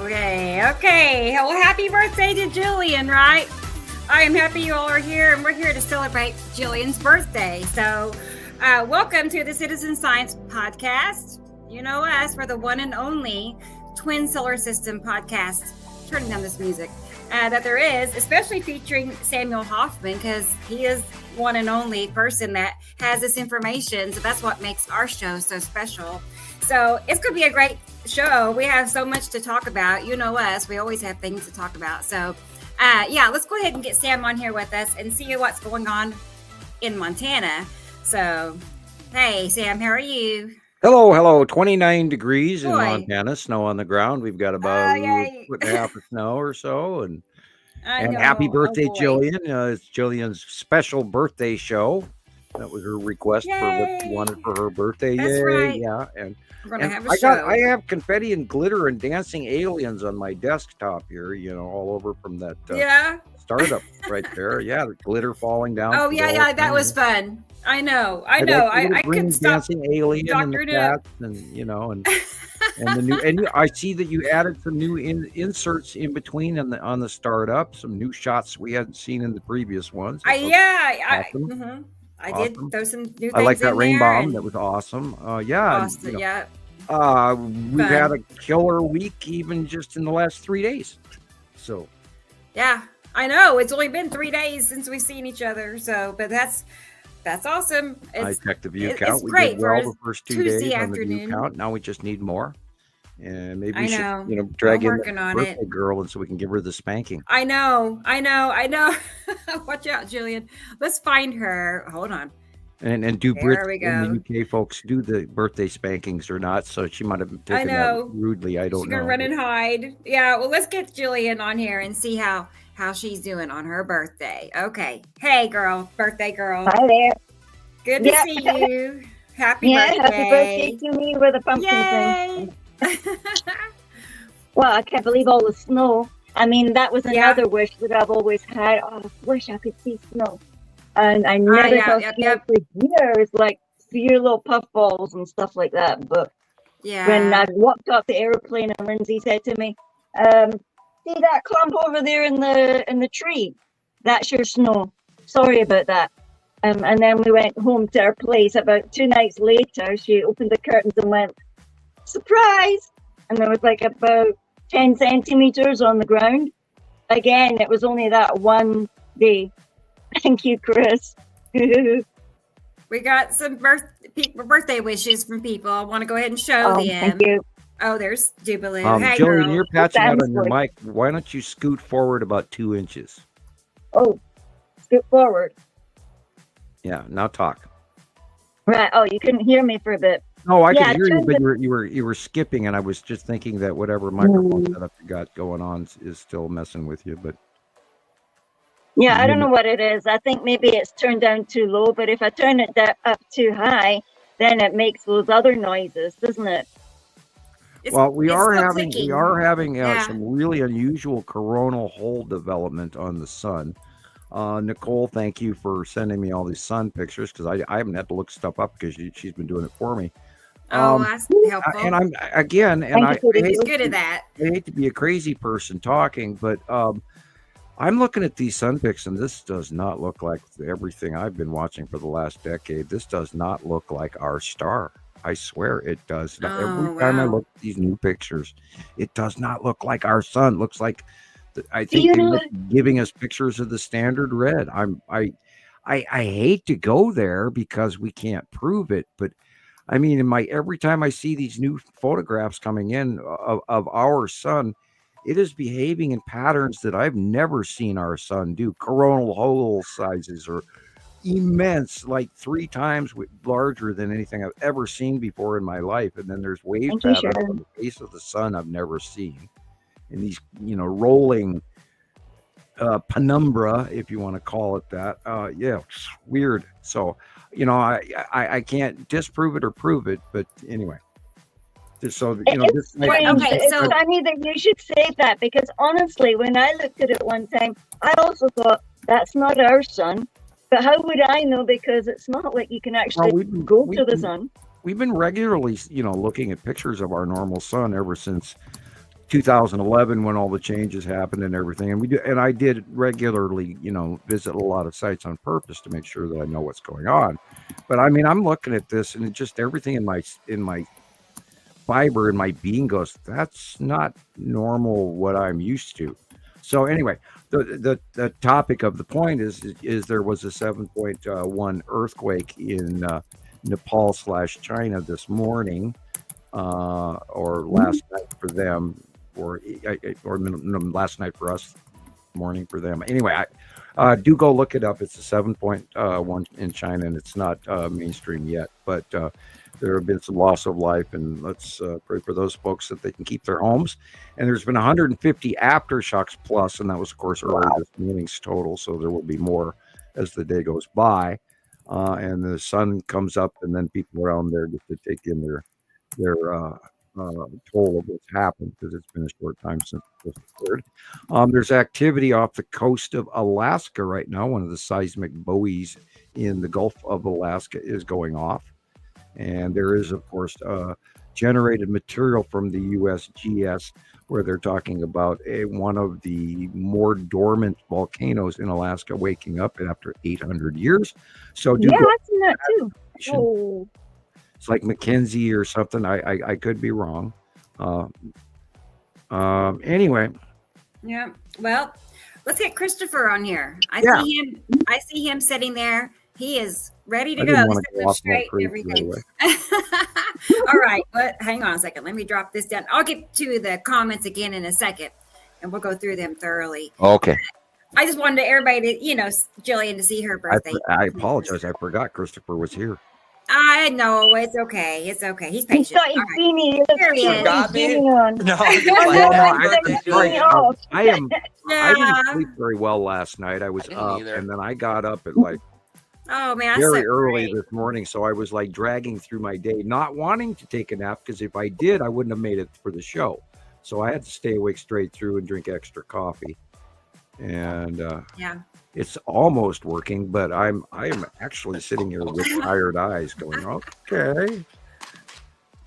Okay. Well, happy birthday to Gillian, right? I am happy you all are here, and we're here to celebrate Gillian's birthday. So, welcome to the Citizen Science Podcast. You know us, we're the one and only twin solar system podcast. Turning down this music that there is, especially featuring Samuel Hofman, because he is one and only person that has this information. So that's what makes our show so special. So it's going to be a great show. We have so much to talk about. You know us, we always have things to talk about. So let's go ahead and get Sam on here with us and see what's going on in Montana. So, hey, Sam, how are you? Hello. 29 degrees in Montana, snow on the ground. We've got about a foot and a half of snow or so. And happy birthday, Gillian. It's Gillian's special birthday show. That was her request for what she wanted for her birthday. That's right. Yeah. And we're going to have a show. I have confetti and glitter and dancing aliens on my desktop here, all over from that startup right there. Yeah, the glitter falling down. Oh, yeah, that was fun. I know. I couldn't stop dancing alien and the cats, and and the new. And I see that you added some new inserts in between on the startup. Some new shots we hadn't seen in the previous ones. I did throw some new things. I like that in rain there bomb. That was awesome. We've had a killer week even just in the last 3 days. So. Yeah, I know. It's only been 3 days since we've seen each other. So, but that's awesome. I checked the view count. We did well the first 2 days on the view count. Now we just need more. And maybe we should, drag in the birthday girl, and so we can give her the spanking. I know. Watch out, Gillian. Let's find her. Hold on. And do Brits in the UK folks do the birthday spankings or not? So she might have taken that rudely. I don't know. She's gonna run and hide. Yeah. Well, let's get Gillian on here and see how she's doing on her birthday. Okay. Hey, girl. Birthday girl. Hi there. Good to see you. Happy birthday. Happy birthday to me with a pumpkin thing. Well, I can't believe all the snow. I mean, that was another wish that I've always had. Oh, I wish I could see snow. And I never saw snow for years, like your little puffballs and stuff like that. But when I walked off the airplane and Lindsay said to me, see that clump over there in the tree? That's your snow. Sorry about that. And then we went home to our place. About 2 nights later, she opened the curtains and went, surprise! And there was like about 10 centimeters on the ground. Again, it was only that one day. Thank you, Chris. We got some birthday wishes from people. I want to go ahead and show them. Thank you. Oh, there's Jubilee. Hey, Gillian, you're patching out on your mic. Why don't you scoot forward about 2 inches? Oh, scoot forward. Yeah, now talk. Right. Oh, you couldn't hear me for a bit. No, I could hear you, but you were skipping, and I was just thinking that whatever microphone setup you got going on is still messing with you. But I don't know what it is. I think maybe it's turned down too low, but if I turn it up too high, then it makes those other noises, doesn't it? We are having some really unusual coronal hole development on the sun. Nicole, thank you for sending me all these sun pictures, because I haven't had to look stuff up because she's been doing it for me. That's helpful. And I'm I he's good at that. I hate to be a crazy person talking, but I'm looking at these sun pics, and this does not look like everything I've been watching for the last decade. This does not look like our star. I swear it does. Every time I look at these new pictures, it does not look like our sun. It looks like I think they're giving us pictures of the standard red. I hate to go there because we can't prove it, but I mean, every time I see these new photographs coming in of our sun, it is behaving in patterns that I've never seen our sun do. Coronal hole sizes are immense, like 3 times larger than anything I've ever seen before in my life. And then there's wave patterns on the face of the sun I've never seen. And these, rolling penumbra, if you want to call it that. It's weird. So, I can't disprove it or prove it, but anyway. It's funny that you should say that, because honestly, when I looked at it one time, I also thought that's not our sun. But how would I know? Because it's not like you can actually go to the sun. We've been regularly, looking at pictures of our normal sun ever since 2011 when all the changes happened and everything. And I did regularly, visit a lot of sites on purpose to make sure that I know what's going on. But I mean, I'm looking at this and it just everything in my fiber in my being goes, that's not normal what I'm used to. So anyway, the topic of the point is there was a 7.1 earthquake in Nepal/China this morning, or last night for them, or last night for us, morning for them. Anyway, do go look it up. It's a 7.1 in China, and it's not mainstream yet, but there have been some loss of life, and let's pray for those folks that they can keep their homes. And there's been 150 aftershocks plus, and that was, of course, earlier this morning's total, so there will be more as the day goes by. And the sun comes up, and then people around there get to take in their toll of what's happened, because it's been a short time since it occurred. There's activity off the coast of Alaska right now. One of the seismic buoys in the Gulf of Alaska is going off. And there is, of course, generated material from the USGS where they're talking about one of the more dormant volcanoes in Alaska waking up after 800 years. So I've seen that too. Oh. It's like Mackenzie or something. I could be wrong. Anyway. Yeah. Well, let's get Christoper on here. I see him sitting there. He is ready to go. Straight everything. All right, but hang on a second. Let me drop this down. I'll get to the comments again in a second, and we'll go through them thoroughly. Okay. I just wanted everybody to, Gillian, to see her birthday. I apologize. I forgot Christoper was here. I know. It's okay. It's okay. He's patient. He's got his beanie. There he is. Got me? No, I didn't sleep very well last night. I was up, and then I got up at very early this morning, so I was dragging through my day, not wanting to take a nap, because if I did, I wouldn't have made it for the show. So I had to stay awake straight through and drink extra coffee. And it's almost working, but I am actually sitting here with tired eyes going, okay.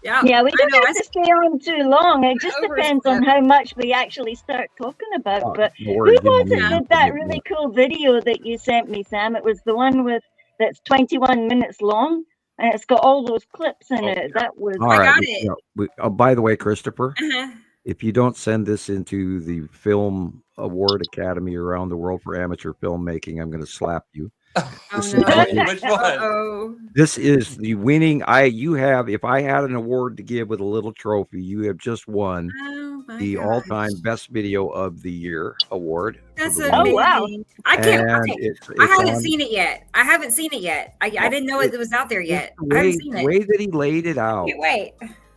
Yeah, we don't have to stay on too long. It just depends on how much we actually start talking about. But who was it did that really cool video that you sent me, Sam? It was the one that's 21 minutes long, and it's got all those clips in it. That was I got it. By the way, Christoper, if you don't send this into the Film Award Academy around the world for amateur filmmaking, I'm going to slap you. Which one? This is the winning. If I had an award to give with a little trophy, you have just won the all-time best video of the year award. That's amazing. Wow. I haven't seen it yet. I didn't know it was out there yet. I haven't seen it. The way that he laid it out. Can't wait.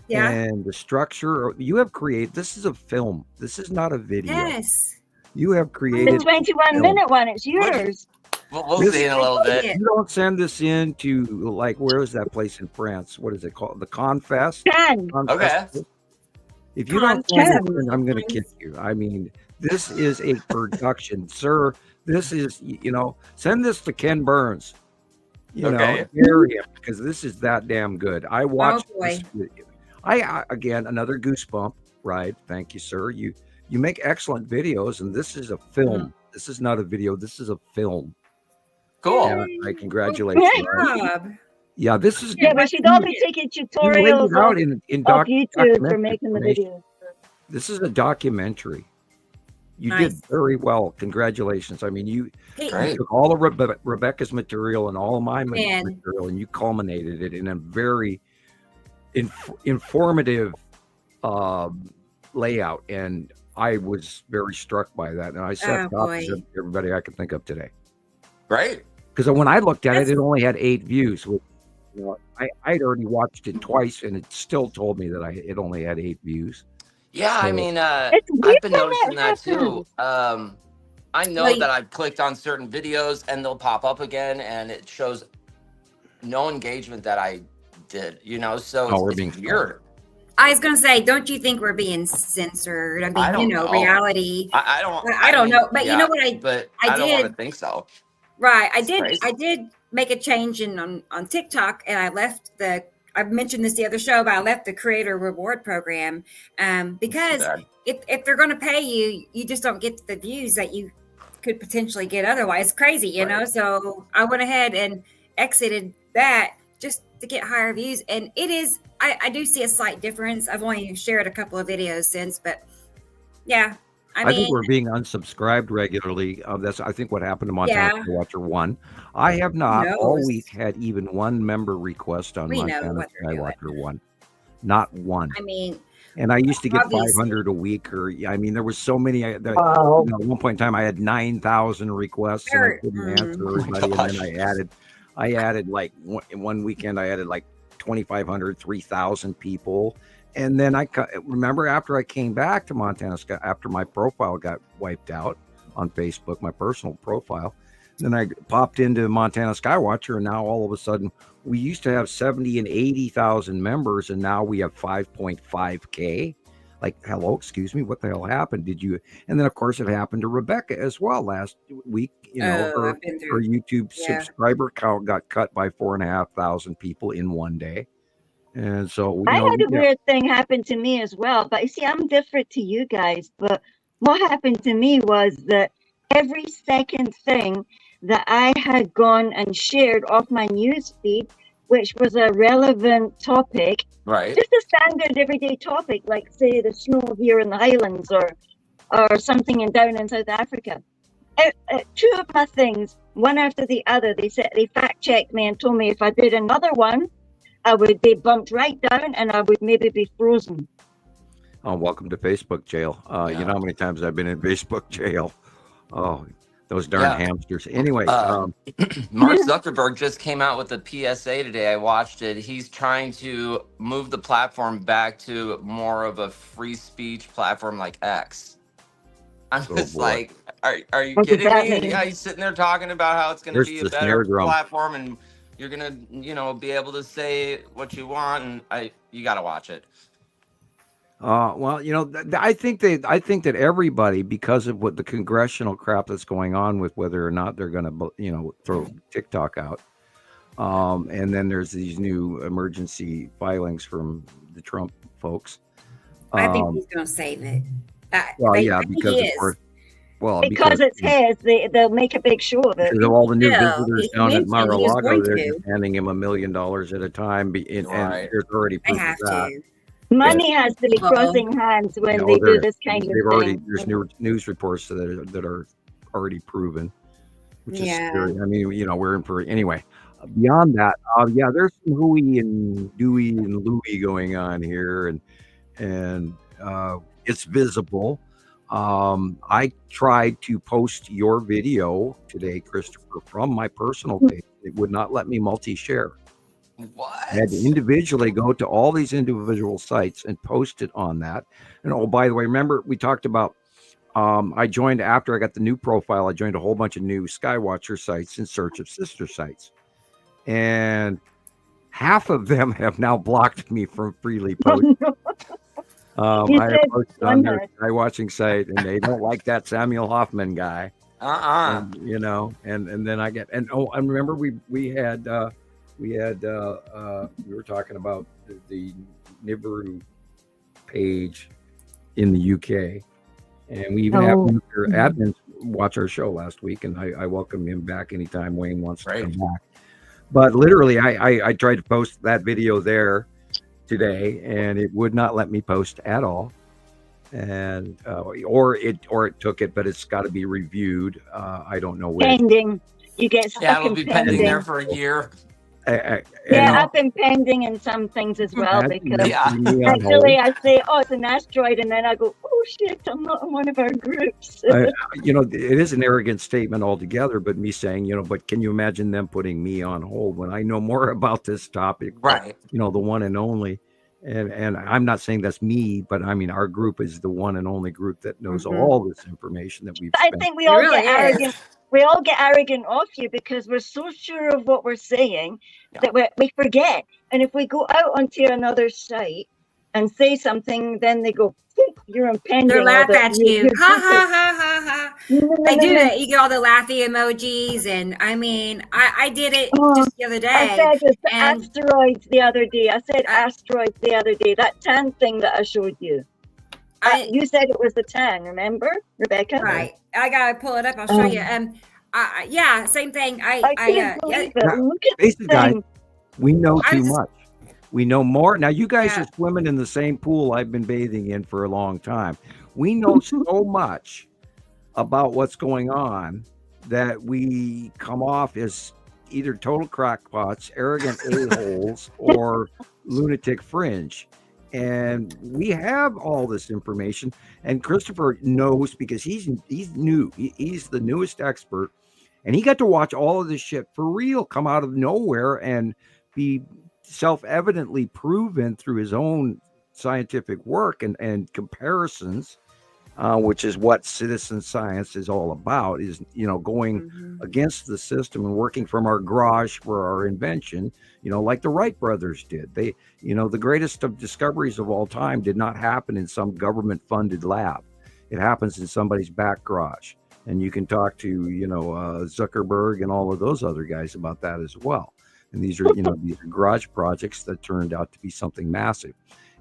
Yeah. And the structure you have created. This is a film. This is not a video. Yes. You have created the 21-minute one. It's yours. We'll see in a little bit. You don't send this in to where is that place in France? What is it called? The Confest? Okay. If you don't send this in, I'm going to kick you. I mean, this is a production, sir. This is, send this to Ken Burns. Hear him, because this is that damn good. I watched this video. Again, another goosebump, right? Thank you, sir. You make excellent videos, and this is a film. Mm-hmm. This is not a video. This is a film. Cool. Yeah, I congratulate you. Yeah, this is. Yeah, we should all be taking tutorials out in YouTube for making the videos. This is a documentary. You did very well. Congratulations. I mean, you took all of Rebecca's material and all of my material, and you culminated it in a very informative layout. And I was very struck by that. And I set copies of everybody I could think of today. Right. Because when I looked at it only had 8 views. I'd already watched it twice, and it still told me that it only had 8 views. Yeah, So, I mean, I've been noticing that too. I know that I've clicked on certain videos, and they'll pop up again, and it shows no engagement that I did. So it's weird. I was going to say, don't you think we're being censored? I mean, reality. I don't know, but you know what I don't want to think so. Right. I did make a change on TikTok, and I left the I mentioned this the other show, but I left the creator reward program because if they're going to pay you, you just don't get the views that you could potentially get otherwise. It's crazy, you know? So I went ahead and exited that just to get higher views. And it is, I do see a slight difference. I've only shared a couple of videos since, but yeah. I mean, think we're being unsubscribed regularly. That's, I think, what happened to Montana Skywatcher 1. I have not all week had even one member request on Montana Skywatcher 1. Not one. I mean, and I used to get 500 a week, or I mean, there was so many. At one point in time, I had 9,000 requests, and I couldn't answer everybody. And then I added like one weekend, I added like 2,500, 3,000 people. And then I remember after I came back to Montana Sky, after my profile got wiped out on Facebook, my personal profile, then I popped into Montana Skywatcher, and now all of a sudden we used to have 70 and 80,000 members, and now we have 5.5K. Like, hello, excuse me, what the hell happened? Did you? And then of course it happened to Rebecca as well last week. You know, her YouTube subscriber count got cut by 4,500 people in one day. And so I had a weird thing happen to me as well. But you see, I'm different to you guys. But what happened to me was that every second thing that I had gone and shared off my news feed, which was a relevant topic, just a standard everyday topic, like say the snow here in the Highlands or something down in South Africa. Two of my things, one after the other, they fact checked me and told me if I did another one, I would be bumped right down and I would maybe be frozen. Oh, welcome to Facebook jail. You know how many times I've been in Facebook jail? Oh, those darn hamsters. Anyway. Mark Zuckerberg just came out with a PSA today. I watched it. He's trying to move the platform back to more of a free speech platform like X. I'm just like, are you kidding me? Yeah, he's sitting there talking about how it's going to be a better platform and you're gonna, be able to say what you want, and you got to watch it. Well, I think that everybody, because of what the congressional crap that's going on with whether or not they're going to, throw TikTok out, and then there's these new emergency filings from the Trump folks. I think he's going to save it. Because it's his, they'll make a big show of it. Because of all the new visitors down at Mar-a-Lago, they're just handing him $1 million at a time, and there's already proof of that. Money has to be crossing hands when they do this kind of thing. There's news reports that are already proven, which is scary. I mean, we're in for anyway. Beyond that, there's some hooey and Dewey and Louie going on here, and it's visible. I tried to post your video today, Christopher, from my personal page. It would not let me multi-share. What? I had to individually go to all these individual sites and post it on that. And oh, by the way, remember we talked about, I joined after I got the new profile. I joined a whole bunch of new Skywatcher sites in search of sister sites. And half of them have now blocked me from freely posting. I have posted on their Skywatching site, and they don't like that Samuel Hofman guy. And, and then I get and remember we were talking about the Nibiru page in the UK, and we even have one of their admins watch our show last week, and I welcome him back anytime Wayne wants to come back. But literally, I tried to post that video there today, and it would not let me post at all, and or it took it, but it's got to be reviewed. I don't know when. Pending. You get stuck it'll be pending there for a year. I've been pending in some things as well because actually I say, it's an asteroid, and then I go, oh shit, I'm not in one of our groups. It is an arrogant statement altogether, but me saying, but can you imagine them putting me on hold when I know more about this topic? Right. The one and only. And I'm not saying that's me, but I mean, our group is the one and only group that knows all this information that we've spent. I think we all get arrogant. We all get arrogant off you because we're so sure of what we're saying that we forget. And if we go out onto another site and say something, then they go, you're impending. They laugh at you. Ha ha ha ha ha. They do that. You get all the laughy emojis, and I mean, I did it just the other day. I said asteroids the other day. Asteroids the other day. That tan thing that I showed you. You said it was the tan. Remember, Rebecca? Right. I gotta pull it up. I'll show you. Yeah, same thing. I can't believe it. Look at this thing. We know too much. We know more. Now, you guys are swimming in the same pool I've been bathing in for a long time. We know so much about what's going on that we come off as either total crackpots, arrogant a-holes, or lunatic fringe. And we have all this information. And Christoper knows because he's new. He's the newest expert. And he got to watch all of this shit for real come out of nowhere and be self-evidently proven through his own scientific work and comparisons, which is what citizen science is all about, is, going against the system and working from our garage for our invention, like the Wright brothers did. They, the greatest of discoveries of all time did not happen in some government funded lab. It happens in somebody's back garage. And you can talk to, Zuckerberg and all of those other guys about that as well. And these are, these are garage projects that turned out to be something massive.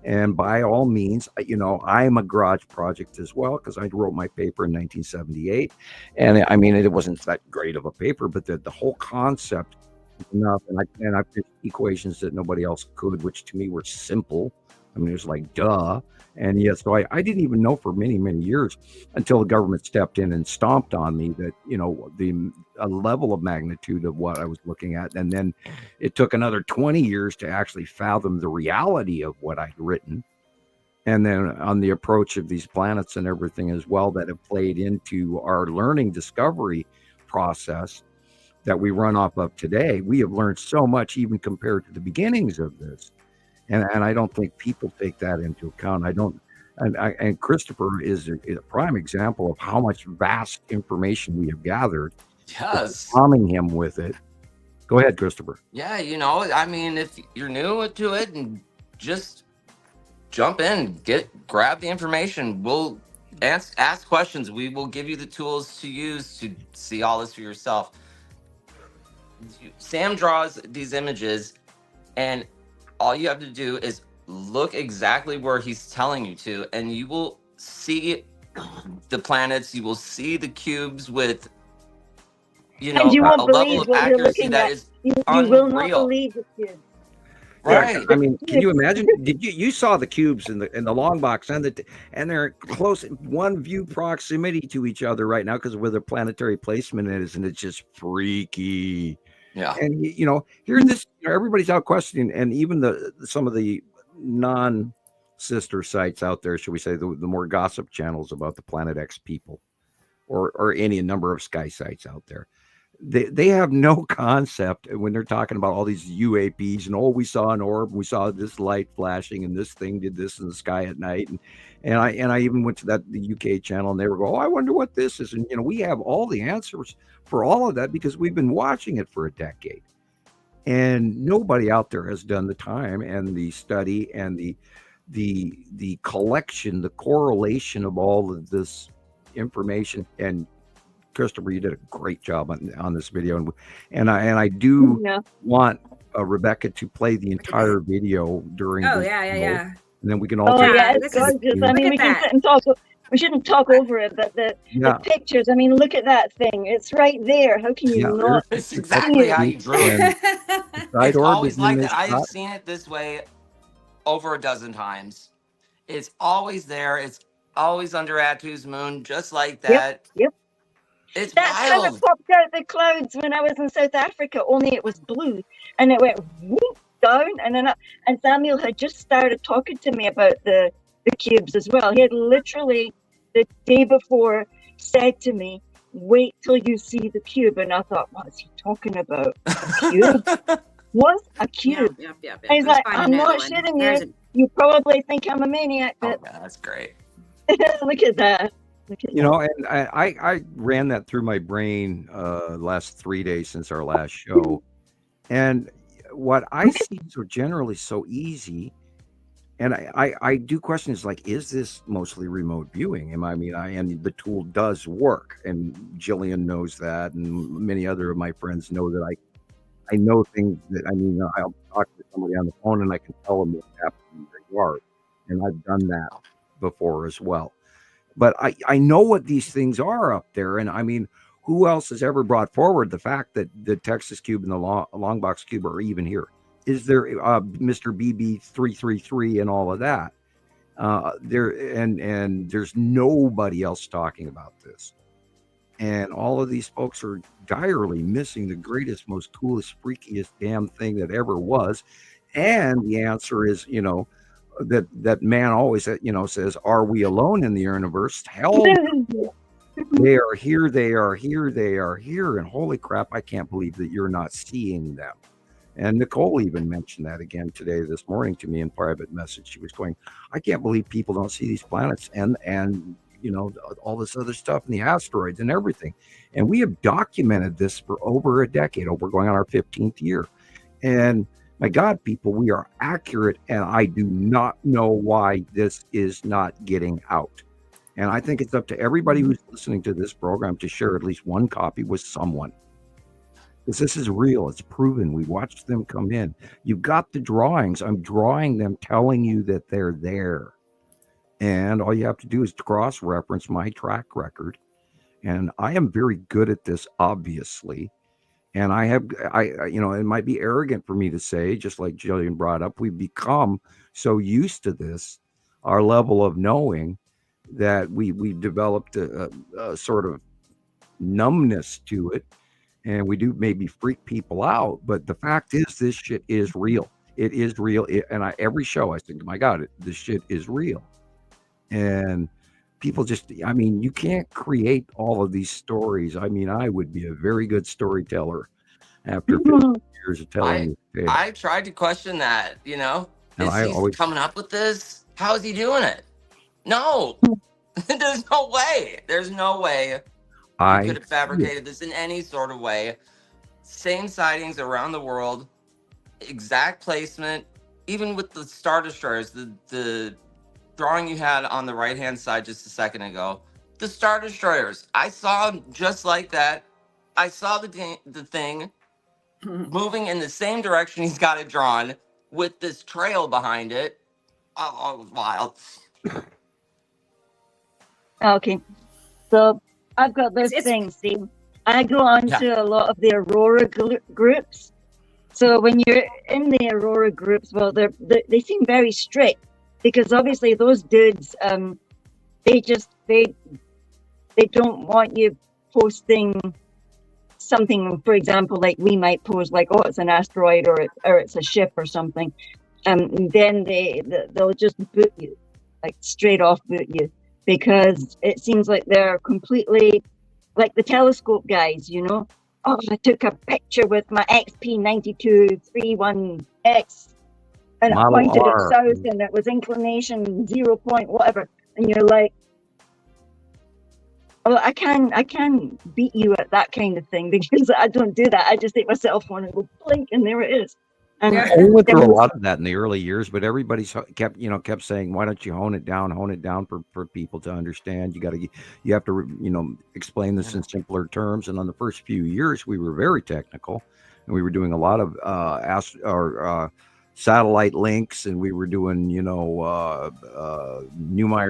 And by all means, I'm a garage project as well, because I wrote my paper in 1978. And I mean, it wasn't that great of a paper, but the whole concept enough. And I picked equations that nobody else could, which to me were simple. I mean, it was like, duh. And yes, so I didn't even know for many, many years until the government stepped in and stomped on me that, a level of magnitude of what I was looking at. And then it took another 20 years to actually fathom the reality of what I'd written. And then on the approach of these planets and everything as well that have played into our learning discovery process that we run off of today, we have learned so much even compared to the beginnings of this. And I don't think people take that into account. And Christoper is a prime example of how much vast information we have gathered. Yes. Arming him with it. Go ahead, Christoper. Yeah, I mean, if you're new to it, and just jump in, grab the information. We'll ask questions. We will give you the tools to use to see all this for yourself. Sam draws these images, and all you have to do is look exactly where he's telling you to, and you will see the planets. You will see the cubes with, a level of accuracy that is unreal. You will not believe the cubes. Right. I mean, can you imagine? You saw the cubes in the long box and they're close one view proximity to each other right now because of where the planetary placement is, and it's just freaky. Yeah. And here this everybody's out questioning, and even some of the non-sister sites out there, should we say, the more gossip channels about the Planet X people, or any number of sky sites out there. They have no concept when they're talking about all these UAPs and we saw an orb, we saw this light flashing, and this thing did this in the sky at night, and I even went to the UK channel, and they were going, I wonder what this is, and we have all the answers for all of that because we've been watching it for a decade, and nobody out there has done the time and the study and the collection, the correlation of all of this information. And Christoper, you did a great job on this video, and I do want Rebecca to play the entire video during. Oh yeah. And then we can all. It's gorgeous. I mean, we can sit and talk. We shouldn't talk over it, but the pictures. I mean, look at that thing. It's right there. How can you not? It's exactly how you drew it. It's always like that. I've seen it this way over a dozen times. It's always there. It's always under Atu's moon, just like that. Yep. It's that wild. kind of popped out the clouds when I was in South Africa, only it was blue, and it went whoop down, and Samuel had just started talking to me about the cubes as well. He had literally the day before said to me, wait till you see the cube, and I thought, what is he talking about? A cube? What's a cube? Yeah. He's like, I'm not shitting you. You probably think I'm a maniac, but that's great. Look at that. And I ran that through my brain last 3 days since our last show, and what I see so generally so easy, And I do question is like, is this mostly remote viewing? And the tool does work, and Gillian knows that, and many other of my friends know that I know things that I'll talk to somebody on the phone and I can tell them what's happening in their yard, and I've done that before as well. But I know what these things are up there, and I mean, who else has ever brought forward the fact that the Texas Cube and the long box cube are even here? Is there Mr. BB333 and all of that? There's nobody else talking about this, and all of these folks are direly missing the greatest, most coolest, freakiest damn thing that ever was. And the answer is, that man always, says, "Are we alone in the universe?" Hell, they are here. They are here. They are here. And holy crap, I can't believe that you're not seeing them. And Nicole even mentioned that again this morning to me in private message. She was going, "I can't believe people don't see these planets and all this other stuff and the asteroids and everything." And we have documented this for over a decade. We're going on our 15th year. And my God, people, we are accurate. And I do not know why this is not getting out. And I think it's up to everybody who's listening to this program to share at least one copy with someone. Because this is real. It's proven. We watched them come in. You've got the drawings. I'm drawing them, telling you that they're there. And all you have to do is cross-reference my track record. And I am very good at this, obviously. And it might be arrogant for me to say, just like Gillian brought up, we've become so used to this, our level of knowing, that we've developed a sort of numbness to it. And we do maybe freak people out, but the fact is, this shit is real. It is real. Every show I think, my God, this shit is real. And people you can't create all of these stories. I would be a very good storyteller after 50 years of telling you. I tried to question that, is he coming up with this? How is he doing it? No, there's no way. There's no way. You could have fabricated this in any sort of way. Same sightings around the world, exact placement, even with the Star Destroyers, the drawing you had on the right-hand side just a second ago, the Star Destroyers, I saw them just like that. I saw the thing moving in the same direction he's got it drawn with this trail behind it. Oh, it was wild. Okay, so I've got this thing, Steve. I go on to a lot of the Aurora groups. So when you're in the Aurora groups, well, they seem very strict, because obviously those dudes, they don't want you posting something, for example, like we might post, like, oh, it's an asteroid or it's a ship or something, and then they'll just boot you, like straight off boot you, because it seems like they're completely like the telescope guys, Oh, I took a picture with my XP9231X and I pointed it south and it was inclination 0 point whatever, and you're like, oh, I can beat you at that kind of thing, because I don't do that. I just take my cell phone and go blink and there it is. And we went through a lot of that in the early years, but everybody kept saying, "Why don't you hone it down for people to understand? You have to explain this in simpler terms." And on the first few years, we were very technical, and we were doing a lot of satellite links, and we were doing Neumayer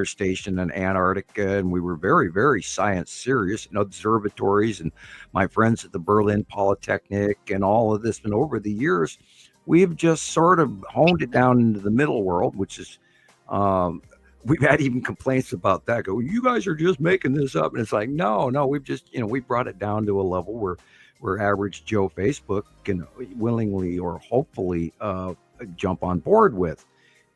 Station in Antarctica, and we were very, very science serious, and observatories, and my friends at the Berlin Polytechnic, and all of this. And over the years, we've just sort of honed it down into the middle world, which is, we've had even complaints about that. Go, you guys are just making this up. And it's like, no, we've just, we brought it down to a level where average Joe Facebook can willingly or hopefully jump on board with.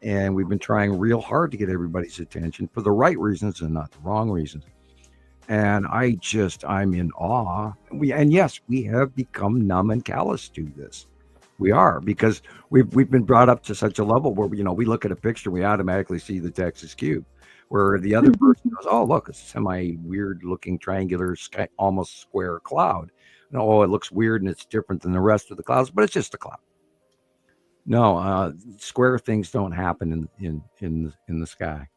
And we've been trying real hard to get everybody's attention for the right reasons and not the wrong reasons. And I'm in awe. Yes, we have become numb and callous to this. We are, because we've been brought up to such a level where we look at a picture, we automatically see the Texas Cube, where the other person goes, "Oh, look, it's a semi weird looking triangular, almost square cloud. Oh, it looks weird and it's different than the rest of the clouds, but it's just a cloud." No, square things don't happen in the sky.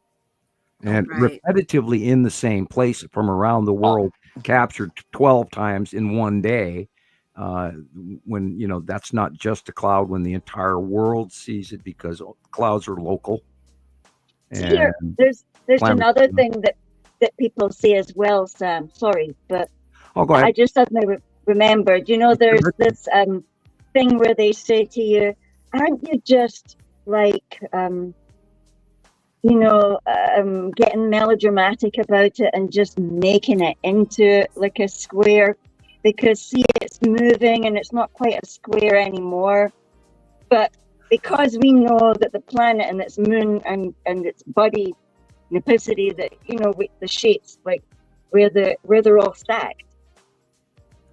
And Right. repetitively in the same place from around the world, captured 12 times in one day. When that's not just a cloud when the entire world sees it, because clouds are local. See here, And there's climate, another thing that people say as well, Sam. Sorry, but oh, go I ahead. just suddenly remembered. There's this thing where they say to you, "Aren't you just like getting melodramatic about it and just making it into like a square? Because see, it's moving and it's not quite a square anymore, but." Because we know that the planet and its moon and its body nipicity, that with the shapes like where they're all stacked,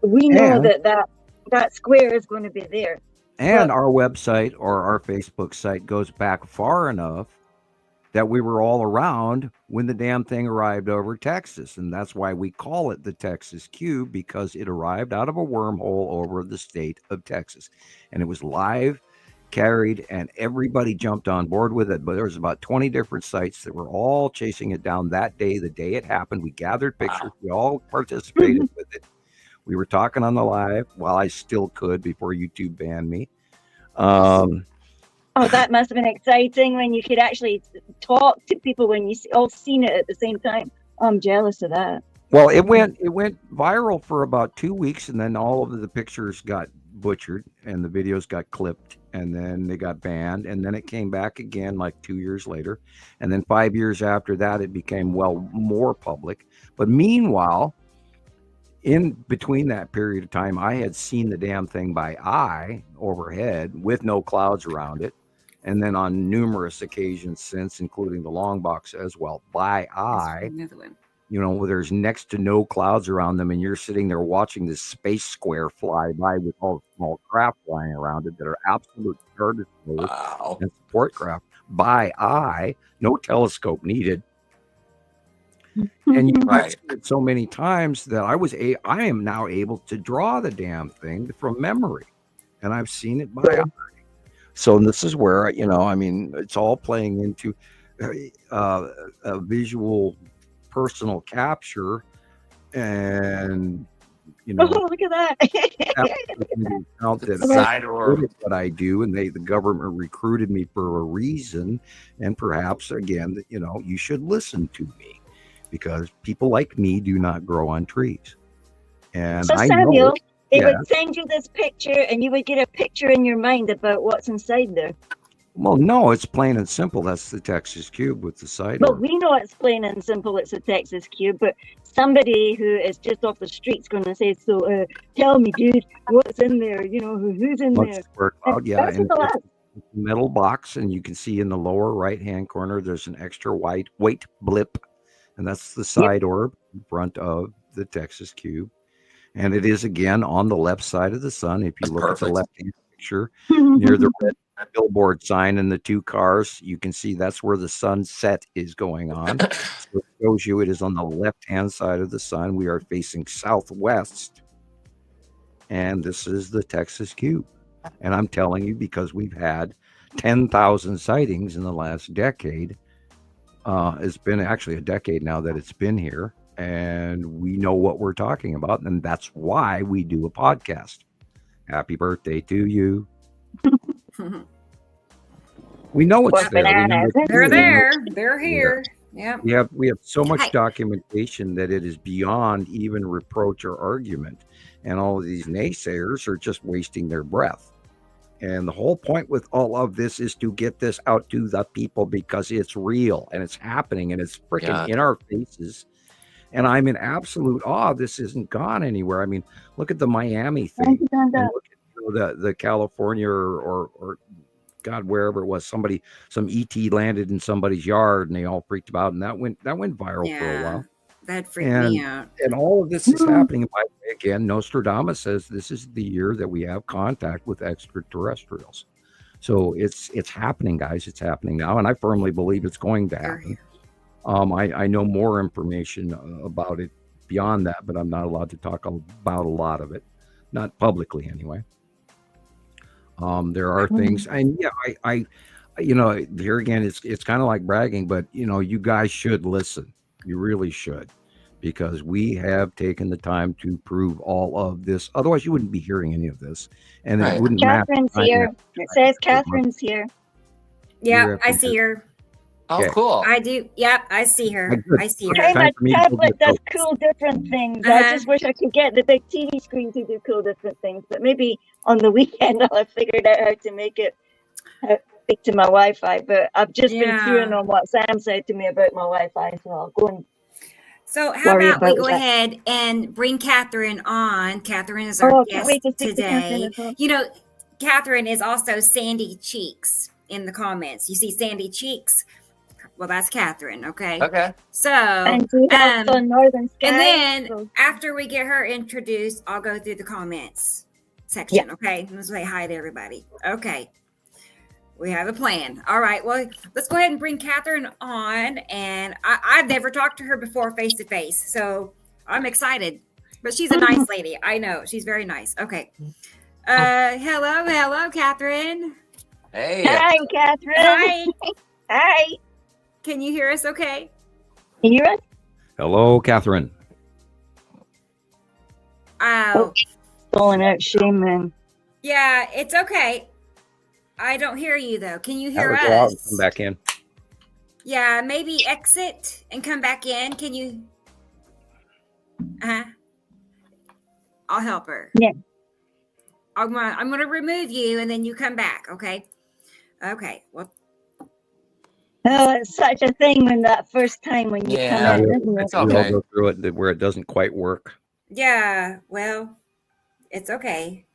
we know that square is going to be there. And our website or our Facebook site goes back far enough that we were all around when the damn thing arrived over Texas. And that's why we call it the Texas Cube, because it arrived out of a wormhole over the state of Texas. And it was live, carried, and everybody jumped on board with it. But there was about 20 different sites that were all chasing it down that day, the day it happened. We gathered pictures. We all participated with it. We were talking on the live while I still could before YouTube banned me. Oh, that must have been exciting when you could actually talk to people when you all seen it at the same time. I'm jealous of that. Well, it went viral for about 2 weeks, and then all of the pictures got butchered and the videos got clipped, and then they got banned, and then it came back again like 2 years later, and then 5 years after that it became more public. But meanwhile, in between that period of time, I had seen the damn thing by eye overhead with no clouds around it, and then on numerous occasions since, including the long box as well, by eye. Where there's next to no clouds around them, and you're sitting there watching this space square fly by with all the small craft flying around it that are absolute star destroyers and support craft by eye, no telescope needed. And you've seen it so many times that I am now able to draw the damn thing from memory, and I've seen it by eye. So this is where it's all playing into a visual personal capture, and look at that. What I do, and the government recruited me for a reason, and perhaps again you should listen to me, because people like me do not grow on trees. And so Samuel, they would send you this picture and you would get a picture in your mind about what's inside there. Well, no, it's plain and simple. That's the Texas Cube with the side. Well, we know it's plain and simple. It's a Texas Cube, but somebody who is just off the street's going to say, "So, tell me, dude, what's in there? Who's in there?" Cloud, yeah, and it's a metal box, and you can see in the lower right-hand corner there's an extra white blip, and that's the side orb in front of the Texas Cube, and it is again on the left side of the sun. If you look at the left-hand picture near the red billboard sign and the two cars, you can see that's where the sunset is going on. So it shows you it is on the left-hand side of the sun. We are facing southwest, and this is the Texas Cube. And I'm telling you, because we've had 10,000 sightings in the last decade. It's been actually a decade now that it's been here, and we know what we're talking about, and that's why we do a podcast. Happy birthday to you. We know it's there. They're there. They're here. Yeah. We have so much documentation that it is beyond even reproach or argument. And all of these naysayers are just wasting their breath. And the whole point with all of this is to get this out to the people, because it's real and it's happening and it's freaking in our faces. And I'm in absolute awe. This isn't gone anywhere. I mean, look at the Miami thing. And look at the California or God, wherever it was, some ET landed in somebody's yard and they all freaked out, and that went viral for a while. That freaked me out. And all of this is happening. By the way, again, Nostradamus says this is the year that we have contact with extraterrestrials. So it's happening, guys. It's happening now, and I firmly believe it's going to happen. I know more information about it beyond that, but I'm not allowed to talk about a lot of it, not publicly anyway. There are things, and yeah, I here again, it's kind of like bragging, but you guys should listen. You really should, because we have taken the time to prove all of this. Otherwise, you wouldn't be hearing any of this, and it wouldn't matter. Catherine's here. It says Catherine's here. Yeah, I see her. Oh, cool. I do. Yep, I see her. I see her. Okay, my tablet does cool different things. I just wish I could get the big TV screen to do cool different things. But maybe on the weekend I'll have figured out how to make it speak to my Wi-Fi. But I've just been chewing on what Sam said to me about my Wi-Fi, so I'll go and. So how about we go ahead and bring Catherine on? Catherine is our guest today. Catherine is also Sandy Cheeks in the comments. You see Sandy Cheeks? Well, that's Catherine, okay? Okay. So, and Northern Sky, and then after we get her introduced, I'll go through the comments section, okay? Let's say hi to everybody. Okay. We have a plan. All right. Well, let's go ahead and bring Catherine on. And I've never talked to her before face-to-face, so I'm excited. But she's a nice lady. I know. She's very nice. Okay. Hello, Catherine. Hey. Hi, Catherine. Hi. Hi. Can you hear us okay? Can you hear us? Hello, Catherine. Pulling out shame, man. Yeah, it's okay. I don't hear you, though. Can you hear us? Out, come back in. Yeah, maybe exit and come back in. Can you? I'll help her. Yeah. I'm gonna remove you, and then you come back. Okay. Okay. Well. Oh, it's such a thing when that first time when you come in, isn't it? It's okay. We'll go through it where it doesn't quite work. Yeah. Well, it's okay.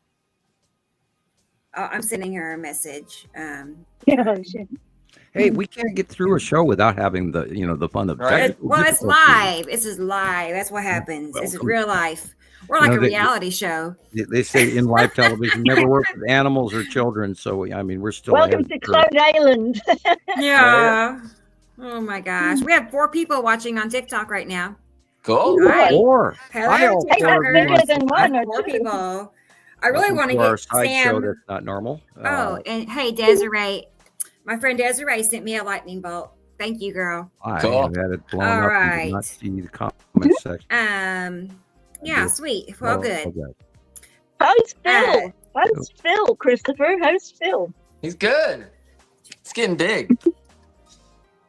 I'm sending her a message. Hey, we can't get through a show without having the fun of Well, it's live. This is live. That's what happens. This is real life. We're like a reality show. They say in live television never work with animals or children. So I mean, we're still. Welcome to Cloud Island. Yeah. Oh my gosh, we have 4 people watching on TikTok right now. Cool. Hi. 4. Hello, bigger than 1 or 4 2 people. I really want to get Sam. Show that's not normal. And hey, Desiree, my friend Desiree sent me a lightning bolt. Thank you, girl. Cool. I had it blown up. Right. Did not see the comment section. Yeah, sweet. Well, good. Okay. How's Phil? How's Phil, Christopher? How's Phil? He's good. He's getting big.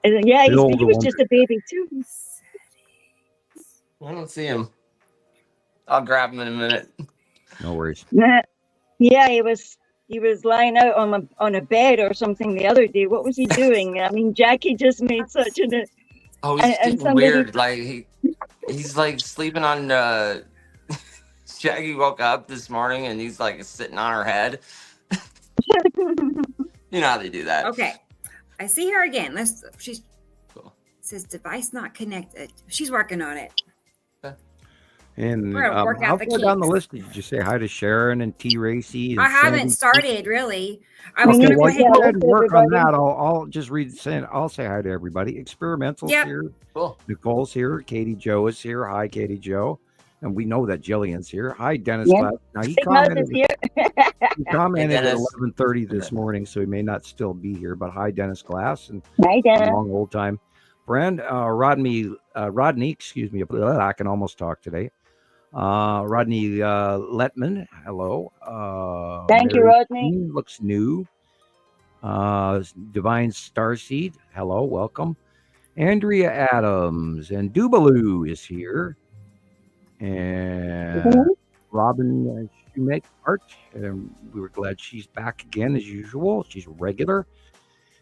Yeah, he was just a baby too. I don't see him. I'll grab him in a minute. No worries. Yeah, he was lying out on a bed or something the other day. What was he doing? I mean, Jackie just made such an. Oh, he's getting weird. Like he's like sleeping on. Jackie woke up this morning and he's like sitting on her head. You know how they do that. Okay, I see her again. She's cool. Says device not connected. She's working on it. And how far down the list did you say hi to Sharon and T. Racy? I haven't started really. I was going to go ahead and work on that. I'll just I'll say hi to everybody. Experimental's here. Cool. Nicole's here. Katie Joe is here. Hi, Katie Joe. And we know that Gillian's here. Hi, Dennis. Yeah. Now he commented at 11:30 this morning, so he may not still be here. But hi, Dennis Glass, and hi, Dennis. Long old time friend Rodney. Excuse me. I can almost talk today. Rodney Letman, hello. Thank you, Rodney. Looks new. Divine Starseed, hello, welcome. Andrea Adams and Dubaloo is here. And Robin Shoemake Art, and we were glad she's back again as usual. She's regular.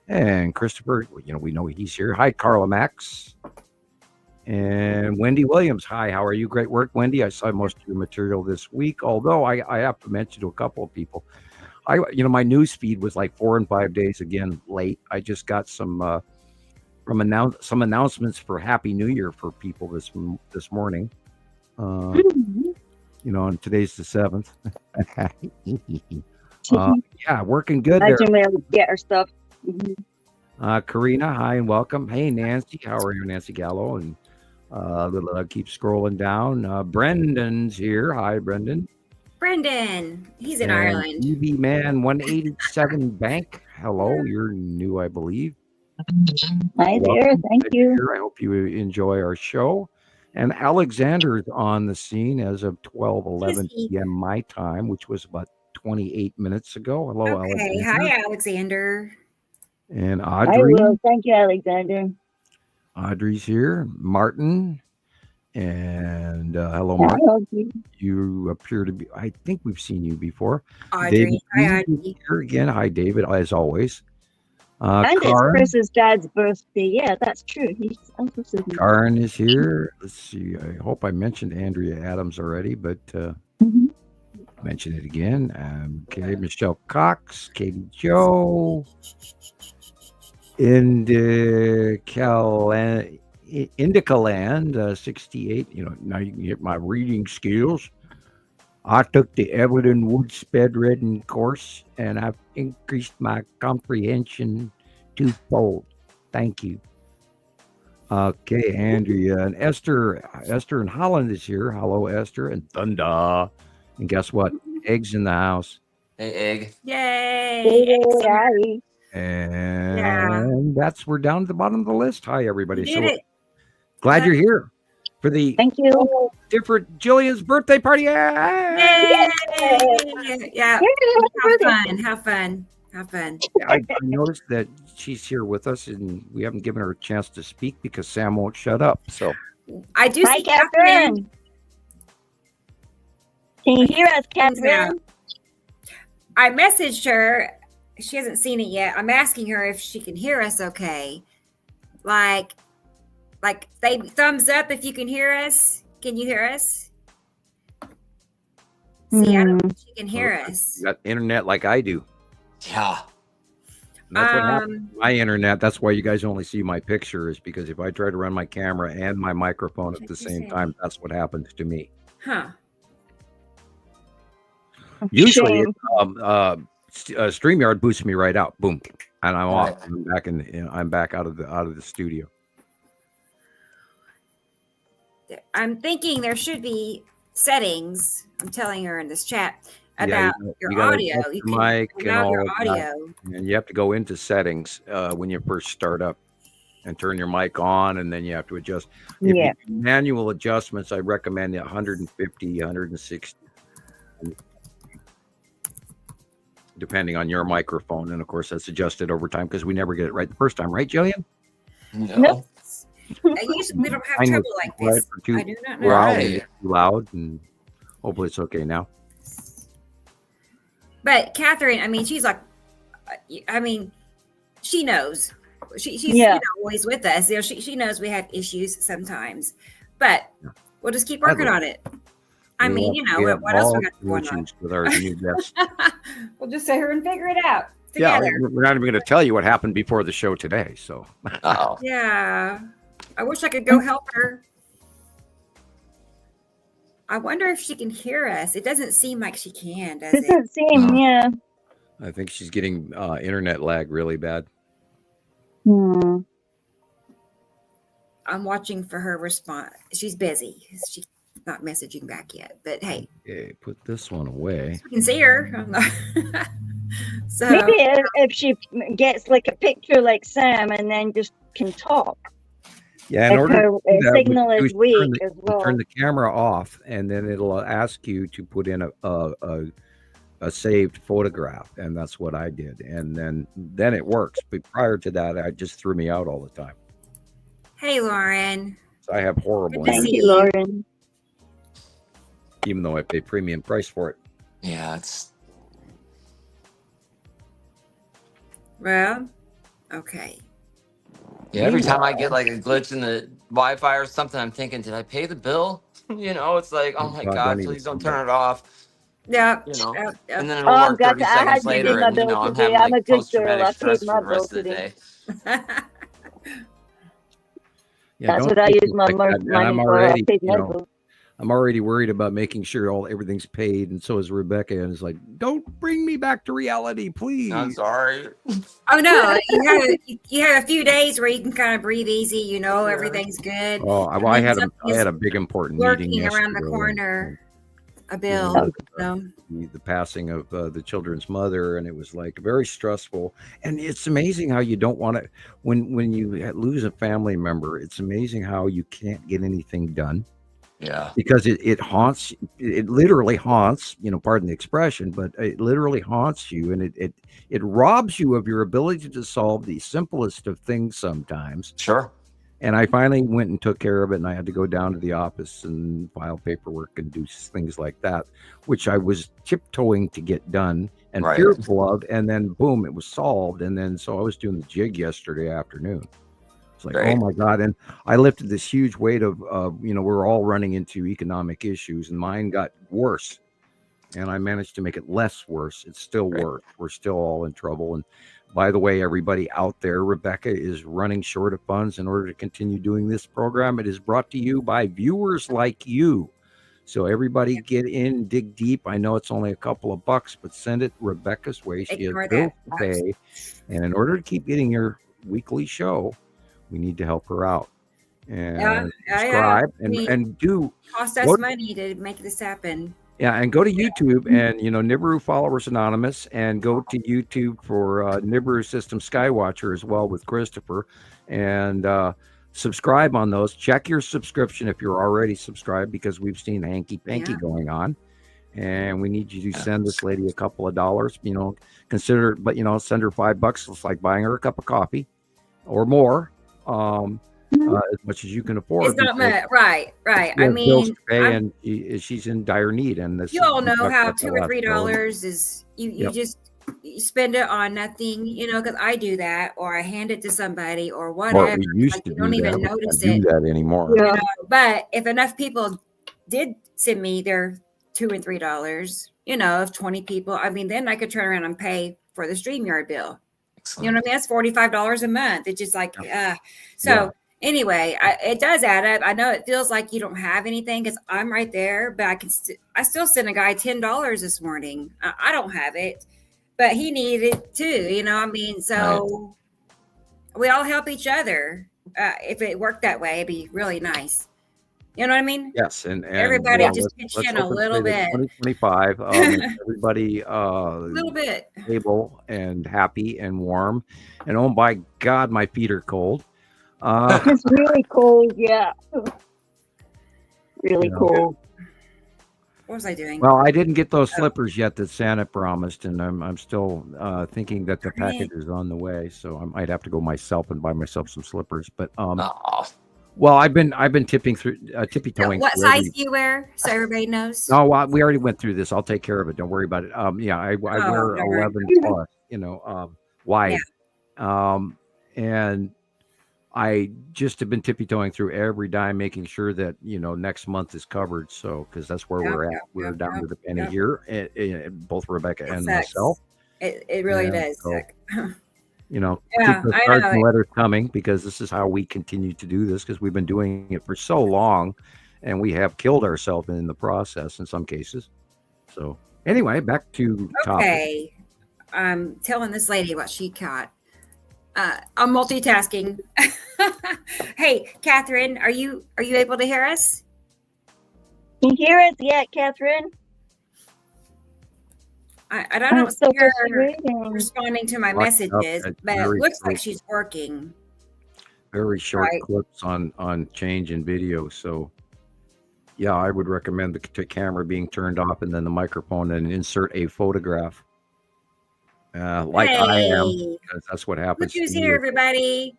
And Christopher, we know he's here. Hi, Carla Max. And Wendy Williams, hi, how are you? Great work, Wendy. I saw most of your material this week, although I have to mention to a couple of people, my news feed was like 4 and 5 days again late. I just got some announcements for Happy New Year for people this morning. And today's the 7th. Yeah, working good there. We'll get our stuff. Karina, hi and welcome. Hey, Nancy, how are you, Nancy Gallo? And keep scrolling down. Brendan's here. Hi, Brendan. Brendan. He's in And Ireland. EV Man 187 Bank. Hello, you're new, I believe. Hi there. Thank you. I hope you enjoy our show. And Alexander's on the scene as of 12:11 p.m. my time, which was about 28 minutes ago. Hello, Okay. Alexander. Hi, Alexander. And I Audrey. will. Thank you, Alexander. Audrey's here. Martin. And hello, Hi, Martin. Audrey. You appear to be, I think we've seen you before. Audrey. David Hi, is Audrey. here again. Hi, David, as always. And Karen. it's Chris's dad's birthday. Yeah, that's true. He's also sitting. Karen is here. Let's see. I hope I mentioned Andrea Adams already, but mention it again. Okay, Michelle Cox, Katie Joe, Indicaland 68. Now you can get my reading skills. I took the Evelyn Woodsped reading course, and I've increased my comprehension twofold. Thank you. Okay, Andrea and Esther. Esther in Holland is here. Hello, Esther and Thunder. And guess what? Egg's in the house. Hey, Egg. Yay. Hi. And we're down to the bottom of the list. Hi, everybody. You did it. Glad you're here for the Thank you. different Jillian's birthday party. Yay. Yeah. Have fun. I noticed that she's here with us, and we haven't given her a chance to speak because Sam won't shut up. So I do Hi, see Catherine. Can you hear us, Catherine? I messaged her. She hasn't seen it yet. I'm asking her if she can hear us okay. Like say thumbs up if you can hear us. Can you hear us? See, I don't know if she can hear us. you got internet like I do. Yeah. That's what happened. My internet. That's why you guys only see my picture, is because if I try to run my camera and my microphone at the same time, that's what happens to me. Huh. Usually, StreamYard boosts me right out. Boom, and I'm off. I'm back I'm back out of the studio. I'm thinking there should be settings. I'm telling her in this chat about your audio. You can mic and all your of audio. that. And you have to go into settings when you first start up and turn your mic on, and then you have to adjust. If you do manual adjustments, I recommend 150, 160. Depending on your microphone, and of course that's adjusted over time because we never get it right the first time, right, Jillian? No. Usually we don't have trouble like this. I do not know. Right. Too loud, and hopefully it's okay now. But Catherine, I mean, she's like, she knows. She's always with us. She knows we have issues sometimes, but we'll just keep working on it. What else we got going on with our new guests? We'll just sit here and figure it out together. Yeah, we're not even going to tell you what happened before the show today. So, yeah, I wish I could go help her. I wonder if she can hear us. It doesn't seem like she can, does it? Doesn't seem, yeah. I think she's getting internet lag really bad. I'm watching for her response. She's busy. She's not messaging back yet, but hey. Okay, put this one away. You can see her. So maybe if she gets like a picture like Sam and then just can talk. Yeah, in order her signal is weak as well. Turn the camera off, and then it'll ask you to put in a saved photograph, and that's what I did, and then it works. But prior to that, it just threw me out all the time. Hey, Lauren. So I have horrible. Thank you, Lauren. Even though I pay premium price for it. Yeah, it's. Well, okay. Yeah, every time I get like a glitch in the Wi-Fi or something, I'm thinking, did I pay the bill? It's like, oh my God, please don't turn it off. Yeah. And then it'll work 30 seconds later, and I'm having like post-traumatic stress for the rest of the day. That's what I use my money for. I'm already worried about making sure everything's paid, and so is Rebecca. And it's like, don't bring me back to reality, please. I'm sorry. Oh no, you have a few days where you can kind of breathe easy. Everything's good. Oh, I had a big important meeting around the corner. a bill. The passing of the children's mother, and it was like very stressful. And it's amazing how you don't want to when you lose a family member. It's amazing how you can't get anything done. Yeah, because it haunts. It literally haunts. Pardon the expression, but it literally haunts you, and it robs you of your ability to solve the simplest of things sometimes. sure. And I finally went and took care of it, and I had to go down to the office and file paperwork and do things like that, which I was tiptoeing to get done and Right. fearful of. And then, boom, it was solved. And then, so I was doing the jig yesterday afternoon. It's like, Great. oh my God. And I lifted this huge weight of, we're all running into economic issues, and mine got worse. And I managed to make it less worse. It's still Right. worse. We're still all in trouble. And by the way, everybody out there, Rebecca is running short of funds in order to continue doing this program. It is brought to you by viewers like you. So everybody get in, dig deep. I know it's only a couple of bucks, but send it Rebecca's way. She has bills to pay. And in order to keep getting your weekly show, we need to help her out. And subscribe and do cost us money to make this happen. Yeah, and go to YouTube and, Nibiru Followers Anonymous, and go to YouTube for Nibiru System Skywatcher as well with Christoper, and subscribe on those. Check your subscription if you're already subscribed, because we've seen hanky-panky going on, and we need you to send this lady a couple of dollars, consider, but, send her $5. It's like buying her a cup of coffee or more. As much as you can afford. It's not much, right. I mean, and she's in dire need, and this. You all know how $2 or $3 is. You just spend it on nothing, because I do that, or I hand it to somebody, or whatever. Well, we used to you don't even notice it. Do that anymore. Yeah. But if enough people did send me their $2 and $3, of 20 people, I mean, then I could turn around and pay for the StreamYard bill. Excellent. You know what I mean? That's $45 a month. It's just like, Anyway, it does add up. I know it feels like you don't have anything because I'm right there, but I still sent a guy $10 this morning. I don't have it, but he needed it too. I mean, so we all help each other. If it worked that way, it'd be really nice. You know what I mean? Yes, and everybody just pitch in a little bit. 2025, everybody a little bit stable and happy and warm. And oh my God, my feet are cold. It's really cold, yeah. Really cold. What was I doing? Well, I didn't get those slippers yet that Santa promised, and I'm still thinking that the package is on the way. So I might have to go myself and buy myself some slippers. But well, I've been tippy-toeing. What size do you wear, so everybody knows? No, we already went through this. I'll take care of it. Don't worry about it. I wear 11 plus. Wide. And I just have been tippy-toeing through every dime, making sure that, next month is covered. So, because that's where we're at. We're down to the penny here, both Rebecca and myself. It really does. So, keep the cards and letters coming, because this is how we continue to do this, because we've been doing it for so long, and we have killed ourselves in the process in some cases. So, anyway, back to topic. Okay. I'm telling this lady what she caught. I'm multitasking. Hey, Catherine, are you able to hear us? Can you hear us yet, Catherine? I don't see her responding to my messages, but it looks like she's working. Very short clips on change in video. So, yeah, I would recommend the camera being turned off, and then the microphone, and insert a photograph. I am, because that's what happens. Look who's here, everybody.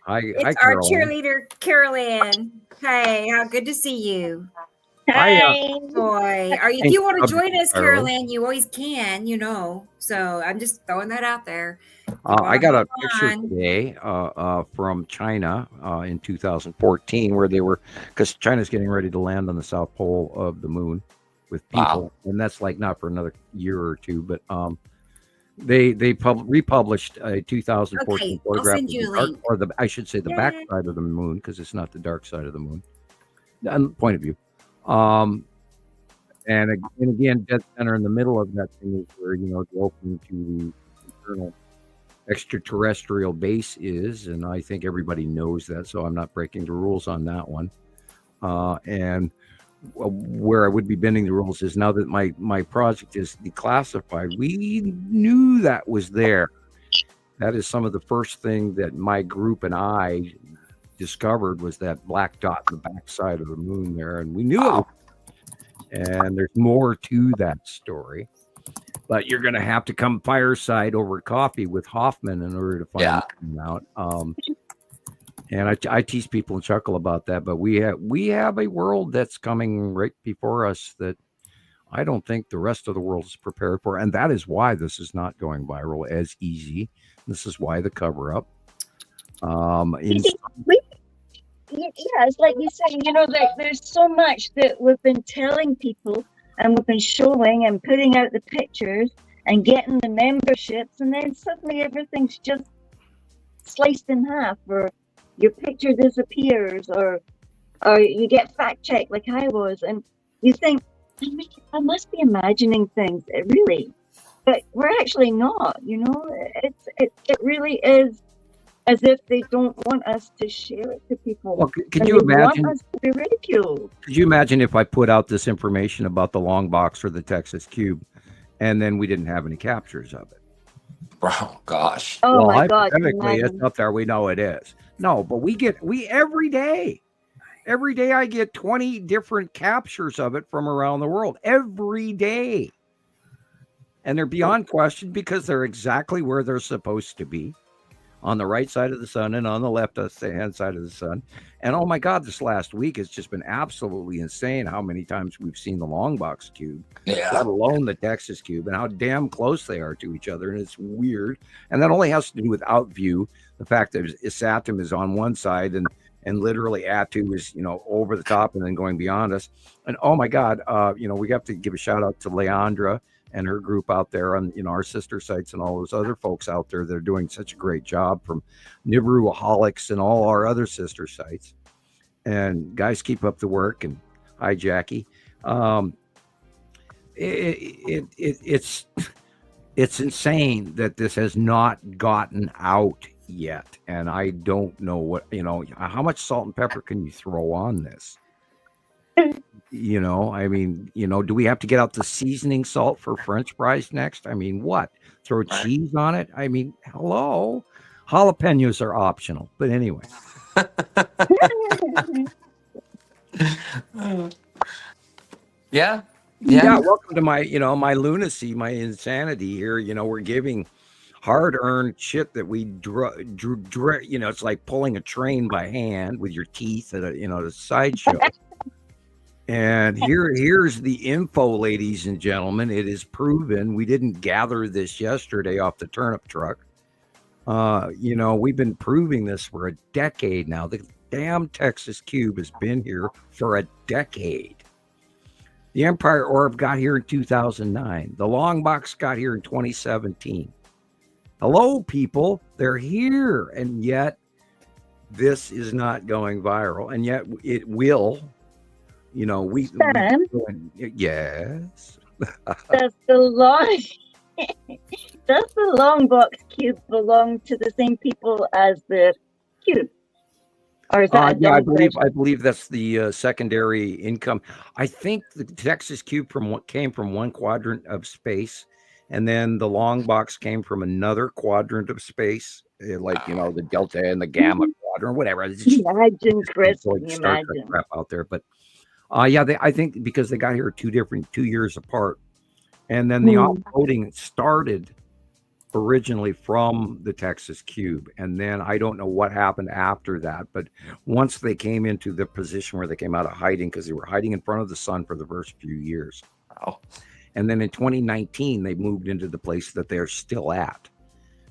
It's our cheerleader, Carolyn. Hey, how good to see you. Hi. Boy, if you want to join us, Carolyn, you always can, So I'm just throwing that out there. I got a picture today from China in 2014, where they were, because China's getting ready to land on the South Pole of the moon with people. And that's like not for another year or two, but they republished a 2014 photograph of I should say the back side of the moon, because it's not the dark side of the moon. Point of view. And again, dead center in the middle of that thing is where the opening to the internal extraterrestrial base is, and I think everybody knows that, so I'm not breaking the rules on that one. And where I would be bending the rules is now that my project is declassified, we knew that was there. That is some of the first thing that my group and I discovered was that black dot in the backside of the moon there, and we knew it was, and there's more to that story. But you're going to have to come fireside over coffee with Hofman in order to find out. And I tease people and chuckle about that, but we have a world that's coming right before us that I don't think the rest of the world is prepared for, and that is why this is not going viral as easy. This is why the cover up. It's like you said, there's so much that we've been telling people, and we've been showing and putting out the pictures and getting the memberships, and then suddenly everything's just sliced in half, or your picture disappears, or you get fact checked like I was, and you think, I must be imagining things, but we're actually not. It really is as if they don't want us to share it to people. Well, could you imagine? Want us to be ridiculed. Could you imagine if I put out this information about the long box or the Texas cube, and then we didn't have any captures of it? Oh gosh. Oh my God! Hypothetically, it's up there. We know it is. No, but we every day. Every day I get 20 different captures of it from around the world. Every day. And they're beyond question because they're exactly where they're supposed to be. On the right side of the sun and on the left hand side of the sun. And oh my God, this last week has just been absolutely insane how many times we've seen the long box cube, let alone the Texas cube, and how damn close they are to each other. And it's weird. And that only has to do with outview. The fact that Saturn is on one side and literally Atu is, over the top and then going beyond us. And oh my God, we have to give a shout out to Leandra and her group out there on, our sister sites and all those other folks out there that are doing such a great job, from Nibiru-aholics and all our other sister sites. And guys, keep up the work. And hi, Jackie. It's insane that this has not gotten out yet, and I don't know what, how much salt and pepper can you throw on this? Do we have to get out the seasoning salt for French fries next? I mean, what? Throw cheese on it? I mean, hello? Jalapenos are optional, but anyway. Yeah. Welcome to my, my lunacy, my insanity here. We're giving hard-earned shit that we drew. It's like pulling a train by hand with your teeth at a sideshow. And here's the info, ladies and gentlemen. It is proven. We didn't gather this yesterday off the turnip truck. We've been proving this for a decade now. The damn Texas cube has been here for a decade. The Empire Orb got here in 2009. The long box got here in 2017. Hello, people. They're here. And yet this is not going viral. And yet it will. Yes. Does the long box cube belong to the same people as the cube? Or is that I believe that's the secondary income. I think the Texas cube came from one quadrant of space, and then the long box came from another quadrant of space, the delta and the gamma quadrant, whatever. Imagine, Chris. Imagine crap out there, but I think because they got here 2 years apart, and then the offloading started originally from the Texas cube, and then I don't know what happened after that, but once they came into the position where they came out of hiding, because they were hiding in front of the sun for the first few years. Wow. And then in 2019 they moved into the place that they're still at,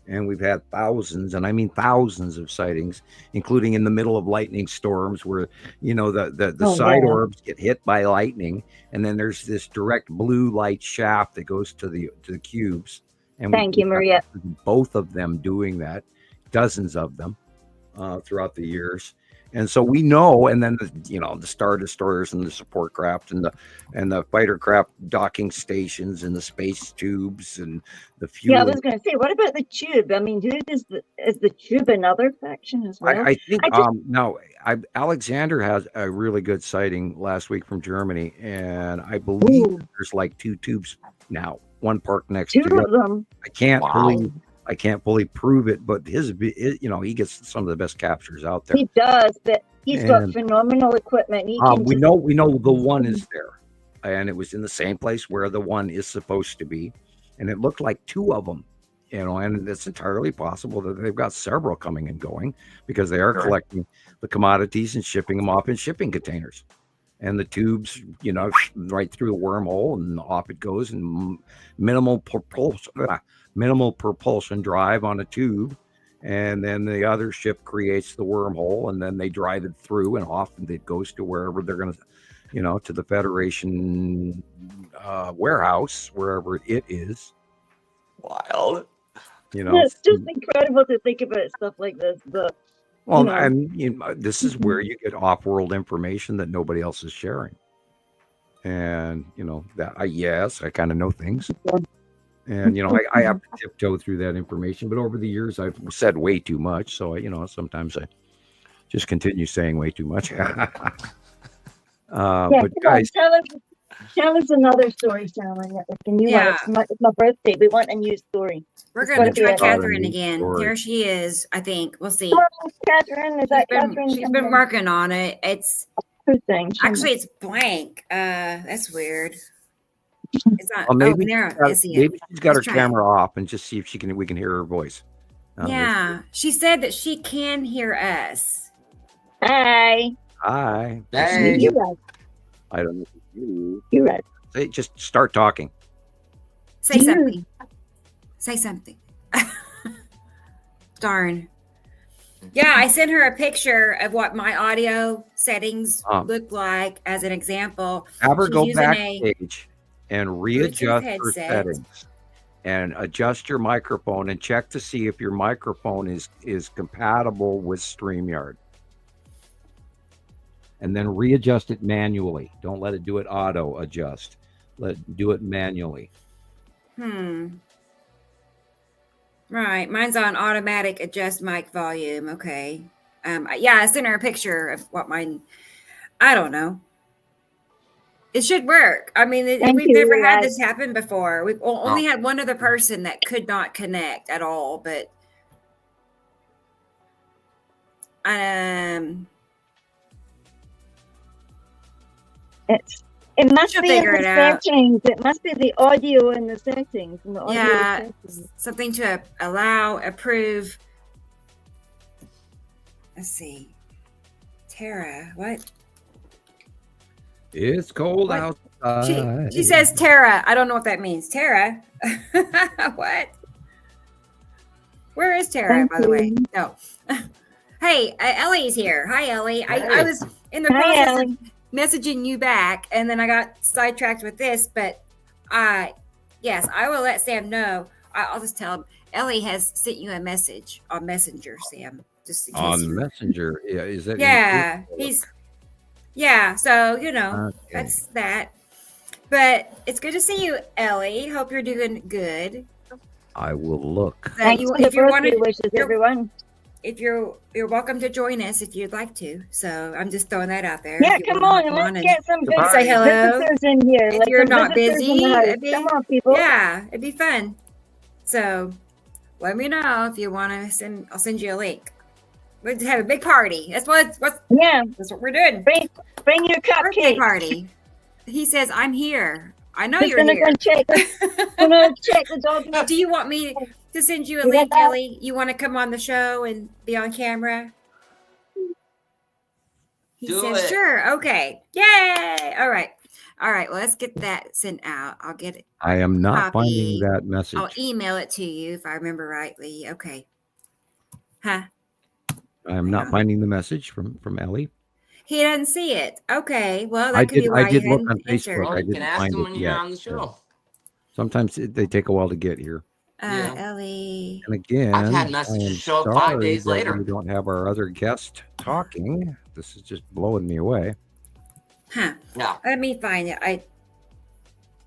and we've had thousands, and I mean thousands of sightings, including in the middle of lightning storms where the side orbs get hit by lightning, and then there's this direct blue light shaft that goes to the cubes. And thank you, Maria. Both of them doing that, dozens of them throughout the years. And so we know, and then the Star Destroyers and the support craft and the fighter craft docking stations and the space tubes and the fuel. Yeah, I was going to say, what about the tube? I mean, is the tube another faction as well? I think now Alexander has a really good sighting last week from Germany, and I believe there's like 2 tubes now, one parked next to the other. 2 of them. I can't fully prove it, but he gets some of the best captures out there. He does, but he's got phenomenal equipment. We know the one is there, and it was in the same place where the one is supposed to be, and it looked like 2 of them, and it's entirely possible that they've got several coming and going because they are collecting the commodities and shipping them off in shipping containers, and the tubes, right through a wormhole and off it goes, and minimal propulsion drive on a tube, and then the other ship creates the wormhole, and then they drive it through and off, and it goes to wherever they're going to, to the Federation warehouse, wherever it is. Wild. It's just incredible to think about stuff like this. But this is where you get off-world information that nobody else is sharing, and that I kind of know things. And, I have to tiptoe through that information, but over the years I've said way too much. So, sometimes I just continue saying way too much. But guys, tell us another story, Sally. It's my birthday. We want a new story. We're going to try Catherine again. There she is, I think. We'll see. Catherine, Catherine? She's been working on it. It's actually it's blank. That's weird. It's not. Well, maybe she's got her camera off and just see if we can hear her voice. She said that she can hear us. Hi. Hey. I don't know if you. You're right. Say, just start talking. Say something. Say something. Darn. Yeah, I sent her a picture of what my audio settings look like as an example. Have her go backstage and readjust her settings and adjust your microphone and check to see if your microphone is compatible with StreamYard. And then readjust it manually. Don't let it do it auto adjust. Do it manually. Right. Mine's on automatic adjust mic volume. Okay. I sent her a picture of what mine, I don't know. It should work. I mean, we've never had this happen before. We've only had one other person that could not connect at all, but it must be in the settings. It must be the audio in the settings. Something to approve. Let's see. Tara, what? It's cold outside. She says Tara. I don't know what that means. Tara? What? Where is Tara, by the way? No. Hey, Ellie's here. Hi, Ellie. I was in the process of messaging you back, and then I got sidetracked with this, but yes, I will let Sam know. I'll just tell him Ellie has sent you a message on Messenger, Sam. Just in case on Messenger. Yeah, is that? Yeah, so that's that. But it's good to see you, Ellie. Hope you're doing good. I will look. Thanks if you want to wishes, everyone. If you're welcome to join us if you'd like to. So I'm just throwing that out there. Yeah, come on, and let's get some visitors in here. If you're not busy, come on, people. Yeah, it'd be fun. So let me know if you want to send. I'll send you a link. We'll have a big party. That's what we're doing. Bring your cupcake party. He says, "I'm here. I know you're here." I'm gonna check the dog. Do you want me to send you a link, Kelly? You want to come on the show and be on camera? He says, "Sure, okay, yay! All right. Well, let's get that sent out. I'll get it. I am not finding that message. I'll email it to you if I remember rightly. Okay. Huh? I am not finding the message from Ellie. He doesn't see it. Okay. Well, that could be why I did look on Facebook. Well, I didn't find it yet. On the show. Sometimes they take a while to get here. Ellie. And again, I've had messages show up 5 days later. We don't have our other guest talking. This is just blowing me away. Huh. Yeah. Let me find it.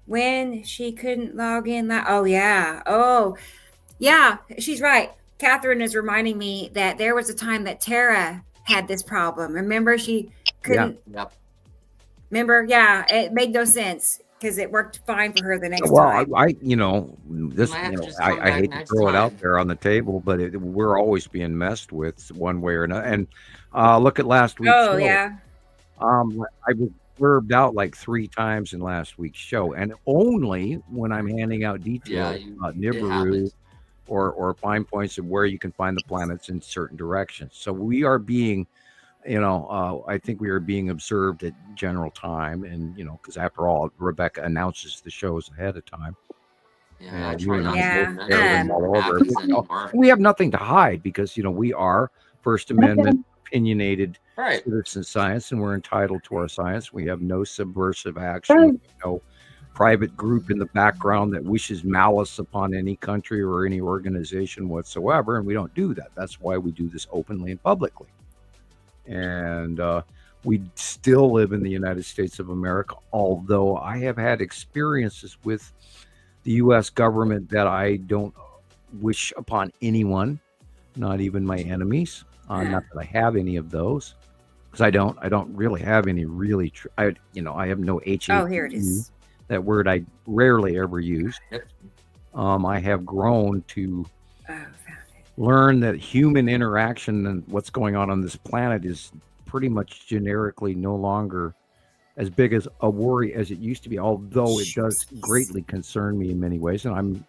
When she couldn't log in. Oh, yeah. Oh, yeah. She's right. Catherine is reminding me that there was a time that Tara had this problem. Remember, she couldn't. Yeah. Yep. Remember? Yeah. It made no sense because it worked fine for her the next Well, time. I hate to throw it out there on the table, but we're always being messed with one way or another. And look at last week's show. Yeah. I was verbed out like 3 times in last week's show, and only when I'm handing out details about Nibiru or fine points of where you can find the planets in certain directions. So we are being, I think we are being observed at general time, and because after all, Rebecca announces the shows ahead of time. Yeah, and we have nothing to hide because we are First Amendment opinionated citizen science, and we're entitled to our science. We have no subversive action, no private group in the background that wishes malice upon any country or any organization whatsoever, and we don't do that. That's why we do this openly and publicly. And we still live in the United States of America, although I have had experiences with the U.S. government that I don't wish upon anyone, not even my enemies. Not that I have any of those, because I don't really have any really. I have no H. Oh, here it is. That word I rarely ever use. I have grown to learn that human interaction and what's going on this planet is pretty much generically no longer as big as a worry as it used to be, although it does greatly concern me in many ways. And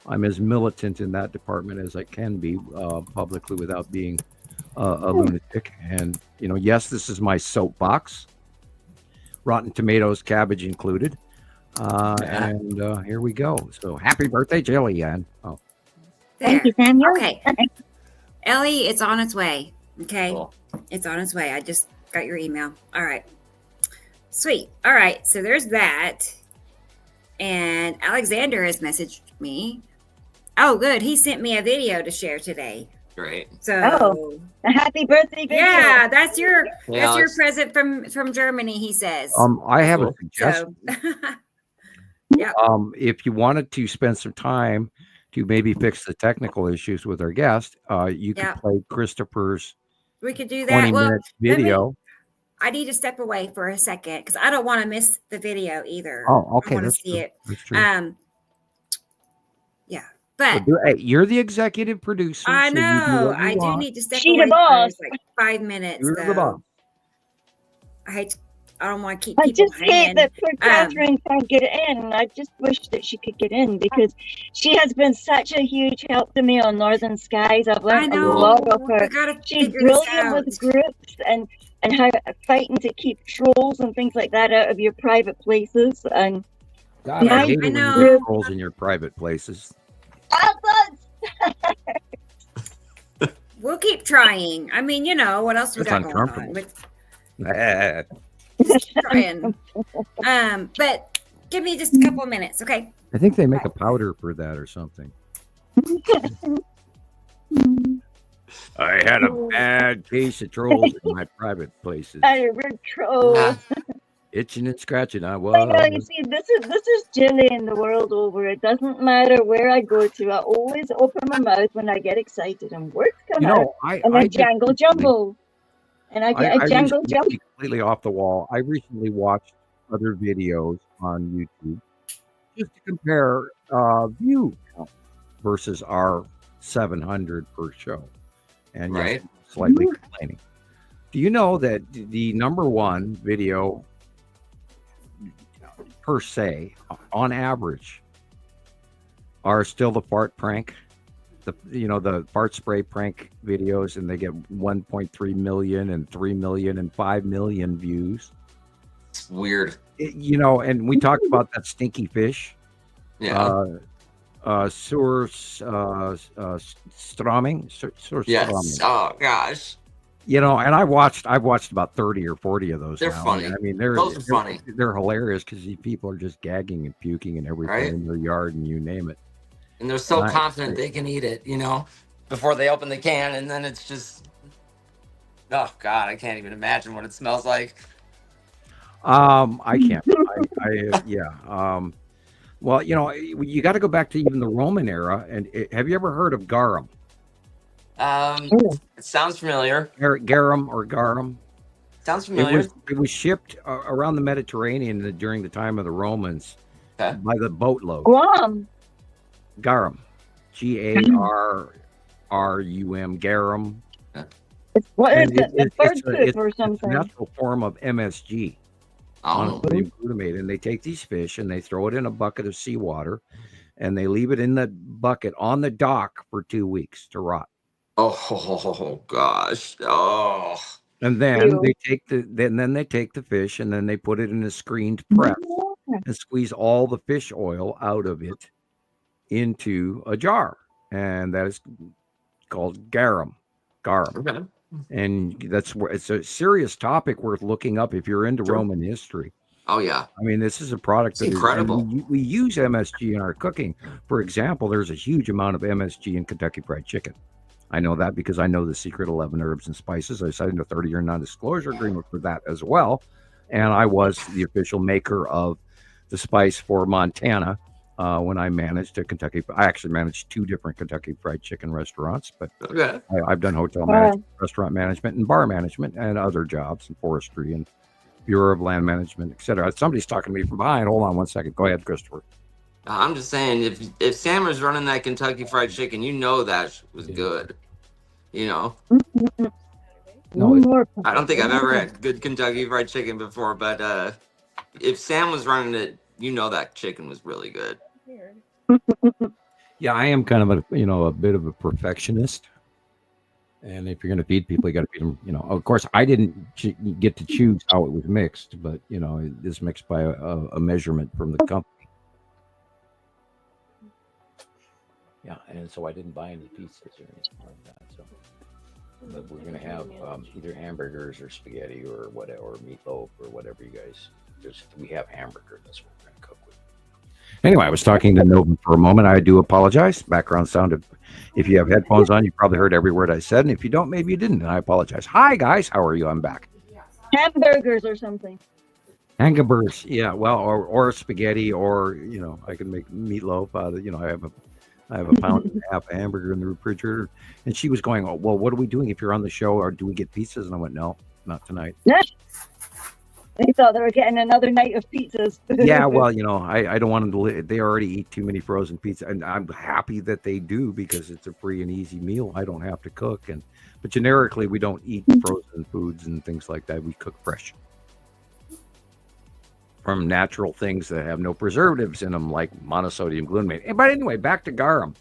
I'm as militant in that department as I can be publicly without being a lunatic. And, yes, this is my soapbox, Rotten Tomatoes, cabbage included. And here we go. So happy birthday, Gillian. Oh, thank you, Samuel. Okay. Ellie, it's on its way. Okay. Cool. It's on its way. I just got your email. All right. Sweet. All right. So there's that. And Alexander has messaged me. Oh, good. He sent me a video to share today. Great. So a happy birthday video. Yeah, that's your present from Germany, he says. I have a suggestion. Yeah. If you wanted to spend some time to maybe fix the technical issues with our guest, you could play Christoper's we could do that. 20-minute video. I need to step away for a second because I don't want to miss the video either. Oh, okay. I want to see it. That's true. Yeah. But you're the executive producer. I know. So I do need to step away for like 5 minutes. You're the boss. I don't want to keep people hanging. I just hate that poor Catherine can't get in. I just wish that she could get in because she has been such a huge help to me on Northern Skies. I've learned a lot of her. She's brilliant with groups and how fighting to keep trolls and things like that out of your private places. And God, I hate when you get trolls in your private places. We'll keep trying. I mean, what else we got going on? Just trying. But give me just a couple of minutes, okay? I think they make a powder for that or something. I had a bad case of trolls in my private places. I were trolls. Itching and scratching, I was. I know, you see, this is Gillian the world over. It doesn't matter where I go to. I always open my mouth when I get excited and words come out. And I jangle jumble. And I jangle jump. Completely off the wall. I recently watched other videos on YouTube just to compare view count versus our 700 per show. And slightly complaining. Do you know that the number one video per se, on average, are still the fart prank, the fart spray prank videos, and they get 1.3 million and 3 million and 5 million views. It's weird. And we talked about that stinky fish. Yeah. Stramming. Yes. Oh gosh. And I've watched about 30 or 40 of those. They're funny. I mean, those are funny. They're hilarious because these people are just gagging and puking and everything in their yard, and you name it. And they're so confident they can eat it, before they open the can, and then it's just Oh God, I can't even imagine what it smells like. I can't. Yeah. Well, you got to go back to even the Roman era. And have you ever heard of garum? It sounds familiar. Garum or garum? Sounds familiar. It was shipped around the Mediterranean during the time of the Romans by the boatload. Garum. Garum. Garum. What is it? A bird poop or something? It's a natural form of MSG. Monosodium glutamate, and they take these fish and they throw it in a bucket of seawater, and they leave it in the bucket on the dock for 2 weeks to rot. Oh gosh! Oh. And then they take the fish and then they put it in a screened press and squeeze all the fish oil out of it into a jar, and that is called garum. Okay. And that's where it's a serious topic worth looking up if you're into Roman history. Oh yeah. I mean, this is a product that's incredible. We use MSG in our cooking. For example, there's a huge amount of MSG in Kentucky Fried Chicken. I know that because I know the secret 11 herbs and spices. I signed a 30-year non-disclosure agreement for that as well. And I was the official maker of the spice for Montana when I managed I actually managed 2 different Kentucky Fried Chicken restaurants, but I've done hotel management, restaurant management, and bar management, and other jobs in forestry and Bureau of Land Management, etc. Somebody's talking to me from behind. Hold on one second. Go ahead, Christopher. I'm just saying, if Sam was running that Kentucky Fried Chicken, that was good. No, I don't think I've ever had good Kentucky Fried Chicken before, but if Sam was running it, that chicken was really good. Yeah, I am kind of a bit of a perfectionist, and if you're going to feed people, you got to feed them. Of course, I didn't get to choose how it was mixed, but it is mixed by a measurement from the company. Yeah, and so I didn't buy any pizzas or anything like that. So, but we're going to have either hamburgers or spaghetti or whatever, or meatloaf or whatever you guys. We have hamburger. That's what we're going to cook with. Anyway, I was talking to Novin for a moment. I do apologize. Background sound. If you have headphones on, you probably heard every word I said. And if you don't, maybe you didn't. And I apologize. Hi, guys. How are you? I'm back. Hamburgers or something. Hamburgers. Yeah. Well, or spaghetti, or, I can make meatloaf out of, I have a pound and a half of hamburger in the refrigerator. And she was going, oh, well, what are we doing if you're on the show? Or do we get pizzas? And I went, no, not tonight. They thought they were getting another night of pizzas. Yeah, well, I don't want them to. They already eat too many frozen pizza, and I'm happy that they do because it's a free and easy meal. I don't have to cook, but generically we don't eat frozen foods and things like that. We cook fresh from natural things that have no preservatives in them, like monosodium glutamate. But anyway, back to garum.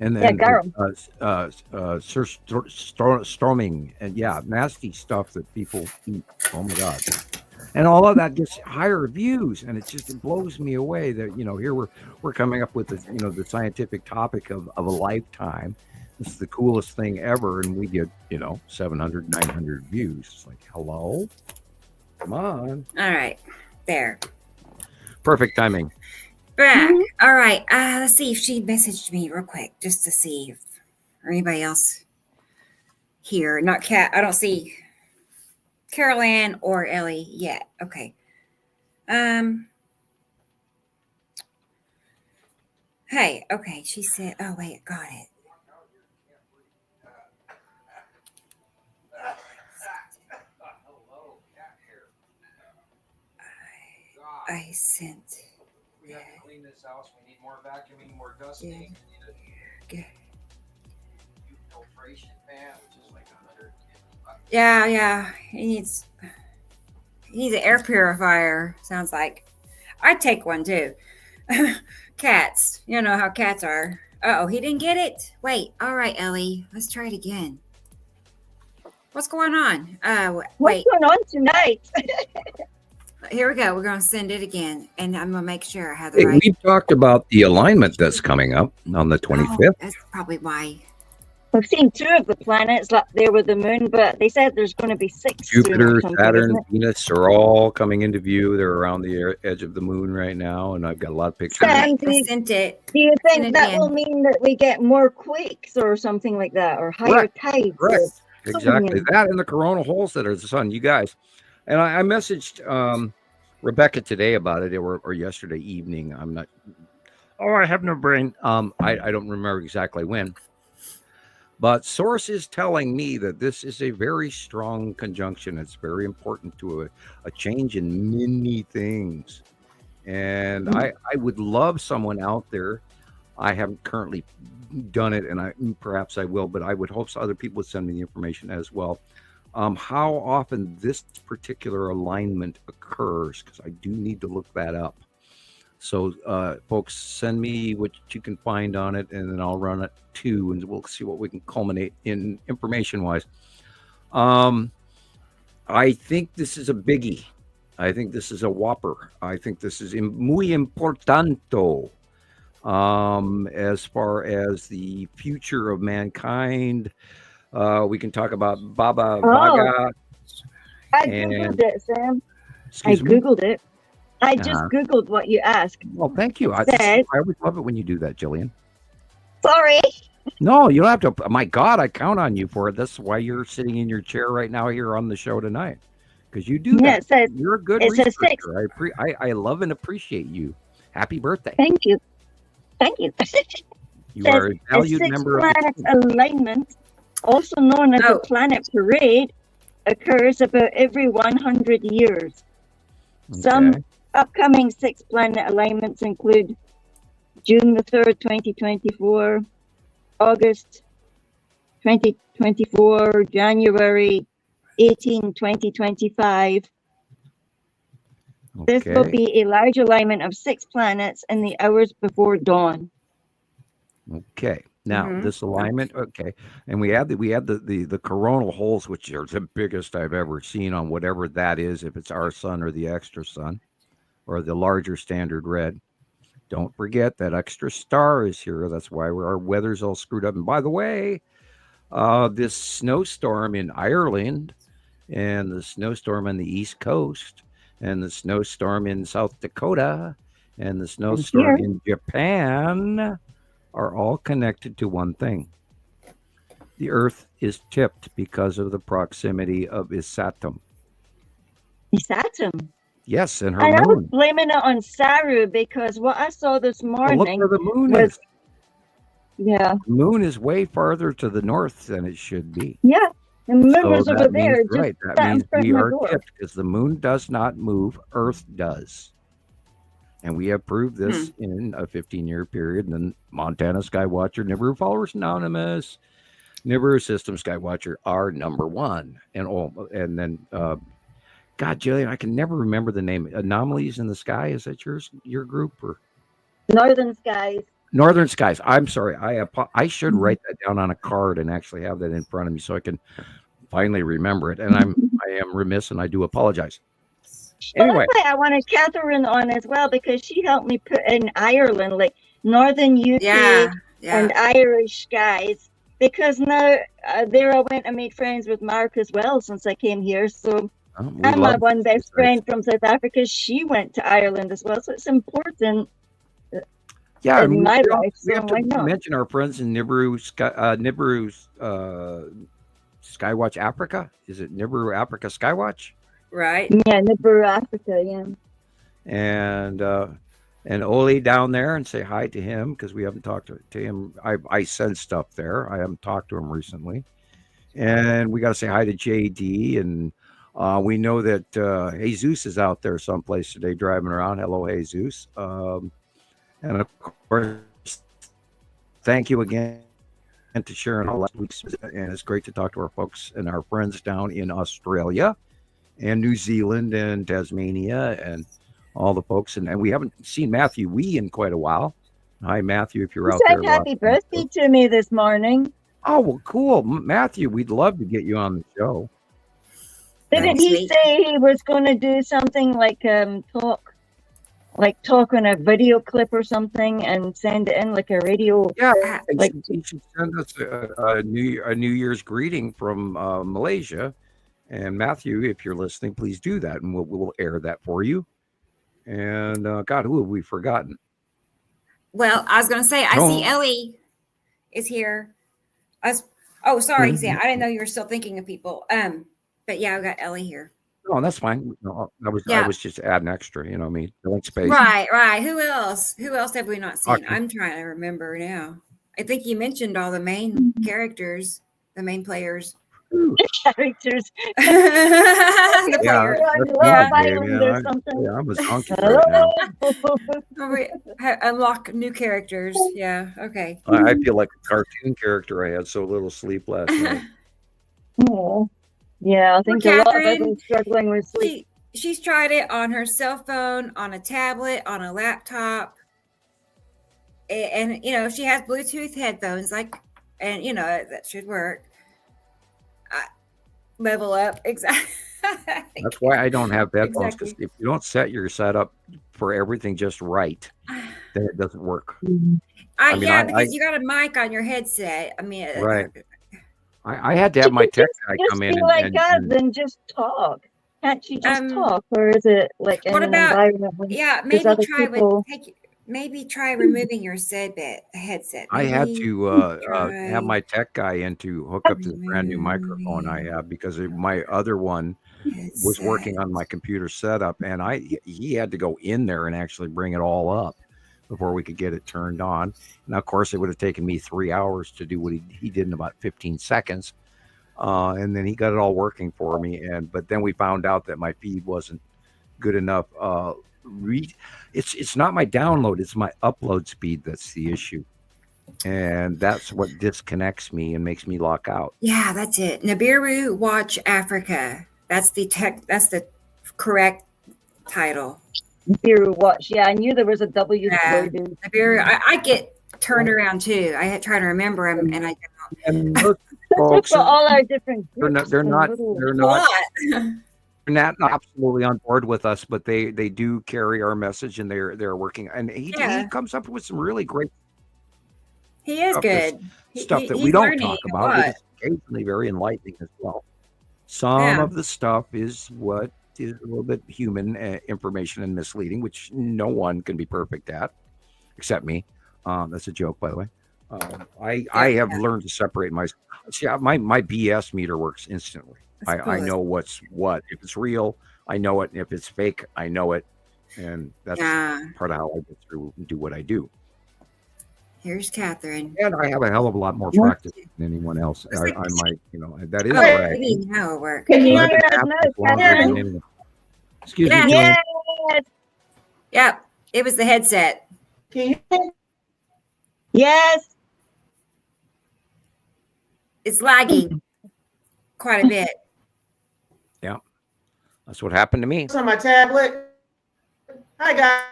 And then garum. Storming, and nasty stuff that people eat. Oh my God! And all of that gets higher views, and it blows me away that here we're coming up with the scientific topic of a lifetime. This is the coolest thing ever, and we get 700, 900 views. It's like, hello, come on! All right, there. Perfect timing. Back. All right. Let's see if she messaged me real quick just to see if anybody else here. Not Kat. I don't see Carol Ann or Ellie yet. Okay. Hey. Okay. She said. Oh wait. Got it. I sent. We have to clean this house. We need more vacuuming, more dusting. Yeah. Filtration fan, which is like $100. Yeah. He needs an air purifier. Sounds like. I'd take one too. Cats. You know how cats are. Uh-oh, he didn't get it? Wait. All right, Ellie. Let's try it again. What's going on? What's going on tonight? Here we go. We're going to send it again, and I'm going to make sure I have the right. We've talked about the alignment that's coming up on the 25th. Oh, that's probably why. We've seen 2 of the planets up there with the moon, but they said there's going to be 6. Jupiter, Saturn, Venus are all coming into view. They're around the edge of the moon right now, and I've got a lot of pictures. I sent it. Do you think that will mean that we get more quakes or something like that, or higher tides? Correct. Exactly. That and the coronal holes that are the sun, you guys. And I messaged Rebecca today about it, or yesterday evening. I'm not. Oh, I have no brain. I don't remember exactly when. But source is telling me that this is a very strong conjunction. It's very important to a change in many things. And I would love someone out there. I haven't currently done it, and perhaps I will, but I would hope other people would send me the information as well. How often this particular alignment occurs, because I do need to look that up. So, folks, send me what you can find on it, and then I'll run it too, and we'll see what we can culminate in information-wise. I think this is a biggie. I think this is a whopper. I think this is muy importante as far as the future of mankind. We can talk about Baba Vaga. I Googled it, Sam. I Googled it. I just Googled what you asked. Well, thank you. I always love it when you do that, Gillian. Sorry. No, you don't have to. My God, I count on you for it. That's why you're sitting in your chair right now here on the show tonight. Because you do that. You're a good researcher. I love and appreciate you. Happy birthday. Thank you. Thank you. You are a valued member of the team. Alignment, also known as the planet parade, occurs about every 100 years. Okay. Some upcoming 6 planet alignments include June the 3rd, 2024, August 2024, January 18, 2025. This will be a large alignment of 6 planets in the hours before dawn. Okay. Now this alignment, and we had the coronal holes, which are the biggest I've ever seen on whatever that is, if it's our sun or the extra sun, or the larger standard red. Don't forget that extra star is here. That's why our weather's all screwed up. And by the way, this snowstorm in Ireland, and the snowstorm on the East Coast, and the snowstorm in South Dakota, and the snowstorm in Japan are all connected to one thing. The Earth is tipped because of the proximity of Isatum. Isatum? Yes, and her moon. I was blaming it on Saru because what I saw this morning look where the moon is. Yeah. The moon is way farther to the north than it should be. Yeah. The moon was over there. Right. That means we are tipped because the moon does not move, Earth does. And we have proved this in a 15-year period. And then Montana Skywatcher, Nibiru Followers Anonymous, Nibiru System Skywatcher are number 1. And then, God, Gillian, I can never remember the name. Anomalies in the Sky, is that your group? Or Northern Skies. Northern Skies. I'm sorry. I should write that down on a card and actually have that in front of me so I can finally remember it. And I am remiss, and I do apologize. Anyway, well, I wanted Catherine on as well because she helped me put in Ireland, like Northern UK and Irish guys. Because now there I went and made friends with Mark as well since I came here. So and my one best friend from South Africa, she went to Ireland as well. So it's important. Yeah, in my life. We have to mention our friends in Nibiru Skywatch Africa. Is it Nibiru Africa Skywatch? Right. Yeah, Nibiru Africa, yeah. And Oli down there, and say hi to him because we haven't talked to him. I send stuff there. I haven't talked to him recently. And we got to say hi to JD. And we know that Jesus is out there someplace today driving around. Hello, Jesus. And of course, thank you again to Sharon all last week's visit. And it's great to talk to our folks and our friends down in Australia and New Zealand and Tasmania and all the folks. And we haven't seen Matthew Wee in quite a while. Hi, Matthew, if you're out there. He said happy birthday to me this morning. Oh, well, cool. Matthew, we'd love to get you on the show. Didn't he say he was going to do something like talk on a video clip or something and send it in like a radio? Yeah, like he should send us a New Year's greeting from Malaysia. And Matthew, if you're listening, please do that, and we'll air that for you. And God, who have we forgotten? Well, I was going to say, I see Ellie is here. Oh, sorry, Sam. I didn't know you were still thinking of people. But yeah, I got Ellie here. Oh, that's fine. No, I was just adding extra, you know what I mean? Filling space. Right. Who else? Who else have we not seen? Okay. I'm trying to remember now. I think you mentioned all the main characters, the main players. Characters. The Yeah, players. I'm a donkey right now. Unlock new characters. Yeah. Okay. I feel like a cartoon character. I had so little sleep last night. Oh, yeah. I think a lot of us are struggling with sleep. She's tried it on her cell phone, on a tablet, on a laptop, and she has Bluetooth headphones, and that should work. Level up, exactly. That's why I don't have headphones, because if you don't set your setup for everything just right, then it doesn't work. Because you got a mic on your headset. Right. I had to have my tech guy come in and just talk. Can't you just talk, or is it like in an environment? Maybe try removing your headset. I had to have my tech guy in to hook up to the brand new microphone I have, because my other one was working on my computer setup, and he had to go in there and actually bring it all up before we could get it turned on. Now, of course, it would have taken me 3 hours to do what he did in about 15 seconds. And then he got it all working for me. But then we found out that my feed wasn't good enough. It's not my download, it's my upload speed that's the issue. And that's what disconnects me and makes me lock out. Yeah, that's it. Nibiru Watch Africa. That's the correct title. Nibiru Watch. Yeah, I knew there was a W. Nibiru. I get turned around too. I try to remember them, and I don't. And those folks, all our different groups, they're not absolutely on board with us, but they do carry our message, and they're working. And he comes up with some really great. He is good stuff that we don't talk about. It's occasionally very enlightening as well. Some of the stuff is what is a little bit human information and misleading, which no one can be perfect at, except me. That's a joke, by the way. I have learned to separate my BS meter works instantly. I know what's what. If it's real, I know it. And if it's fake, I know it. And that's part of how I get through and do what I do. Here's Catherine. And I have a hell of a lot more practice than anyone else. I might, that is right. How it works. Can you hear us now? Excuse me. Yes. Yep. It was the headset. Yes. It's lagging quite a bit. Yeah. That's what happened to me. It's on my tablet. Hi, guys.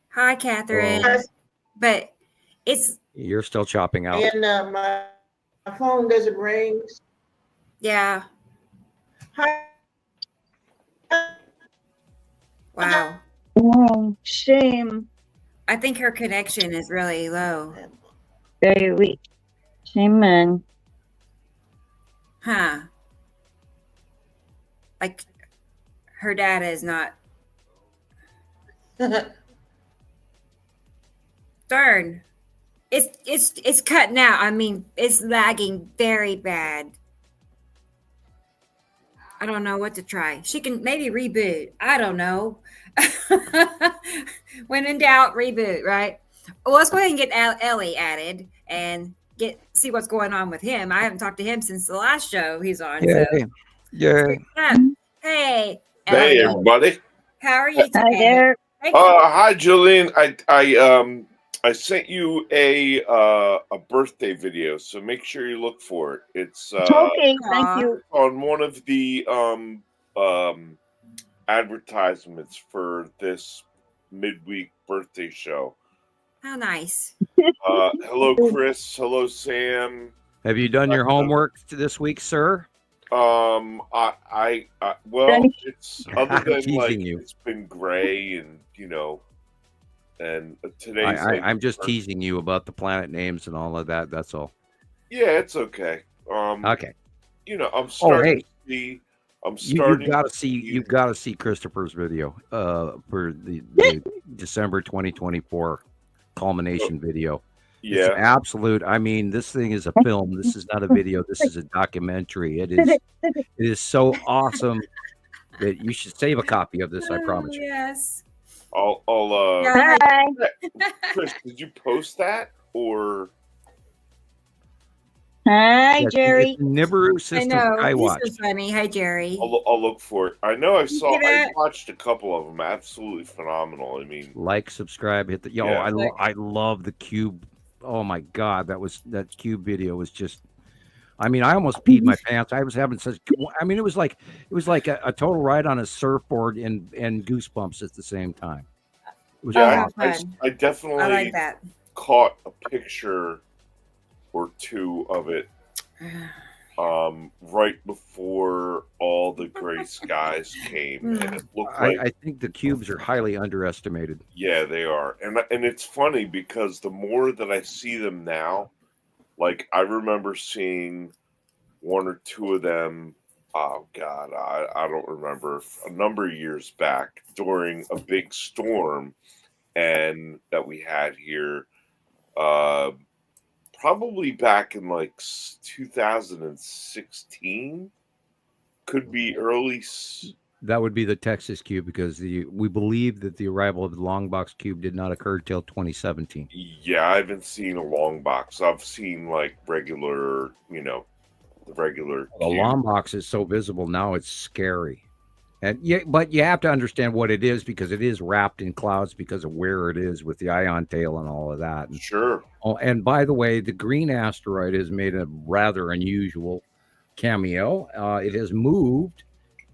Hi, Catherine. But you're still chopping out. And my phone doesn't ring. Yeah. Hi. Wow. Oh, shame. I think her connection is really low. Very weak. Shame, man. Huh. Like her data is not. Darn. It's cutting out. It's lagging very bad. I don't know what to try. She can maybe reboot. I don't know. When in doubt, reboot, right? Well, let's go ahead and get Ellie added and see what's going on with him. I haven't talked to him since the last show he's on. Yay. So. Yay. Hey. Hey, everybody. How are you today? Hi there. Hi, Gillian. I sent you a birthday video, so make sure you look for it. It's okay. Thank you. On one of the advertisements for this midweek birthday show. How nice. Hello, Chris. Hello, Sam. Have you done your homework this week, sir? Well, it's other than it's been gray and and today's. I'm just teasing you about the planet names and all of that. That's all. Yeah, it's okay. Okay. I'm starting to see. You've got to see Christoper's video for the December 2024 culmination video. Yeah. It's absolute. I mean, this thing is a film. This is not a video. This is a documentary. It is so awesome that you should save a copy of this. I promise you. Yes. I'll Yeah. Hi. Chris, did you post that or? Hi, Yes, Jerry. it's Nibiru I system know. I He's watched. so funny. Hi, Jerry. I'll look for it. I know I that? watched a couple of them. Absolutely phenomenal. I mean, Like, subscribe, hit the Yeah. I love the cube. Oh my god, that cube video was just. I mean, I almost peed my pants. I was having such. I mean, it was like a total ride on a surfboard and goosebumps at the same time. It was yeah, awesome. I definitely I like that. caught a picture or two of it right before all the gray skies came, and it looked like I think the cubes are highly underestimated. yeah, they are, and it's funny because the more that I see them now, like I remember seeing one or two of them. Oh God, I don't remember, a number of years back during a big storm, and that we had here. Probably back in like 2016, could be early. That would be the Texas cube because we believe that the arrival of the long box cube did not occur till 2017. Yeah, I haven't seen a long box. I've seen like regular, the regular. The cube. long box is so visible now; it's scary. But you have to understand what it is because it is wrapped in clouds because of where it is with the ion tail and all of that. Sure. Oh, and by the way, the green asteroid has made a rather unusual cameo. It has moved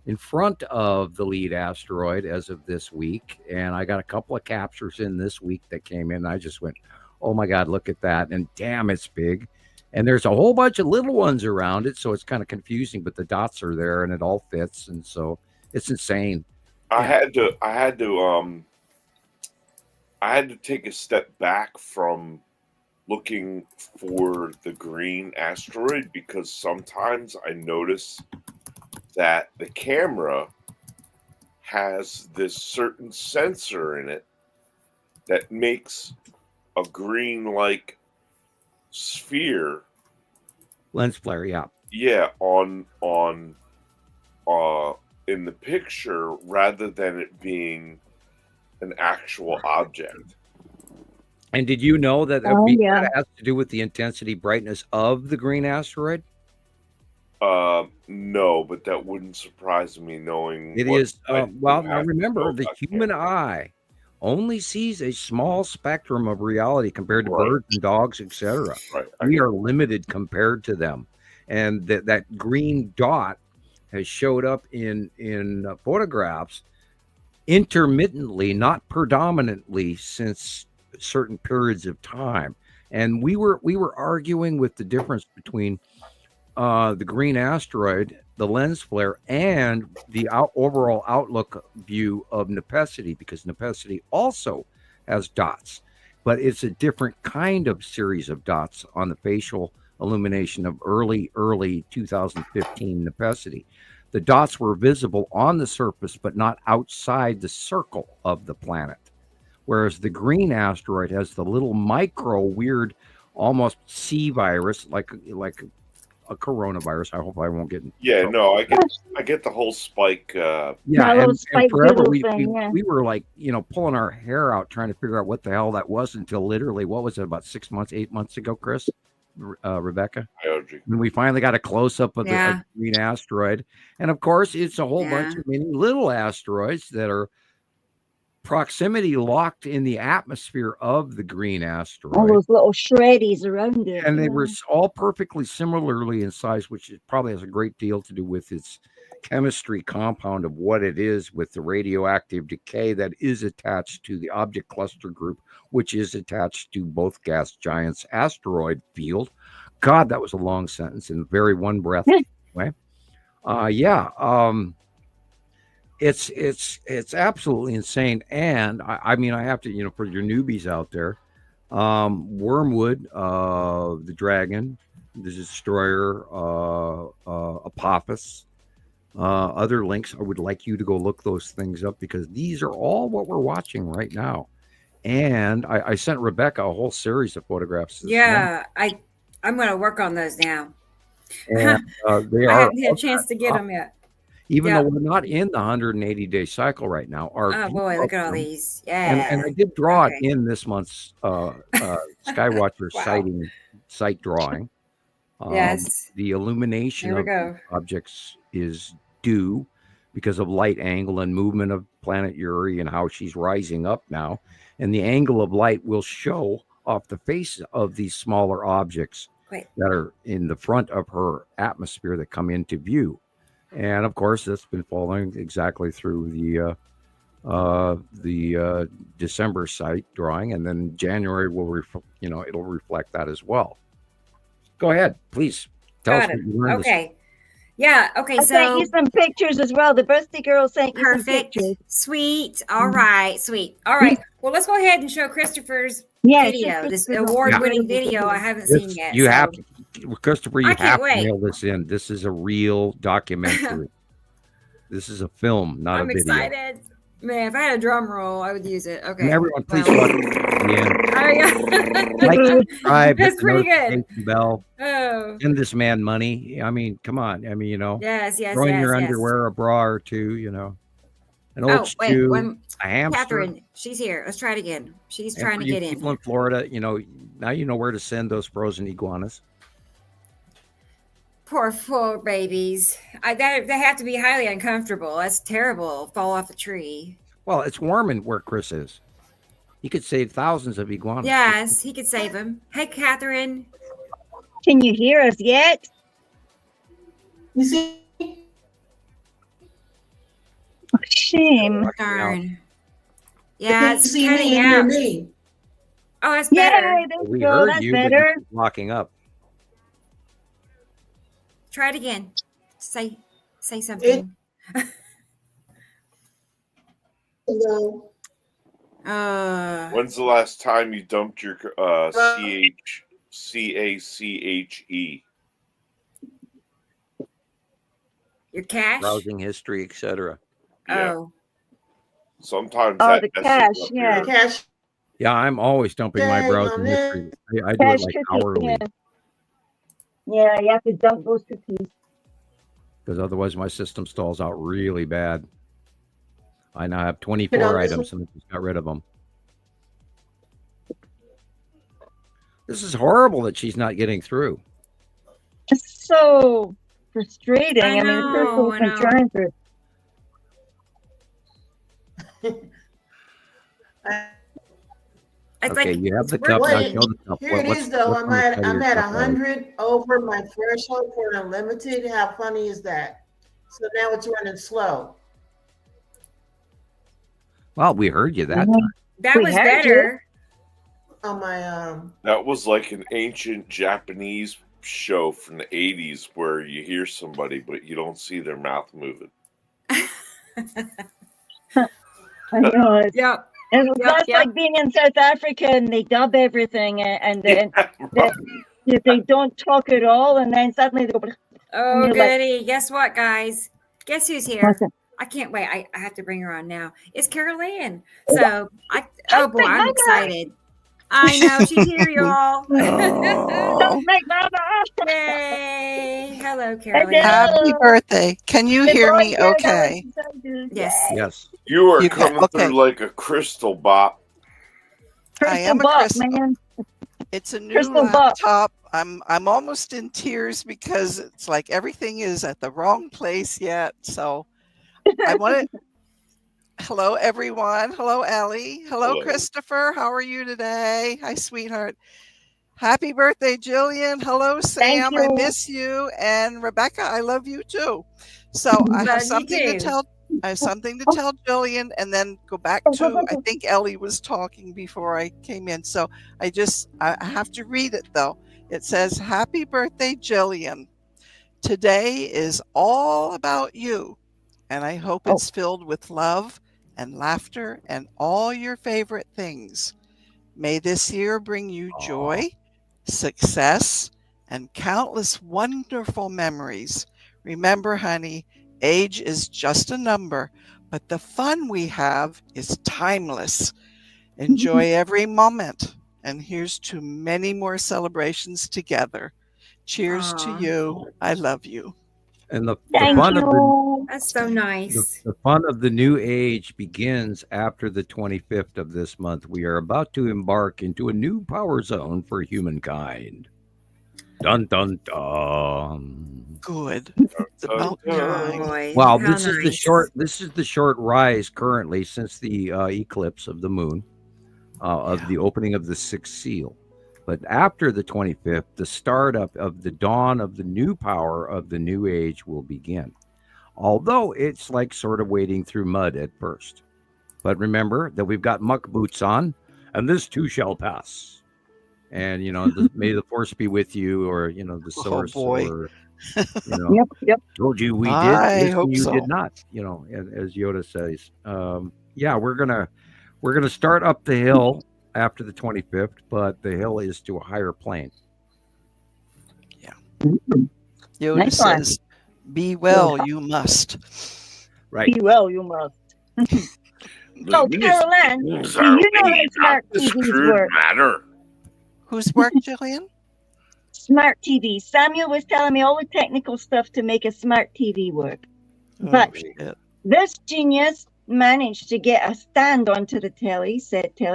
in front of the lead asteroid as of this week, and I got a couple of captures in this week that came in. And I just went, "Oh my God, look at that!" And damn, it's big. And there's a whole bunch of little ones around it, so it's kind of confusing. But the dots are there, and it all fits, and so. It's insane. I had to take a step back from looking for the green asteroid because sometimes I notice that the camera has this certain sensor in it that makes a green-like sphere. Lens flare, yeah. Yeah, on in the picture rather than it being an actual object. And did you know that that has to do with the intensity brightness of the green asteroid? No, but that wouldn't surprise me knowing it is. Well, now remember, the human eye only sees a small spectrum of reality compared to birds and dogs, etc. Right. We are limited compared to them. And that green dot has showed up in photographs intermittently, not predominantly, since certain periods of time. And we were arguing with the difference between the green asteroid, the lens flare, and the overall outlook view of Nepesity, because Nepesity also has dots, but it's a different kind of series of dots on the facial illumination of early 2015 Nepesity. The dots were visible on the surface, but not outside the circle of the planet. Whereas the green asteroid has the little micro weird, almost C virus, like a coronavirus. I hope I won't get. No, I get the whole spike. And forever we were like, pulling our hair out trying to figure out what the hell that was until literally, what was it, about 6 months, 8 months ago, Chris? Rebecca, when we finally got a close-up of the green asteroid. And of course it's a whole bunch of many little asteroids that are proximity locked in the atmosphere of the green asteroid, all those little shreddies around it, and they were all perfectly similarly in size, which probably has a great deal to do with its chemistry compound of what it is, with the radioactive decay that is attached to the object cluster group, which is attached to both gas giants asteroid field. God, that was a long sentence in very one breath way. It's absolutely insane. And I mean, I have to, for your newbies out there, Wormwood, the dragon, the destroyer, Apophis, other links. I would like you to go look those things up, because these are all what we're watching right now. And I sent Rebecca a whole series of photographs this morning. Yeah, I'm going to work on those now. And they I are haven't had a chance to get them yet. even Yeah. though we're not in the 180-day cycle right now. Oh boy, look at all these. Yeah. And I did draw Okay. it in this month's Skywatcher Wow. site drawing. Yes. The illumination There we of go. objects is due because of light angle and movement of planet Uri and how she's rising up now. And the angle of light will show off the face of these smaller objects that are in the front of her atmosphere that come into view. And of course, that's been following exactly through the December site drawing, and then January will it'll reflect that as well. Go ahead, please tell us what you learned. Okay. Yeah. Okay. I sent you some pictures as well. The birthday girl sent you some pictures. Sweet. All right. Sweet. All right. Well, let's go ahead and show Christopher's video, this award-winning video I haven't seen yet. You have to, Christopher. You have to wait. mail this in. This is a real documentary. This is a film, not a video. I'm excited. Man, if I had a drum roll, I would use it. Okay. And everyone, please watch it. Like, subscribe, that's pretty good. Bell. Oh. Send this man money. I mean, come on. I mean, Yes. throwing your underwear, a bra or two, an old shoe, a hamster. Catherine, she's here. Let's try it again. She's trying to get in. People in Florida, now you know where to send those frozen iguanas. Poor babies. They have to be highly uncomfortable. That's terrible. Fall off a tree. Well, it's warm in where Chris is. He could save thousands of iguanas. Yes, he could save them. Hey, Catherine. Can you hear us yet? You see? Oh, shame. Darn. Yeah, it's see cutting me out. and me. Oh, that's better. Yeah, We heard you, better. but you're locking up. Try it again. Say something. Hello. When's the last time you dumped your CACHE? Your cash? Browsing history, etc. Yeah. Oh. Sometimes the cash, yeah. The cash. Yeah, I'm always dumping my browsing history. I do it like hourly. Yeah, you have to dump those cookies. Because otherwise my system stalls out really bad. I now have 24 items and I just got rid of them. This is horrible that she's not getting through. It's so frustrating. I mean, the person has been trying for. Okay, you have the cup. Here it is, though. I'm at 100 over my threshold for unlimited. How funny is that? So now it's running slow. Well, we heard you that time. That was better. On my That was like an ancient Japanese show from the 80s where you hear somebody but you don't see their mouth moving. I know. Yep. That's like being in South Africa and they dub everything and then they don't talk at all and then suddenly they go. Oh, goody. Guess what, guys? Guess who's here? What's it? I can't wait. I have to bring her on now. It's Carol Ann. So, oh boy, I'm excited. I know. She's here, y'all. Don't make mama. Yay. Hello, Carol Ann. Happy birthday. Can you hear me okay? Yes. You are coming through like a crystal bot. I am a crystal. Man. It's a new Crystal laptop. I'm almost in tears because it's like everything is at the wrong place yet. So I want to. Hello, everyone. Hello, Ellie. Hello, Christopher. How are you today? Hi, sweetheart. Happy birthday, Gillian. Hello, Sam. I miss you. And Rebecca, I love you too. So I have something to tell. I have something to tell Gillian and then go back to, I think Ellie was talking before I came in. So I have to read it though. It says, happy birthday, Gillian. Today is all about you. And I hope it's filled with love and laughter and all your favorite things. May this year bring you joy, success, and countless wonderful memories. Remember, honey, age is just a number, but the fun we have is timeless. Enjoy every moment. And here's to many more celebrations together. Cheers to you. I love you. And the Thank fun of the you. That's so nice. the fun of the new age begins after the 25th of this month. We are about to embark into a new power zone for humankind. Dun dun dun. Good. It's about time. Boy, Wow, how this is the nice. short. This is the short rise currently since the eclipse of the moon, of the opening of the sixth seal. But after the 25th, the startup of the dawn of the new power of the new age will begin. Although it's like sort of wading through mud at first. But remember that we've got muck boots on, and this too shall pass. And, may the force be with you, or, the source, boy. or, Yep. told you we I did, hope you so. did not, as Yoda says. We're gonna start up the hill after the 25th, but the hill is to a higher plane. Yoda Nice one. says, be well, you must. Right. Be well, you must. So, Caroline, do you know how smart TVs work? Matter. Whose work, Gillian? Smart TV. Samuel was telling me all the technical stuff to make a smart TV work. But shit. this genius managed to get a stand onto the telly,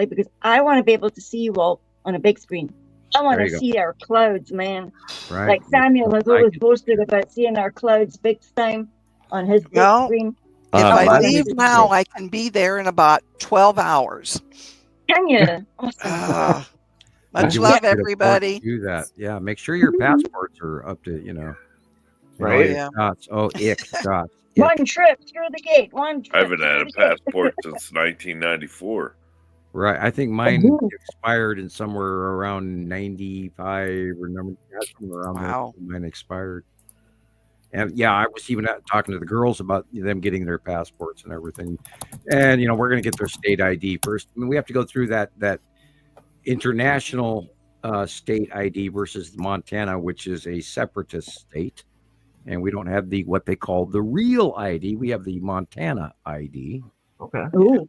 because I want to be able to see you all on a big screen. I want There to you go. see our clouds, man. Right. Like Samuel has always boasted about seeing our clouds big time on his big Well, screen. If I I wanna leave see now, it. I can be there in about 12 hours. Can you? Awesome. Much You love, could afford to everybody. Do that. Yeah. Make sure your passports are up to, Right. your shots. Oh, shots. One trip through the gate. One trip I haven't through had a the gate. passport since 1994. Right. I think mine expired in somewhere around 95 or somewhere around Wow. there. Mine expired. And yeah, I was even talking to the girls about them getting their passports and everything. And, we're going to get their state ID first. I mean, we have to go through that international state ID versus Montana, which is a separatist state. And we don't have what they call the real ID. We have the Montana ID. Okay. Ooh.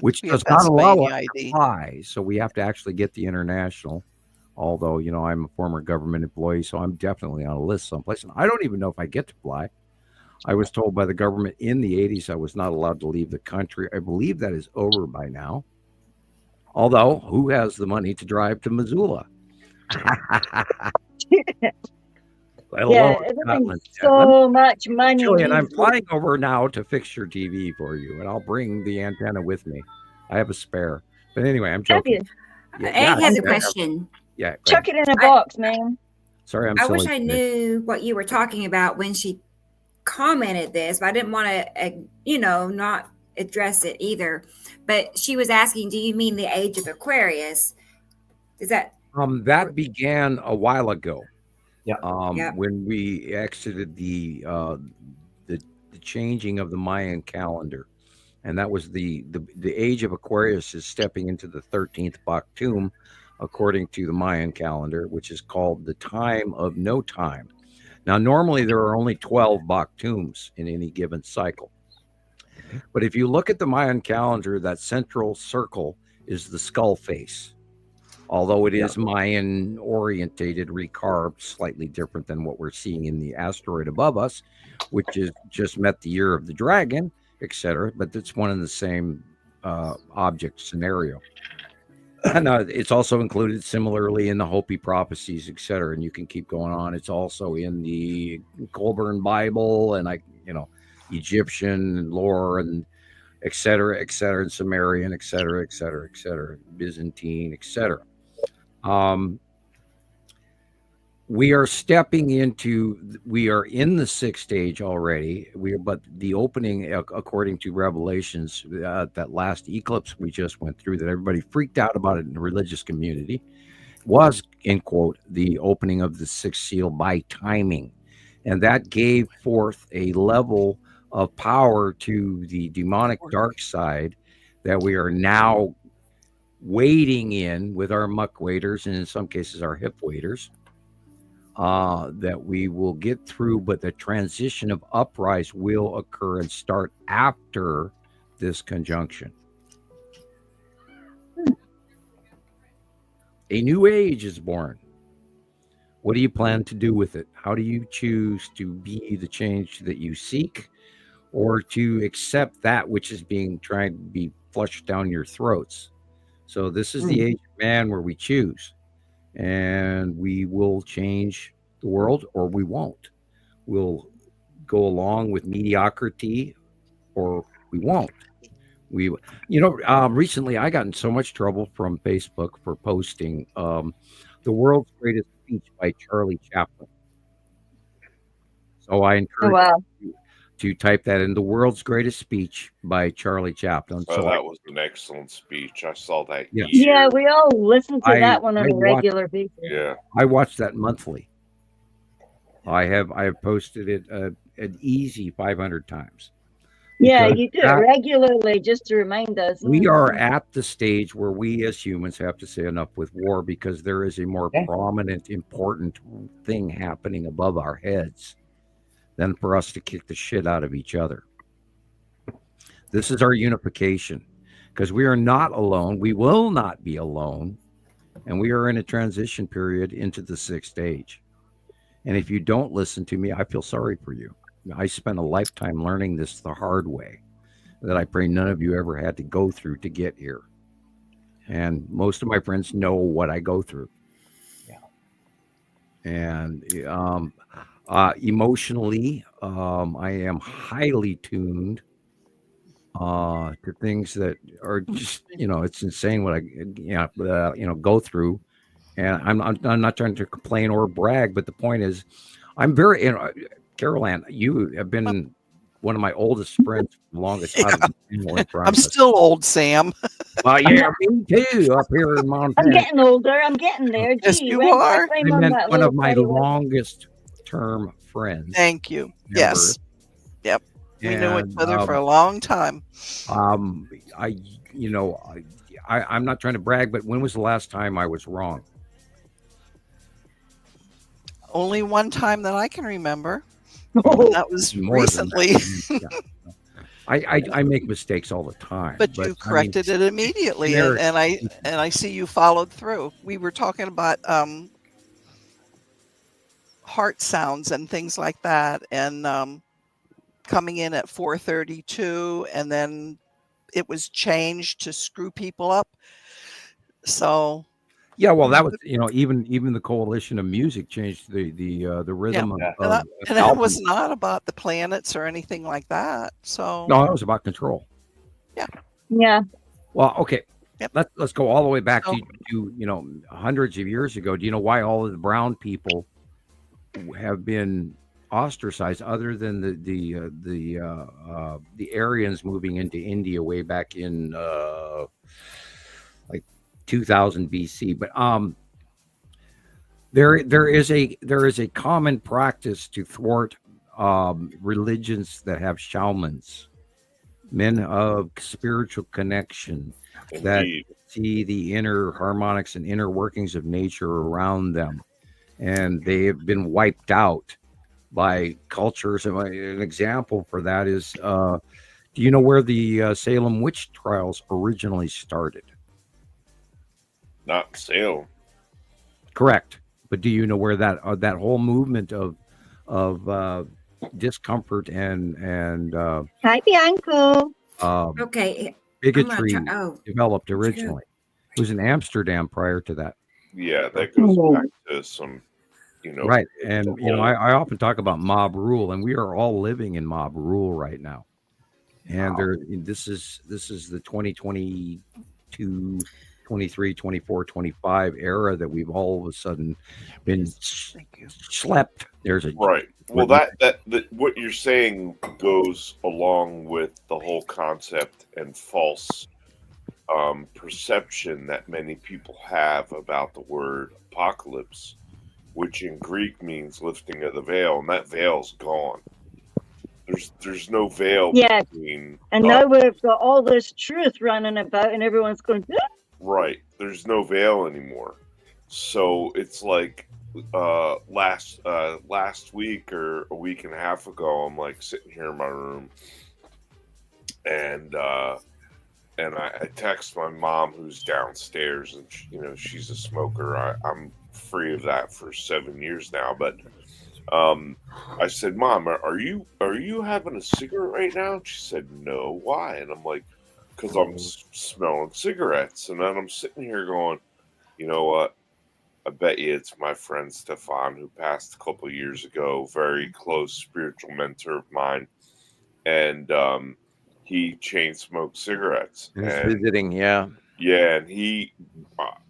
Which does not allow us to fly. So we have to actually get the international. Although, I'm a former government employee, so I'm definitely on a list someplace. And I don't even know if I get to fly. I was told by the government in the 80s I was not allowed to leave the country. I believe that is over by now. Although, who has the money to drive to Missoula? Everything's so much money. Gillian, I'm flying over now to fix your TV for you, and I'll bring the antenna with me. I have a spare. But anyway, I'm joking. Egg has a question. Yeah. Chuck it in a box, man. Sorry, I wish I knew what you were talking about when she commented this, but I didn't want to, not address it either. But she was asking, do you mean the age of Aquarius? Is that? That began a while ago. Yeah. When we exited the changing of the Mayan calendar, and that was the age of Aquarius is stepping into the 13th Baktum, according to the Mayan calendar, which is called the time of no time. Now, normally there are only 12 Baktums in any given cycle. But if you look at the Mayan calendar, that central circle is the skull face. Although it is Mayan orientated, recarved, slightly different than what we're seeing in the asteroid above us, which is just met the year of the dragon, etc. But it's one and the same object scenario. And it's also included similarly in the Hopi prophecies, etc. And you can keep going on. It's also in the Colburn Bible and Egyptian lore and etc., and Sumerian, etc., Byzantine, etc. We are we are in the sixth stage already. But the opening, according to Revelations, that last eclipse we just went through, that everybody freaked out about it in the religious community, was, in quote, the opening of the sixth seal by timing. And that gave forth a level of power to the demonic dark side that we are now wading in with our muck waders, and in some cases our hip waders, that we will get through. But the transition of uprise will occur and start after this conjunction. A new age is born. What do you plan to do with it? How do you choose to be the change that you seek, or to accept that which is being tried to be flushed down your throats? So this is the age of man where we choose, and we will change the world or we won't. We'll go along with mediocrity or we won't. We, recently I got in so much trouble from Facebook for posting the world's greatest speech by Charlie Chaplin. So I encourage you to type that in, the world's greatest speech by Charlie Chaplin. Oh, so that was an excellent speech. I saw that. Yeah, we all listen to that one on a regular basis. Yeah, I watch that monthly. I have posted it an easy 500 times. Yeah, you do it regularly just to remind us. We are at the stage where we as humans have to say enough with war, because there is a more prominent, important thing happening above our heads than for us to kick the shit out of each other. This is our unification, because we are not alone. We will not be alone. And we are in a transition period into the sixth age. And if you don't listen to me, I feel sorry for you. I spent a lifetime learning this the hard way that I pray none of you ever had to go through to get here. And most of my friends know what I go through. Yeah. And emotionally, I am highly tuned to things that are just, it's insane what I, go through. And I'm not trying to complain or brag, but the point is, I'm very, Carol Ann, you have been one of my oldest friends for the longest time. I'm still old, Sam. Yeah, me too, up here in Montana. I'm getting older. I'm getting there. Yes, you are. I meant one of my longest term friends. Thank you. Yes. Yep. We knew each other for a long time. I'm not trying to brag, but when was the last time I was wrong? Only one time that I can remember. That was recently. I make mistakes all the time. But you corrected it immediately, and I see you followed through. We were talking about heart sounds and things like that, and coming in at 4:32, and then it was changed to screw people up. So. Yeah, well, that was even the coalition of music changed the rhythm of and that was not about the planets or anything like that. So no, it was about control. Yeah. Well, okay. Yep. Let's go all the way back to hundreds of years ago. Do you know why all of the brown people have been ostracized, other than the Aryans moving into India way back in 2000 BC, but there is a common practice to thwart religions that have shamans, men of spiritual connection, that see the inner harmonics and inner workings of nature around them, and they have been wiped out by cultures. And an example for that is, do you know where the Salem witch trials originally started? Not Salem. Correct. But do you know where that whole movement of discomfort and hi, Bianco. Bigotry developed originally? It was in Amsterdam prior to that. Yeah, that goes back to some, right. And I often talk about mob rule, and we are all living in mob rule right now. And this is the 2022. 23, 24, 25 era that we've all of a sudden been slept. There's a right. Well, that what you're saying goes along with the whole concept and false perception that many people have about the word apocalypse, which in Greek means lifting of the veil, and that veil's gone. There's no veil between. And now we've got all this truth running about, and everyone's going. Right. There's no veil anymore. So it's like last week or a week and a half ago, I'm like sitting here in my room, and and I text my mom who's downstairs, and she's a smoker. I'm free of that for 7 years now, but I said, Mom, are you having a cigarette right now? And she said, no. Why? And I'm like, because I'm smelling cigarettes. And then I'm sitting here going, you know what? I bet you it's my friend Stefan, who passed a couple of years ago, very close spiritual mentor of mine. And he chain smoked cigarettes. He's visiting, yeah. Yeah, and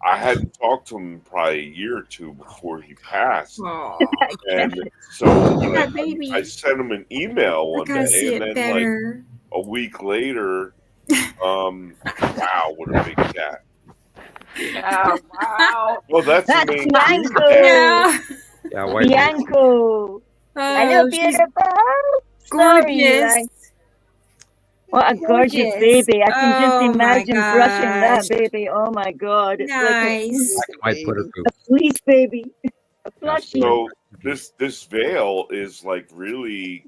I hadn't talked to him in probably a year or two before he passed. Oh, and so I sent him an email one day, and then like a week later, wow, what a big cat. Oh, wow. Well, that's Bianco. Yeah, Bianco. Hello, beautiful. Gorgeous. What a gorgeous baby. I can just imagine brushing that baby. Oh my God. It's nice. like a fleece baby. A plushie. So this veil is like really,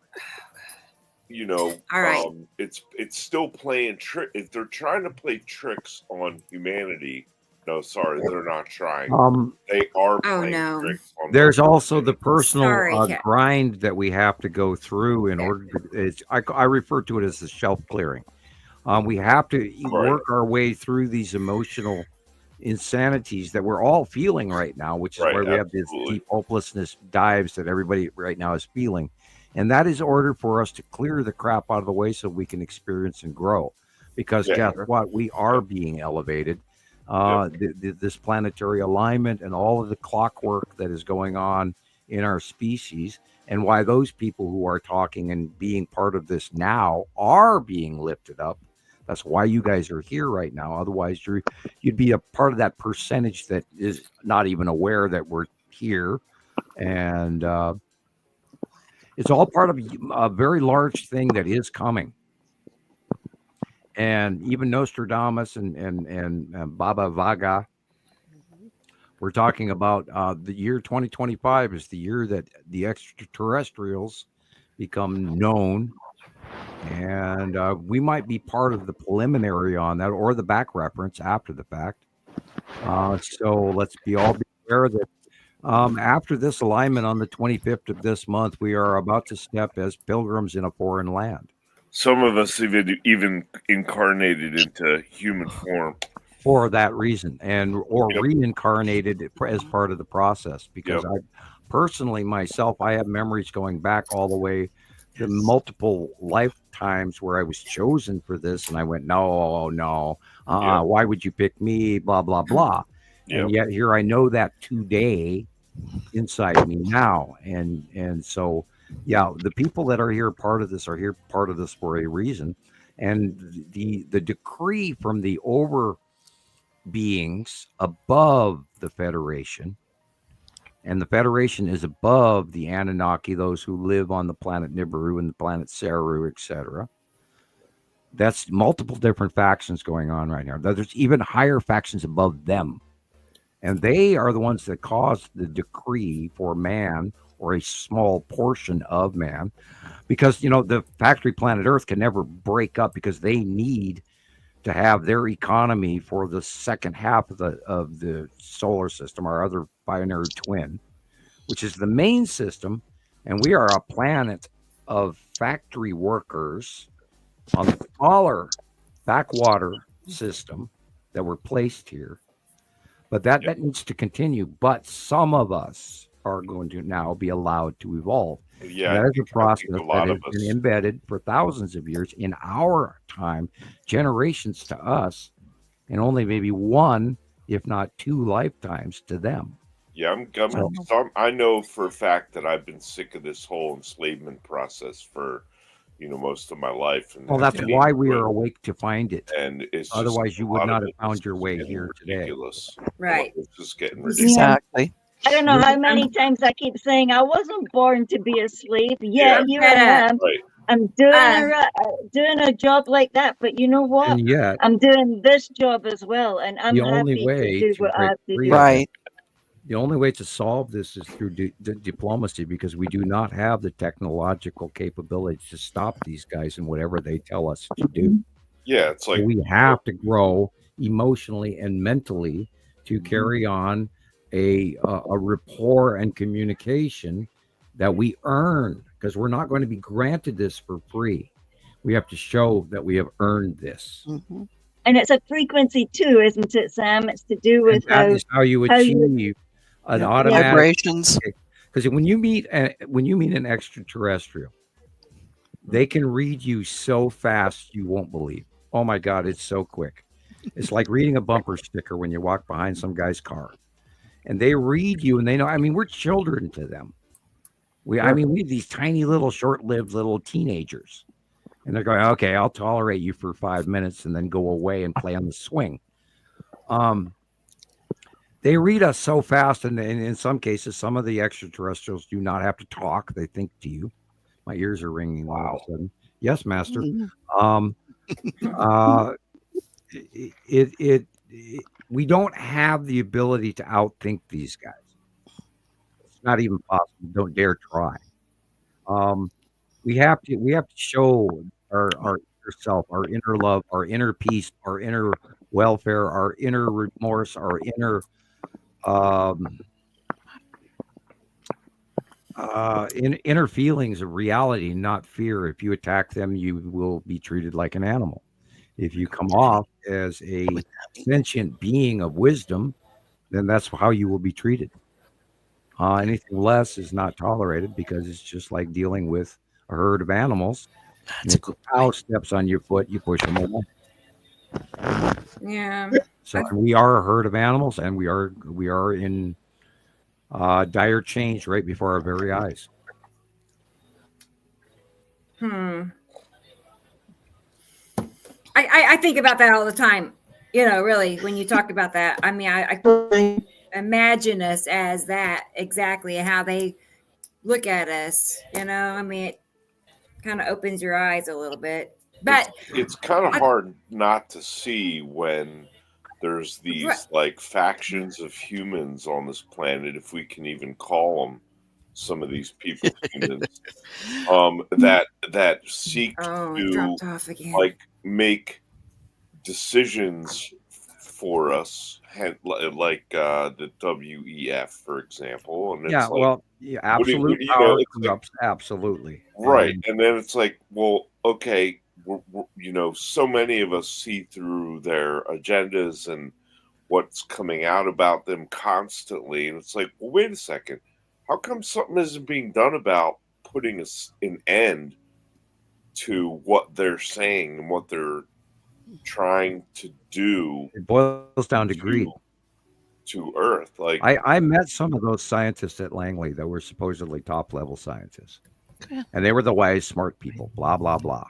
all right. It's still playing trick. If they're trying to play tricks on humanity, no, sorry, they're not trying. They are playing tricks on there's also the personal grind that we have to go through in order to, I refer to it as the shelf clearing. We have to work our way through these emotional insanities that we're all feeling right now, which is why we have this deep hopelessness dives that everybody right now is feeling. And that is order for us to clear the crap out of the way so we can experience and grow. Because guess what? We are being elevated. This planetary alignment and all of the clockwork that is going on in our species, and why those people who are talking and being part of this now are being lifted up. That's why you guys are here right now. Otherwise, you'd be a part of that percentage that is not even aware that we're here. And it's all part of a very large thing that is coming. And even Nostradamus and Baba Vaga, we're talking about the year 2025 is the year that the extraterrestrials become known. And we might be part of the preliminary on that or the back reference after the fact. So let's be aware that after this alignment on the 25th of this month, we are about to step as pilgrims in a foreign land. Some of us even incarnated into human form for that reason, or reincarnated as part of the process. Because I personally myself, I have memories going back all the way to multiple lifetimes where I was chosen for this, and I went, no, why would you pick me? Blah blah blah. And yet here I know that today inside me now, and so. Yeah, the people that are here part of this are here part of this for a reason. And the decree from the over beings above the Federation, and the Federation is above the Anunnaki, those who live on the planet Nibiru and the planet Saru, etc. That's multiple different factions going on right now. There's even higher factions above them. And they are the ones that caused the decree for man, or a small portion of man, because the factory planet Earth can never break up because they need to have their economy for the second half of the solar system, our other binary twin, which is the main system, and we are a planet of factory workers on the smaller backwater system that were placed here. But that needs to continue. But some of us are going to now be allowed to evolve. Yeah, that is a process that has been embedded for thousands of years in our time, generations to us, and only maybe one, if not two lifetimes to them. Yeah, I know for a fact that I've been sick of this whole enslavement process for most of my life. And that's why we are awake to find it. And it's otherwise you would not have found your way here today. Right. It's just getting ridiculous. Exactly. I don't know how many times I keep saying I wasn't born to be a slave. Here I am. Right. I'm doing a job like that, but you know what? And yet, I'm doing this job as well, and I'm happy to do what I have to do. Right. The only way to solve this is through diplomacy, because we do not have the technological capability to stop these guys in whatever they tell us to do. Yeah, it's like we have to grow emotionally and mentally to carry on a rapport and communication that we earn, because we're not going to be granted this for free. We have to show that we have earned this. Mm-hmm. And it's a frequency too, isn't it, Sam? It's to do with how you achieve an automatic vibrations. Because when you meet an extraterrestrial, they can read you so fast you won't believe. Oh my God, it's so quick. It's like reading a bumper sticker when you walk behind some guy's car, and they read you and they know. I mean, we're children to them. I mean, we these tiny little short-lived little teenagers, and they're going, okay, I'll tolerate you for 5 minutes and then go away and play on the swing. They read us so fast, and in some cases, some of the extraterrestrials do not have to talk. They think to you. My ears are ringing all of a sudden. Yes, Master. We don't have the ability to outthink these guys. It's not even possible. Don't dare try. We have to show our inner self, our inner love, our inner peace, our inner welfare, our inner remorse, our inner inner feelings of reality, not fear. If you attack them, you will be treated like an animal. If you come off as a sentient being of wisdom, then that's how you will be treated. Anything less is not tolerated, because it's just like dealing with a herd of animals. If a cow steps on your foot, you push them away. Yeah. So we are a herd of animals, and we are in dire change right before our very eyes. I think about that all the time. You know, really, when you talk about that, I mean, I imagine us as that, exactly how they look at us. You know, I mean, it kind of opens your eyes a little bit. But it's kind of hard not to see when there's these like factions of humans on this planet, if we can even call them some of these people humans, that seek to like make decisions for us, like the WEF, for example. And it's absolute power corrupts, absolutely. Right. And then it's like, well, okay, we're, so many of us see through their agendas and what's coming out about them constantly. And it's like, well, wait a second. How come something isn't being done about putting an end to what they're saying and what they're trying to do? It boils down to greed. To Earth. Like I met some of those scientists at Langley that were supposedly top level scientists. And they were the wise, smart people, blah, blah, blah.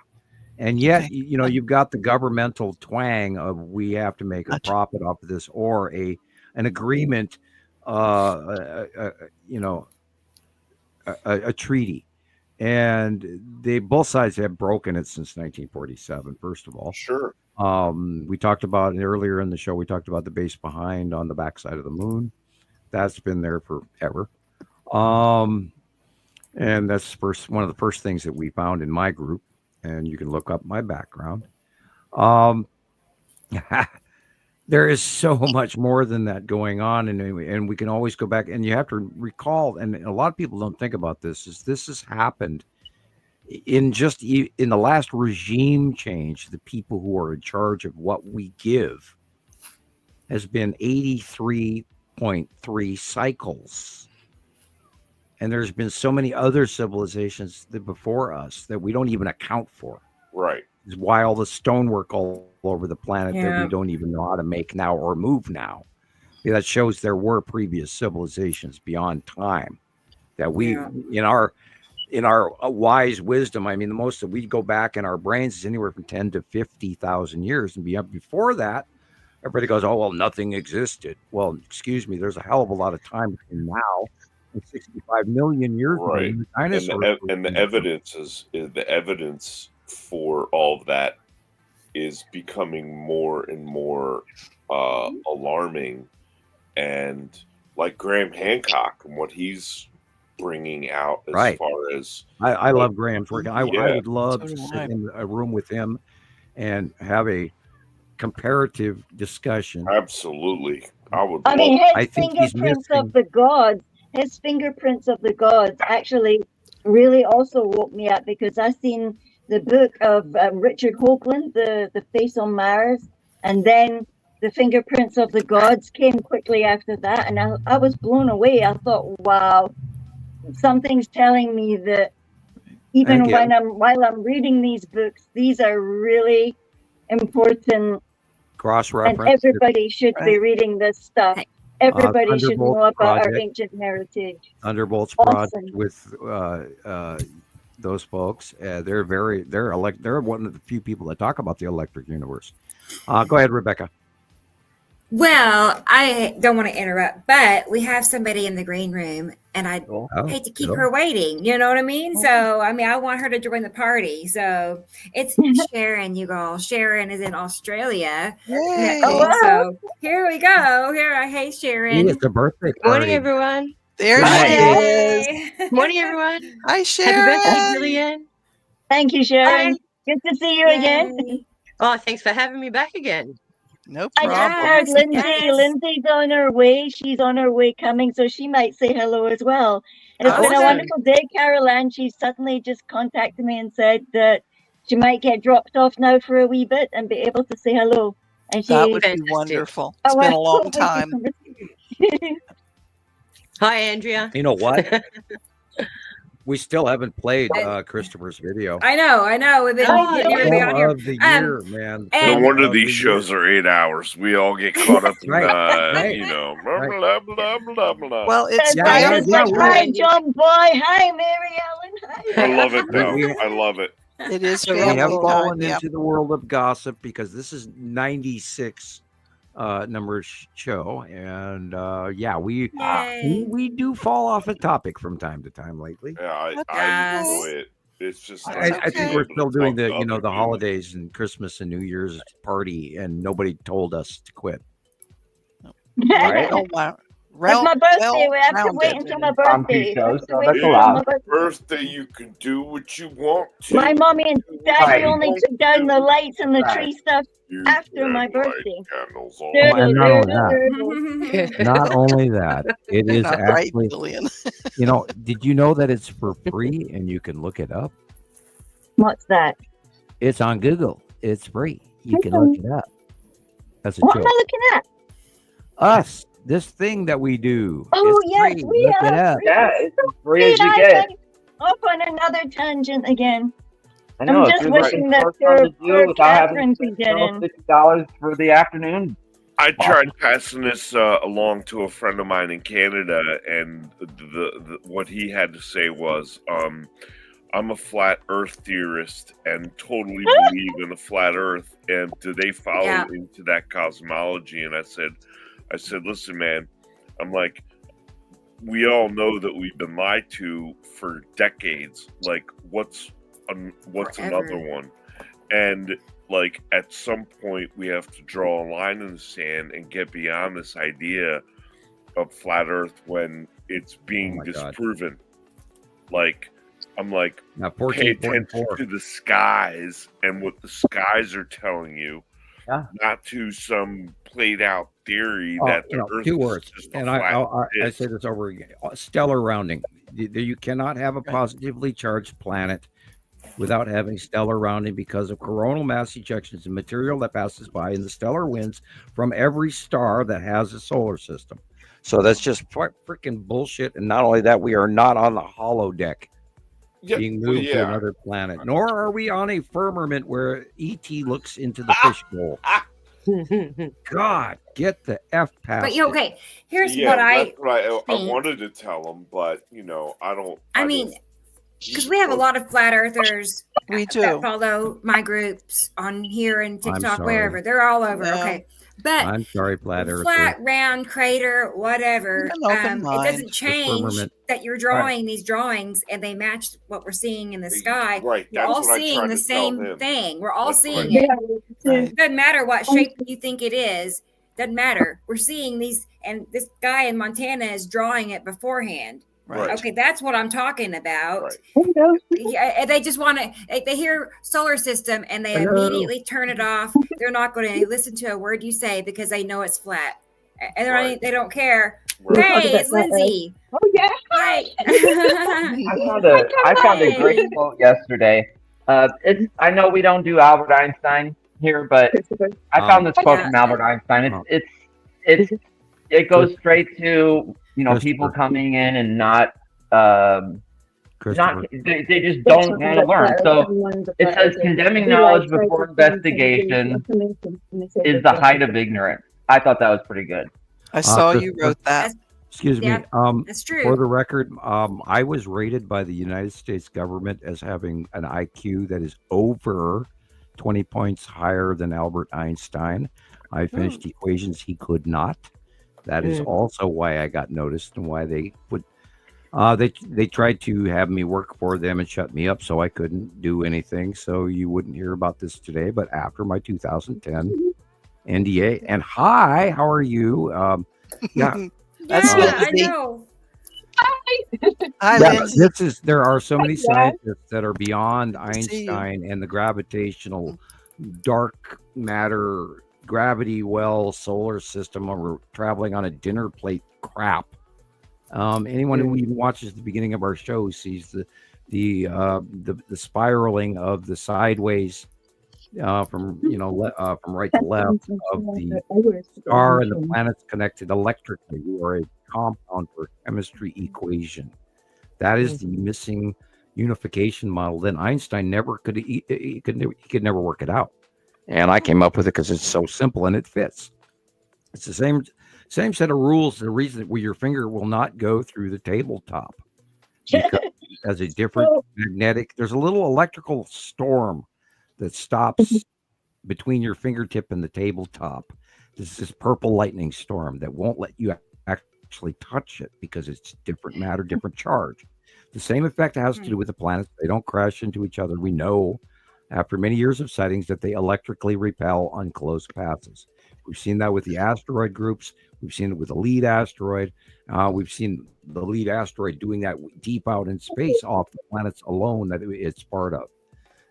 And yet, you've got the governmental twang of we have to make a profit off of this, or an agreement, a treaty. And both sides have broken it since 1947, first of all. Sure. We talked about earlier in the show, we talked about the base behind on the backside of the moon. That's been there forever. And that's one of the first things that we found in my group. And you can look up my background. There is so much more than that going on. And we can always go back, and you have to recall, and a lot of people don't think about this, is this has happened in the last regime change. The people who are in charge of what we give has been 83.3 cycles. And there's been so many other civilizations before us that we don't even account for. Right. Is why all the stonework all over the planet that we don't even know how to make now or move now. That shows there were previous civilizations beyond time that we, in our wise wisdom, I mean, the most that we go back in our brains is anywhere from 10 to 50,000 years. And before that, everybody goes, oh, well, nothing existed. Well, excuse me, there's a hell of a lot of time between now and 65 million years ago. Right. And the evidence for all of that is becoming more and more alarming. And like Graham Hancock and what he's bringing out as far as... I love Graham's work. I would love to sit in a room with him and have a comparative discussion. Absolutely. I mean, I his think he's fingerprints missing. of the gods, his fingerprints of the gods actually really also woke me up, because I seen the book of Richard Hoagland, the Face on Mars, and then the fingerprints of the gods came quickly after that, and I was blown away. I thought, wow, something's telling me that even Again, while I'm reading these books, these are really important, cross and reference. everybody should be reading this stuff. Everybody should know Thunderbolts about our project. ancient heritage. Thunderbolts Awesome. project with those folks. They're one of the few people that talk about the electric universe. Go ahead, Rebecca. Well, I don't want to interrupt, but we have somebody in the green room, and I hate to keep her waiting. You know what I mean? So, I mean, I want her to join the party. So it's Sharon, you all. Sharon is in Australia. Yay. Oh, wow. So here we go. Hey, Sharon. It's a birthday party. Morning, everyone. There Hi. she is. Hey. Morning, everyone. Hi, Happy Sharon. birthday, Gillian. Thank you, Sharon. Hi. Good to see you again. Yay. Oh, thanks for having me back again. No I problem. just heard Yes, Lindsay. yes. Lindsay's on her way. She's on her way coming, so she might say hello as well. And it's been a Awesome. wonderful day, Carol Ann. She suddenly just contacted me and said that she might get dropped off now for a wee bit and be able to say hello. And she, That would be Fantastic. wonderful. It's been a long time. Hi, Andrea. You know what? We still haven't played Christopher's video. I know. We've been getting everybody on here. Film of the year, man. No and- wonder Film these of the shows year. are 8 hours. We all get caught up in, Right. you know, Right. blah, blah, blah, blah. Well, it's Yeah, Brian yeah, is yeah, like, right. hi, John Boy. Hi, Mary Ellen. Hi. I love it, though. We- I love it. it is We We have family fallen time. Yep. into the world of gossip because this is 96 number show, and Yay. we do fall off a topic from time to time lately. Yeah, I Yes. enjoy it. It's just I like think being we're able to still doing talk the to other the people. holidays and Christmas and New Year's party, and nobody told us to quit. Right? Oh, wow. It's my birthday. We have to Well-rounded. wait until my On two birthday. shows, so Wait that's until allowed. my birthday. Birthday, you can do what you want to. My mommy and daddy Right. only took down the lights and the Right. tree stuff You after can my light birthday. candles all Oh, and not only night. that, not only that, it is Not right, actually, Gillian. did you know that it's for free and you can look it up? What's that? It's on Google. It's free. You can look it up. That's a What am joke. I looking at? Us, this thing that we do. Oh, it's yes, free. we Look it are up. free. Yeah, it's as free as you I get. went off on another tangent again. I know. I'm if just you're wishing looking that for poor, something to do poor without having Catherine to could get in. $60 for the afternoon. I tried passing this along to a friend of mine in Canada, and the what he had to say was, "I'm a flat Earth theorist and totally believe in a flat Earth. And do they follow Yeah. into that cosmology?" And I said, "Listen, man. I'm like, we all know that we've been lied to for decades. Like, what's another Forever. one? And like, at some point, we have to draw a line in the sand and get beyond this idea of flat Earth when it's being my God. disproven. Like, I'm like, Now, pay attention 14.4. to the skies and what the skies are telling you, Yeah. not to some played out theory Oh, that the Earth two is words, just a and flat I disc. say this over again: stellar rounding. You cannot have a positively charged planet without having stellar rounding because of coronal mass ejections and material that passes by in the stellar winds from every star that has a solar system. So that's just freaking bullshit. And not only that, we are not on the holodeck Yeah, being well, moved to yeah. another planet, nor are we on a firmament where ET looks into the fishbowl. God, get the F past But it. okay, here's Yeah, what I that's what I think. wanted to tell him, but I don't. I mean, because we have a lot of flat earthers We that do. follow my groups on here and TikTok, sorry. wherever. They're all over. Yeah. Okay. But I'm sorry, flat Earth. flat, round, crater, whatever. Keep an open It mind. doesn't change firmament. that you're drawing these drawings and they match what we're seeing in the sky. Right, We're that's all what I seeing tried the to tell same him. thing. We're all That's seeing right. it. Right. Doesn't matter what shape you think it is. Doesn't matter. We're seeing these, and this guy in Montana is drawing it beforehand. Right. Okay, that's what I'm talking about. Right. Yeah, they just want to. They hear solar system and they immediately turn it off. They're not going to listen to a word you say because they know it's flat, and they don't care. Right. Hey, it's Lindsay. Oh yeah. Hi. I found a great quote yesterday. I know we don't do Albert Einstein here, but I found this quote from Albert Einstein. It goes straight to people coming in and not they just don't want to learn. So it says condemning knowledge before investigation is the height of ignorance. I thought that was pretty good. I saw you wrote that. Excuse me. That's true. For the record, I was rated by the United States government as having an IQ that is over 20 points higher than Albert Einstein. I finished equations he could not. That is also why I got noticed and why they would. They tried to have me work for them and shut me up so I couldn't do anything. So you wouldn't hear about this today. But after my 2010 NDA, and hi, how are you? Yeah. That's I know. There are so many scientists that are beyond Einstein and the gravitational dark matter gravity well solar system, or we're traveling on a dinner plate crap. Anyone who even watches the beginning of our show sees the spiraling of the sideways from right to left of the star and the planets connected electrically. We are a compound for chemistry equation. That is the missing unification model. Then Einstein never could he could never work it out, and I came up with it because it's so simple and it fits. It's the same set of rules. The reason where your finger will not go through the tabletop because it has a different magnetic. There's a little electrical storm that stops between your fingertip and the tabletop. This is this purple lightning storm that won't let you actually touch it because it's different matter, different charge. The same effect has to do with the planets. They don't crash into each other. We know after many years of sightings that they electrically repel on close passes. We've seen that with the asteroid groups. We've seen it with the lead asteroid. We've seen the lead asteroid doing that deep out in space off the planets alone that it's part of.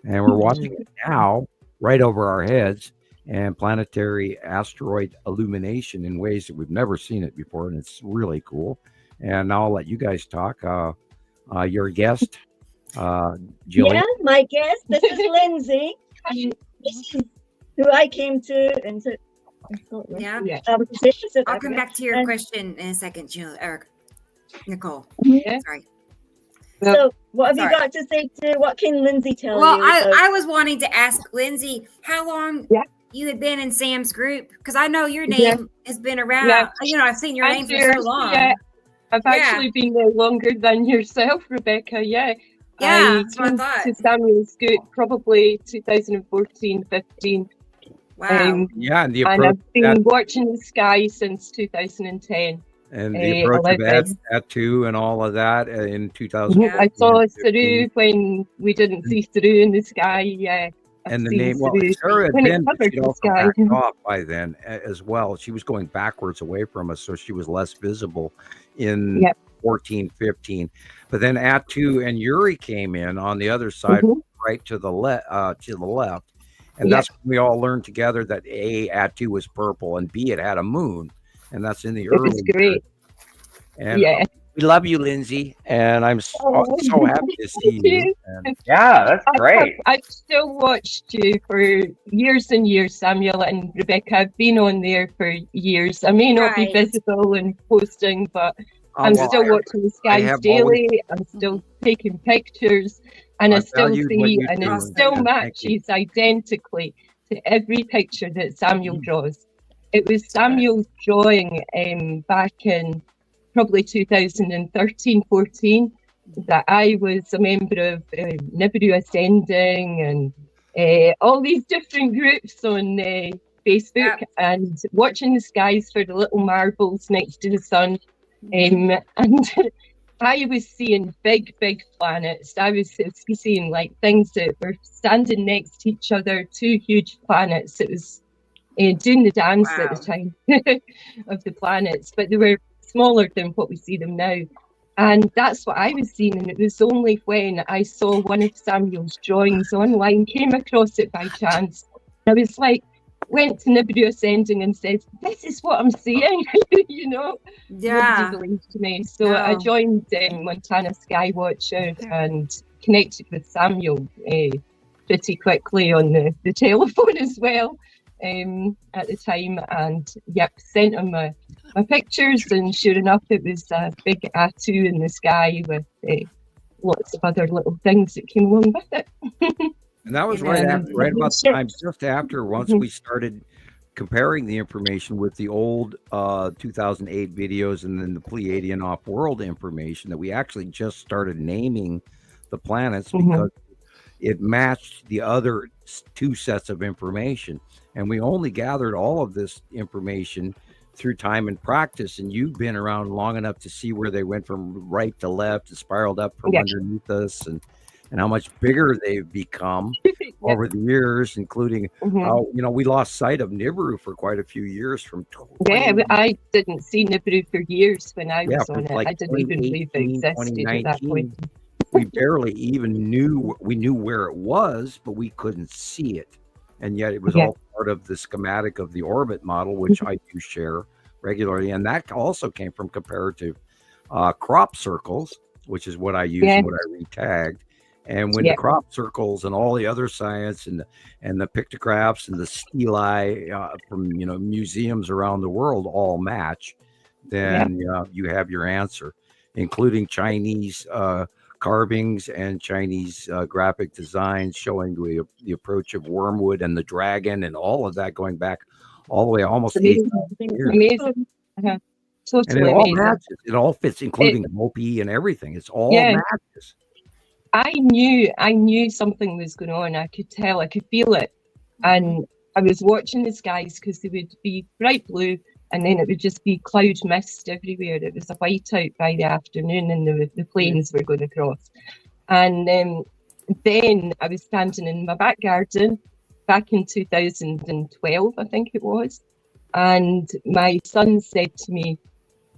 And we're watching it now right over our heads, and planetary asteroid illumination in ways that we've never seen it before. And it's really cool. And now I'll let you guys talk. Your guest, Gillian. Yeah, my guest. This is Lindsay, who I came to and to. Yeah. I'll come back to your question in a second, Jill or Nicole. Sorry. So, what have you got to say to what can Lindsay tell you? Well, I was wanting to ask Lindsay how long you had been in Sam's group, because I know your name has been around. Yeah. I've seen your name for so long. Yeah, I've actually been there longer than yourself, Rebecca. Yeah, that's what I thought. To Samuel's Scoop probably 2014, 15. Wow. And I've been watching the sky since 2010. And the approach of Atu and all of that in 2000. I saw Saru when we didn't see Saru in the sky. Yeah. And the name, Sarah had been, she'd also backed off by then as well. She was going backwards away from us, so she was less visible in 14, 15. But then Atu and Yuri came in on the other side, right to the left. And that's when we all learned together that Atu was purple and B, it had a moon. And that's in the early. It's great. And we love you, Lindsay. And I'm so happy to see you. And, that's great. I've still watched you for years and years, Samuel and Rebecca. I've been on there for years. I may not be visible and posting, but I'm still watching the skies daily. I'm still taking pictures, and I still see, and it still matches identically to every picture that Samuel draws. It was Samuel's drawing back in probably 2013-14 that I was a member of Nibiru Ascending and all these different groups on Facebook and watching the skies for the little marbles next to the sun. And I was seeing big planets. I was seeing like things that were standing next to each other, two huge planets. It was doing the dance at the time of the planets, but they were smaller than what we see them now. And that's what I was seeing. And it was only when I saw one of Samuel's drawings online, came across it by chance. I was like, went to Nibiru Ascending and said, this is what I'm seeing. You know, nobody believed me. So I joined Montana Skywatcher and connected with Samuel pretty quickly on the telephone as well at the time. And sent him my pictures, and sure enough, it was a big Atu in the sky with lots of other little things that came along with it. And that was right about the time, just after, once we started comparing the information with the old 2008 videos and then the Pleiadian off-world information, that we actually just started naming the planets because it matched the other two sets of information. And we only gathered all of this information through time and practice, and you've been around long enough to see where they went from right to left and spiraled up from underneath us, and how much bigger they've become over the years, including how, you know, we lost sight of Nibiru for quite a few years from I didn't see Nibiru for years when I was on it. I didn't even believe it existed at that point. We barely even knew where it was, but we couldn't see it. And yet it was all part of the schematic of the orbit model, which I do share regularly. And that also came from comparative crop circles, which is what I use and what I retagged. And when the crop circles and all the other science and the pictographs and the stelae from, you know, museums around the world all match, then you have your answer, including Chinese carvings and Chinese graphic designs showing the approach of wormwood and the dragon and all of that going back all the way almost 8,000 years. Amazing. Totally and it all amazing. matches. It all fits, including Hopi and everything. It's all matches. I knew something was going on. I could tell, I could feel it. And I was watching the skies because they would be bright blue and then it would just be cloud mist everywhere. It was a whiteout by the afternoon and the planes were going across. And then I was standing in my back garden back in 2012, I think it was. And my son said to me,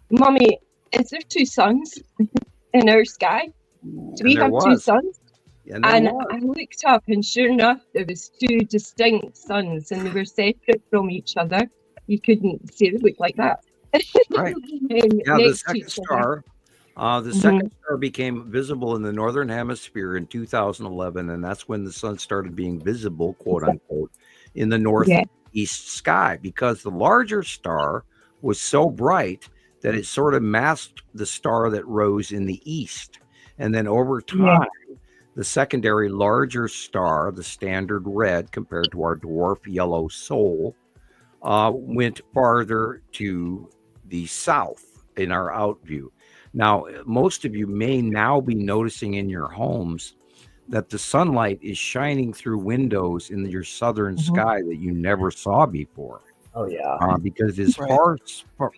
Mummy, is there two suns in our sky? Do we have two suns? And I looked up and sure enough, there was two distinct suns and they were separate from each other. You couldn't see it looked like that. Right. The second star. The second star became visible in the northern hemisphere in 2011, and that's when the sun started being visible, quote unquote, in the northeast sky, because the larger star was so bright that it sort of masked the star that rose in the east. And then over time, the secondary larger star, the standard red compared to our dwarf yellow Sol, went farther to the south in our out view. Now, most of you may now be noticing in your homes that the sunlight is shining through windows in your southern sky that you never saw before. Oh, yeah. Because it's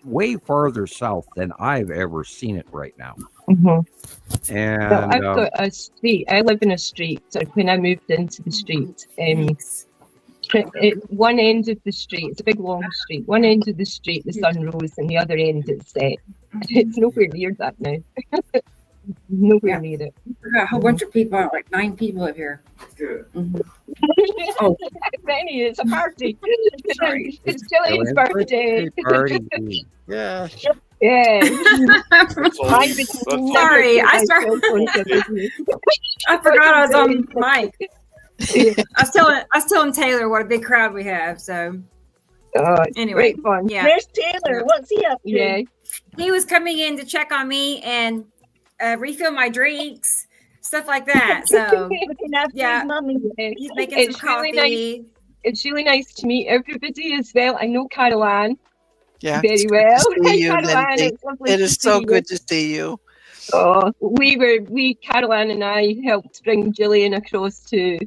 way farther south than I've ever seen it right now. And so I've got a street. I live in a street. So when I moved into the street, one end of the street, it's a big long street. One end of the street, the sun rose, and the other end it's set. It's nowhere near that now. Nowhere near it. We got a whole bunch of people, like 9 people live here. Good. Oh, Benny, it's a party. Sorry. It's Gillian's birthday. Party. Yeah. Sorry, I forgot I was on mic. I was telling Taylor what a big crowd we have. So anyway, great fun. Yeah. There's Taylor. What's he up to? Yeah. He was coming in to check on me and refill my drinks, stuff like that. So he's making some coffee. Really nice. It's really nice to meet everybody as well. I know Caroline very well. Caroline, it is so good to see you. Oh, Caroline and I helped bring Gillian across to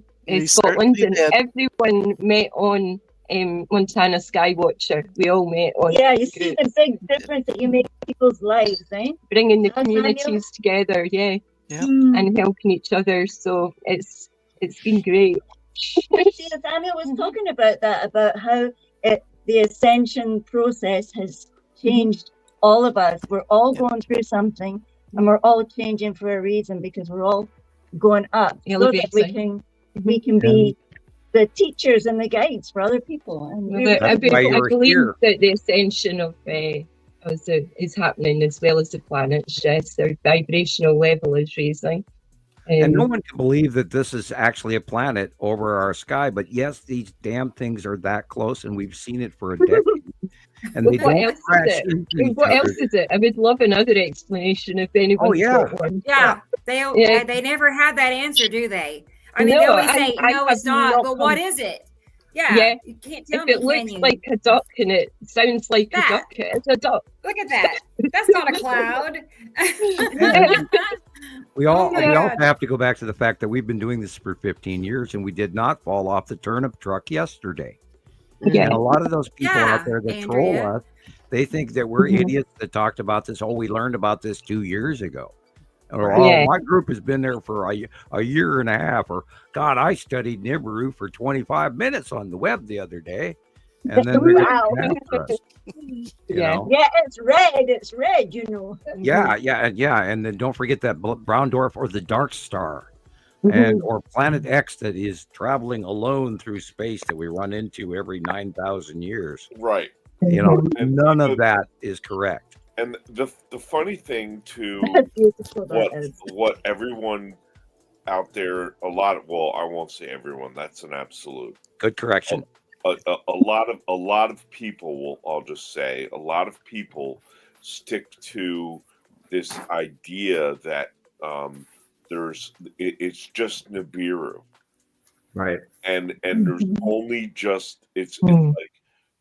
Scotland, and everyone met on Montana Skywatcher. We all met on. Yeah, you see the big difference that you make in people's lives, eh? Bringing the communities together, and helping each other. So it's been great. See, Samuel was talking about that, about how the ascension process has changed all of us. We're all going through something. and we're all changing for a reason because we're all going up so that we can be the teachers and the guides for other people. And I believe that the ascension of is happening as well as the planets. Yes, their vibrational level is raising. And no one can believe that this is actually a planet over our sky. But yes, these damn things are that close, and we've seen it for a decade. And they what else is it? I would love another explanation if anyone's got one. Yeah, they never have that answer, do they? I mean, they always say, no, it's not. But what is it? Yeah, you can't tell me. If it looks like a duck and it sounds like a duck, it's a duck. Look at that. That's not a cloud. We all have to go back to the fact that we've been doing this for 15 years, and we did not fall off the turnip truck yesterday. Yeah. And a lot of those people out there that troll us, they think that we're idiots that talked about this. Oh, we learned about this 2 years ago. Or, my group has been there for a year and a half. Or, God, I studied Nibiru for 25 minutes on the web the other day. And then it's red, you know. Yeah. And then don't forget that brown dwarf or the dark star. And or Planet X that is traveling alone through space that we run into every 9,000 years. Right. You know, none of that is correct. And the funny thing too, what everyone out there, I won't say everyone. That's an absolute. Good correction. A lot of people I'll just say, a lot of people stick to this idea that it's just Nibiru, right? And there's only just it's like,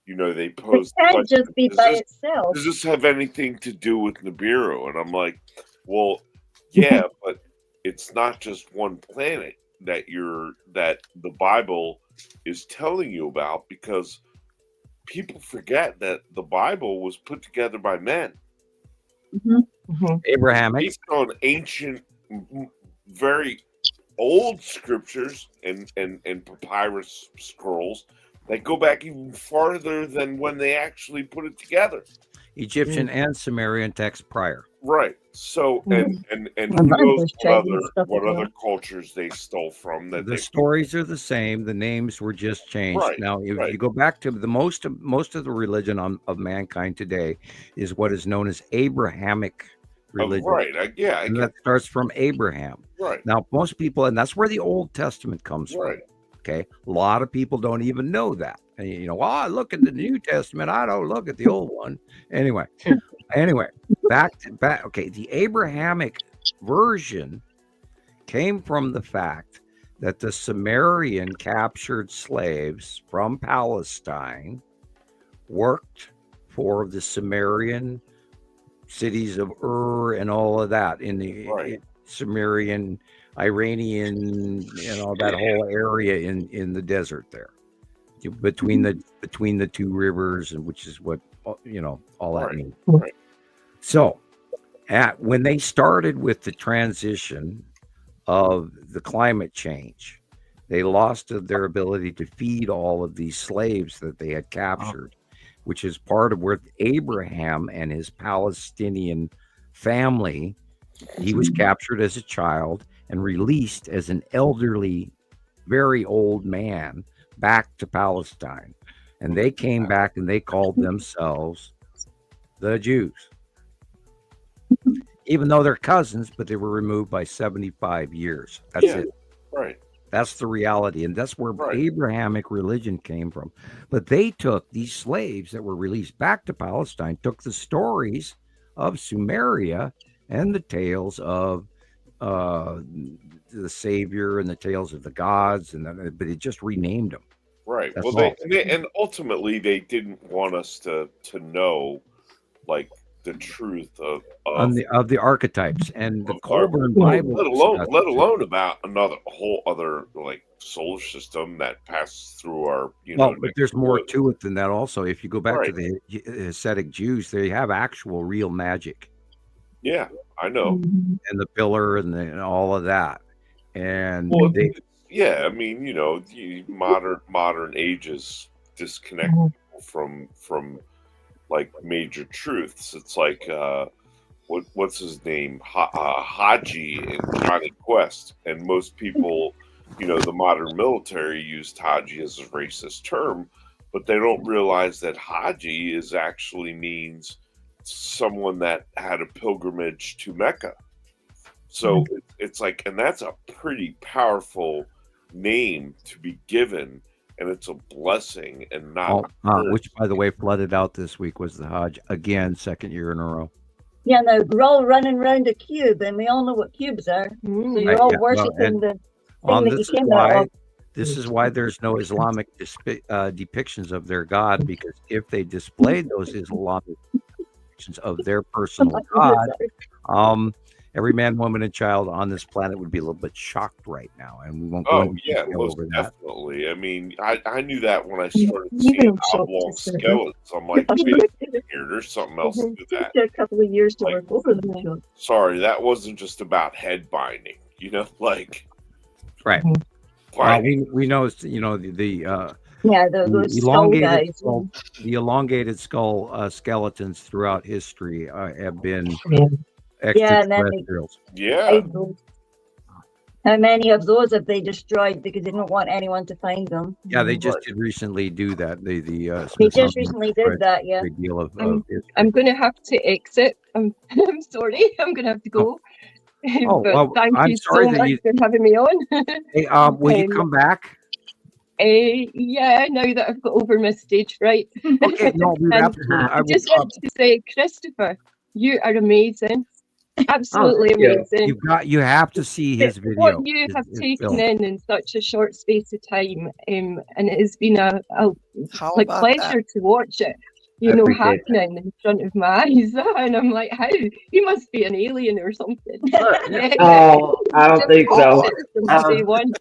you know, they pose. It can't just be by itself. Does this have anything to do with Nibiru? And I'm like, well, yeah, but it's not just one planet that the Bible is telling you about, because people forget that the Bible was put together by men. Abrahamic, based on ancient, very old scriptures and papyrus scrolls that go back even farther than when they actually put it together. Egyptian and Sumerian texts prior. Right. So and who knows what other cultures they stole from. That the stories are the same. The names were just changed. Right, now, if you go back to the most of the religion of mankind today is what is known as Abrahamic religion. And that starts from Abraham. Right. Now, most people, and that's where the Old Testament comes from. Okay. A lot of people don't even know that. And, you know, I look at the New Testament. I don't look at the old one. Anyway, back. Okay. The Abrahamic version came from the fact that the Sumerian captured slaves from Palestine worked for the Sumerian cities of and all of that in the Sumerian, Iranian, you know, that whole area in the desert there between the two rivers, and which is what, you know, all that means. So when they started with the transition of the climate change, they lost their ability to feed all of these slaves that they had captured, which is part of where Abraham and his Palestinian family, he was captured as a child and released as an elderly, very old man back to Palestine. And they came back and they called themselves the Jews. Even though they're cousins, but they were removed by 75 years. That's it. Right. That's the reality. And that's where Abrahamic religion came from. But they took these slaves that were released back to Palestine, took the stories of Sumeria and the tales of the Savior and the tales of the gods, but it just renamed them. Right. That's well, and ultimately they didn't want us to know, like, the truth of the archetypes and the Colburn Bible, let alone about a whole other like solar system that passes through our, you know. But there's more to it than that. Also, if you go back to the Hasidic Jews, they have actual real magic. Yeah, I know. And the pillar and all of that, and I mean, you know, modern ages disconnect people from like major truths. It's like what's his name, Haji in Johnny Quest, and most people, the modern military used Haji as a racist term, but they don't realize that Haji actually means someone that had a pilgrimage to Mecca. So it's like, and that's a pretty powerful name to be given, and it's a blessing and not. Which, by the way, flooded out this week was the Hajj again, second year in a row. Yeah, no, we're all running around a cube, and we all know what cubes are. So you're all worshiping the thing that you came out of. This is why there's no Islamic depictions of their God, because if they displayed those Islamic depictions of their personal God, every man, woman, and child on this planet would be a little bit shocked right now, and we won't go into detail over that. Definitely. I mean, I knew that when I started seeing oblong skeletons. I'm like, wait, there's something else to that. A couple of years to work over them. Sorry, that wasn't just about head binding. Right. We know, the elongated skull skeletons throughout history have been extraterrestrials. How many of those have they destroyed because they don't want anyone to find them? Yeah, they just did recently do that. They just recently did that. Yeah. I'm going to have to exit. I'm sorry. I'm going to have to go. Thank you so much for having me on. Hey, will you come back? Yeah, now that I've got over my stage fright. Okay, no, I just want to say, Christoper, you are amazing. Absolutely amazing. You have to see his video. What you have taken in such a short space of time, and it has been a pleasure to watch it. Happening in front of my eyes, and I'm like, how? He must be an alien or something. Oh, I don't think so. Day one.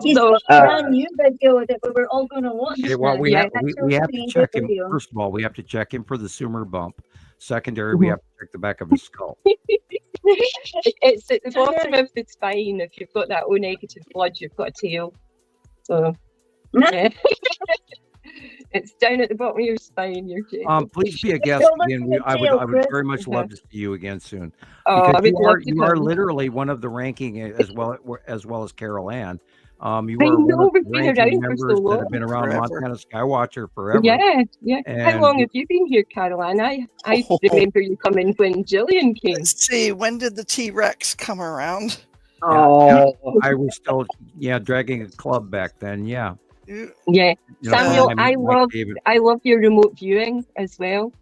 He's a brand new video that we're all going to watch. Okay, well, we have to check him. First of all, we have to check him for the Sumer bump. Secondary, we have to check the back of his skull. It's at the bottom of the spine. If you've got that O negative blood, you've got a tail. So, yeah. It's down at the bottom of your spine. Please be a guest again. I would very much love to see you again soon. You are literally one of the ranking, as well as Carol Ann. You are one of the ranking members that have been around Montana Skywatcher forever. Yeah. How long have you been here, Carol Ann? I remember you coming when Gillian came. Let's see, when did the T-Rex come around? I was still dragging a club back then. Yeah. Samuel, I love your remote viewing as well,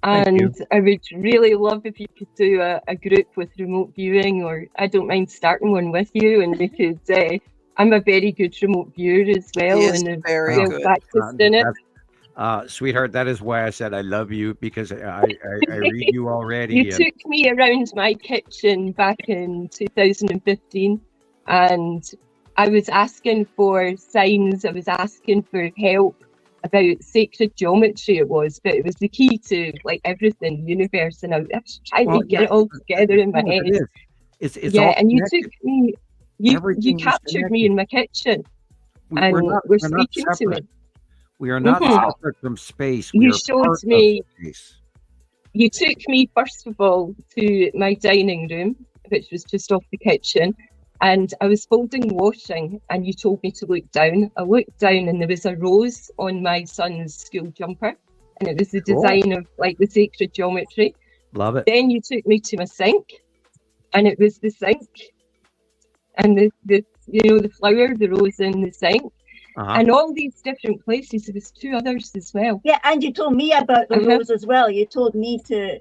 and I would really love if you could do a group with remote viewing, or I don't mind starting one with you, and we could. I'm a very good remote viewer as well, and very good. Practiced in it. Sweetheart, that is why I said I love you, because I read you already. You took me around my kitchen back in 2015, and I was asking for signs. I was asking for help about sacred geometry. But it was the key to everything, the universe, and I was trying to get it all together in my head. It's and you took me. You captured me in my kitchen, and we're speaking to it. We are not separate from space. You showed me. You took me first of all to my dining room, which was just off the kitchen. And I was folding washing, and you told me to look down. I looked down, and there was a rose on my son's school jumper, and it was the design of the sacred geometry. Love it. Then you took me to my sink, and it was the sink, and the flower, the rose in the sink, and all these different places. There was two others as well. Yeah, and you told me about the rose as well. You told me to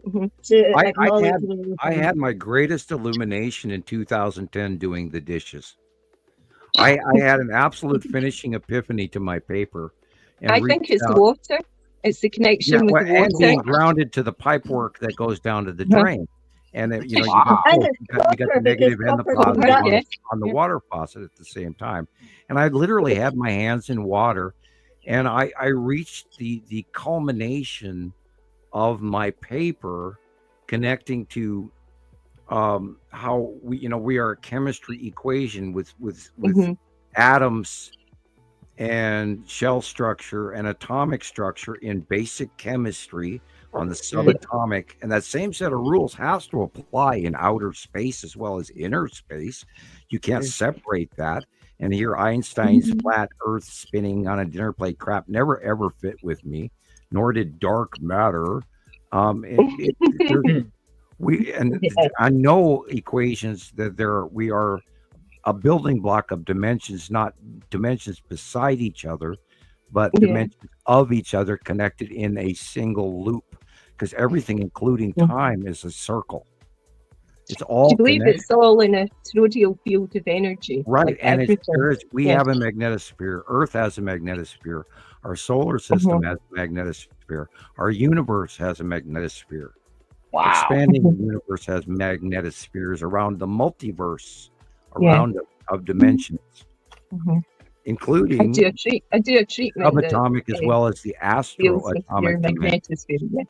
acknowledge. I had my greatest illumination in 2010 doing the dishes. I had an absolute finishing epiphany to my paper. And I think it's the water. It's the connection with the water. And being grounded to the pipe work that goes down to the drain. And you got the negative and the positive on the water faucet at the same time. And I literally had my hands in water, and I reached the culmination of my paper, connecting to how we are a chemistry equation with atoms and shell structure and atomic structure in basic chemistry, on the subatomic, and that same set of rules has to apply in outer space as well as inner space. You can't separate that. And here Einstein's flat earth spinning on a dinner plate crap never ever fit with me, nor did dark matter. I know equations that we are a building block of dimensions, not dimensions beside each other, but dimensions of each other connected in a single loop, because everything, including time, is a circle. It's all. I believe it's all in a toroidal field of energy. Right, like and everything. we have a magnetosphere. Earth has a magnetosphere. Our solar system has a magnetosphere. Our universe has a magnetosphere. Wow. Expanding universe has magnetospheres around the multiverse, around of dimensions, including I do a treatment subatomic as well as the astroatomic magnetosphere.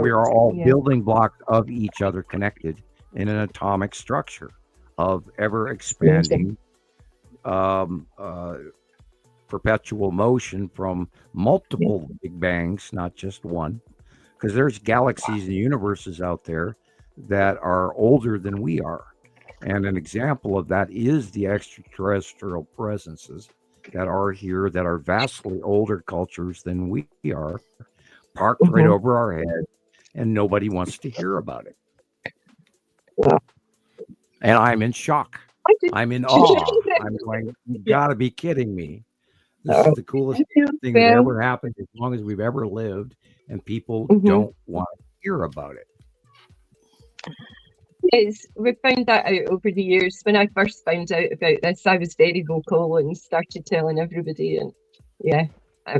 We are all building blocks of each other connected in an atomic structure of ever expanding perpetual motion from multiple big bangs, not just one, because there's galaxies and universes out there that are older than we are. And an example of that is the extraterrestrial presences that are here, that are vastly older cultures than we are, parked right over our head, and nobody wants to hear about it. And I'm in shock. I'm in awe. I'm going, you gotta be kidding me. This is the coolest thing that ever happened as long as we've ever lived, and people don't want to hear about it. We found that out over the years. When I first found out about this, I was very vocal and started telling everybody. And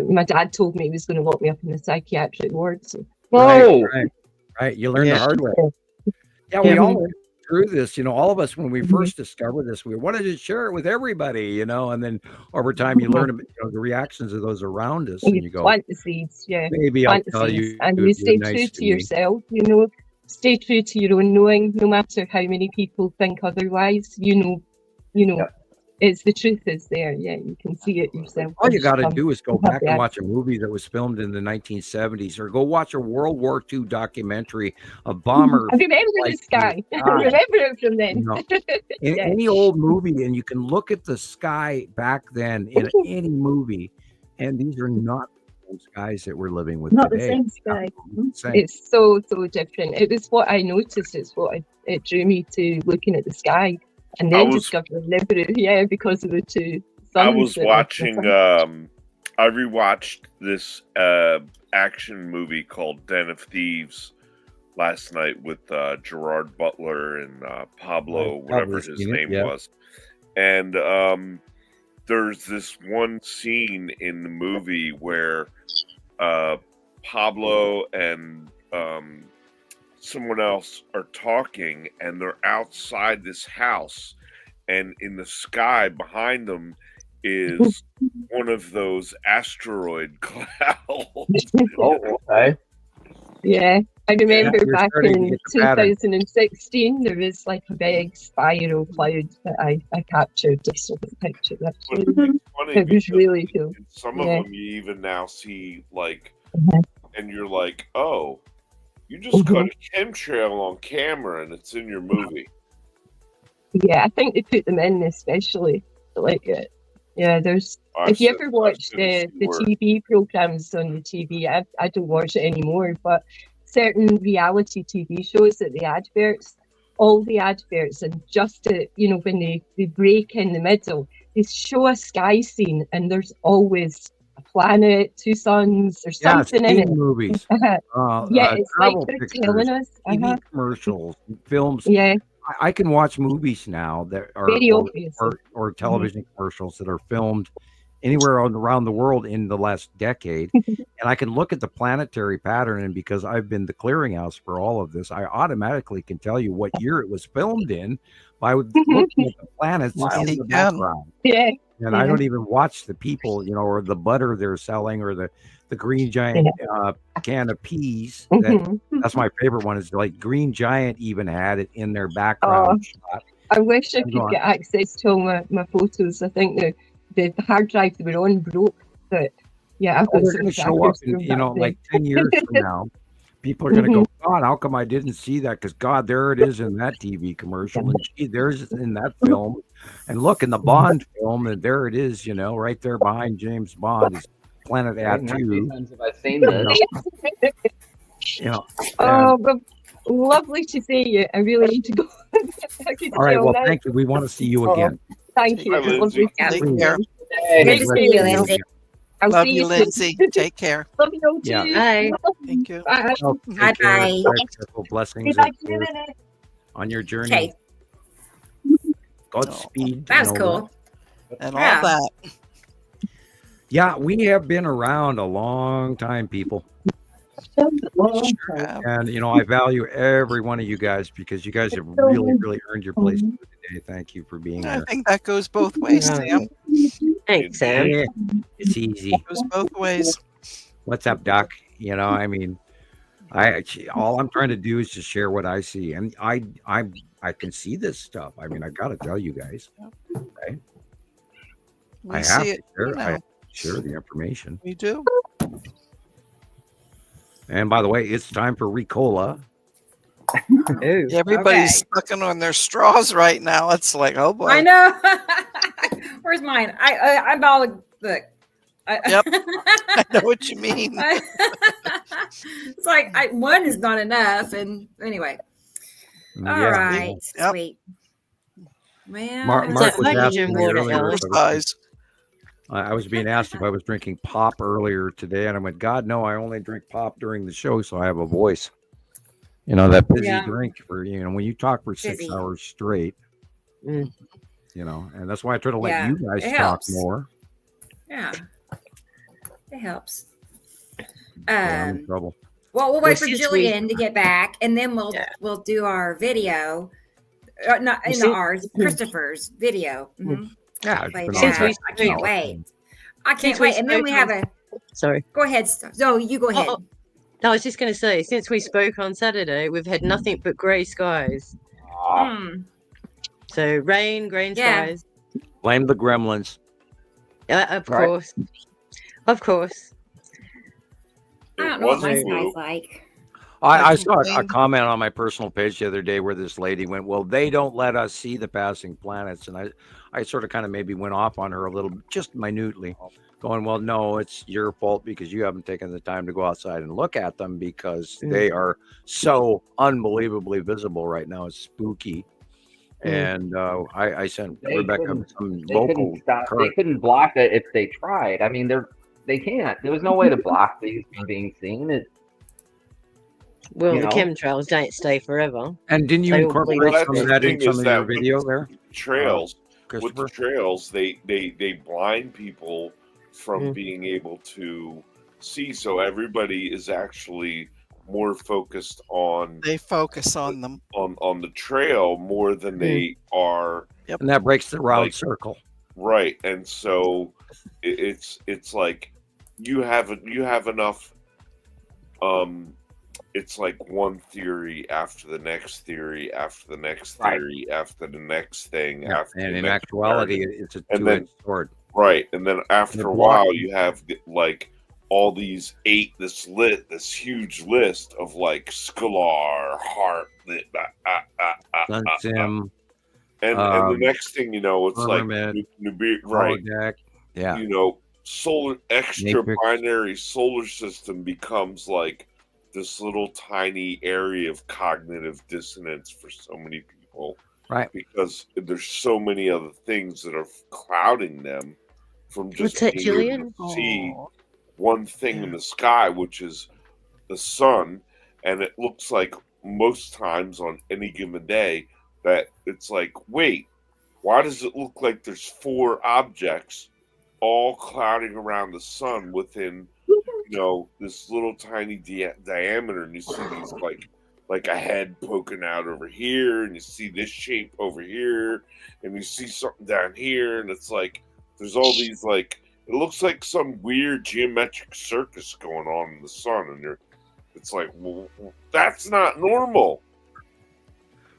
my dad told me he was going to lock me up in the psychiatric ward. So. Right. You learn the hard way. Yeah, we all went through this. All of us, when we first discovered this, we wanted to share it with everybody. And then over time, you learn the reactions of those around us, and you go, plant the seeds. Maybe I'll tell you, and you stay true to yourself. Stay true to your own knowing, no matter how many people think otherwise. It's the truth is there. Yeah, you can see it yourself. All you got to do is go back and watch a movie that was filmed in the 1970s, or go watch a World War II documentary, a bomber. I remember the sky. I remember it from then. Any old movie, and you can look at the sky back then in any movie, and these are not skies that we're living with not today. The same sky. It's so different. It was what I noticed. It's what it drew me to looking at the sky, and then discovering Nibiru. Because of the two suns. I was watching. I rewatched this action movie called Den of Thieves last night with Gerard Butler and Pablo, whatever his name was, and there's this one scene in the movie where Pablo and someone else are talking, and they're outside this house, and in the sky behind them is one of those asteroid clouds. Okay. Yeah, I remember back in 2016, there was like a big spiral cloud that I captured just a picture. It was really cool. Some of them you even now see and you're like, oh, you just got a chemtrail on camera and it's in your movie. Yeah, I think they put them in especially to like it. Yeah, if you ever watch the TV programs on the TV, I don't watch it anymore, but certain reality TV shows that all the adverts, and just when they break in the middle, they show a sky scene, and there's always a planet, two suns, or something in it. Movies. It's like they're telling us. TV commercials, films. Yeah. I can watch movies now that are or television commercials that are filmed anywhere around the world in the last decade, and I can look at the planetary pattern, and because I've been the clearinghouse for all of this, I automatically can tell you what year it was filmed in by looking at the planets in the background. Yeah. And I don't even watch the people, or the butter they're selling, or the Green Giant can of peas. That's my favorite one. Is like Green Giant even had it in their background shot. I wish I could get access to all my photos. I think the hard drive they were on broke, but Yeah, I've got they're some going to show trackers up in, from back then. like 10 years from now. People are going to go, God, how come I didn't see that? Because, God, there it is in that TV commercial. And gee, there's in that film. And look, in the Bond film, and there it is, right there behind James Bond is Planet Atu. Have I seen this? Oh, but lovely to see you. I really need to go. All right, well, thank you. We want to see you again. Thank you. Lovely to see you. Great to see you, Lindsay. Love you, Lindsay. Take care. Love you all too. Bye. Thank you. Bye. Bye. Blessings on your journey. Okay. Godspeed. That's cool. And all that. Yeah, we have been around a long time, people. And I value every one of you guys because you guys have really, really earned your place today. Thank you for being I here. think that goes both ways, Sam. Thanks, Sam. Yeah, it's easy. It goes both ways. What's up, Doc? All I'm trying to do is just share what I see, and I can see this stuff. I got to tell you guys, right? We I have see to it. share the information. We do. And by the way, it's time for Ricola. Everybody's sucking on their straws right now. It's like, oh boy. I know. Where's mine? I'm all look. Yep. I know what you mean. It's like one is not enough. And anyway. All right. Yep. Sweet. Well, Mark was asking me earlier. Guys. I was being asked if I was drinking pop earlier today, and I went, God, no, I only drink pop during the show, so I have a voice. That busy drink for, when you talk for 6 hours straight, and that's why I try to let you guys talk more. Yeah. It helps. I'm in trouble. Well, we'll wait for Gillian to get back, and then we'll do our video. Not ours, Christopher's video. Mm-hmm. Yeah, I can't wait. I can't wait. And then we have a. Sorry. Go ahead. So you go ahead. No, I was just going to say, since we spoke on Saturday, we've had nothing but grey skies. So rain, grey skies. Blame the gremlins. Of course. Of course. I don't know what my sky's like. I saw a comment on my personal page the other day where this lady went, well, they don't let us see the passing planets. And I sort of kind of maybe went off on her a little, just minutely, going, well, no, it's your fault because you haven't taken the time to go outside and look at them because they are so unbelievably visible right now. It's spooky. And I sent Rebecca some local. They couldn't block it if they tried. They can't. There was no way to block these from being seen. Well, the chemtrails don't stay forever. And didn't you incorporate some of that in some of your video there? Trails. With the trails, they blind people from being able to see. So everybody is actually more focused on. They focus on them on the trail more than they are. Yep. And that breaks the round circle. Right, and so it's like you have enough. It's like one theory after the next theory after the next theory after the next thing. After and in actuality, it's a two-edged sword. Right, and then after a while, you have like all these this huge list of like Scalar, Hart, Sun Sim, and the next thing you know, it's Firmament, like Nibiru, right? Yeah, solar extra binary solar system becomes like this little tiny area of cognitive dissonance for so many people, right? Because there's so many other things that are clouding them from just being able to see one thing in the sky, which is the sun. And it looks like most times on any given day that it's like, wait, why does it look like there's 4 objects all clouding around the sun within this little tiny diameter, and you see these like a head poking out over here, and you see this shape over here, and you see something down here, and it's like there's all these it looks like some weird geometric circus going on in the sun, and it's like, well, that's not normal.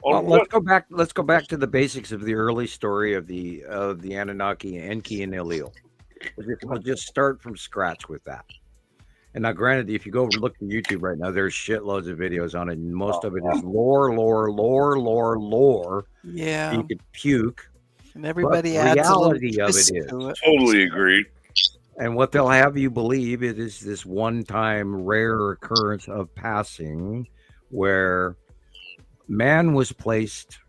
Well, let's go back to the basics of the early story of the Anunnaki, Enki, and Enlil. We'll just start from scratch with that. And now, granted, if you go look at YouTube right now, there's shitloads of videos on it, and most of it is lore. Yeah. You could puke. And everybody the adds reality a of little it is Totally agreed. And what they'll have you believe it is this one-time rare occurrence of passing where man was placed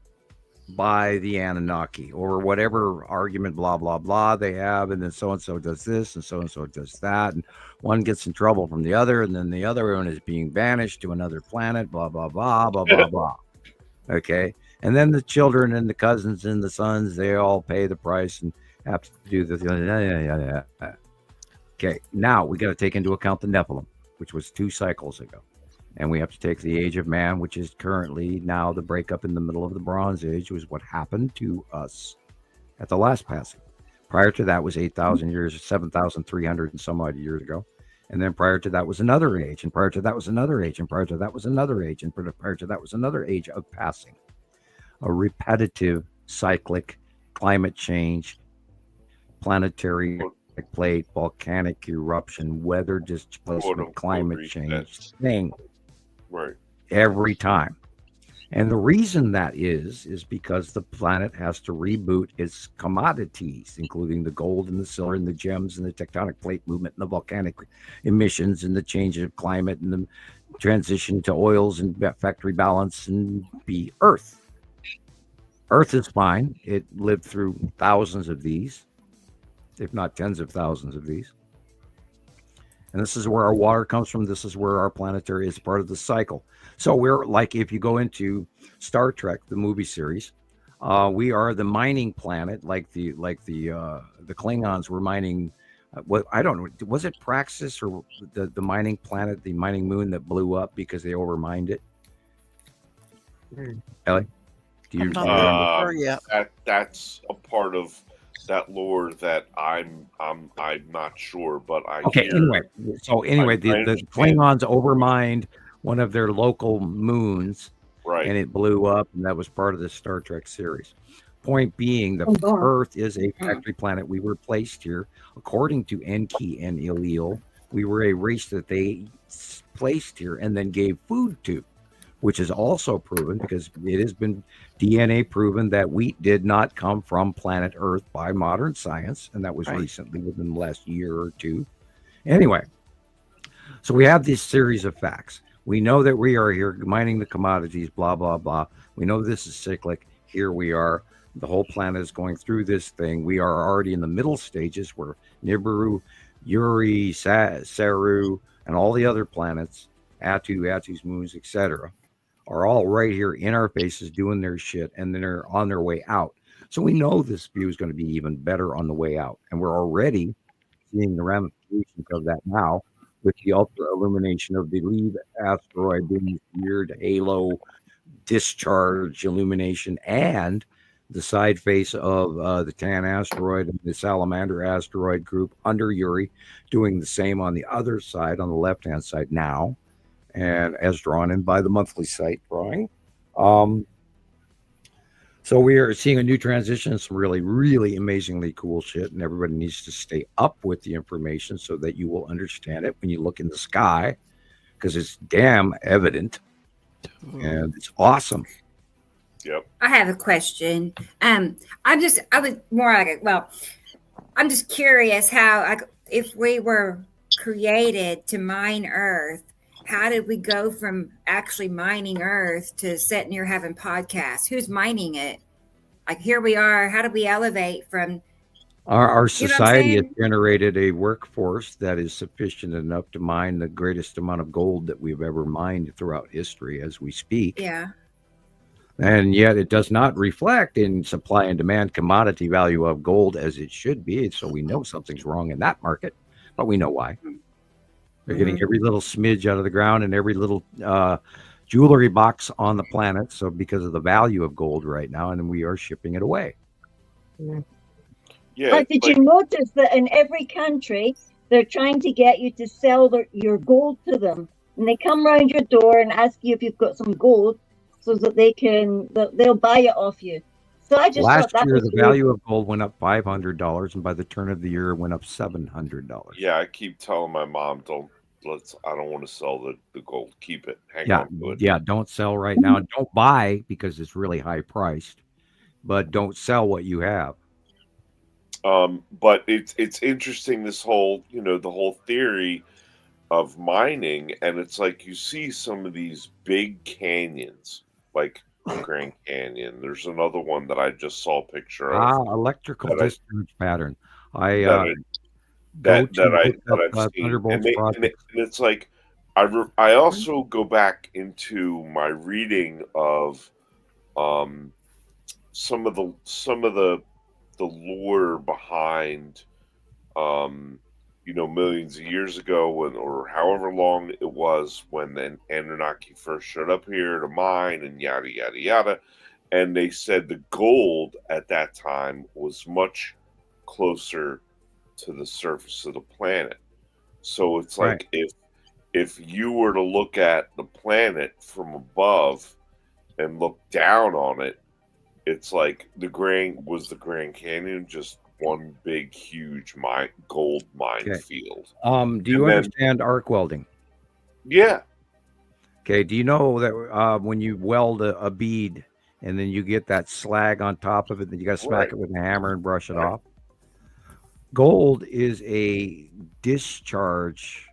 by the Anunnaki or whatever argument, blah, blah, blah they have. And then so-and-so does this and so-and-so does that. And one gets in trouble from the other. And then the other one is being banished to another planet, blah, blah, blah, blah, blah, blah. Okay. And then the children and the cousins and the sons, they all pay the price and have to do this. Okay, now we got to take into account the Nephilim, which was 2 cycles ago. And we have to take the age of man, which is currently now the breakup in the middle of the Bronze Age, was what happened to us at the last passing. Prior to that was 8,000 years, 7,300 and some odd years ago. And then prior to that was another age, and prior to that was another age, and prior to that was another age, and prior to that was another age of passing. A repetitive, cyclic climate change, planetary plate, volcanic eruption, weather displacement, climate change thing. Right. Every time. And the reason that is because the planet has to reboot its commodities, including the gold and the silver and the gems and the tectonic plate movement and the volcanic emissions and the change of climate and the transition to oils and factory balance and be Earth. Earth is fine. It lived through thousands of these, if not tens of thousands of these. And this is where our water comes from. This is where our planetary is part of the cycle. So we're like, if you go into Star Trek, the movie series, we are the mining planet, like the Klingons were mining. What I don't know, was it Praxis or the mining planet, the mining moon that blew up because they overmined it? Ellie, do you remember? That's a part of that lore that I'm not sure, but I okay. hear, Anyway, the Klingons overmined one of their local moons, right? And it blew up, and that was part of the Star Trek series. Point being, the Earth is a factory planet. We were placed here according to Enki and Elil. We were a race that they placed here and then gave food to, which is also proven because it has been DNA proven that wheat did not come from planet Earth by modern science. And that was recently within the last year or two. Anyway, so we have this series of facts. We know that we are here mining the commodities, blah, blah, blah. We know this is cyclic. Here we are. The whole planet is going through this thing. We are already in the middle stages where Nibiru, Uri, Saru, and all the other planets, Atu's moons, etc., are all right here in our faces doing their shit, and then they're on their way out. So we know this view is going to be even better on the way out. And we're already seeing the ramifications of that now with the ultra illumination of the lead asteroid being this weird halo discharge illumination, and the side face of the Tan asteroid and the Salamander asteroid group under Uri doing the same on the other side, on the left-hand side now, and as drawn in by the monthly site drawing. So we are seeing a new transition, some really, really amazingly cool shit, and everybody needs to stay up with the information so that you will understand it when you look in the sky, because it's damn evident, and it's awesome. Yep. I have a question. I'm just curious how, if we were created to mine Earth, how did we go from actually mining Earth to sitting here having podcasts? Who's mining it? Like, here we are. How did we elevate from? Our society has generated a workforce that is sufficient enough to mine the greatest amount of gold that we've ever mined throughout history as we speak. Yeah. And yet it does not reflect in supply and demand commodity value of gold as it should be. So we know something's wrong in that market, but we know why. They're getting every little smidge out of the ground and every little jewelry box on the planet. So because of the value of gold right now, and we are shipping it away. Yeah, but did you notice that in every country, they're trying to get you to sell your gold to them? And they come round your door and ask you if you've got some gold so that they'll buy it off you. So I just Last thought that year, was the value of gold went up $500, and by the turn of the year, it went up $700. Yeah, I keep telling my mom, I don't want to sell the gold. Keep it. Hang Yeah, on to it. yeah. Don't sell right now. Don't buy because it's really high priced, but don't sell what you have. But it's interesting, this whole, the whole theory of mining, and it's like you see some of these big canyons, like Grand Canyon. There's another one that I just saw a picture of. Electrical that I- discharge pattern. I that I go that to that I look up that I've seen, Thunderbolts and projects. it's like I also go back into my reading of some of the lore behind millions of years ago, or however long it was, when the Anunnaki first showed up here to mine, and yada yada yada. And they said the gold at that time was much closer to the surface of the planet. So it's like, if you were to look at the planet from above and look down on it, it's like the Grand Canyon just one big huge gold minefield. Do you understand arc welding? Yeah. Okay. Do you know that when you weld a bead and then you get that slag on top of it, then you got to smack it with a hammer and brush it off? Gold is a discharge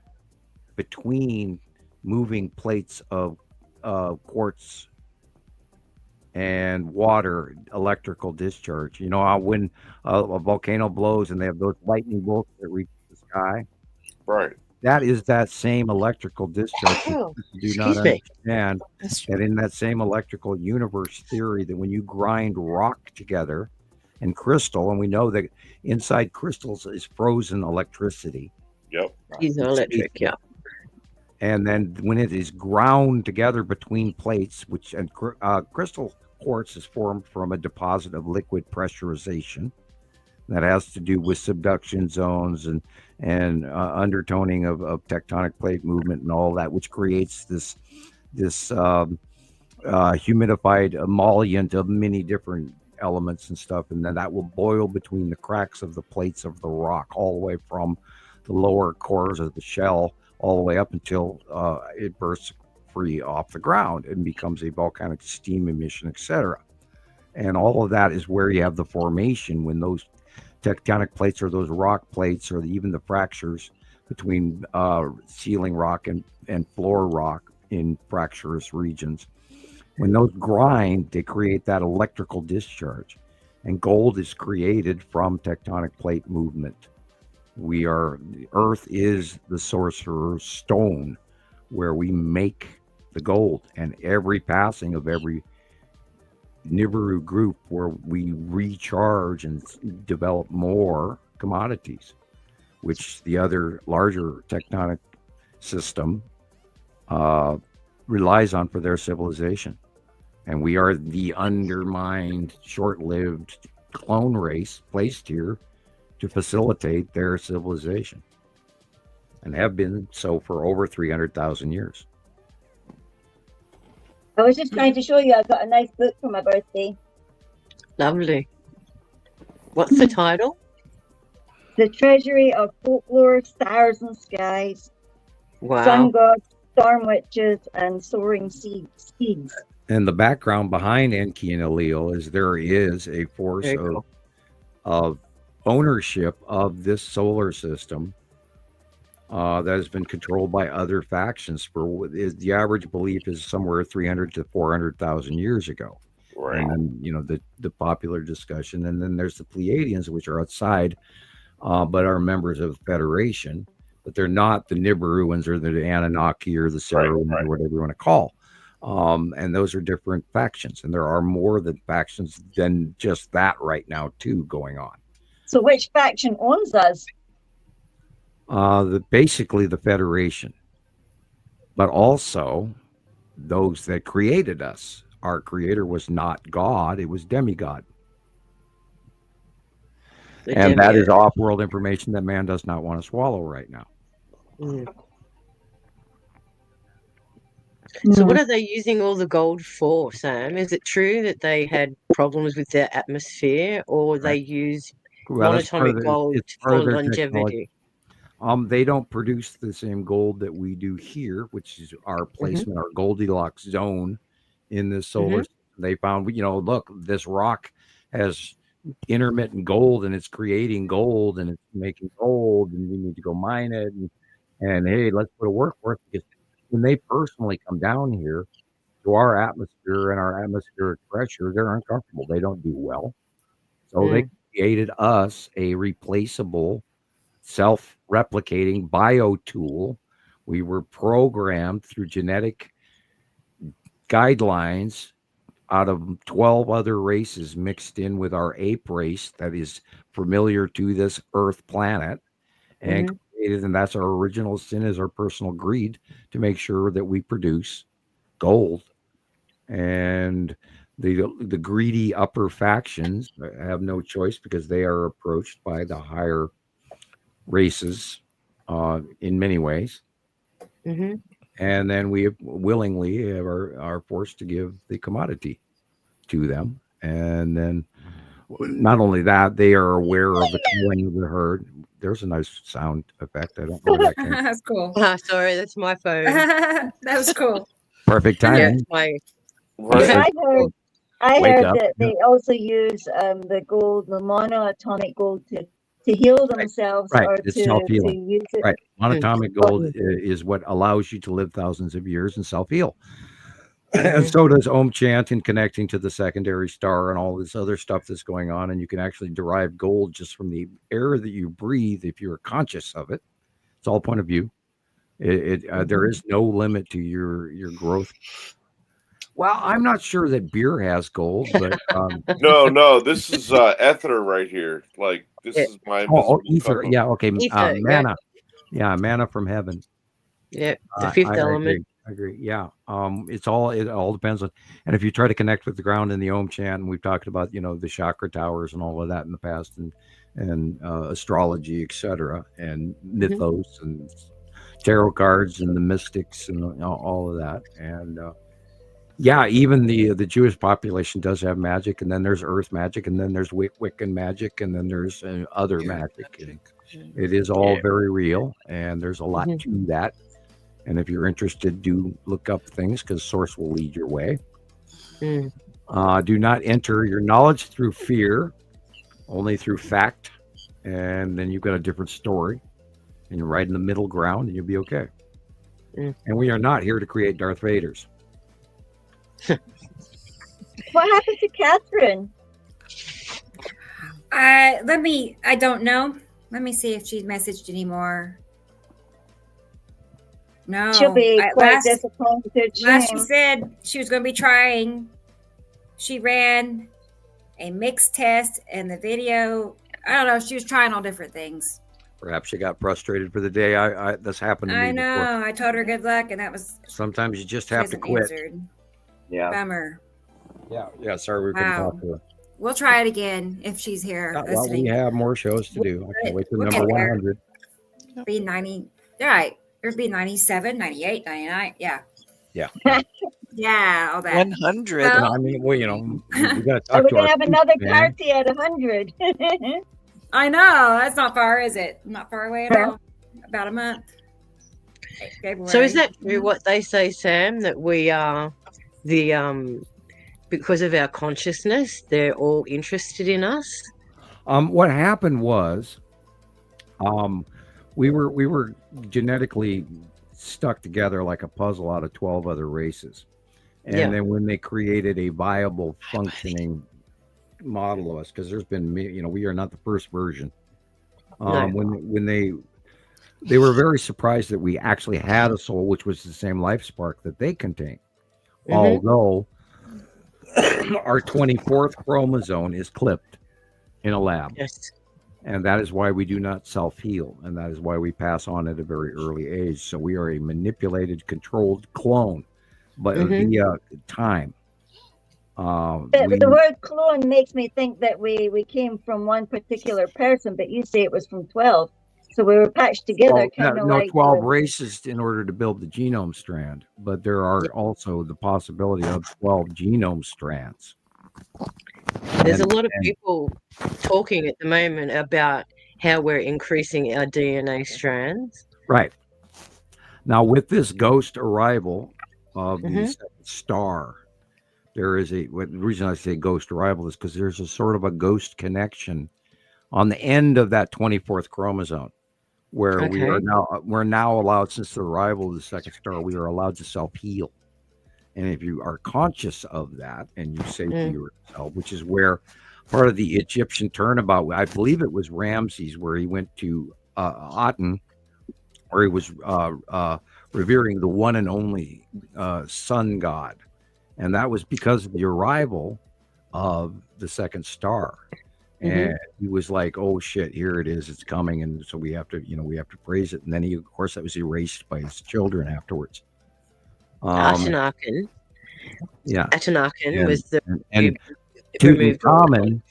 between moving plates of quartz and water, electrical discharge. You know how when a volcano blows and they have those lightning bolts that reach the sky? Right. That is that same electrical discharge. You do not understand that in that same electrical universe theory, that when you grind rock together and crystal, and we know that inside crystals is frozen electricity. Yep. Piezoelectric, yeah. And then when it is ground together between plates, crystal quartz is formed from a deposit of liquid pressurization that has to do with subduction zones and undertoning of tectonic plate movement and all that, which creates this humidified emollient of many different elements and stuff, and then that will boil between the cracks of the plates of the rock, all the way from the lower cores of the shell all the way up until it bursts free off the ground and becomes a volcanic steam emission, etc. And all of that is where you have the formation when those tectonic plates, or those rock plates, or even the fractures between ceiling rock and floor rock in fracturous regions. When those grind, they create that electrical discharge, and gold is created from tectonic plate movement. The Earth is the sorcerer's stone where we make the gold, and every passing of every Nibiru group where we recharge and develop more commodities, which the other larger tectonic system relies on for their civilization. And we are the undermined, short-lived clone race placed here to facilitate their civilization, and have been so for over 300,000 years. I was just trying to show you I got a nice book for my birthday. Lovely. What's the title? The Treasury of Folklore, Stars and Skies. Wow. Sun gods, storm witches, and soaring steeds. And the background behind Enki and Allele is there is a force of ownership of this solar system that has been controlled by other factions for the average belief is somewhere 300 to 400,000 years ago. Right. And then, the popular discussion. And then there's the Pleiadians, which are outside, but are members of the Federation, but they're not the Nibiruans or the Anunnaki or the Saruans or whatever you want to call. And those are different factions. And there are more than factions than just that right now, too, going on. So which faction owns us? Basically the Federation, but also those that created us. Our creator was not God, it was demigod. And that is off-world information that man does not want to swallow right now. So what are they using all the gold for, Sam? Is it true that they had problems with their atmosphere, or they use monatomic gold for longevity? They don't produce the same gold that we do here, which is our placement, our Goldilocks zone in the solar system. They found, look, this rock has intermittent gold and it's creating gold and it's making gold, and we need to go mine it. And hey, let's put a work for it, because when they personally come down here to our atmosphere and our atmospheric pressure, they're uncomfortable. They don't do well. So they created us a replaceable, self-replicating bio tool. We were programmed through genetic guidelines out of 12 other races mixed in with our ape race that is familiar to this Earth planet, and created, and that's our original sin, is our personal greed to make sure that we produce gold. And the greedy upper factions have no choice, because they are approached by the higher races in many ways. And then we willingly are forced to give the commodity to them. And then not only that, they are aware of the calling of the herd. There's a nice sound effect. I don't know where that came from. That's cool. Oh, sorry, that's my phone. That was cool. Perfect timing. I heard that they also use the gold, the monoatomic gold, to heal themselves, or it's to self-healing. use it. Right. Monatomic gold is what allows you to live thousands of years and self-heal. And so does Om Chant, in connecting to the secondary star and all this other stuff that's going on. And you can actually derive gold just from the air that you breathe if you're conscious of it. It's all point of view. There is no limit to your growth. Well, I'm not sure that beer has gold, but no, this is ether right here. Like, this is my ether. color. Yeah, okay. Ether, Manna. Yeah, manna from heaven. Yeah, the fifth element. I agree. Yeah. It all depends on, and if you try to connect with the ground in the Om Chant, and we've talked about, the chakra towers and all of that in the past, and astrology, etc., and mythos and tarot cards and the mystics and all of that. And yeah, even the Jewish population does have magic, and then there's earth magic, and then there's Wiccan magic, and then there's other magic. And it is all very real, and there's a lot to that. And if you're interested, do look up things, because Source will lead your way. Do not enter your knowledge through fear, only through fact. And then you've got a different story, and you're right in the middle ground, and you'll be okay. And we are not here to create Darth Vaders. What happened to Catherine? I don't know. Let me see if she's messaged anymore. No. She'll be quite disappointed. Last she said she was going to be trying. She ran a mixed test, and the video, I don't know, she was trying all different things. Perhaps she got frustrated for the day. That's happened to me. I know. Before. I told her good luck, and that was. Sometimes you just have to quit. Answered. Yeah. Bummer. Yeah. Sorry, we couldn't talk to her. We'll try it again if she's here. Well, we have more shows to do. I can't wait for number 100. Be 90. All right. There'd be 97, 98, 99. Yeah. Yeah. Yeah, all that. 100. Well, I mean, we got to talk we're to going to have another party at 100. I know. That's not far, is it? Not far away at all. About a month. February. So is that true what they say, Sam, that we are because of our consciousness, they're all interested in us? What happened was we were genetically stuck together like a puzzle out of 12 other races. And then when they created a viable, functioning model of us, because there's been, we are not the first version. When they were very surprised that we actually had a soul, which was the same life spark that they contain. Although our 24th chromosome is clipped in a lab. Yes. And that is why we do not self-heal. And that is why we pass on at a very early age. So we are a manipulated, controlled clone, but via time. The word clone makes me think that we came from one particular person, but you say it was from 12. So we were patched together, kind of like 12 races in order to build the genome strand, but there are also the possibility of 12 genome strands. There's a lot of people talking at the moment about how we're increasing our DNA strands. Right. Now, with this ghost arrival of the second star, there is the reason I say ghost arrival is because there's a sort of a ghost connection on the end of that 24th chromosome, where we're now allowed, since the arrival of the second star, we are allowed to self-heal. And if you are conscious of that and you say to yourself, which is where part of the Egyptian turnabout, I believe it was Ramses, where he went to Aten, where he was revering the one and only sun god. And that was because of the arrival of the second star. And he was like, oh shit, here it is, it's coming. And so we have to praise it. And then he, of course, that was erased by his children afterwards. Akhenaten. Yeah. Akhenaten was the and Tutankhamun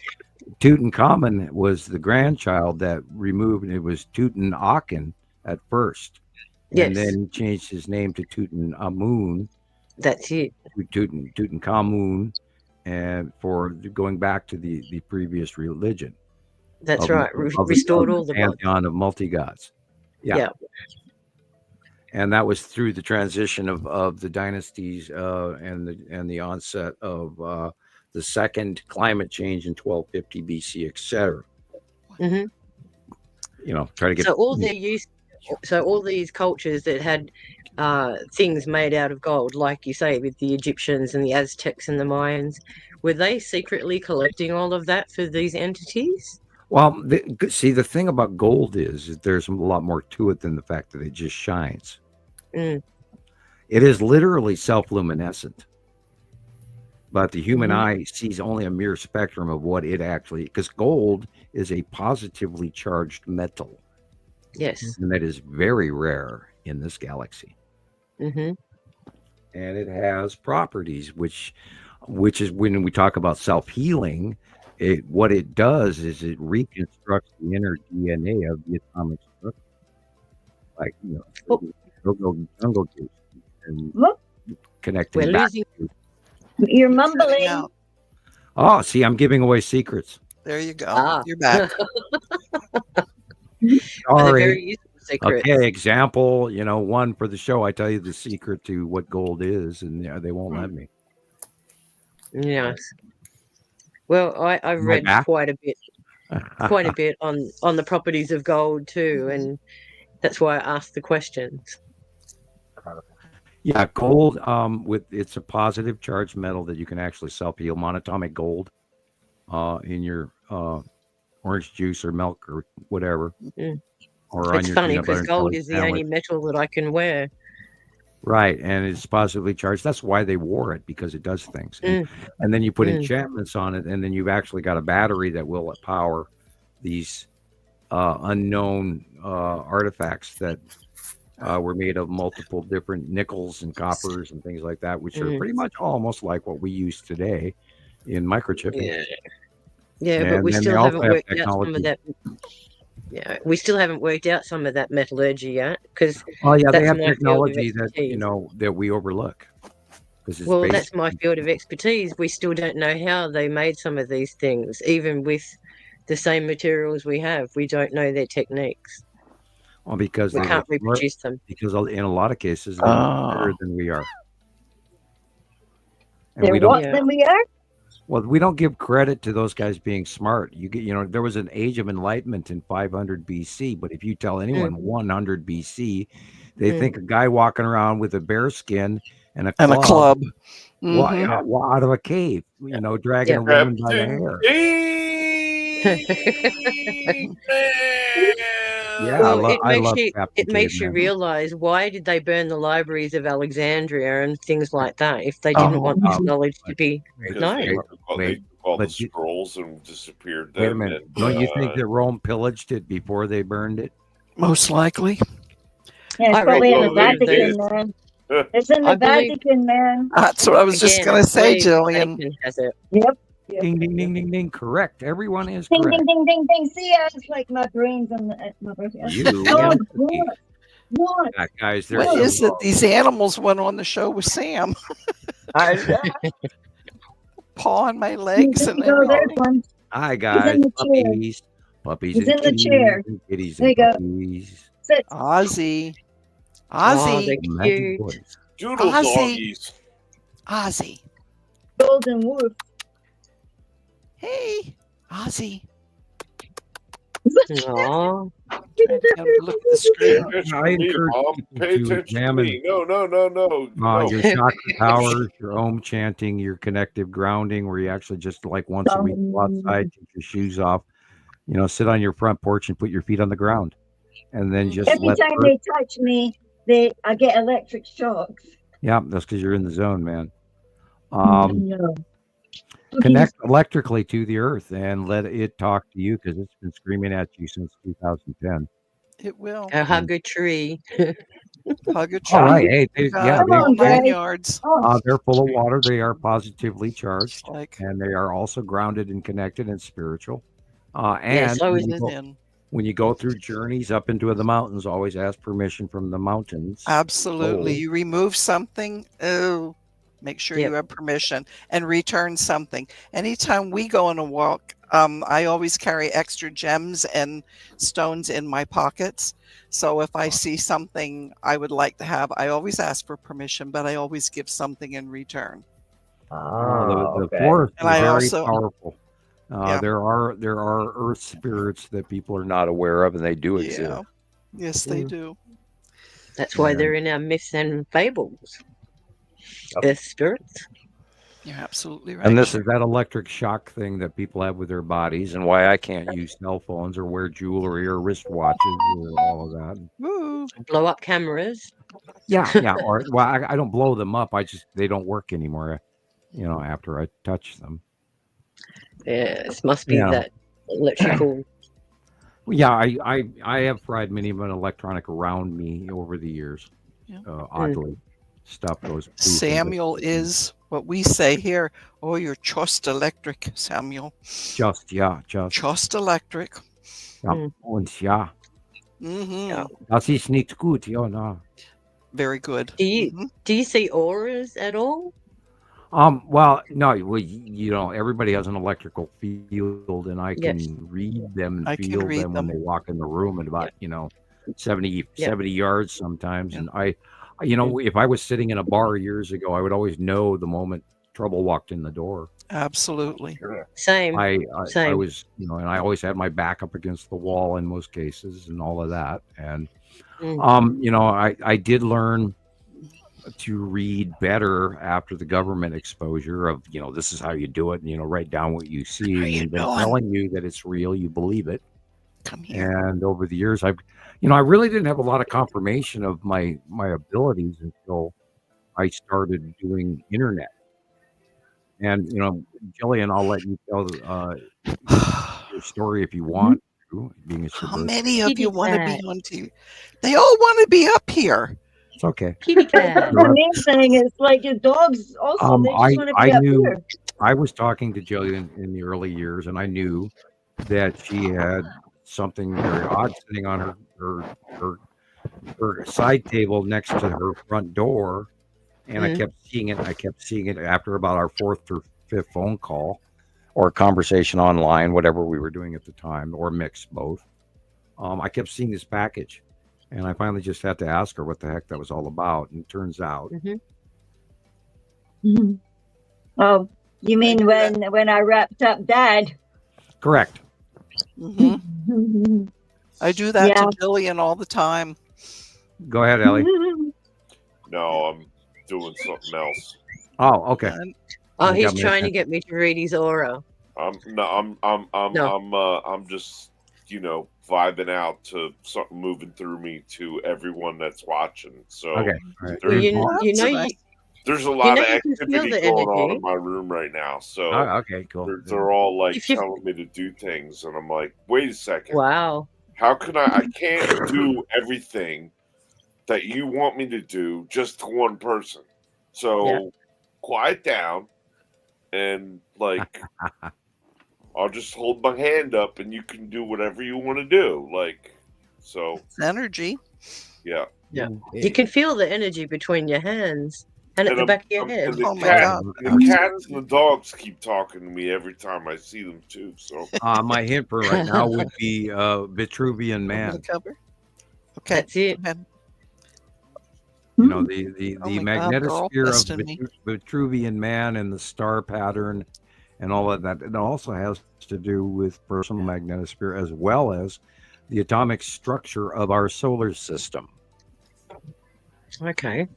was the grandchild that removed, it was Tutankhamun at first. And then he changed his name to Tutankhamun. That's it. Tutankhamun, and for going back to the previous religion. That's right. Restored all the pantheon of multi-gods. Yeah. And that was through the transition of the dynasties and the onset of the second climate change in 1250 BC, etc. Try to get all these cultures that had things made out of gold, like you say, with the Egyptians and the Aztecs and the Mayans, were they secretly collecting all of that for these entities? Well, the thing about gold is that there's a lot more to it than the fact that it just shines. It is literally self-luminescent, but the human eye sees only a mere spectrum of what it actually, because gold is a positively charged metal. Yes. And that is very rare in this galaxy. And it has properties, which is when we talk about self-healing, what it does is it reconstructs the inner DNA of the atomic structure. Like, jungle juice and connecting back. You're mumbling. Oh, see, I'm giving away secrets. There you go. You're back. Sorry. Okay, example, one for the show. I tell you the secret to what gold is, and they won't let me. Yes. Well, I've read quite a bit on the properties of gold too, and that's why I asked the questions. Yeah, gold, it's a positive charged metal that you can actually self-heal. Monatomic gold in your orange juice or milk or whatever. Or it's funny because gold is the only metal that I can wear. Right, and it's positively charged. That's why they wore it, because it does things. And then you put enchantments on it, and then you've actually got a battery that will power these unknown artifacts that were made of multiple different nickels and coppers and things like that, which are pretty much almost like what we use today in microchipping. But we still haven't worked out some of that. Yeah, we still haven't worked out some of that metallurgy yet, because they have technology that we overlook. That's my field of expertise. We still don't know how they made some of these things, even with the same materials we have. We don't know their techniques. Well, because we can't reproduce them. Because in a lot of cases, they're better than we are. And we don't. Than we are. Well, we don't give credit to those guys being smart. There was an age of enlightenment in 500 BC, but if you tell anyone 100 BC, they think a guy walking around with a bear skin and a club. Out of a cave, dragging a woman by the hair. It makes you realize, why did they burn the libraries of Alexandria and things like that if they didn't want this knowledge to be known? They took all the scrolls and disappeared them. Wait a minute. Don't you think that Rome pillaged it before they burned it? Most likely. Yeah, it's probably in the Vatican, man. It's in the Vatican, man. That's what I was just going to say, Gillian. Yep. Ding, ding, ding, ding, ding. Correct. Everyone is Ding, correct. ding, ding, ding, ding. See, it's like my brain's on my brain. You. What? Guys, What is it? These animals went on the show with Sam. Paw on my legs and everything. Hi, guys. Puppies. Puppies He's and in the kitties. chair. And kitties There and you go. puppies. Sit. Ozzy. Oh, they're Magic cute. boys. Doodle Ozzy. doggies. Ozzy. Golden wolf. Hey, Ozzy. Aw. Look at the screen. Pay attention I to me, encourage Mom. people Pay to attention to examine me. No. your chakra powers, your Om chanting, your connective grounding, where you actually just like once a week go outside, take your shoes off, sit on your front porch and put your feet on the ground, and then just Every time they touch me, I get electric shocks. Yeah, that's because you're in the zone, man. No. Connect electrically to the earth and let it talk to you because it's been screaming at you since 2010. It will. Hug a tree. Hug a tree. All right. Hey, yards. They're full of water. They are positively charged, and they are also grounded and connected and spiritual. And when you go through journeys up into the mountains, always ask permission from the mountains. Absolutely. You remove something. Oh, make sure you have permission and return something. Anytime we go on a walk, I always carry extra gems and stones in my pockets. So if I see something I would like to have, I always ask for permission, but I always give something in return. The forest is very powerful. There are earth spirits that people are not aware of, and they do exist. Yes, they do. That's why they're in our myths and fables. Earth spirits. You're absolutely right. And this is that electric shock thing that people have with their bodies, and why I can't use cell phones or wear jewelry or wristwatches or all of that. Woo. Blow up cameras. Yeah. Or I don't blow them up. They don't work anymore. After I touch them. Yes, must be that electrical. Yeah, I have fried many of an electronic around me over the years. Oddly, stuff goes. Samuel is what we say here. Oh, you're just electric, Samuel. Just electric. Ja, und ja. Mm-hmm. Das ist nicht gut, no. Very good. Do you see auras at all? Well, no. Well, everybody has an electrical field, and I can read them and feel them when they walk in the room at about 70 yards sometimes. And if I was sitting in a bar years ago, I would always know the moment trouble walked in the door. Absolutely. Same. I was, and I always had my back up against the wall in most cases, and all of that. And I did learn to read better after the government exposure of, this is how you do it, and, write down what you see, and they're telling you that it's real, you believe it. Come here. And over the years, I really didn't have a lot of confirmation of my abilities until I started doing internet. And, Gillian, I'll let you tell your story if you want to. How many of you want to be on TV? They all want to be up here. It's okay. The main thing is like your dogs also. They just want to be up here. I was talking to Gillian in the early years, and I knew that she had something very odd sitting on her side table next to her front door, and I kept seeing it. After about our fourth or fifth phone call or conversation online, whatever we were doing at the time, or mix both. I kept seeing this package. And I finally just had to ask her what the heck that was all about. And it turns out. Oh, you mean when I wrapped up Dad? Correct. Mm-hmm. I do that to Gillian all the time. Go ahead, Ellie. No, I'm doing something else. Oh, okay. He's trying to get me to read his aura. I'm just vibing out to something moving through me to everyone that's watching. So okay. There's a lot of activity going on in my room right now. So okay, cool. They're all like telling me to do things, and I'm like, wait a second. Wow. How can I can't do everything that you want me to do just to one person. So quiet down. and like I'll just hold my hand up and you can do whatever you want to do. Like, so it's energy. Yeah. Yeah. You can feel the energy between your hands and at the back of your head. Oh my God. The cats and the dogs keep talking to me every time I see them too. So my hint for right now would be Vitruvian Man. Okay. That's it. You know, the magnetosphere of Vitruvian Man and the star pattern and all of that. It also has to do with personal magnetosphere as well as the atomic structure of our solar system. Okay.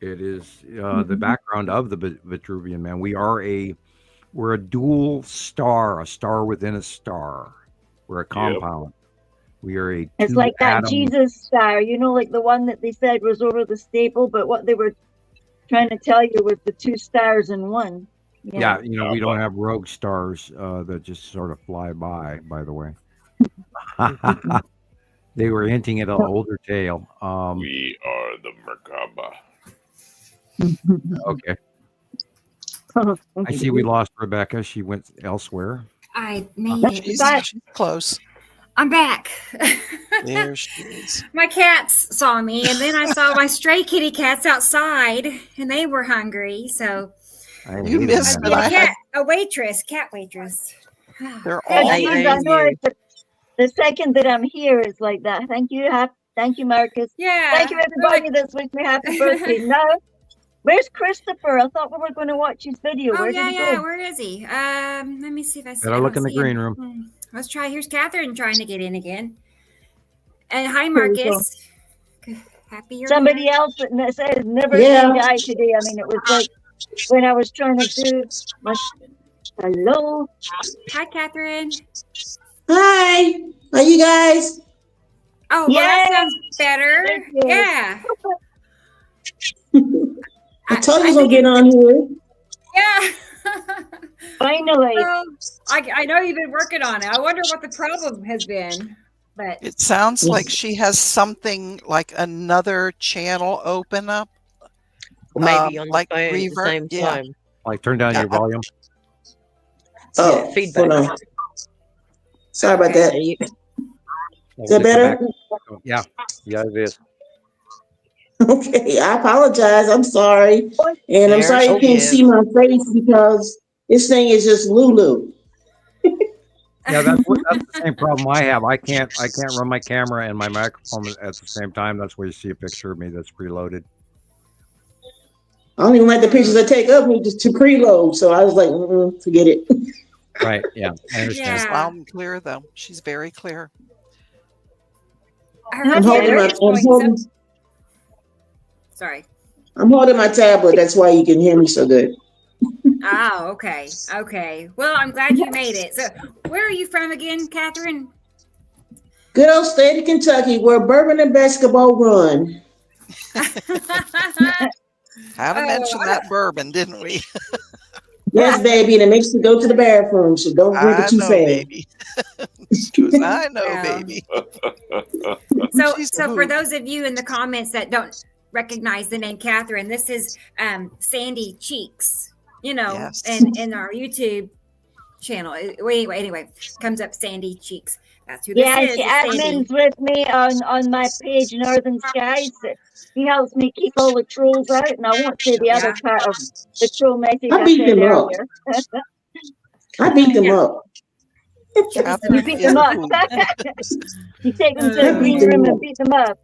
It is the background of the Vitruvian Man. We're a dual star, a star within a star. We're a compound. We are a It's like that Jesus star, you know, like the one that they said was over the staple, but what they were trying to tell you was the two stars in one. Yeah, you know, we don't have rogue stars that just sort of fly by the way. They were hinting at an older tale. We are the Merkaba. Okay. I see we lost Rebecca. She went elsewhere. I made it. She's close. I'm back. There she is. My cats saw me, and then I saw my stray kitty cats outside, and they were hungry. So you missed it. A cat waitress. They're all. The second that I'm here is like that. Thank you, Marcus. Yeah. Thank you, everybody that's wished me happy birthday. No, where's Christoper? I thought we were going to watch his video. Oh, where is he? Let me see if I see him. Better look in the green room. Let's try. Here's Catherine trying to get in again. And hi, Marcus. Happy you're somebody here. Else that says never die today. I mean, it was like when I was trying to do my hello. Hi, Catherine. Hi. Are you guys? Oh, well, that sounds better. Yeah. I told you to get on here. Yeah. Finally. Well, I know you've been working on it. I wonder what the problem has been. But it sounds like she has something like another channel open up. Maybe on like the phone reverb. At the same time. Like turn down your volume. Oh, feedback. Hold on. Sorry about that. Is that better? Yeah, it is. Okay, I apologize. I'm sorry. And I'm sorry you can't see my face because this thing is just Lulu. Yeah, that's the same problem I have. I can't run my camera and my microphone at the same time. That's where you see a picture of me that's preloaded. I don't even like the pictures I take of me just to preload. So I was like, forget it. Right. Yeah. I understand. She's loud and clear, though. She's very clear. I'm holding my tablet. That's why you can hear me so good. Oh, okay. Okay. Well, I'm glad you made it. So where are you from again, Catherine? Good old state of Kentucky, where bourbon and basketball run. Had to mention that bourbon, didn't we? Yes, baby, and it makes you go to the bathroom, so don't drink it too fast. Baby. I know, baby. So for those of you in the comments that don't recognize the name Catherine, this is Sandy Cheeks, you know, yes. in our YouTube channel. Anyway, comes up Sandy Cheeks. That's who this is. She admins with me on my page, Northern Skies. He helps me keep all the trolls out, and I won't say the other part of the troll message I beat them up. I beat them up. You beat them up. You take them to the green room and beat them up.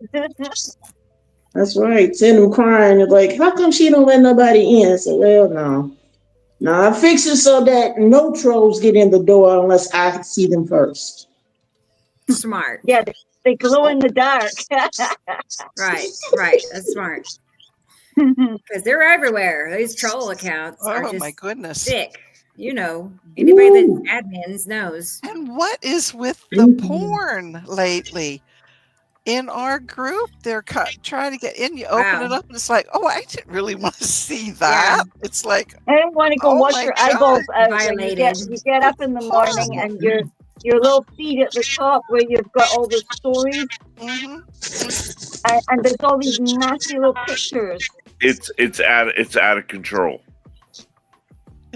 That's right. Send them crying. They're like, how come she don't let nobody in? I said, well, no. No, I fix it so that no trolls get in the door unless I see them first. Smart. Yeah, they glow in the dark. Right. That's smart. Because they're everywhere. These troll accounts are just my goodness. Sick. You know, anybody that admins knows. And what is with the porn lately? In our group, they're trying to get in. You open it up, and it's like, oh, I didn't really want to see that. Yeah. It's like, I don't want to go wash your eyeballs out. When you get up in the morning, and your little feed at the top where you've got all the stories, and there's all these nasty little pictures. It's out of control.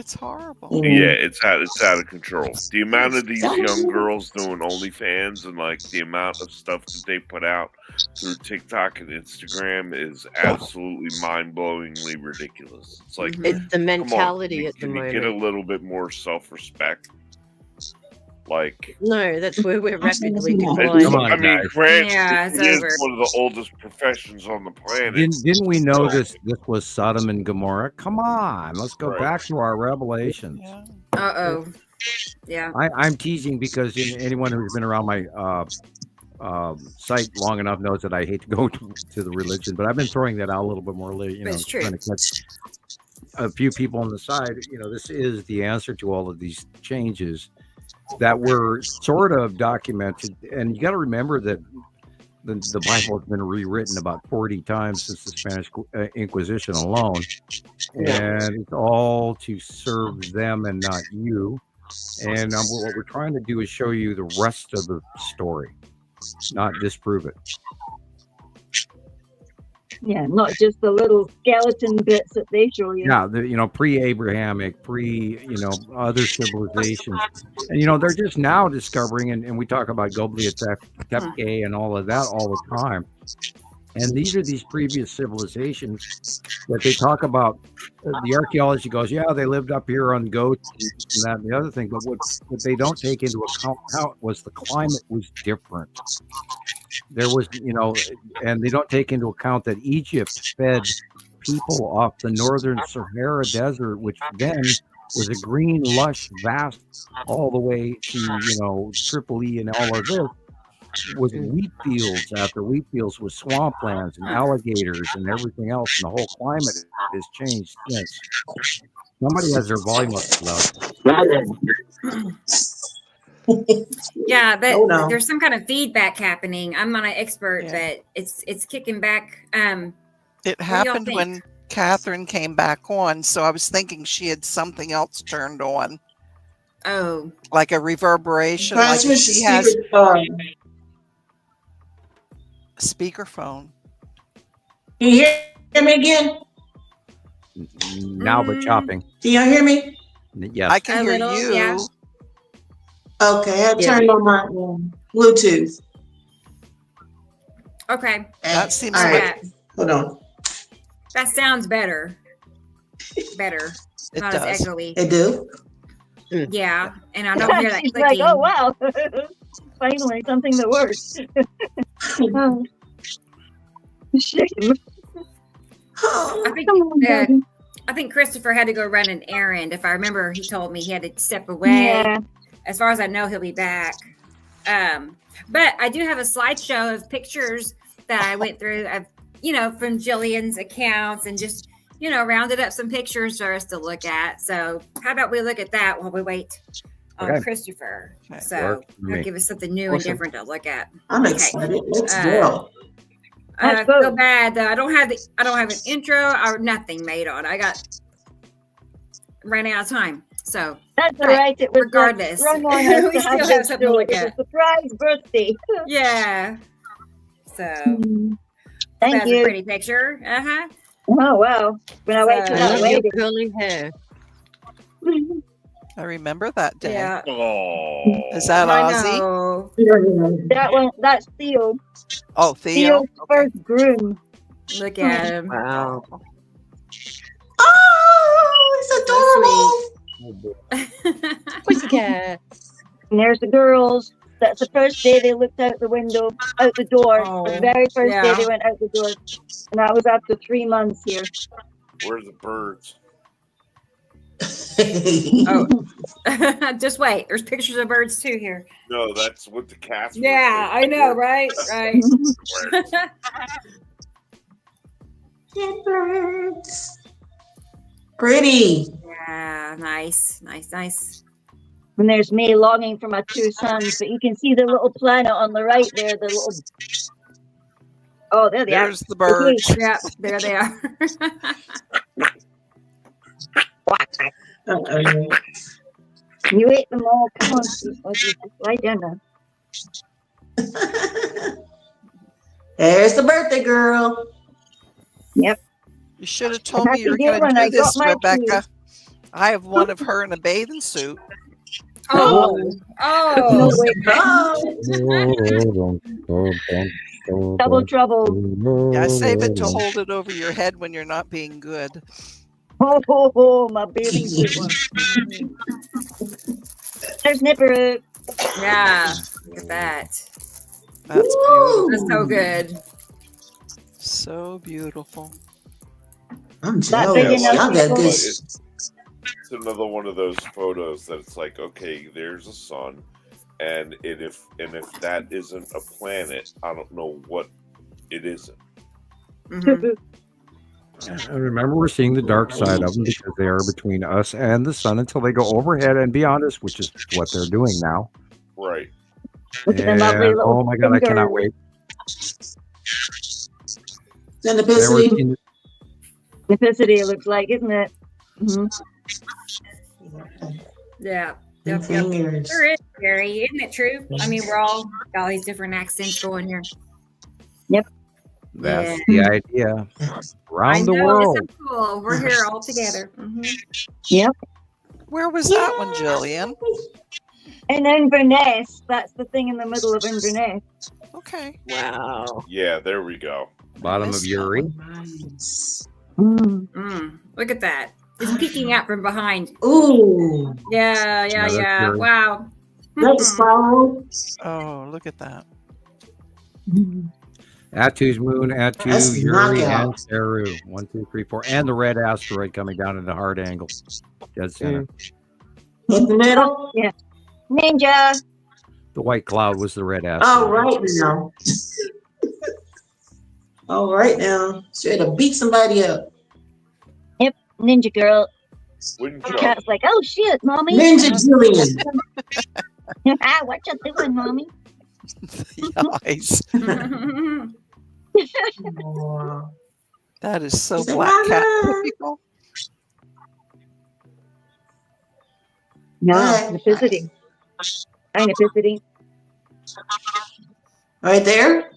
It's horrible. Yeah, it's out of control. The amount of these young girls doing OnlyFans and like the amount of stuff that they put out through TikTok and Instagram is absolutely mind-blowingly ridiculous. It's like it's the mentality at the moment. moment. Can you get a little bit more self-respect? Like no, that's where we're rapidly declining. I mean, granted, it's it is over. one of the oldest professions on the planet. Didn't we know this was Sodom and Gomorrah? Come on, let's go back to our revelations. Yeah. I'm teasing because anyone who's been around my site long enough knows that I hate to go to the religion, but I've been throwing that out a little bit more lately. It's true. Trying to catch a few people on the side. This is the answer to all of these changes that were sort of documented. And you got to remember that the Bible has been rewritten about 40 times since the Spanish Inquisition alone. And it's all to serve them and not you. And what we're trying to do is show you the rest of the story, not disprove it. Yeah, not just the little skeleton bits that they show you. Yeah, pre-Abrahamic, other civilizations. And, they're just now discovering, and we talk about Göbekli Tepe and all of that all the time. And these are these previous civilizations that they talk about. The archaeology goes, they lived up here on goats and that and the other thing. But what they don't take into account was the climate was different. There was, and they don't take into account that Egypt fed people off the northern Sahara Desert, which then was a green, lush, vast, all the way to, Tripoli and all of this. Was wheat fields after wheat fields with swamplands and alligators and everything else, and the whole climate has changed since. Somebody has their volume up loud. Yeah, but there's some kind of feedback happening. I'm not an expert, but it's kicking back. It happened when Catherine came back on, so I was thinking she had something else turned on. Oh, like a reverberation. Like she has speakerphone. Can you hear me again? Now, but chopping. Can y'all hear me? Yes, I can hear you. Yeah. Okay, I turned on my Bluetooth. Okay. That seems like. Hold on. That sounds better. Better. It Not does. as echoey. It do? Yeah, and I don't hear that She's clicking. like, oh wow, finally something that works. Shame. I think Christopher had to go run an errand. If I remember, he told me he had to step away. Yeah. As far as I know, he'll be back. But I do have a slideshow of pictures that I went through of, from Gillian's accounts and just, rounded up some pictures for us to look at. So how about we look at that while we wait on Christopher? Okay. So he'll give us something new and different to look at. I'm excited. Let's go. I feel bad though. I don't have an intro or nothing made on. Ran out of time. So that's all right. It was regardless. We still have something to look at. It was a surprise birthday. Yeah. So thank you. A pretty picture. Uh-huh. Oh wow. When I wait till that lady. Curly hair. I remember that day. Yeah. Oh. Is that Ozzy? That one, that's Theo. Oh, Theo. Theo's first groom. Look at him. Wow. Oh, it's adorable. Pussycat. And there's the girls. That's the first day they looked out the window, out the door. The very first day they went out the door. And that was after 3 months here. Where's the birds? Oh, just wait. There's pictures of birds too here. No, that's what the cats. Yeah, I know, right? Right. Birds. Pretty. Yeah, nice. And there's me longing for my 2 sons, but you can see the little planet on the right there. The little. Oh, there they are. There's the birds. Okay. Yeah, there they are. You ate them all. Come on, lie down now. There's the birthday girl. Yep. You should have told me you were going to do this, Rebecca. I have one of her in a bathing suit. Oh, No oh. way. Double trouble. Yeah, save it to hold it over your head when you're not being good. Oh, my bathing suit one. There's Nibiru. Yeah, look at that. That's beautiful. That's so good. So beautiful. I'm That big jealous. enough Y'all got people. good. It's another one of those photos that it's like, okay, there's a sun, and if that isn't a planet, I don't know what it isn't. Mhm. And remember, we're seeing the dark side of them because they are between us and the sun until they go overhead and beyond us, which is what they're doing now. Right. Look at them lovely And, little oh my God, I cannot fingers. wait. And we're Synapticity. seeing- Simplicity, it looks like, isn't it? Mhm. Yeah. Them Yep, yep. fingers. Sure is, Gary. Isn't it true? I mean, we're all got all these different accents going here. That's Yeah. the idea. I Around the know, world. it's so cool. We're here all together. Mhm. Yep. Where was that one, Jillian? And Inverness, that's the thing in the middle of Inverness. Okay. Wow. Yeah, there we go. Bottom of missed that Uri. Nice. Look at that. It's peeking out from behind. Ooh. Yeah, yeah, that's yeah. very- Wow. Nice follow. Oh, look at that. Atu's moon, Atu, That's Uri, knockout. and Saru. 1, 2, 3, 4. And the red asteroid coming down in the hard angle. Dead center. Hit the middle. Yeah. Ninja. The white cloud was the red asteroid. All right now. All right now. Straight to beat somebody up. Yep. Ninja girl. Wouldn't The you? cat's like, oh shit, mommy. Ninja Gillian. What you doing, mommy? The eyes. Wow. That is so He's a black cat mama. typical. No, Right. necessity. I necessity. Right there.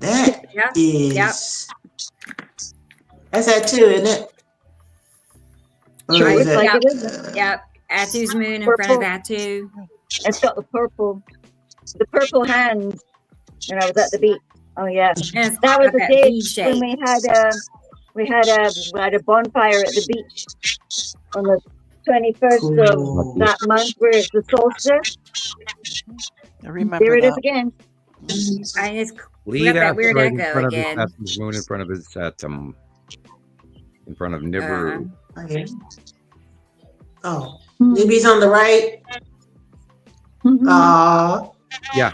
That Yeah. is. That's that too, isn't it? Or Sure, is looks it? like it is. Yep. Atu's moon in front of Purple. Atu. It's got the purple hands when I was at the beach. Oh yeah, And it's that was got the that day V shape. when we had a bonfire at the beach on the 21st Cool. of that month where it's the solstice. I remember There it is that. again. I just we Lead got that weird asteroid in echo front of again. his Atu's moon in front of his in front of Nibiru. Okay. Oh, Libby's on the right. Aw. Yeah.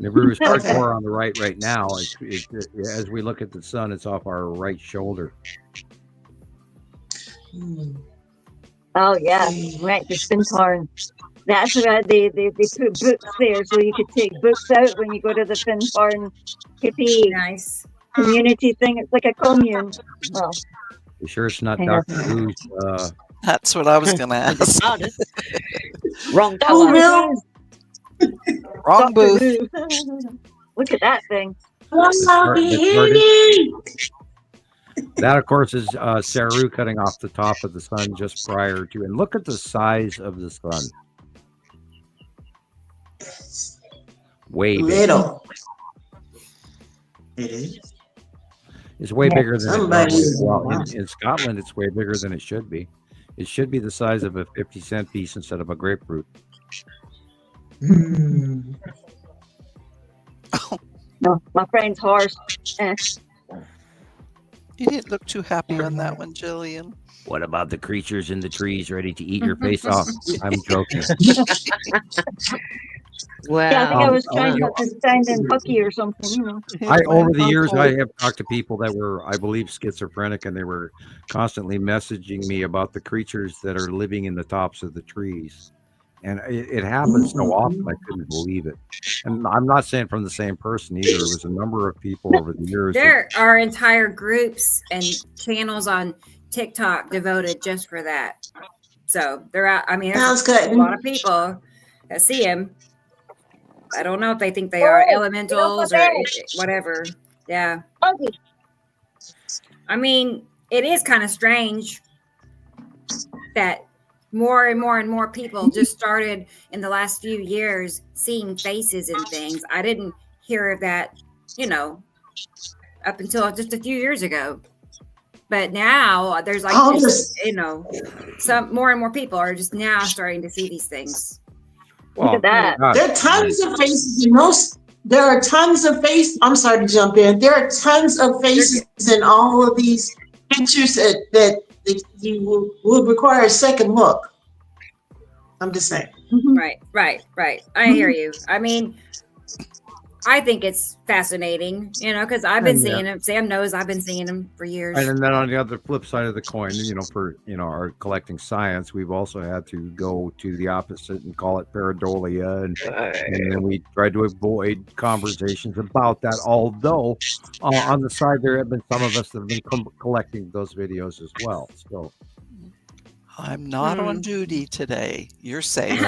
Nibiru's quite Okay. more on the right now. As we look at the sun, it's off our right shoulder. Oh yeah, right, the Fintarn. That's why they put books there so you could take books out when you go to the Fintarn hippie Nice. community thing. It's like a commune. Well, You sure it's not Hang on. Dr. Who's That's what I was going to ask. Wrong oh, color. no. Wrong booth. Look at that thing. That, of course, is Saru cutting off the top of the sun just prior to. And look at the size of the sun. Way big. Little. It is. It's way bigger than Somebody- in Scotland, it's way bigger than it should be. It should be the size of a 50-cent piece instead of a grapefruit. No, my friend's horse. You didn't look too happy on that one, Jillian. What about the creatures in the trees ready to eat your face off? I'm joking. Wow. Yeah, I think I was trying not to stand in Bucky or something. You know. Over the years, I have talked to people that were, I believe, schizophrenic, and they were constantly messaging me about the creatures that are living in the tops of the trees. And it happens so often, I couldn't believe it. And I'm not saying from the same person either. It was a number of people over the years. There are entire groups and channels on TikTok devoted just for that. So they're out. I mean, there's a lot of people that see him. I don't know if they think they are elementals or whatever. Yeah. I mean, it is kind of strange that more and more people just started in the last few years seeing faces and things. I didn't hear of that, up until just a few years ago. But now there's like, some more and more people are just now starting to see these things. Well, look at that. There are tons of faces in most. There are tons of faces. I'm sorry to jump in. There are tons of faces in all of these pictures that you would require a second look. I'm just saying. Right. I hear you. I mean, I think it's fascinating, because I've been seeing him. Sam knows I've been seeing him for years. And then on the other flip side of the coin, for our collecting science, we've also had to go to the opposite and call it pareidolia, and then we tried to avoid conversations about that. Although on the side, there have been some of us that have been collecting those videos as well. So I'm not on duty today. You're safe.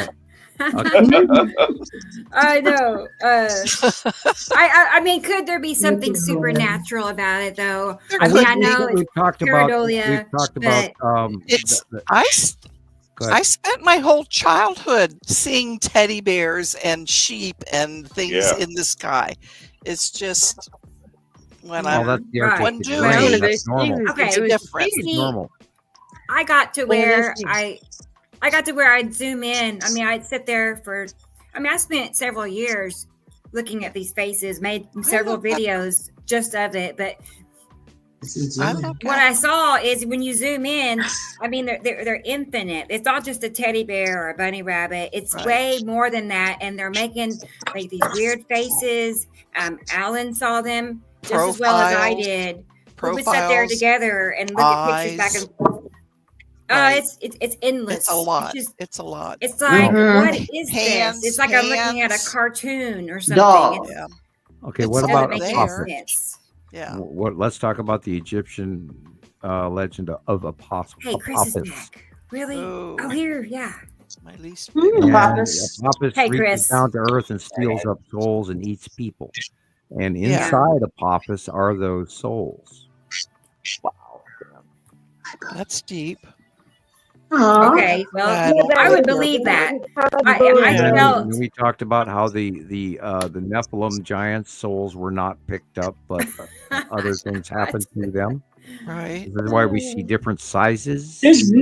I know. I mean, could there be something supernatural about it, though? I mean, I know it's pareidolia. I spent my whole childhood seeing teddy bears and sheep and things in the sky. It's just when I'm on duty, that's normal. Okay, it's different. It's normal. I got to where I'd zoom in. I mean, I'd sit there I spent several years looking at these faces, made several videos just of it. But what I saw is when you zoom in, I mean, they're infinite. It's not just a teddy bear or a bunny rabbit. It's way more than that. And they're making like these weird faces. Alan saw them just as well as I did. We would sit there together and look at pictures back and forth. It's endless. It's a lot. It's a lot. It's like, what is this? It's like I'm looking at a cartoon or something. Okay, what about Apophis? Yeah. Let's talk about the Egyptian legend of Apophis. Hey, Chris is back. Really? Oh, here, yeah. It's my least Apophis hey, reaches Chris. down to earth and steals up souls and eats people. And inside Apophis are those souls. Wow. That's deep. Okay, well, I would believe that. We talked about how the Nephilim giants' souls were not picked up, but other things happened to them. Right. This is why we see different sizes. There's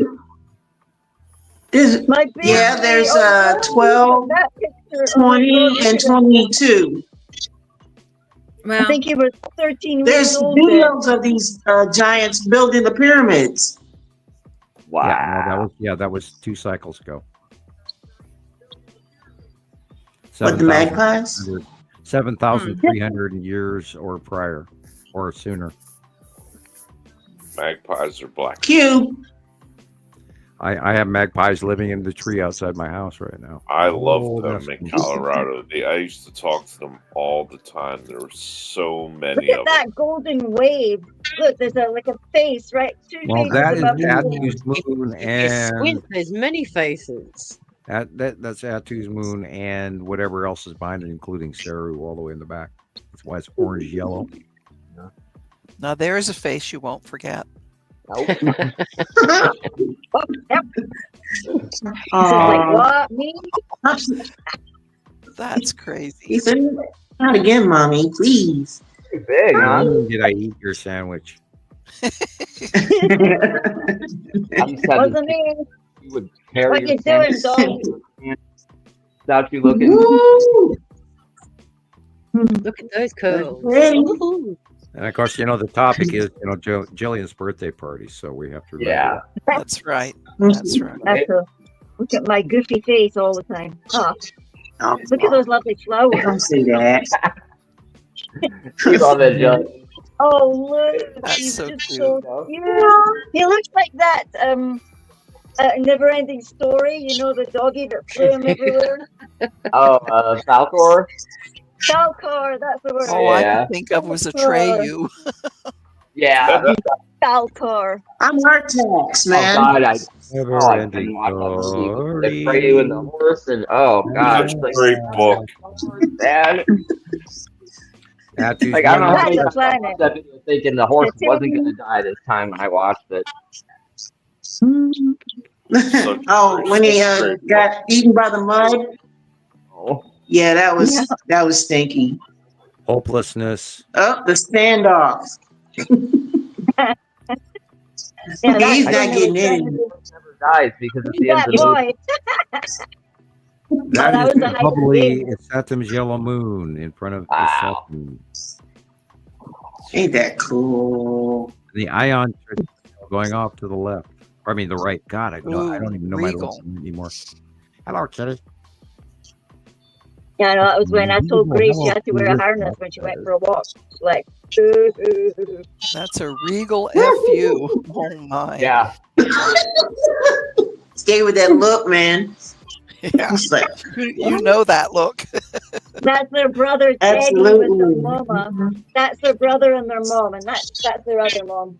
12, 20, and 22. Well, I think he was 13 There's years old. videos of these giants building the pyramids. Wow. That was 2 cycles ago. What, the magpies? 7,300 years or prior or sooner. Magpies are black. Cube. I have magpies living in the tree outside my house right now. I love them in Colorado. I used to talk to them all the time. There were so many Look at of that them. golden wave. Look, there's a face, right? Well, that is Atu's moon, and there's many faces. That's Atu's moon and whatever else is behind it, including Saru all the way in the back. That's why it's orange yellow. Now there is a face you won't forget. Like, what? Me? That's crazy. He said, not again, mommy, please. Pretty big, huh? Did I eat your sandwich? Wasn't me. You would carry what you doing, dog? Without you looking. Look at those curls. And of course, the topic is, Gillian's birthday party, so we have to remember that. That's right. That's right. Look at my goofy face all the time. Oh, look at those lovely flowers. Don't say that. We love it, Jill. Oh, look. That's so cute. So cute. He looks like that Never-Ending Story. The doggy that flew him everywhere. Falcor? Falcor, that's the word. All I could think of was Atreyu. Yeah. Falcor. I'm Artax, man. Oh, God, I couldn't watch that. Atreyu and the horse, and oh, God. It's a great book. Man. Like I don't know how many times I watched that video thinking the horse wasn't going to die this time when I watched it. Oh, when he got eaten by the mud. Oh. Yeah, that was stinky. Hopelessness. Oh, the standoff. He's not getting any. Never dies because it's the end of the movie. That is probably Saturn's yellow moon in front of the Saturn. Ain't that cool? The ion going off to the left. Or, I mean, the right. God, I don't even know my lips anymore. Hello, Kitty. Yeah, no, it was when I told Grace she had to wear a harness when she went for a walk. She's like, that's a regal FU. Oh my. Yeah. Stay with that look, man. Yeah. Like, you know that look. That's their brother Teddy with their mama. That's their brother and their mom, and that's their other mom.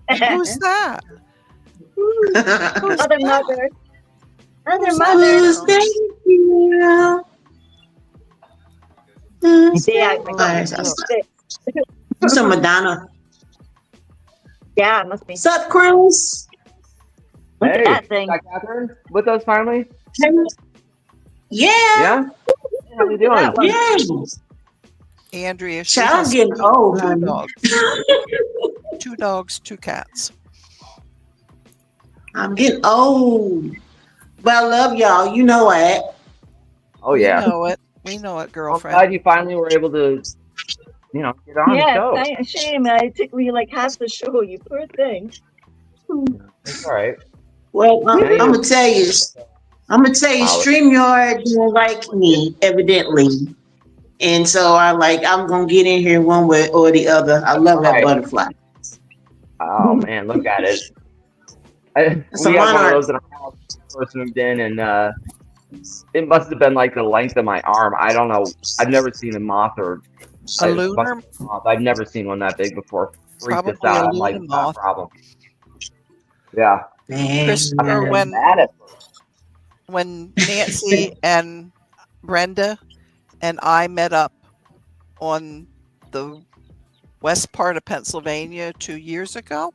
Who's that? Other mother. Other mother. Some Madonna. Yeah, it must be. Sup, Chris? Look at that thing. Catherine with us finally? Yeah. Yeah? How you doing? Yeah. Andrea, she Child's has getting old, two honey. dogs. 2 dogs, 2 cats. I'm getting old. But I love y'all. You know it. Oh, yeah. We know it, I'm girlfriend. glad you finally were able to, get on the show. Yeah, shame. It took me like half the show, you poor thing. It's all right. Well, I'm gonna tell you, StreamYard didn't like me, evidently. And so I'm gonna get in here one way or the other. I love that butterfly. Oh man, look at it. It's a we had one of monarch. those in our house when we first moved in, and it must have been like the length of my arm. I don't know. I've never seen a moth or a lunar moth. I've never seen one that big before. Freaked us probably out. a I'm like, lunar not a moth. problem. Yeah. Christopher, when Nancy and Brenda and I met up on the west part of Pennsylvania 2 years ago,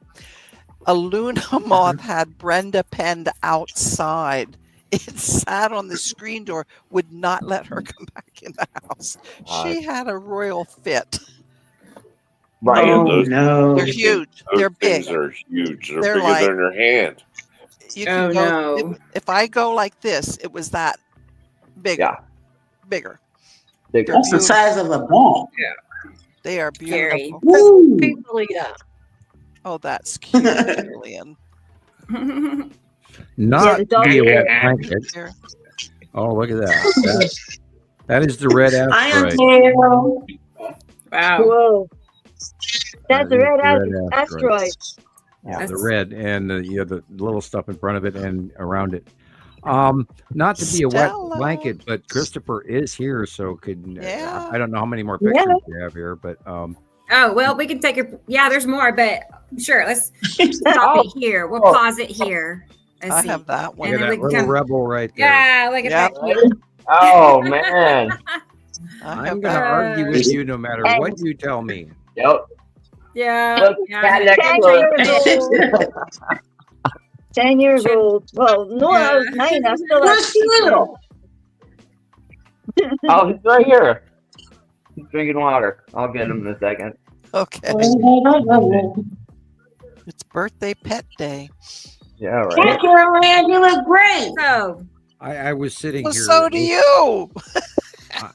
a Luna moth had Brenda penned outside. It sat on the screen door, would not let her come back in the house. She had a royal fit. Right. Oh, no. They're huge. They're big. They're huge. They're They're bigger like- than your hand. You can go, if I go like this, it was that bigger. Yeah. Bigger. Bigger. That's the size of a ball. Yeah. They are beautiful. Yeah. Oh, that's cute, Gillian. Not the dog be a wet hair. blanket. Here. Oh, look at that. That is the red I am asteroid. Carol. Wow. Whoa. That's That a is red the asteroid. Yeah, the red and the little stuff in front of it and around it. Not to be a wet Stella. blanket, but Christopher is here, so Yeah. I don't know how many more pictures we have here, but Oh, well, we can take it. Yeah, there's more, but sure, let's stop it here. We'll pause it here. Let's I see. have that one. look And at then that we little can rebel right there. Yeah, look at Yep. that cute. Oh man. I'm going to argue with you no matter what you tell me. Yep. Yeah. Look, yeah. cat next 10 to years old. 10 years old. Well, no, I was 9. I still Where's Kilo? Oh, he's right here. He's drinking water. I'll get him in a second. Okay. It's birthday pet day. Yeah, right. Caroline, you look great. So, I was sitting Well, here. so do you.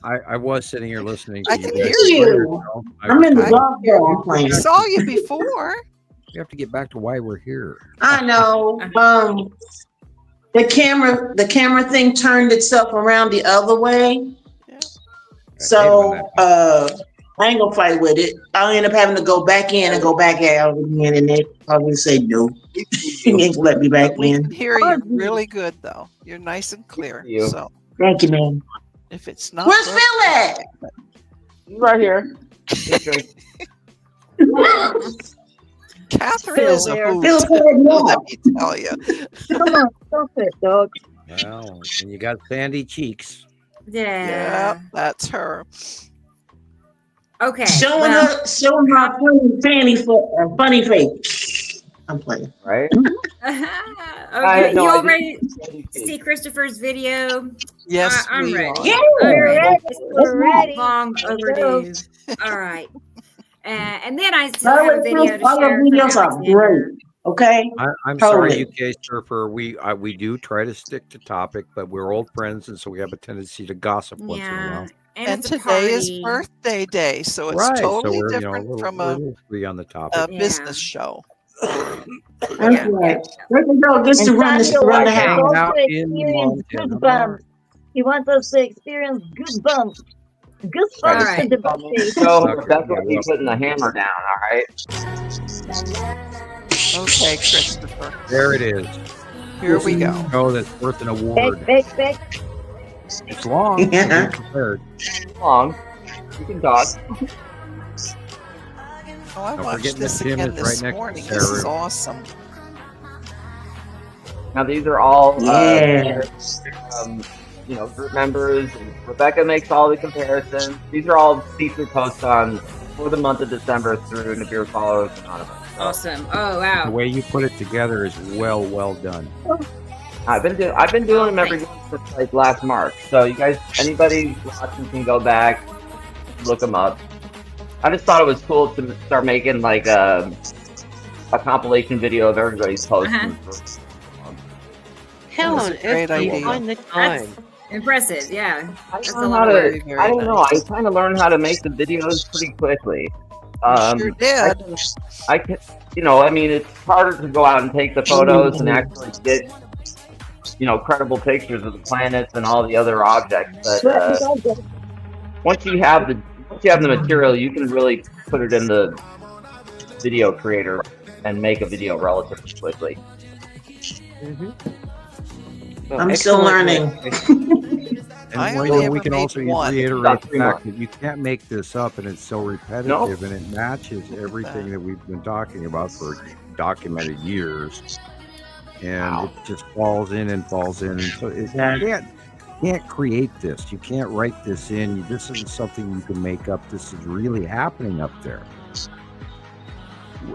I was sitting here listening to I you can guys. hear you. I'm in the dog show playing. I saw you before. We have to get back to why we're here. I know. The camera thing turned itself around the other way. Yeah. So I ain't gonna fight with it. I'll end up having to go back in and go back out again, and they probably say no. You ain't gonna let me back We can in. hear you really good, though. You're nice and clear. Thank you. So Thank you, man. if it's not, Where's broke- Phil at? He's right here. He's drinking. Catherine Phil is a there. hoot. Phil said no. Let me tell you. Come on, stop it, dog. Well, and you got sandy cheeks. yeah. Yeah, that's her. Okay. Showing my funny face. I'm playing. Right? Okay. You already see Christopher's video? Yes, I'm ready. Yeah, We're ready. Long overdue. All right. And then I still have a video to all share. the videos are great. Okay. I'm Totally. sorry, UK Surfer. We do try to stick to topic, but we're old friends, and so we have a tendency to gossip once in a while. And today is birthday day, so it's Right, totally so we're, different from we're a little free on the topic. a business show. That's right. Ricky Girl gets to run the house. Out in Good bumps. He wants us to experience good bumps. Goosebumps to the birthday. So that's what you putting the hammer down, all right? Okay, Christopher. There it is. Here we go. Oh, that's worth an award. Back. It's long. Yeah. Be prepared. Long. You can talk. Oh, I Don't watched forget this that Tim again is this right next to morning. This is Sarah. awesome. Now these are all Yes. group members. And Rebecca makes all the comparisons. These are all featured posts for the month of December through Nibiru Followers Anonymous. Awesome. Oh, wow. The way you put it together is well done. I've been doing them every month since like last March. So you guys, anybody watching can go back, look them up. I just thought it was cool to start making like a compilation video of everybody's posts. How on earth do you find the time? Impressive, yeah. I don't know. I kind of learned how to make the videos pretty quickly. Sure did. I can, it's harder to go out and take the photos and actually get, credible pictures of the planets and all the other objects. But once you have the material, you can really put it in the video creator and make a video relatively quickly. I'm still learning. And we can also reiterate the fact that you can't make this up, and it's so repetitive, and it matches everything that we've been talking about for documented years. And it just falls in. And so you can't create this. You can't write this in. This isn't something you can make up. This is really happening up there.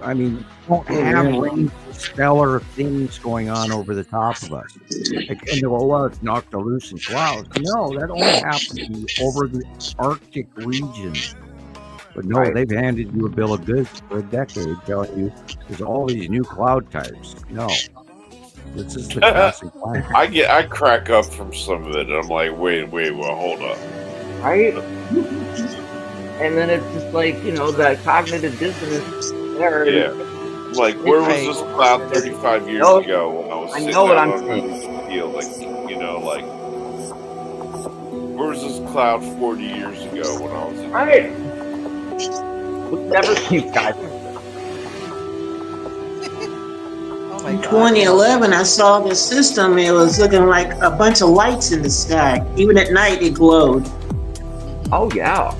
I mean, you don't have stellar things going on over the top of us. And they go, well, it's knocked loose in clouds. No, that only happens over the Arctic region. But no, they've handed you a bill of goods for a decade telling you there's all these new cloud types. No. This is the classic plan. I crack up from some of it, and I'm like, wait, well, hold up. Right? And then it's just like, that cognitive dissonance there. Yeah. Like, where was this cloud 35 years ago when I was sitting out on the field? Like, where was this cloud 40 years ago when I was in Right. We've never seen guys. In 2011, I saw the system. It was looking like a bunch of lights in the sky. Even at night, it glowed. Oh, yeah.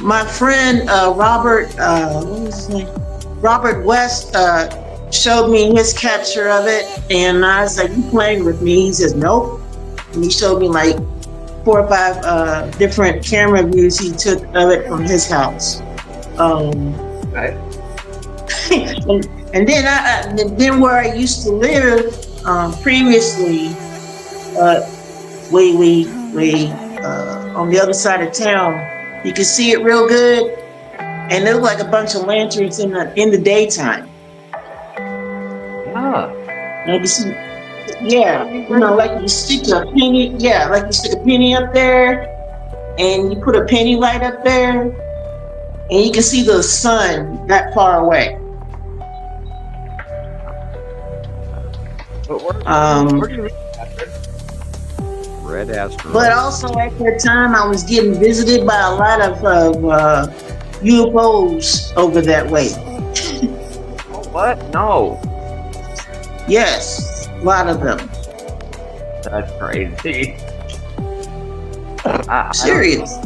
My friend Robert, what was his name? Robert West showed me his capture of it, and I was like, "You playing with me?" He says, "Nope." And he showed me like 4 or 5 different camera views he took of it from his house. Right. And then where I used to live previously, way on the other side of town. You could see it real good, and it looked like a bunch of lanterns in the daytime. Like you see, like you stick a penny. Yeah, like you stick a penny up there, and you put a penny light up there, and you can see the sun that far away. Red asteroid. But also at that time, I was getting visited by a lot of UFOs over that way. What? No. Yes, a lot of them. That's crazy. Serious.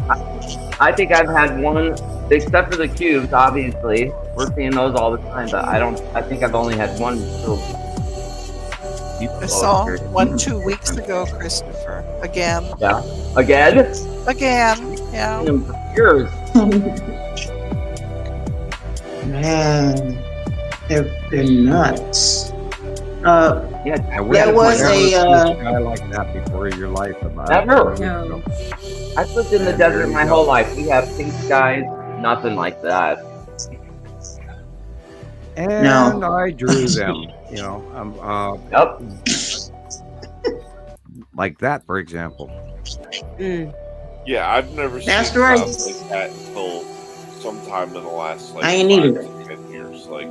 I think I've had one, except for the cubes, obviously. We're seeing those all the time, but I think I've only had one. I saw one 2 weeks weeks ago, Christopher. Again. Yeah. Again? Again. Yeah. Years. Man, they're nuts. Yeah, there was a guy like that before in your life. Never. No. I've lived in the desert my whole life. We have pink skies, nothing like that. And I drew them, Yep. Like that, for example. Yeah, I've never seen clouds like that until sometime in the last like 5 to 10 years. Like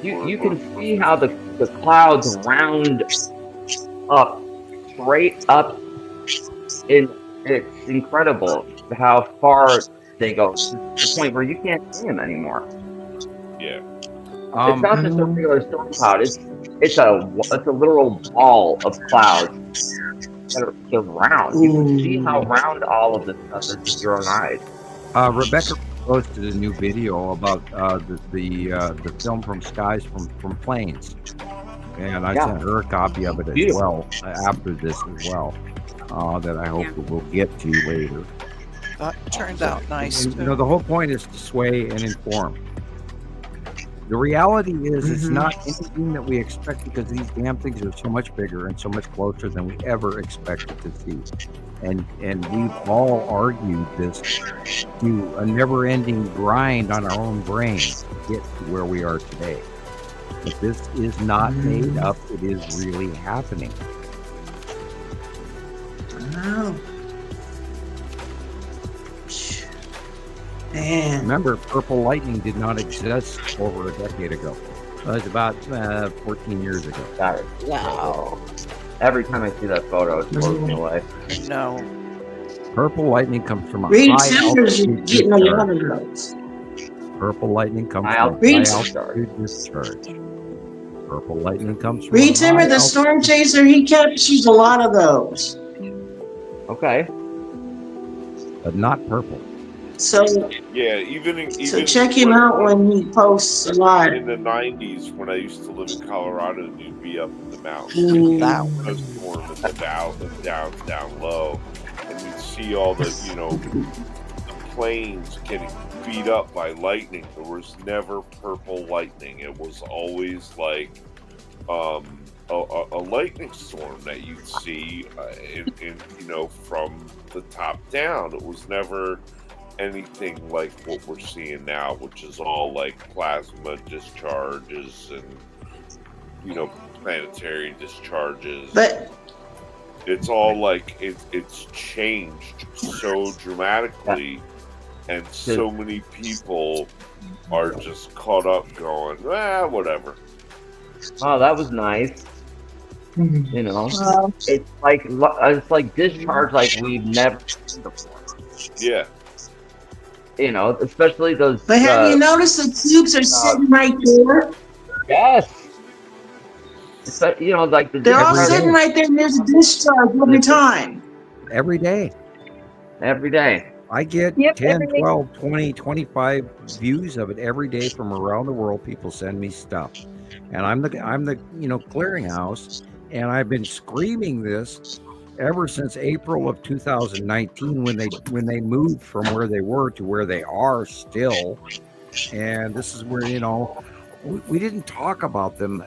you can see how the clouds round up, straight up. It's incredible how far they go to the point where you can't see them anymore. Yeah. It's not just a regular storm cloud. It's a literal ball of clouds. They're round. You can see how round all of this stuff is with your own eyes. Rebecca posted a new video about the film from skies from planes, and I sent her a copy of it as well after this as well. That I hope we'll get to later. That turned out nice. The whole point is to sway and inform. The reality is it's not anything that we expect because these damn things are so much bigger and so much closer than we ever expected to see. And we've all argued this to a never-ending grind on our own brains to get to where we are today. But this is not made up. It is really happening. Wow. Man. Remember, purple lightning did not exist over a decade ago. It was about 14 years ago. Got it. Wow. Every time I see that photo, it blows me away. No. Purple lightning comes from a Reed high Simmers altitude getting a lot discharge. of those. Purple lightning comes High from altitude high altitude discharge. Purple lightning comes from Reed a Timmer, high the storm chaser, he captures a lot of those. Okay. But not purple. So Yeah, even check him out when he posts a lot. in the 90s when I used to live in Colorado, and you'd be up in the mountains, a storm in the down low, and you'd see all the the planes getting beat up by lightning. There was never purple lightning. It was always like a lightning storm that you'd see from the top down. It was never anything like what we're seeing now, which is all like plasma discharges and planetary discharges. But it's all like it's changed so dramatically, and so many people are just caught up going, whatever. Oh, that was nice. It's like discharge like we've never seen before. Yeah. Especially those. But have you noticed the cubes are sitting right there? Yes. Like they're all sitting right there, and there's a discharge every time. Every day. Every day. I get 10, 12, 20, 25 views of it every day from around the world. People send me stuff. And I'm the clearinghouse, and I've been screaming this ever since April of 2019 when they moved from where they were to where they are still. And this is where we didn't talk about them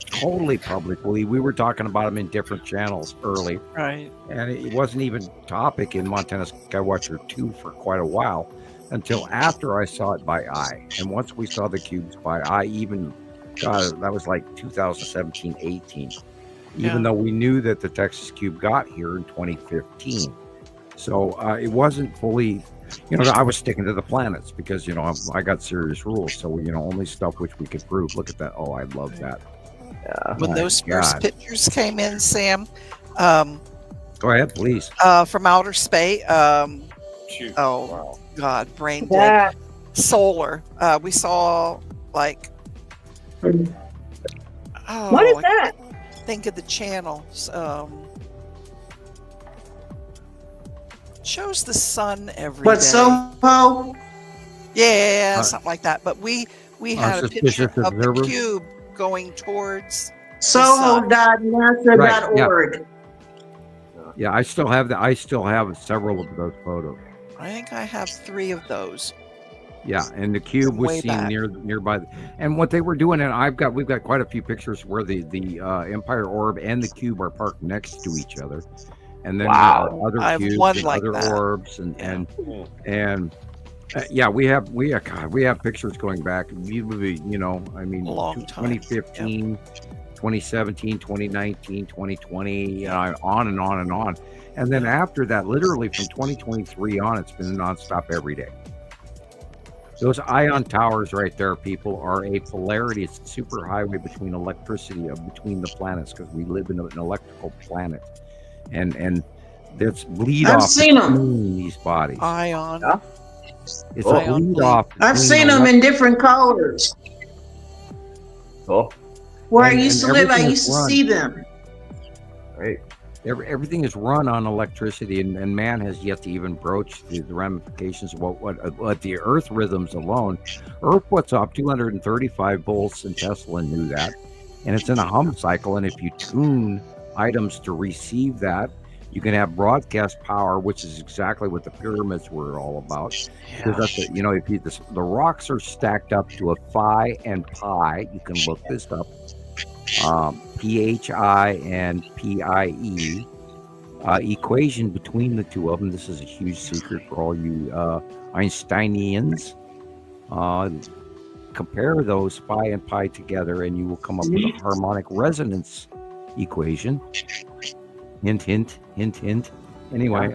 totally publicly. We were talking about them in different channels early, right? And it wasn't even topic in Montana Skywatcher 2 for quite a while until after I saw it by eye. And once we saw the cubes by eye, that was like 2017-18. Even though we knew that the Texas Cube got here in 2015. So it wasn't fully, I was sticking to the planets because, I got serious rules. So, only stuff which we could prove. Look at that. Oh, I love that. Yeah. When those first pictures came in, Sam. Go ahead, please. From outer space. Wow. God, brain dead. Solar. We saw like. What is that? Think of the channels. Shows the sun every day. Soho? Yeah, something like that. But we had a picture of the cube going towards Soho.nasa.org. Yeah, I still have several of those photos. I think I have 3 of those. Yeah, and the cube was Way seen back. nearby, and what they were doing, and we've got quite a few pictures where the Empire orb and the cube are parked next to each other, and then Wow. there are other I have cubes one and like other that. orbs, and yeah, we have pictures going back, you know, I mean, A long time. 2015, 2017, 2019, 2020, you know, on and on and on, and then after that, literally from 2023 on, it's been nonstop every day. Those ion towers right there, people, are a polarity. It's a super highway between electricity, between the planets, because we live in an electrical planet. And there's bleed I've off seen 'em. between these bodies. Ion. Yeah. It's Oh. a bleed off. I've between seen them in different colors. Cool. Where I And used to live, I everything used to is run. see them. Great. Everything is run on electricity, and man has yet to even broach the ramifications of what the Earth rhythms alone. Earth puts off 235 volts, and Tesla knew that, and it's in a hum cycle. And if you tune items to receive that, you can have broadcast power, which is exactly what the pyramids were all about. Because that's you know, if the rocks are stacked up to a phi and pi, you can look this up. PHI and PIE equation between the two of them. This is a huge secret for all you Einsteinians. Compare those phi and pi together, and you will come up with a harmonic resonance equation. Hint, hint, hint, hint. Anyway,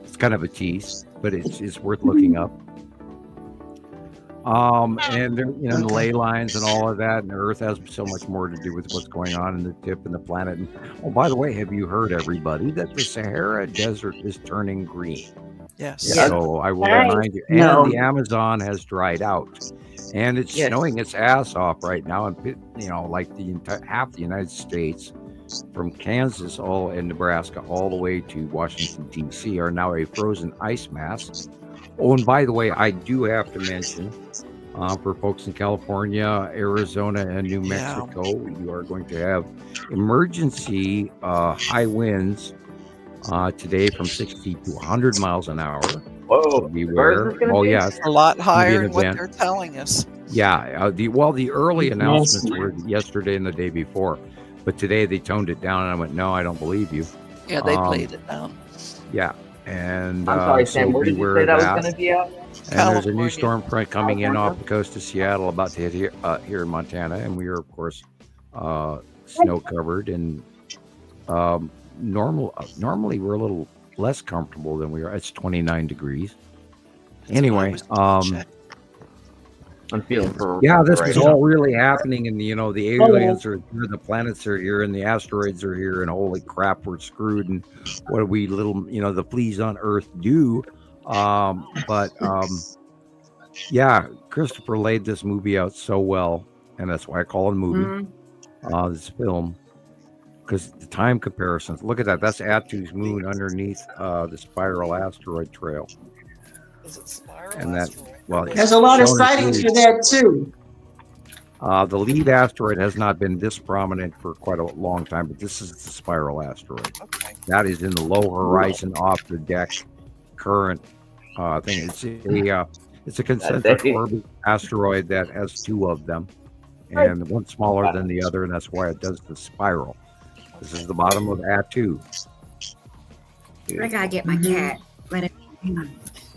it's kind of a tease, but it's worth looking up. And there, you know, the ley lines and all of that, and the Earth has so much more to do with what's going on in the tip and the planet. And oh, by the way, have you heard, everybody, that the Sahara Desert is turning green? Yes. So I will remind you, and the Amazon has dried out, and it's snowing its ass off right now, and you know, like half the United States, from Kansas and Nebraska all the way to Washington D.C. are now a frozen ice mass. Oh, and by the way, I do have to mention, for folks in California, Arizona, and New Mexico, you are going to have emergency high winds today from 60 to 100 miles an hour. Whoa! Beware. Oh, yes. A lot higher than what they're telling us. Yeah. The early announcements were yesterday and the day before, but today they toned it down, and I went, no, I don't believe you. Yeah, they played it down. Yeah. And I'm sorry, Sam. Where did you say that was going to be at? And there's a new storm front coming in off the coast of Seattle, about to hit here in Montana, and we are, of course, snow covered. And normally we're a little less comfortable than we are. It's 29 degrees. Anyway, I'm feeling for this is all really happening, and you know, the aliens are here, the planets are here, and the asteroids are here, and holy crap, we're screwed. And what do we the fleas on Earth do? Christopher laid this movie out so well, and that's why I call it a movie. This film, because the time comparisons. Look at that. That's Attu's moon underneath the spiral asteroid trail. Is it spiral? And that, well, there's a lot of sightings for that too. The lead asteroid has not been this prominent for quite a long time, but this is the spiral asteroid. Okay. That is in the low horizon off the deck current thing. It's a concentric orbit asteroid that has 2 of them, and one smaller than the other, and that's why it does the spiral. This is the bottom of Attu. I gotta get my cat. Let it.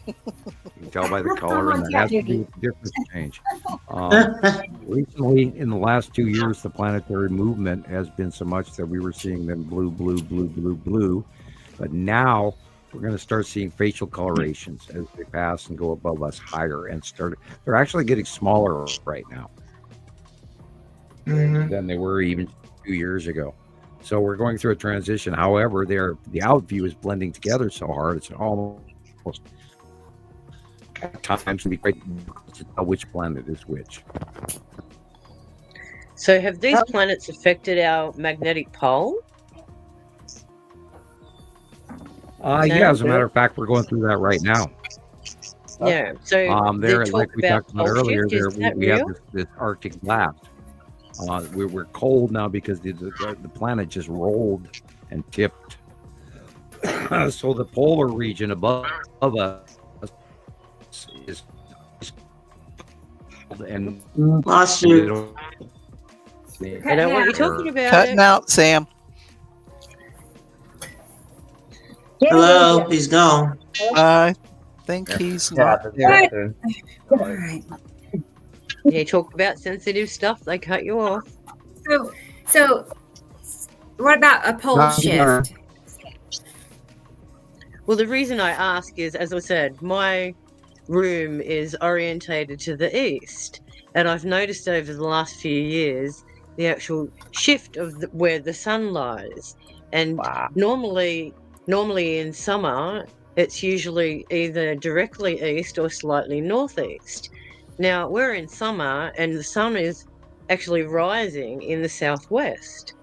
You can tell by the color, and that has to do with the difference change. Recently, in the last 2 years, the planetary movement has been so much that we were seeing them blue, blue, blue, blue, blue. But now we're going to start seeing facial colorations as they pass and go above us higher, and they're actually getting smaller right now than they were even 2 years ago. So we're going through a transition. However, the out view is blending together so hard, it's almost at times can be quite difficult to tell which planet is which. So have these planets affected our magnetic pole? Yeah, as a matter of fact, we're going through that right now. Yeah. So there, like we talked about earlier, we have this Arctic blast. We're cold now because the planet just rolled and tipped So the polar region above us is and lost you. I know what you're talking about. Cutting out, Sam. Hello, he's gone. I think he's not there. All right. You talk about sensitive stuff, they cut you off. So what about a pole shift? Well, the reason I ask is, as I said, my room is orientated to the east, and I've noticed over the last few years the actual shift of where the sun lies. And normally in summer, it's usually either directly east or slightly northeast. Now, we're in summer, and the sun is actually rising in the southwest.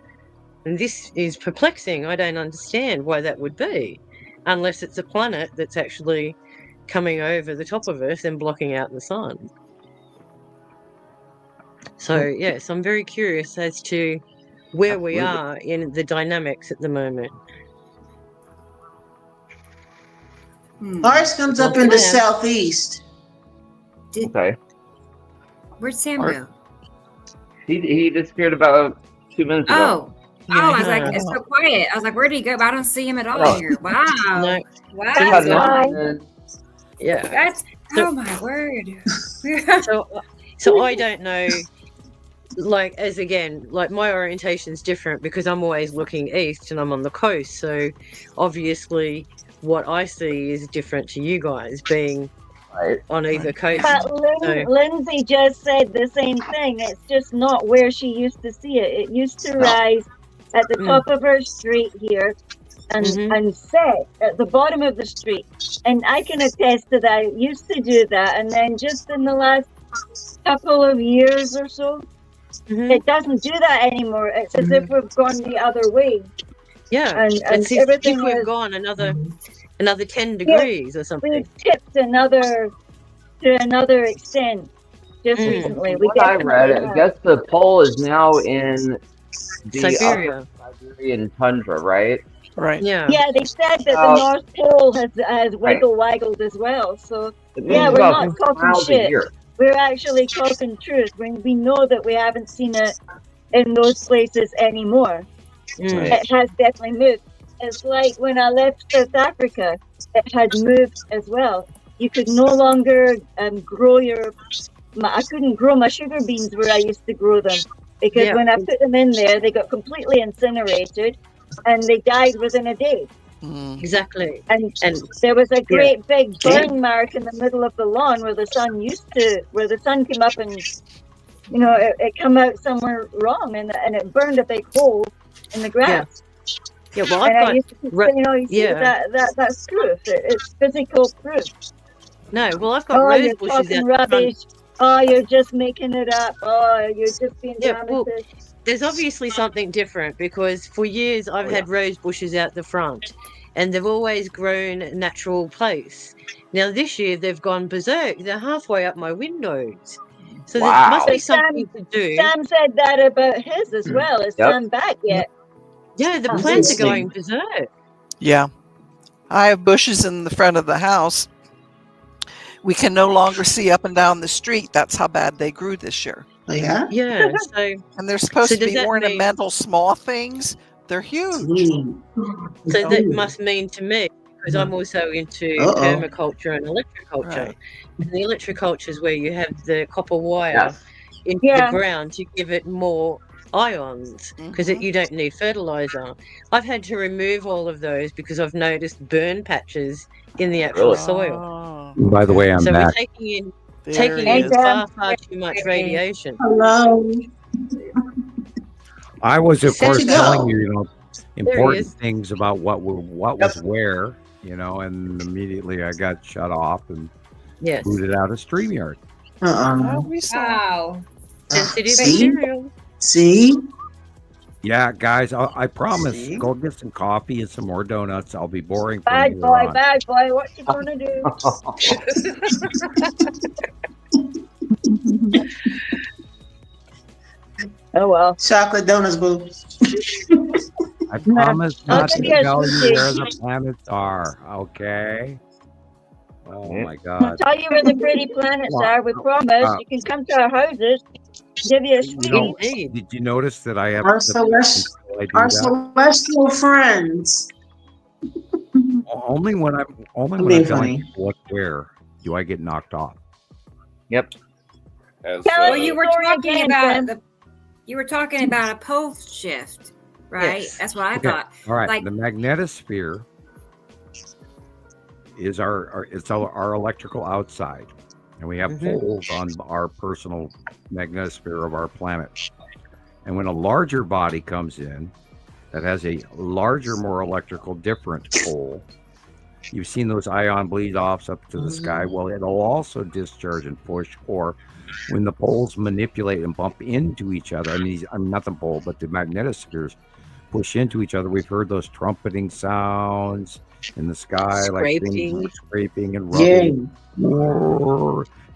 And this is perplexing. I don't understand why that would be, unless it's a planet that's actually coming over the top of us and blocking out the sun. So, yes, I'm very curious as to where we are in the dynamics at the moment. Ours comes up in the southeast. Okay. Where'd Sam go? He disappeared about 2 minutes ago. I was like, it's so quiet. I was like, where did he go? But I don't see him at all here. Wow. No. Wow. Yeah. That's, oh my word. So I don't know, like, my orientation's different because I'm always looking east and I'm on the coast. So obviously what I see is different to you guys being on either coast. But Lindsay just said the same thing. It's just not where she used to see it. It used to rise at the top of her street here and set at the bottom of the street. And I can attest to that. It used to do that. And then just in the last couple of years or so, it doesn't do that anymore. It's as if we've gone the other way. Yeah, and everything we've gone another 10 degrees or something. We've tipped to another extent just recently. I read it. I guess the pole is now in the Siberia. Siberian tundra, right? Right. Yeah, they said that the North Pole has wiggled as well. So yeah, we're not talking shit. We're actually talking truth. We know that we haven't seen it in those places anymore. It has definitely moved. It's like when I left South Africa, it had moved as well. You could no longer grow I couldn't grow my sugar beans where I used to grow them because when I put them in there, they got completely incinerated and they died within a day. Exactly. And there was a great big burn mark in the middle of the lawn where the sun came up and, it come out somewhere wrong and it burned a big hole in the grass. Yeah, well, you see that's proof. It's physical proof. No, well, I've got rose bushes out rubbish. Oh, you're just making it up. Oh, you're just being dramatist. Well, there's obviously something different because for years I've had rose bushes out the front and they've always grown natural place. Now this year they've gone berserk. They're halfway up my windows. So there must be something to do. Sam said that about his as well. Is Sam back yet? Yeah, the plants are going berserk. Yeah. I have bushes in the front of the house. We can no longer see up and down the street. That's how bad they grew this year. Oh, yeah? Yeah. And they're supposed to be ornamental small things. They're huge. So that must mean to me, because I'm also into permaculture and electroculture. Right. And the electroculture is where you have the copper wire into the ground to give it more ions because you don't need fertilizer. I've had to remove all of those because I've noticed burn patches in the actual soil. By the way, I'm so back. we're taking in far too much radiation. Hello. I was, of course, telling you, important is. things about what was where, and immediately I got shut off and booted out of StreamYard. Wow. Sensitive material. See? Yeah, guys, I promise. Go get some coffee and some more donuts. I'll be boring. Bad boy, what you gonna do? Oh well. Chocolate donuts, boo. I promise I'll not to give you a tell you sneak where peek. the planets are. Okay. Oh my I'll God. tell you where the pretty planets are. We promise. You can come to our houses. Give you a sweet. Did you notice that I have Our clips until I do our that? celestial friends. Only when I'm being telling funny. people what's where do I get knocked off. Yep. Well, you were story talking again, about Sam. you were talking about a pole shift, right? Yes. That's what I Okay. thought. All right. Like, The magnetosphere is our electrical outside, and we have poles on our personal magnetosphere of our planet. And when a larger body comes in that has a larger, more electrical different pole, you've seen those ion bleed offs up to the sky. Well, it'll also discharge and push, or when the poles manipulate and bump into each other. I mean, not the pole, but the magnetospheres push into each other. We've heard those trumpeting sounds in the sky, like things scraping and rubbing.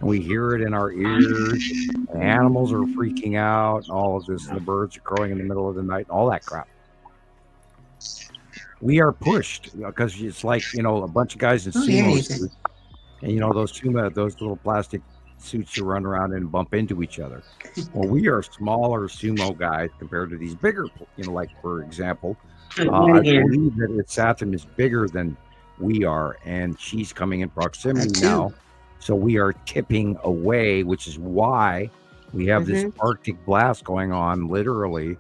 And we hear it in our ears. And animals are freaking out, and all of this, and the birds are crowing in the middle of the night, and all that crap. We are pushed because it's like, a bunch of guys in sumo suits, and those little plastic suits you run around and bump into each other. Well, we are smaller sumo guys compared to these bigger, like, for example, I believe that Saturn is bigger than we are, and she's coming in proximity now. So we are tipping away, which is why we have this Arctic blast going on, literally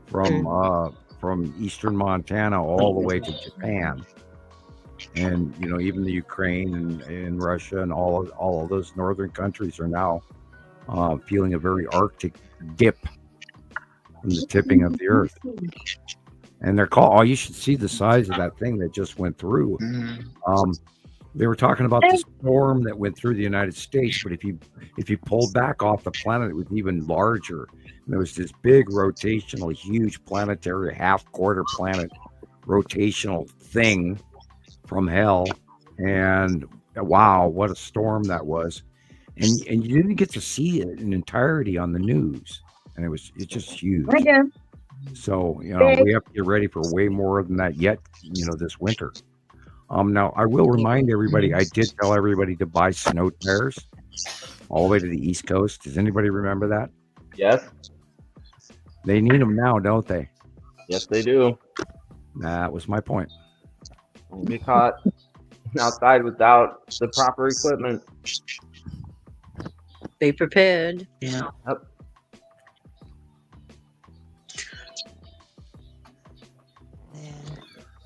from eastern Montana all the way to Japan, and even the Ukraine and Russia and all of those northern countries are now feeling a very Arctic dip from the tipping of the Earth. And they're called. Oh, you should see the size of that thing that just went through. They were talking about the storm that went through the United States, but if you pulled back off the planet, it was even larger. And there was this big rotational, huge planetary half-quarter planet rotational thing from hell, and wow, what a storm that was! And you didn't get to see it in entirety on the news, and it's just huge. So we have to get ready for way more than that yet. This winter. Now I will remind everybody. I did tell everybody to buy snow tires all the way to the East Coast. Does anybody remember that? Yes. They need them now, don't they? Yes, they do. That was my point. Don't get caught outside without the proper equipment. Be prepared. Yeah. Yep.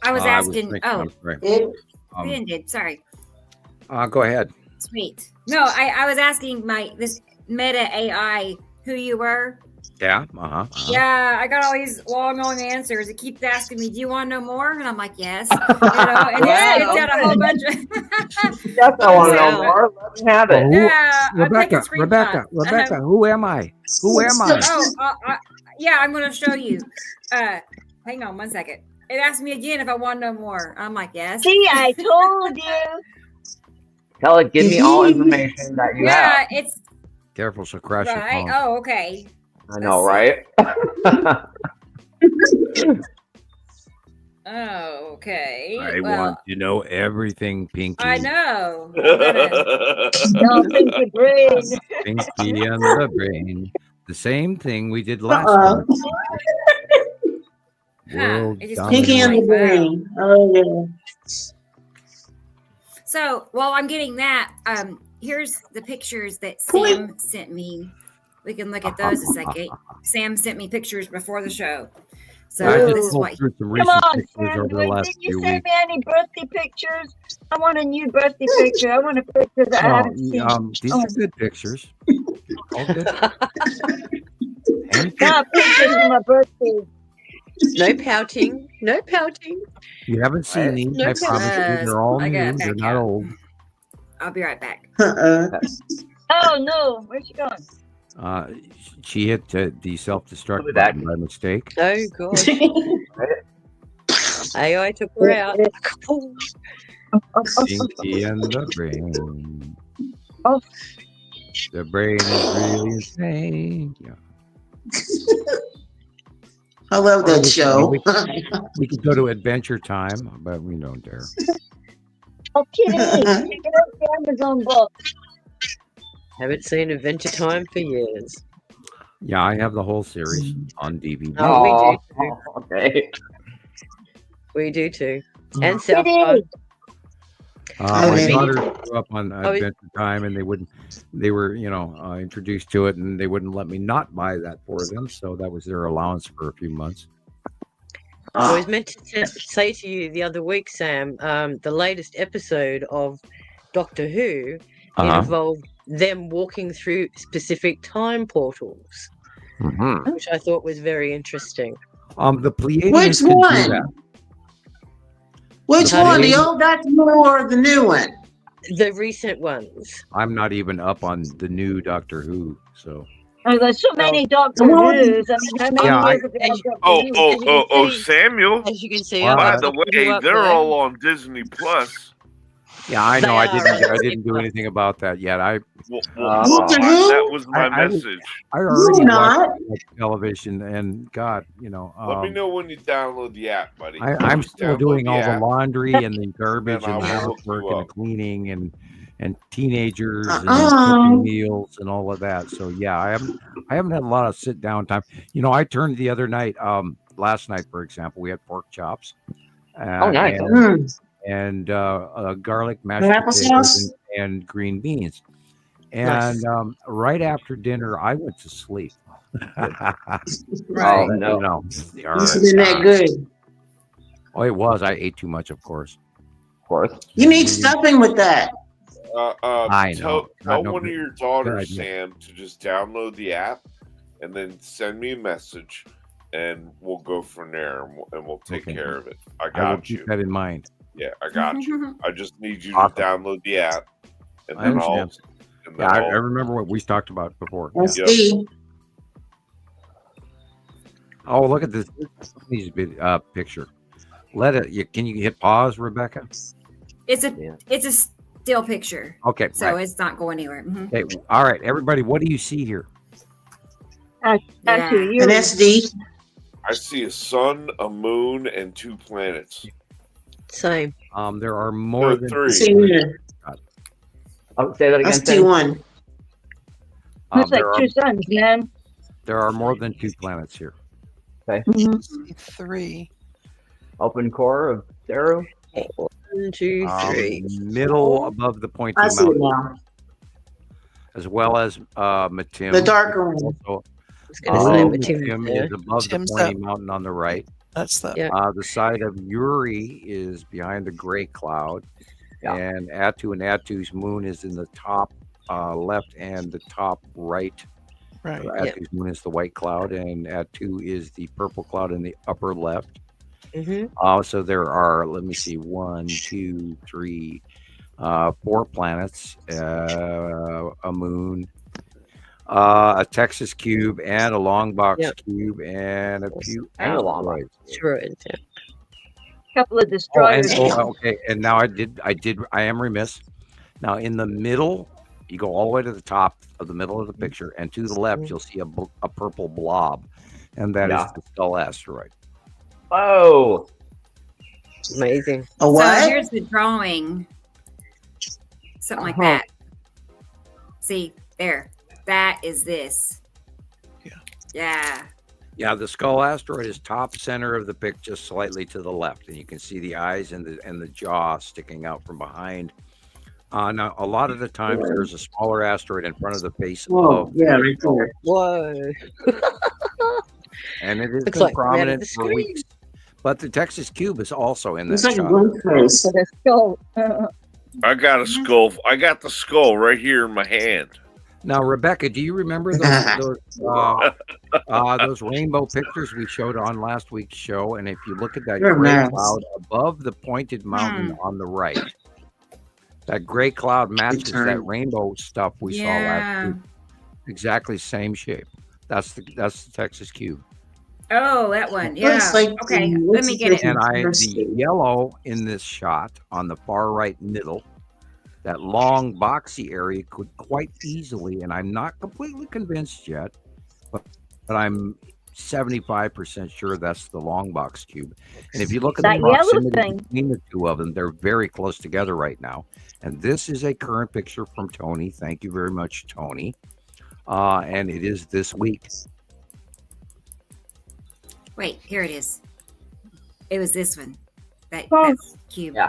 I was asking. We ended. Sorry. Go ahead. Sweet. No, I was asking this Meta AI who you were. Yeah. Yeah, I got all these long answers. It keeps asking me, "Do you want to know more?" And I'm like, "Yes." And it's got a whole bunch of. Yes, I want to know more. Let me have it. Yeah, Rebecca, who am I? Who am I? Yeah, I'm going to show you. Hang on 1 second. It asked me again if I want to know more. I'm like, yes. See, I told you. Tell it, give me all information that you have. Yeah, it's. Careful, she'll crash your Right. phone. Oh, okay. I know, right? Oh, okay. I want to know everything, Pinky. I know. No, Pinky brain. Pinky and the brain. The same thing we did last time. Pinky and the brain. Oh, yeah. So while I'm getting that, here's the pictures that Sam sent me. We can look at those a second. Sam sent me pictures before the show. So this is what. Come on, Sam. Did you send me any birthday pictures? I want a new birthday picture. I want a picture that I haven't seen. These are good pictures. All good. Got pictures for my birthday. No pouting. No pouting. You haven't seen these. No I promise you. They're all new. They're not old. I'll be right back. Oh, no. Where's she going? She hit the self-destruct button by mistake. Oh, God. AI took her out. Pinky and the brain. Oh. The brain is really insane. Yeah. I love that show. We could go to Adventure Time, but we don't dare. Oh, Kitty, check it out the Amazon book. Haven't seen Adventure Time for years. Yeah, I have the whole series on DVD. Oh, we do too. Okay. We do too. And South Park. My daughter grew up on Adventure Time, and they were, introduced to it, and they wouldn't let me not buy that for them. So that was their allowance for a few months. I was meant to say to you the other week, Sam, the latest episode of Doctor Who involved them walking through specific time portals, which I thought was very interesting. The Pleiadians Which can do one? that. Which one? The old Doctor Who or the new one? The recent ones. I'm not even up on the new Doctor Who, so. Oh, there's so many Doctor Who's. I mean, how many years ago? Samuel. As you can see, by the way, they're all on Disney Plus. Yeah, I know. I didn't do anything about that yet. That was my message. I already watched television, and God, let me know when you download the app, buddy. I'm still doing all the laundry and the garbage and the housework and the cleaning and teenagers and cooking meals and all of that. So yeah, I haven't had a lot of sit down time. I turned the other night, last night, for example, we had pork chops. Oh, nice. And garlic mashed potatoes and green beans. And right after dinner, I went to sleep. Right. Oh, no. This isn't that good. Oh, it was. I ate too much, of course. You need stuffing with that. I know. Tell one of your daughters, Sam, to just download the app and then send me a message, and we'll go from there, and we'll take care of it. I got you. Keep that in mind. Yeah, I got you. I just need you to download the app, and then I remember what we talked about before. Oh, look at this picture. Can you hit pause, Rebecca? It's a still picture. Okay, so it's not going anywhere. Okay, all right, everybody, what do you see here? An SD. I see a sun, a moon, and 2 planets. Same. There are more than 3. Say that again. That's T1. Looks like 2 suns, man. There are more than 2 planets here. Okay. 3. Open core of Zero. 1, 2, 3. Middle above the pointy I see it mountain. now. As well as Matim. The darker one. Also, I was going to say Matim is above the pointy mountain on the right. That's the the side of Uri is behind the gray cloud, and Atu's moon is in the top left and the top right. Right. Atu's moon is the white cloud, and Atu is the purple cloud in the upper left. So there are, let me see, 1, 2, 3, 4 planets, a moon, a Texas cube, and a long box cube, and a few asteroids. A couple of destroyers. Okay, and now I am remiss. Now in the middle, you go all the way to the top of the middle of the picture, and to the left, you'll see a purple blob, and that is the Skull asteroid. Whoa! Amazing. A what? So here's the drawing. Something like that. See, there. That is this. Yeah. The Skull asteroid is top center of the pic, just slightly to the left, and you can see the eyes and the jaw sticking out from behind. Now, a lot of the times there's a smaller asteroid in front of the face of right there. Whoa. And it has been prominent for weeks. But the Texas cube is also in this shot. I got a skull. I got the skull right here in my hand. Now, Rebecca, do you remember those rainbow pictures we showed on last week's show? And if you look at that gray cloud above the pointed mountain on the right, that gray cloud matches that rainbow stuff we saw last week. Exactly same shape. That's the Texas cube. Oh, that one. Yeah. Okay. Let me get it. And the yellow in this shot on the far right middle, that long boxy area could quite easily, and I'm not completely convinced yet, but I'm 75% sure that's the long box cube. And if you look at That the yellow proximity thing. between the two of them, they're very close together right now. And this is a current picture from Tony. Thank you very much, Tony. And it is this week. Wait, here it is. It was this one. That cube. Yeah.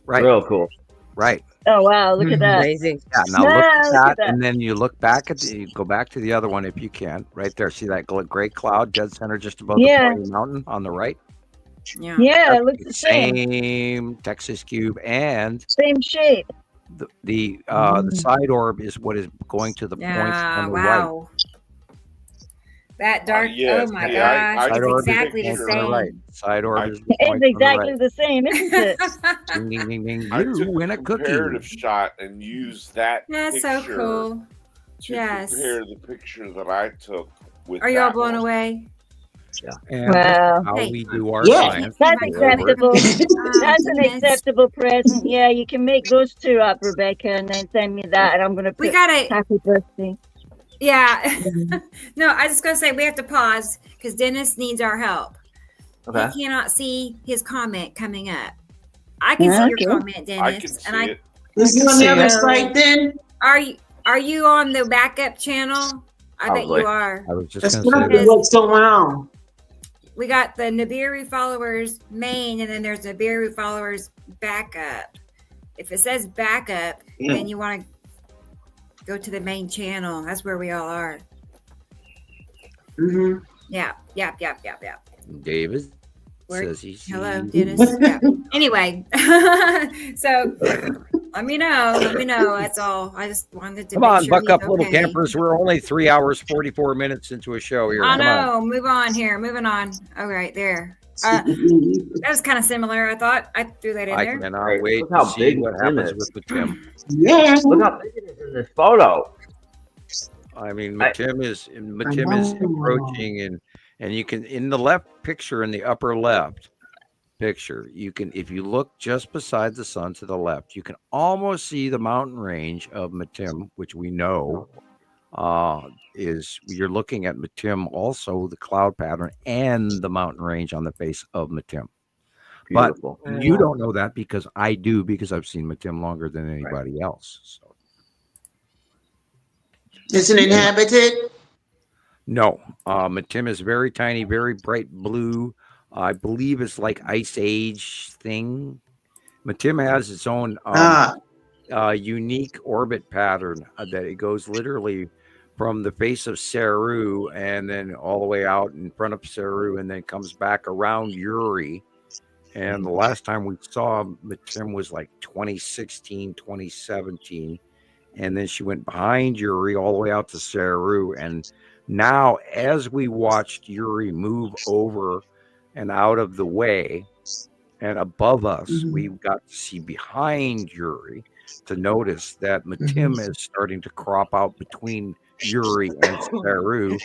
Right. Real cool. Right. Oh wow! Look at that. Amazing. Yeah. Now look at Look that, at and then you look back at you go back to the other one if you can. Right there. See that great cloud dead center just above the pointy mountain on the right. Yeah. Yeah, it looks the same. Same Texas cube and Same shape. the side orb is what is going to the points on the right. That dark, yes, oh my yeah, gosh, I it's orb exactly the On the same. right. Side orb is the It's point on the exactly right. the same, isn't it? Ding, ding, ding, ding. I took You win a a cookie. comparative shot and used that That's picture so cool. to Yes. compare the picture that I took with Are y'all that blown one. away? And Wow. how Hey. we do our Yeah. science. That's acceptable. That's an goodness. acceptable present. Yeah, you can make those two up, Rebecca, and then send me that, and I'm gonna We put gotta, happy birthday. yeah. No, I just gotta say we have to pause because Dennis needs our help. Okay. He cannot see his comment coming up. I can see your Okay. comment, I can Dennis, see and it. Is it on the other site then? Are you on the backup channel? I bet Probably. you are. I was just That's going to probably say what's going on. We got the Nibiru followers main, and then there's Nibiru followers backup. If it says backup, then you want to go to the main channel. That's where we all are. Mm-hmm. Yeah. David Where- says he's Hello, Dennis. Yeah. Anyway, so let me know. That's all. I just wanted to Come make on, sure buck he's up, little okay. campers. We're only 3 hours, 44 minutes into a show here. I Come on. know. Move on here. Moving on. All right, there. That was kind of similar. I thought I threw that in I there. cannot Hey, wait look to how see big what Tim happens is. with the Tim. Yeah. Look how big it is in this photo. I mean, Matim is approaching, and you can in the left picture, in the upper left picture, you can, if you look just beside the sun to the left, you can almost see the mountain range of Matim, which we know is you're looking at Matim, also the cloud pattern and the mountain range on the face of Matim. Beautiful. But you don't know that because I do, because I've seen Matim longer than anybody else. So. Is it inhabited? No, Matim is very tiny, very bright blue. I believe it's like Ice Age thing. Matim has its own unique orbit pattern that it goes literally from the face of Saru and then all the way out in front of Saru and then comes back around Uri. And the last time we saw Matim was like 2016, 2017. And then she went behind Uri all the way out to Saru. And now, as we watched Uri move over and out of the way and above us, we got to see behind Uri to notice that Matim is starting to crop out between Uri and Saru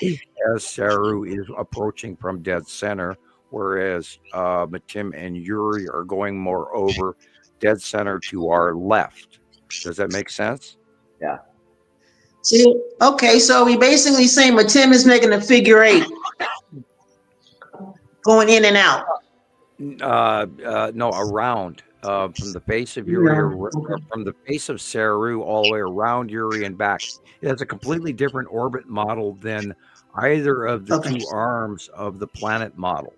as Saru is approaching from dead center, whereas Matim and Uri are going more over dead center to our left. Does that make sense? Yeah. See, okay, so we basically saying Matim is making a figure 8, going in and out. No, around from the face of Uri, or from the face of Saru all the way around Uri and back. It has a completely different orbit model than either of the two arms of the planet model.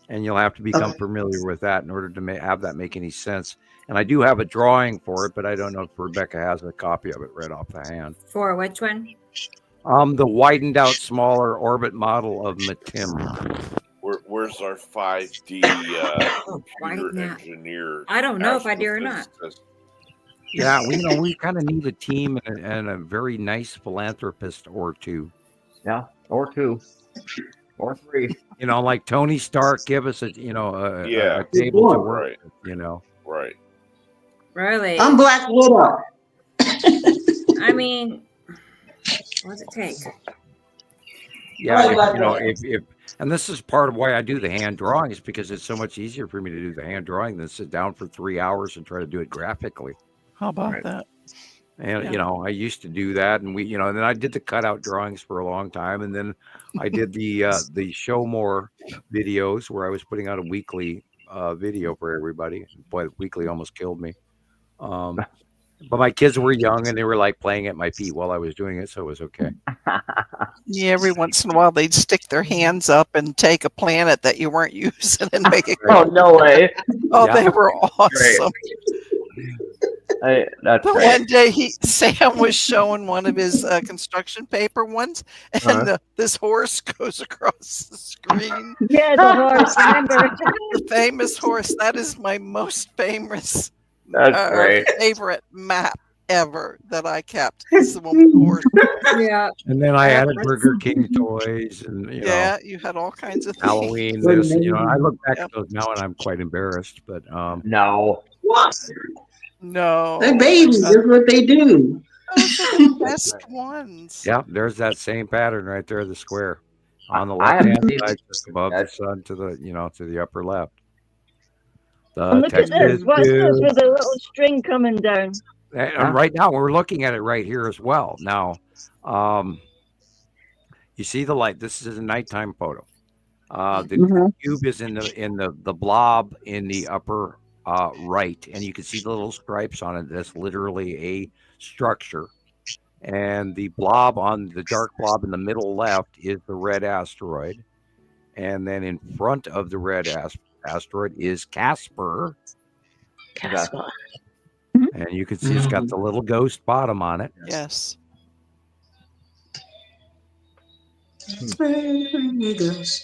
And you'll have to become familiar with that in order to have that make any sense. And I do have a drawing for it, but I don't know if Rebecca has a copy of it right off the hand. For which one? The widened out, smaller orbit model of Matim. Where's our 5D computer engineer? I don't know if I do or not. Yeah, we kind of need a team and a very nice philanthropist or two. Yeah, or two. Or three. Like Tony Stark, give us a table to work with, Right. Really? I'm Black Widow. I mean, what does it take? Yeah, if and this is part of why I do the hand drawings, because it's so much easier for me to do the hand drawing than sit down for 3 hours and try to do it graphically. How about that? And I used to do that, and and then I did the cutout drawings for a long time, and then I did the show more videos where I was putting out a weekly video for everybody. Boy, weekly almost killed me. But my kids were young, and they were like playing at my feet while I was doing it, so it was okay. Yeah, every once in a while they'd stick their hands up and take a planet that you weren't using and make it. Oh, no way! Oh, they were awesome. That's the great. one day Sam was showing one of his construction paper ones, and this horse goes across the screen. Yeah, the horse. Remember the famous horse? That is my most famous, favorite map ever that I kept. It's the one with the horse. Yeah. And then I added Burger King toys, and you had all kinds of Halloween. This, I look back at those now, and I'm quite embarrassed. But no. What? No. They're babies. That's what they do. Those are the best ones. Yeah, there's that same pattern right there, the square on the left hand side, just above the sun to the to the upper left. Look at this. What's this with a little string coming down? And right now we're looking at it right here as well. Now, you see the light. This is a nighttime photo. The cube is in the blob in the upper right, and you can see the little stripes on it. That's literally a structure. And the blob on the dark blob in the middle left is the red asteroid. And then in front of the red asteroid is Casper. And you can see it's got the little ghost bottom on it. Yes.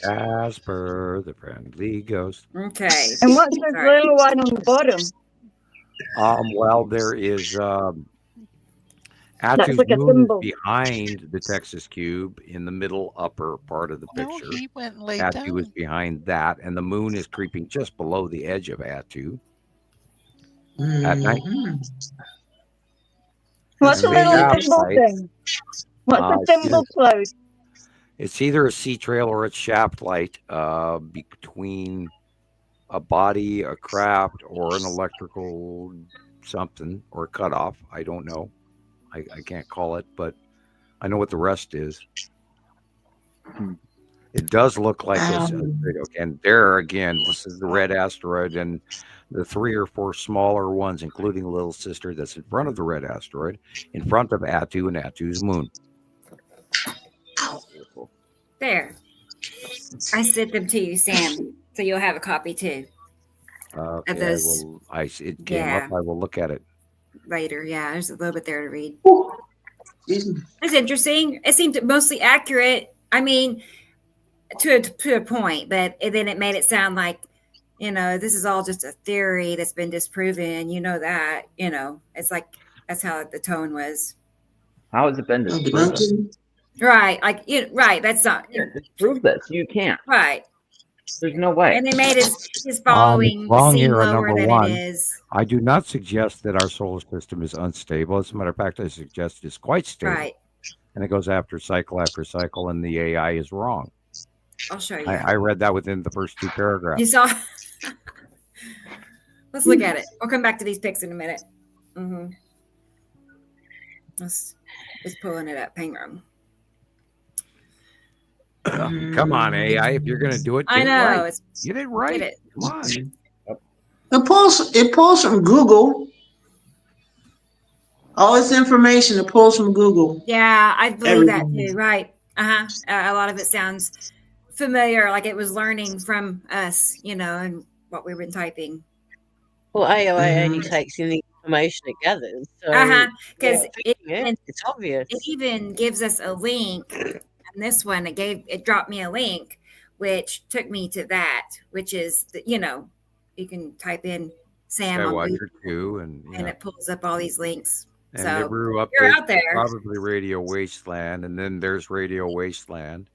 Casper, the friendly ghost. Okay. And what's this little one on the bottom? Well, there is That's Atu's like a moon symbol. is behind the Texas cube in the middle upper part of the picture. No, he went and laid Atu down. is behind that, and the moon is creeping just below the edge of Atu at night. What's the And little the symbol outside, thing? What's the symbol cloud? It's either a sea trail or a shaft light between a body, a craft, or an electrical something, or a cutoff. I don't know. I can't call it, but I know what the rest is. It does look like this. And there again, this is the red asteroid, and the 3 or 4 smaller ones, including the little sister that's in front of the red asteroid, in front of Atu and Atu's moon. There. I sent them to you, Sam, so you'll have a copy too. Okay, those- it came up. I will look at it later. Yeah, there's a little bit there to read. It's interesting. It seemed mostly accurate. I mean, to a point, but then it made it sound like, this is all just a theory that's been disproven. That, it's like that's how the tone was. How has it been disproven? Right, like right. That's not disprove this. You can't. Right. There's no way. And they made his following wrong seem here on lower number than one. it is. I do not suggest that our solar system is unstable. As a matter of fact, I suggest it's quite stable. Right. And it goes after cycle, and the AI is wrong. I'll show you. I read that within the first 2 paragraphs. You saw. Let's look at it. I'll come back to these pics in a minute. Let's pulling it up. Hang on. Come on, AI. If you're going to do it, I know. Get it right. Get it. Come on. It pulls from Google. All this information it pulls from Google. Yeah, I believe that too. Right. A lot of it sounds familiar, like it was learning from us, and what we've been typing. Well, AI only takes in the information it gathers. So because it's obvious. It even gives us a link. And this one, it dropped me a link, which took me to that, which is you can type in Sam on Skywatcher Google, 2, and it pulls up all these links. And so Nibiru you're update, out there. probably Radio Wasteland, and then there's Radio Wasteland.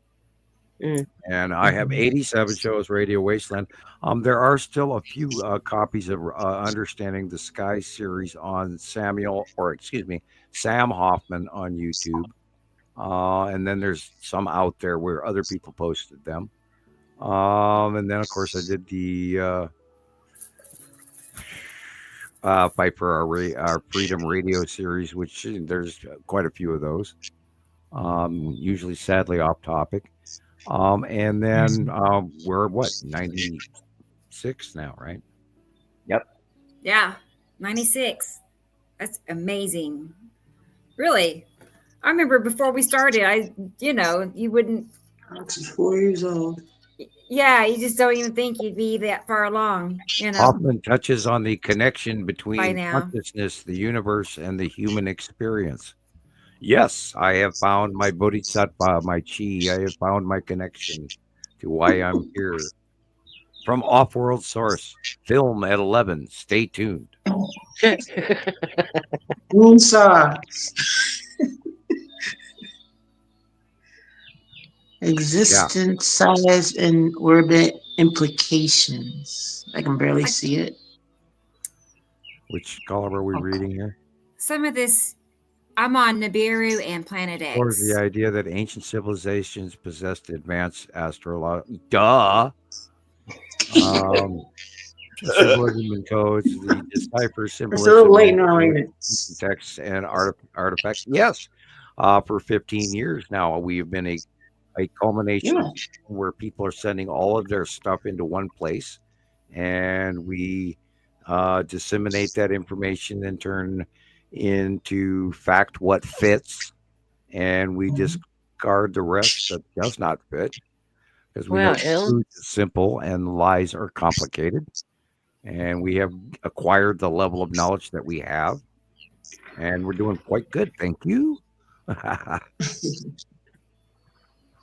And I have 87 shows, Radio Wasteland. There are still a few copies of Understanding the Sky series on Sam Hofman on YouTube. And then there's some out there where other people posted them. And then, of course, I did the fight for our Freedom Radio series, which there's quite a few of those. Usually, sadly, off topic. And then we're what 96 now, right? Yep. Yeah, 96. That's amazing. Really. I remember before we started, you wouldn't. I was 4 years old. Yeah, you just don't even think you'd be that far along, Hofman touches on the connection between now. consciousness, the universe, and the human experience. Yes, I have found my bodhisattva, my chi. I have found my connection to why I'm here. From Off-World Source, film at 11. Stay tuned. Moonsar. Existence, size, and orbit implications. I can barely see it. Which column are we reading here? Some of this, I'm on Nibiru and Planet X. Or the idea that ancient civilizations possessed advanced astrology. Duh. Symbolism and codes, the decipher symbolism, texts and artifacts. Yes, for 15 years now, we have been a culmination where people are sending all of their stuff into one place, and we disseminate that information and turn into fact what fits, and we discard the rest that does not fit, because we know truth is simple and lies are complicated, and we have acquired the level of knowledge that we have, and we're doing quite good. Thank you.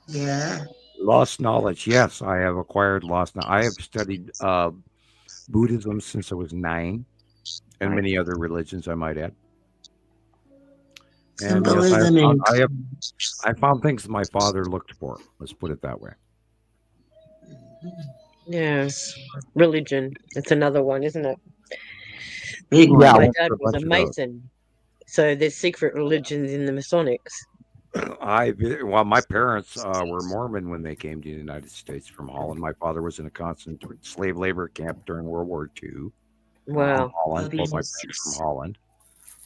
Yeah. Lost knowledge. Yes, I have acquired lost knowledge. I have studied Buddhism since I was 9, and many other religions, I might add. And yes, I found things my father looked for. Let's put it that way. Yes, religion. It's another one, isn't it? Big one. My dad was a Mason, so there's secret religions in the Masonics. Well, my parents were Mormon when they came to the United States from Holland. My father was in a constant slave labor camp during World War II. Wow. Holland. Both my parents from Holland.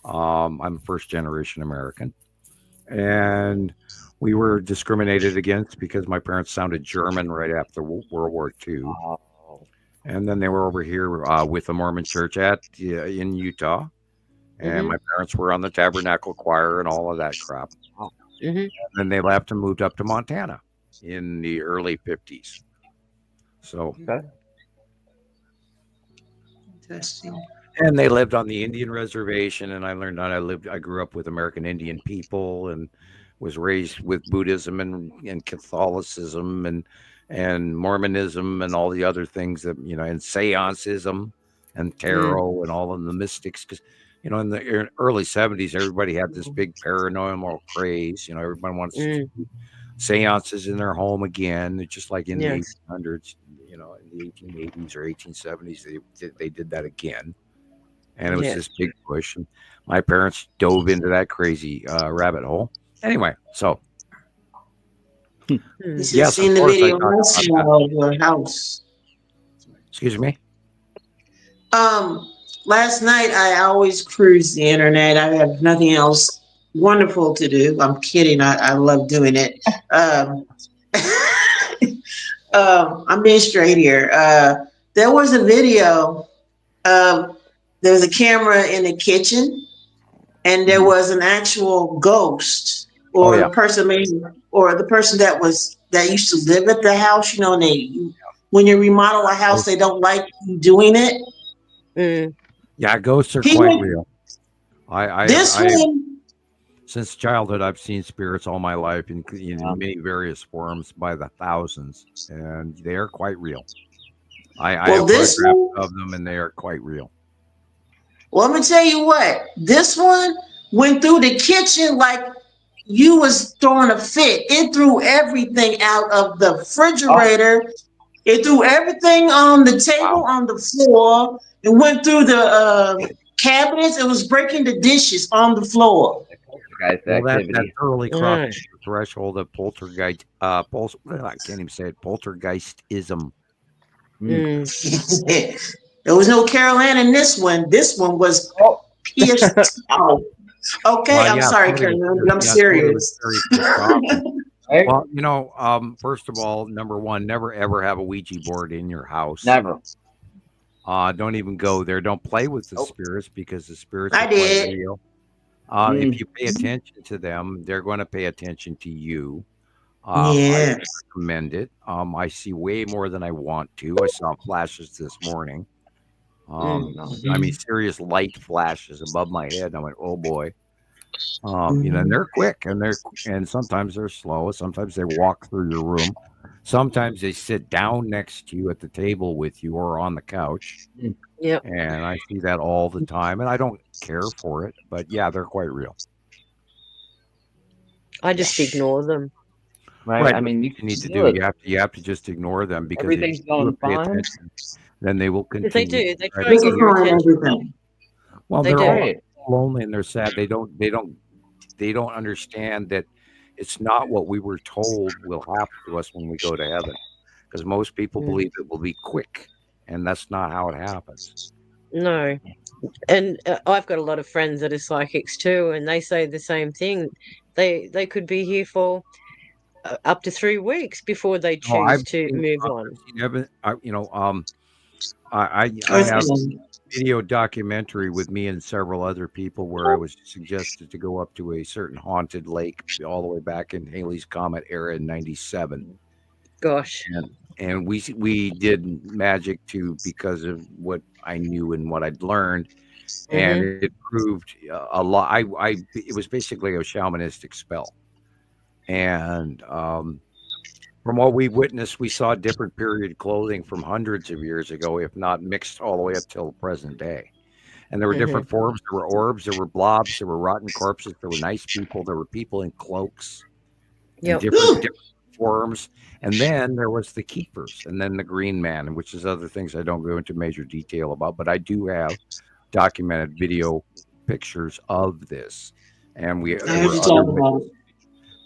I'm a first generation American. And we were discriminated against because my parents sounded German right after World War II. And then they were over here with the Mormon church in Utah. And my parents were on the Tabernacle Choir and all of that crap. And then they left and moved up to Montana in the early 50s. So, interesting. And they lived on the Indian reservation, and I grew up with American Indian people and was raised with Buddhism and Catholicism and Mormonism and all the other things that, and seanceism and tarot and all of the mystics, because in the early 70s, everybody had this big paranormal craze. Everybody wants to do seances in their home again. It's just like in the 1800s, in the 1880s or 1870s, they did that again. And it was this big push. And my parents dove into that crazy rabbit hole. Anyway, so. Yes, seen the video of your house. Excuse me? Last night, I always cruise the internet. I have nothing else wonderful to do. I'm kidding. I love doing it. I'm being straight here. There was a video. There was a camera in the kitchen, and there was an actual ghost or the person that used to live at the house. When you remodel a house, they don't like you doing it. Yeah, ghosts are quite real. Since childhood, I've seen spirits all my life in many various forms by the thousands, and they are quite real. I have photographs of them, and they are quite real. Well, let me tell you what. This one went through the kitchen like you was throwing a fit. It threw everything out of the refrigerator. It threw everything on the table, on the floor. It went through the cabinets. It was breaking the dishes on the floor. That thoroughly crosses the threshold of poltergeist. I can't even say it. Poltergeistism. That's There was no Carolina in this one. This one was PS. Oh, okay. Well, I'm yeah, sorry, somebody was Carolina, but I'm somebody was serious. very pissed off. Well, first of all, number one, never ever have a Ouija board in your house. Never. Don't even go there. Don't play with the spirits because the spirits I are quite did. real. If you pay attention to them, they're going to pay attention to you. I Yes. recommend it. I see way more than I want to. I saw flashes this morning. I mean, serious light flashes above my head. I went, oh boy. And they're quick, and sometimes they're slow. Sometimes they walk through your room. Sometimes they sit down next to you at the table with you or on the couch. Yep. And I see that all the time, and I don't care for it. But yeah, they're quite real. I just ignore them. Right. I mean, you need to do. You have to just ignore them because everything's if you going pay fine. attention, then they will continue. If they do, they try to and get your attention. Well, they they're do. all lonely and they're sad. They don't understand that it's not what we were told will happen to us when we go to heaven, because most people believe it will be quick, and that's not how it happens. No. And I've got a lot of friends that are psychics too, and they say the same thing. They could be here for up to 3 weeks before they choose to move on. I have a video documentary with me and several other people where I was suggested to go up to a certain haunted lake all the way back in Halley's Comet era in '97. Gosh. And we did magic too because of what I knew and what I'd learned, and it proved a lot. It was basically a shamanistic spell, and from what we witnessed, we saw different period clothing from hundreds of years ago, if not mixed all the way up till present day. And there were different forms. There were orbs, there were blobs, there were rotten corpses, there were nice people, there were people in cloaks, different forms. And then there was the keepers, and then the green man, which is other things I don't go into major detail about, but I do have documented video pictures of this. And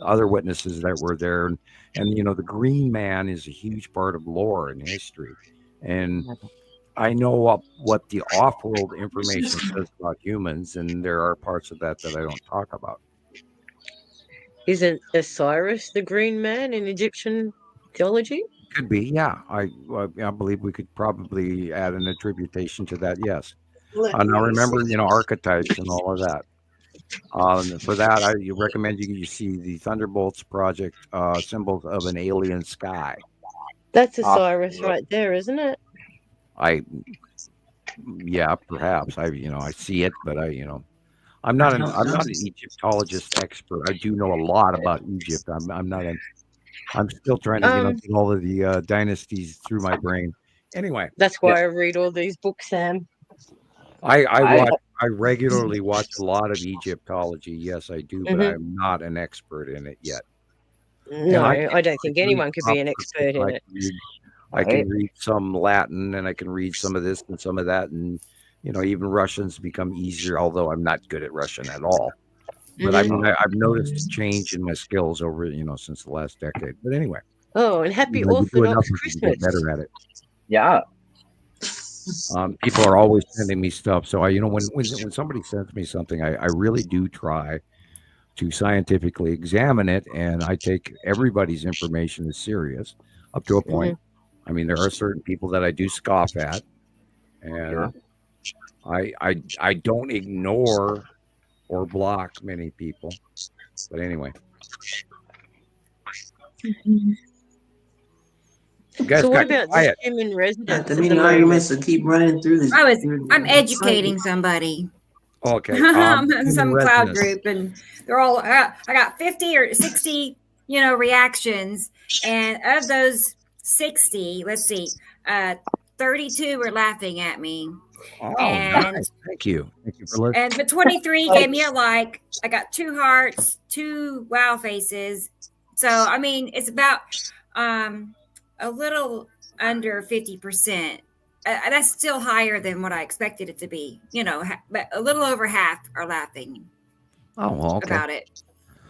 other witnesses that were there. And the green man is a huge part of lore and history. And I know what the off-world information says about humans, and there are parts of that I don't talk about. Isn't Osiris the green man in Egyptian theology? Could be, yeah. I believe we could probably add an attribution to that, yes. Now remember, archetypes and all of that. For that, I recommend you see the Thunderbolts Project symbols of an alien sky. That's Osiris right there, isn't it? Yeah, perhaps. I see it, but I'm not an Egyptologist expert. I do know a lot about Egypt. I'm still trying to get all of the dynasties through my brain. Anyway, that's why I read all these books, Sam. I regularly watch a lot of Egyptology. Yes, I do, but I'm not an expert in it yet. No, I don't think anyone could be an expert in it. I can read some Latin, and I can read some of this and some of that, and even Russian's become easier. Although I'm not good at Russian at all, but I've noticed a change in my skills over since the last decade. But anyway. Oh, and happy Orthodox Christmas! Get better at it. Yeah. People are always sending me stuff, so when somebody sends me something, I really do try to scientifically examine it, and I take everybody's information as serious up to a point. I mean, there are certain people that I do scoff at, and I don't ignore or block many people. But anyway. So what about the human residents? The many arguments that keep running through this. I'm educating somebody. Okay. I'm in some cloud group, and they're all. I got 50 or 60, reactions, and of those 60, let's see, 32 were laughing at me. Oh, nice. Thank you for listening. And the 23 gave me a like. I got 2 hearts, 2 wow faces. So I mean, it's about a little under 50%. That's still higher than what I expected it to be. But a little over half are laughing. Oh, okay. About it.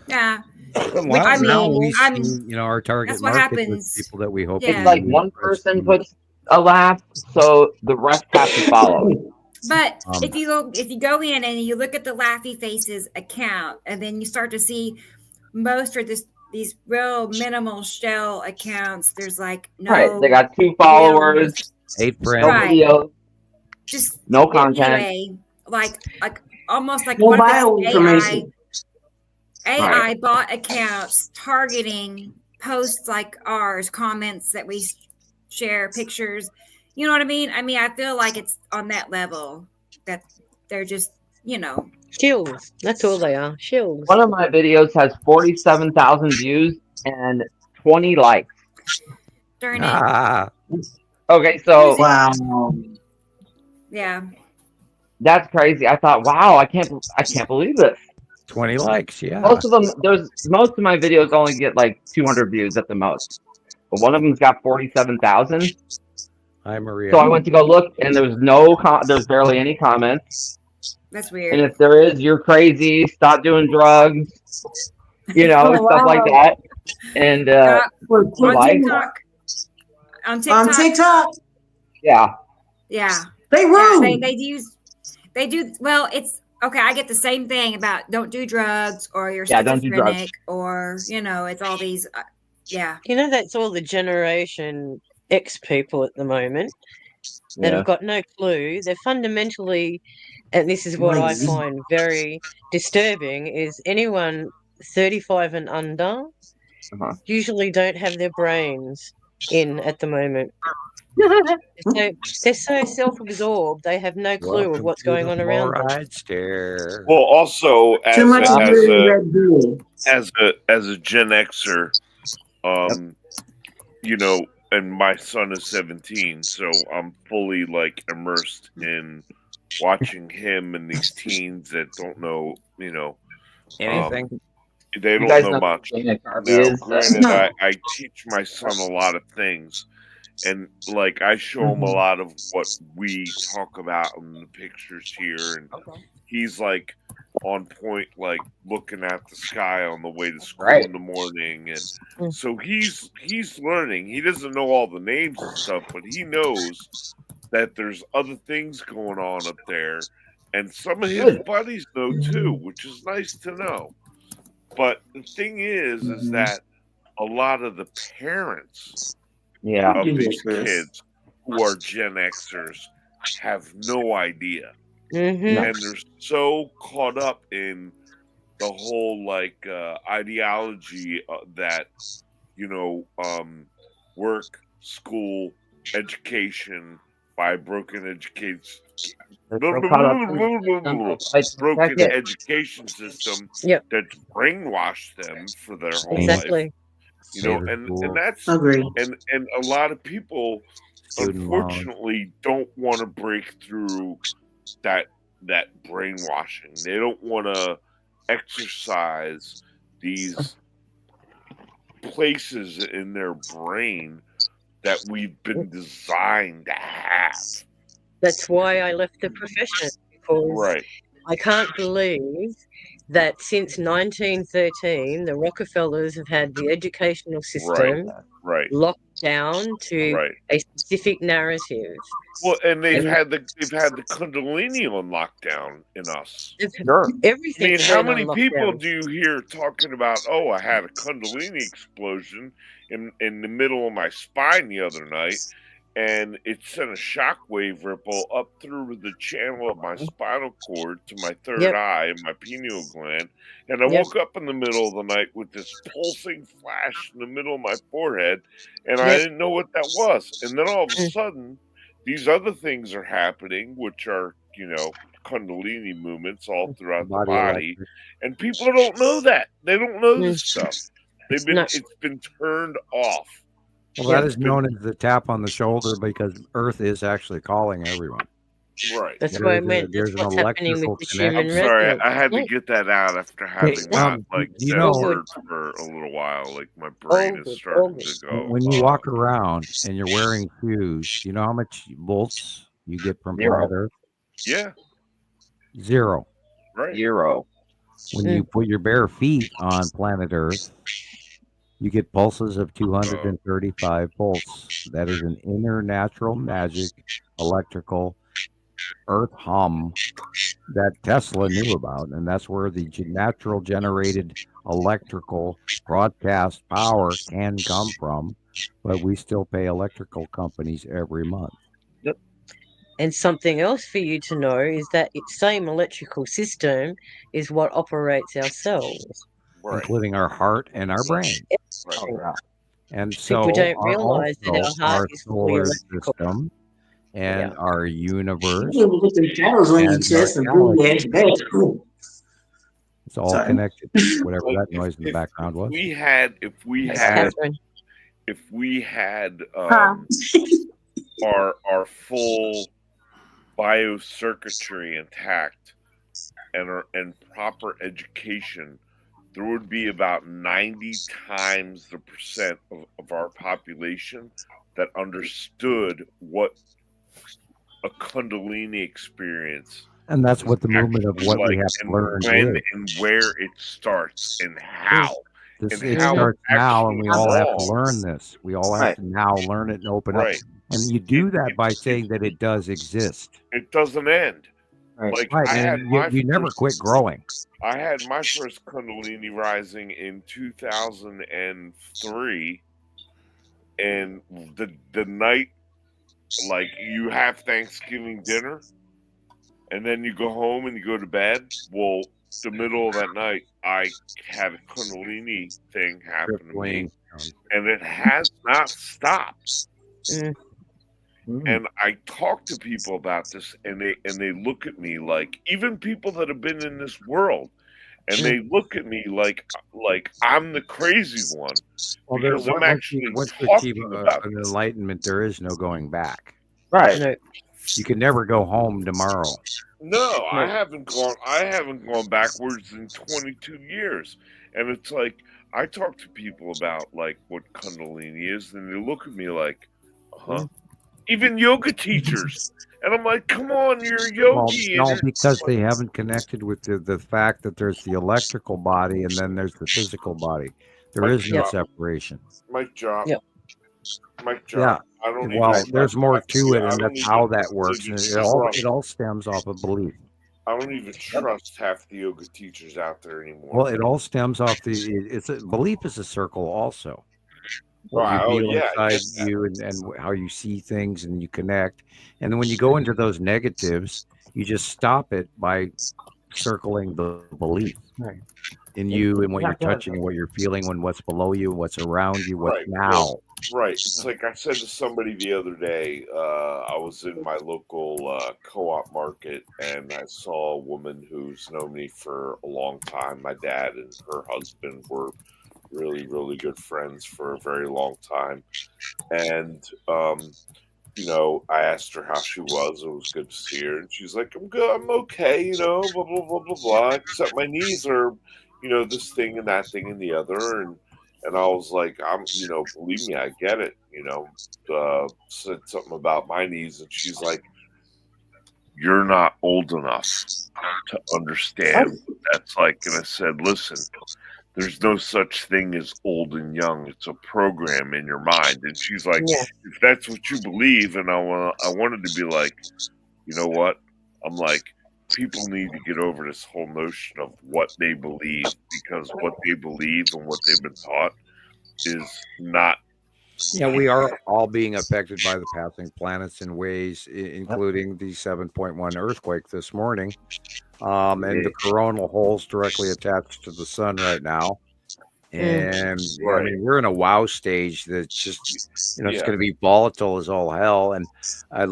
Yeah. Well, our target that's what market happens. is people that we hope. It's like one person puts a laugh, so the rest have to follow it. But if you go in and you look at the Laughy Faces account, and then you start to see most are these real minimal shell accounts. There's like no Right, they got 2 followers, 8 friends, no videos, just no content. Anyway, like almost like No one bio of these information. AI bot accounts targeting posts like ours, comments that we share, pictures. You know what I mean? I mean, I feel like it's on that level that they're just, shills. That's all they are. Shills. One of my videos has 47,000 views and 20 likes. Darn it. Okay, so wow. Yeah. That's crazy. I thought, wow, I can't believe this. 20 likes, yeah. Most of my videos only get like 200 views at the most, but one of them's got 47,000. Hi, Maria. So I went to go look, and there's barely any comments. That's weird. And if there is, you're crazy. Stop doing drugs. Stuff like that. And on TikTok. On TikTok. Yeah. Yeah. They rude. They do. Well, it's okay. I get the same thing about don't do drugs or you're don't do drugs. schizophrenic or it's all these. Yeah. That's all the Generation X people at the moment that have got no clue. They're fundamentally, and this is what I find very disturbing, is anyone 35 and under usually don't have their brains in at the moment. They're so self-absorbed, they have no clue of what's going on around them. Well, also as Too much as a Gen Xer, and my son is 17, so I'm fully like immersed in watching him and these teens that don't know, anything. They don't know much. Now, granted, I teach my son a lot of things, and like I show him a lot of what we talk about in the pictures here, and he's like on point, like looking at the sky on the way to school in the morning, and so he's learning. He doesn't know all the names and stuff, but he knows that there's other things going on up there, and some of his buddies know too, which is nice to know. But the thing is that a lot of the parents of these kids who are Gen Xers have no idea. And they're so caught up in the whole ideology that, work, school, education by broken education system that's brainwashed them for their whole life. And that's and a lot of people unfortunately don't want to break through that brainwashing. They don't want to exercise these places in their brain that we've been designed to have. That's why I left the profession, because I can't believe that since 1913 the Rockefellers have had the educational system locked down to a specific narrative. Well, and they've had the Kundalini on lockdown in us. Everything. I mean, how many people do you hear talking about? Oh, I had a Kundalini explosion in the middle of my spine the other night, and it sent a shockwave ripple up through the channel of my spinal cord to my third eye and my pineal gland. And I woke up in the middle of the night with this pulsing flash in the middle of my forehead, and I didn't know what that was. And then all of a sudden, these other things are happening, which are, Kundalini movements all throughout the body. And people don't know that. They don't know this stuff. It's been turned off. Well, that is known as the tap on the shoulder because Earth is actually calling everyone. Right. That's what I meant. That's what's happening with the human I'm sorry, I had to get that out after having not said words for a little while. Like my brain is starting to go. When you walk around and you're wearing shoes, you know how much volts you get from planet Earth? Yeah. 0. Right. 0. When you put your bare feet on planet Earth, You get pulses of 235 volts. That is an inner natural magic electrical earth hum that Tesla knew about. And that's where the natural generated electrical broadcast power can come from. But we still pay electrical companies every month. Yep. And something else for you to know is that its same electrical system is what operates our cells, including our heart and our brain. Right. And so people don't realize that our heart our is fully solar electrical. system and our universe. You look at shadows on your chest and do that. It's all connected. Whatever that noise in the background was. If we had our full biocircuitry intact and proper education, there would be about 90 times the percent of our population that understood what a Kundalini experience. And that's what the movement of what we have to learn when is. and where it starts and how. It starts now, and we all have to learn this. We all have to now learn it and open up. And you do that by saying that it does exist. It doesn't end. Like I had you never quit growing. I had my first Kundalini rising in 2003, and the night, like, you have Thanksgiving dinner, and then you go home and you go to bed. Well, the middle of that night, I had a Kundalini thing happen to me, and it has not stopped. And I talk to people about this, and they look at me like, even people that have been in this world, and they look at me like I'm the crazy one. Well, because I'm actually once you talking achieve about an enlightenment, there is no going back. Right. You can never go home tomorrow. No, I haven't gone backwards in 22 years. And it's like, I talk to people about like what Kundalini is, and they look at me like, huh? Even yoga teachers. And I'm like, come on, you're a yogi. No, because they haven't connected with the fact that there's the electrical body and then there's the physical body. There is no separation. Mic drop. Mic drop. Yeah. I don't there's more to it, and that's how that works. And it all stems off of belief. I don't even trust half the yoga teachers out there anymore. Well, it all stems off belief is a circle also. Wow. You feel inside you and how you see things, and you connect. And then when you go into those negatives, you just stop it by circling the belief in you and what you're touching and what you're feeling, when what's below you, what's around you, what's now. Right. It's like I said to somebody the other day, I was in my local co-op market, and I saw a woman who's known me for a long time. My dad and her husband were really, really good friends for a very long time. And, I asked her how she was. It was good to see her. And she's like, I'm good. I'm okay, blah, blah, blah, blah, blah. Except my knees are, this thing and that thing and the other. And I was like, believe me, I get it, said something about my knees. And she's like, you're not old enough to understand what that's like. And I said, listen, there's no such thing as old and young. It's a program in your mind. And she's like, if that's what you believe, and I wanted to be like, you know what? I'm like, people need to get over this whole notion of what they believe, because what they believe and what they've been taught is not. Yeah, we are all being affected by the passing planets in ways, including the 7.1 earthquake this morning, and the coronal holes directly attached to the sun right now. And I mean, we're in a wow stage that's just, it's going to be volatile as all hell. And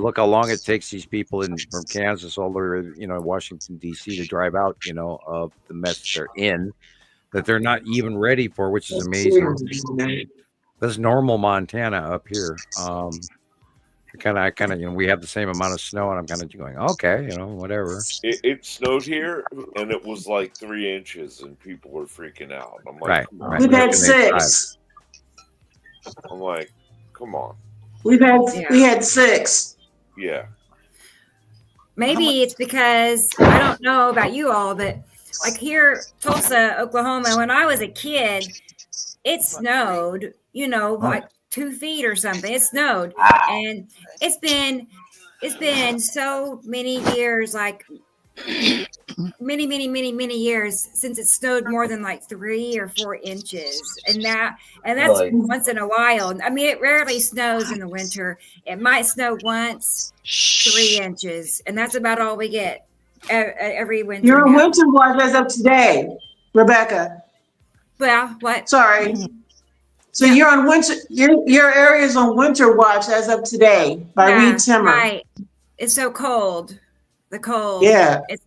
look how long it takes these people from Kansas all the way, Washington, D.C. to drive out, of the mess they're in, that they're not even ready for, which is amazing. This is normal Montana up here. I kind of, we have the same amount of snow, and I'm kind of going, okay, whatever. It snowed here, and it was like 3 inches, and people were freaking out. I'm like, right. We've had 6. I'm like, come on. We had 6. Yeah. Maybe it's because, I don't know about you all, but like here, Tulsa, Oklahoma, when I was a kid, it snowed, like 2 feet or something. It snowed, and it's been so many years, like many years since it snowed more than like 3 or 4 inches, and that's Really? once in a while. I mean, it rarely snows in the winter. It might snow once, 3 inches, and that's about all we get every winter. You're on winter watch as of today, Rebecca. Well, what? Sorry. So you're on winter. Your area is on winter watch as of today by Reed Timmer. Right. It's so cold. The cold. Yeah. It's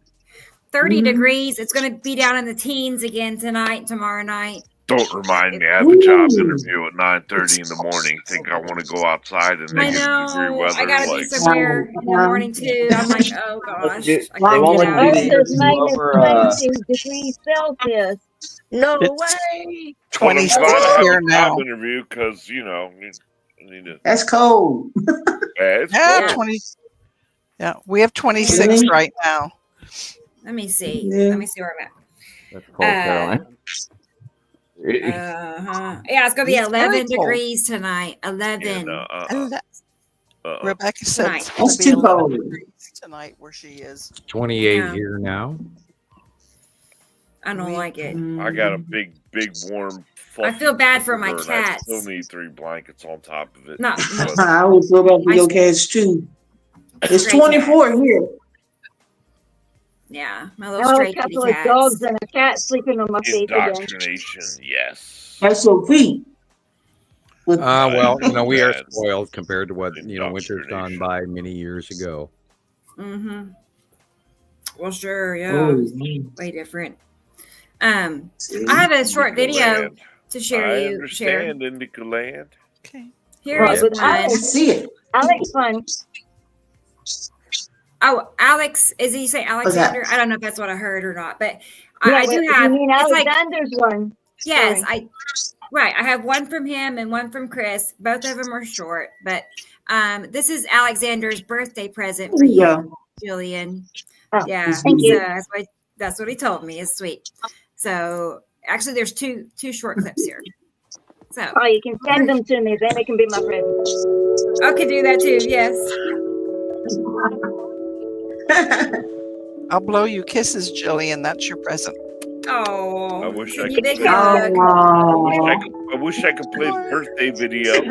30 degrees. It's going to be down in the teens again tonight, tomorrow night. Don't remind me. I have a job interview at 9:30 in the morning. Think I want to go outside and I know. I got to be somewhere in the morning too. I'm like, oh gosh. They won't let you do It's minus over, 20 degrees Celsius. No way. 26 here here now. Job interview because you need to. That's cold. It's Yeah, cold. 20. Yeah, we have 26 Really? right now. Let me see. Yeah. Let me see where I'm That's cold, Caroline. at. Yeah, it's going to be It's 11 very cold. degrees tonight. 11. Rebecca said Tonight. it's going That's to be too 11 cold. degrees tonight where she is. 28 Yeah. here now. I don't like it. I got a big warm. I feel bad for my comforter, and cats. I still need 3 blankets on top of it. No. But I would feel bad for your cats too. It's Stray 24 here. Yeah, my I little have stray a kitty couple of cats. dogs and a cat sleeping on my face again. Indoctrination, yes. That's your feet. Well, we are Bad. spoiled compared to what winter's gone by many years ago. Mm-hmm. Well, sure, yeah. Oh, man. Way different. I have a short video to share. I you share. understand, Indica Land. Okay. Here is But I one. don't see it. Alex fun. Oh, Alex, is he say Alexander? I don't know if that's what I heard or not, but I do have. You mean it's like- Alexander's one? Yes, Sorry. I have one from him and one from Chris. Both of them are short, but this is Alexander's birthday present for you, Gillian. Oh, Yeah, thank you. That's what he told me. It's sweet. So actually, there's two short clips here. So you can send them to me. Then it can be my present. I could do that too. Yes. I'll blow you kisses, Jillian. That's your present. Oh, I wish I you could. big Play, hug. I wish I could play the birthday video.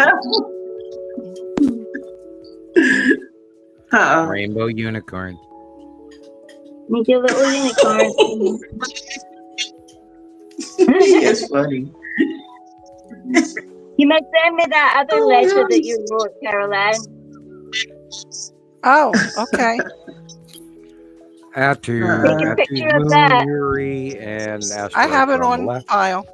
Rainbow unicorn. Make your little unicorn. It's funny. You must send me that other letter that you wrote, Caroline. Oh, okay. Take a picture of that. And I have it the on left. file.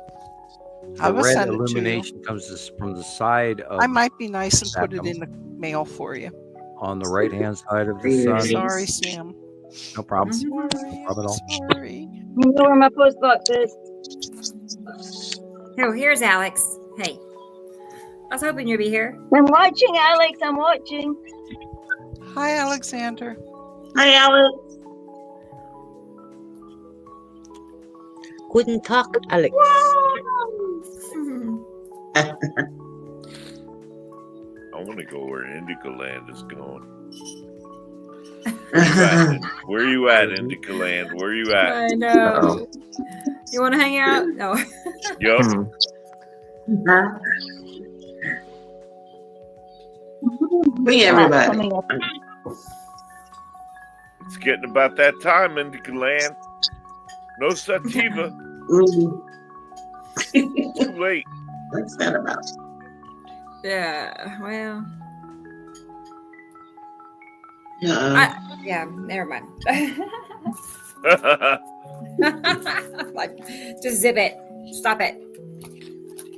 I The will red send it to you. illumination comes from the side of. I might be nice and put it Saturn. in the mail for you. On the right hand side of the sun. Sorry, Sam. No problem. Sorry, No problem at all. sorry. You know where my post box is. Oh, here's Alex. Hey, I was hoping you'd be here. I'm watching, Alex. I'm watching. Hi, Alexander. Hi, Alex. Guten Tag, Alex. I want to go where Indica Land is going. Where you at, Indica Land? Where you at? I know. You want to hang out? No. Yup. Bring everybody. It's getting about that time, Indica Land. No sativa. Too late. What's that about? Yeah. Well. Yeah. Never mind. Like, just zip it. Stop it.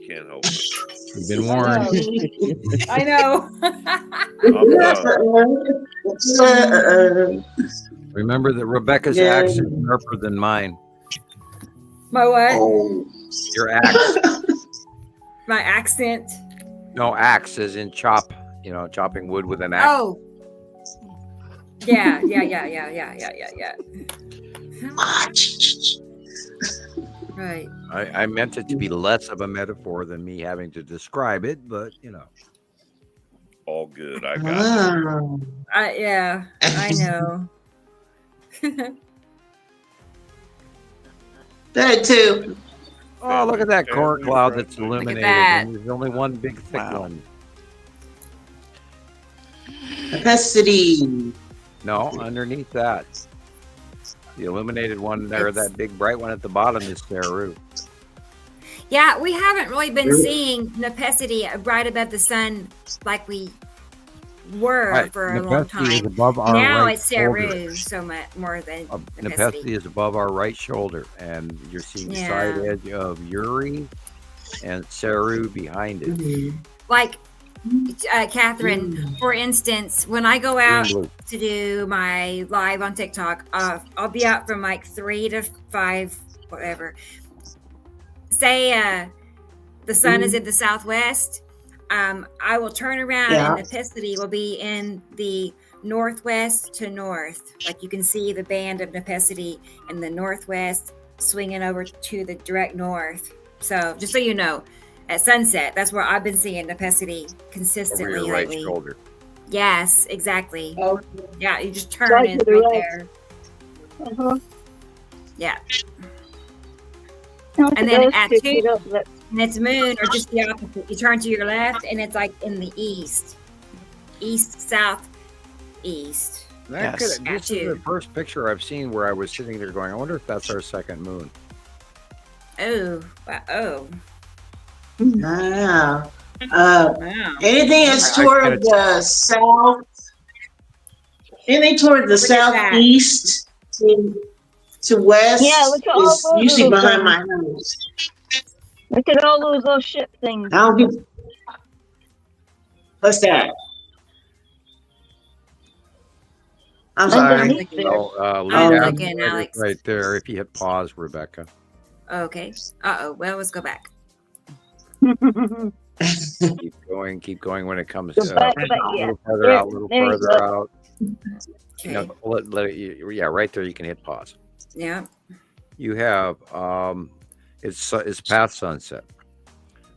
Can't help it. You've been warned. I know. Remember that Rebecca's axe is sharper than mine. My what? Your axe. My accent. No, axe is in chop. Chopping wood with an axe. Oh. Yeah. Right. I meant it to be less of a metaphor than me having to describe it, but all good. I got you. Yeah, I know. That too. Oh, look at that corn cloud that's illuminated. And there's only one big thick one. Opacity. No, underneath that. The illuminated one there, that big bright one at the bottom is Saru. Yeah, we haven't really been seeing Nepacity right above the sun like we were for a long time. Is above our now right it's Saru shoulder. so much more than Nepacity is above our right shoulder, and you're seeing the side edge of Uri and Saru behind it. Like, Catherine, for instance, when I go out to do my live on TikTok, I'll be out from like 3 to 5, whatever. Say the sun is in the southwest, I will turn around and Nepacity will be in the northwest to north. Like you can see the band of Nepacity in the northwest swinging over to the direct north. So just so you know, at sunset, that's where I've been seeing Nepacity consistently over your right lately. shoulder. Yes, exactly. Oh. Yeah, you just turn in right there. Yeah. And then at 2, and it's moon, or just the opposite. You turn to your left, and it's like in the east, south, east. This is the first picture I've seen where I was sitting there going, I wonder if that's our second moon. Oh, wow. Wow. Anything that's toward the south, anything toward the southeast to west is usually behind my house. Look at all those little ship things. What's that? I'm sorry. I'm looking, Alex. Right there. If you hit pause, Rebecca. Okay. Well, let's go back. Keep going when it comes to a little further out. Okay. Right there you can hit pause. Yeah. You have it's past sunset.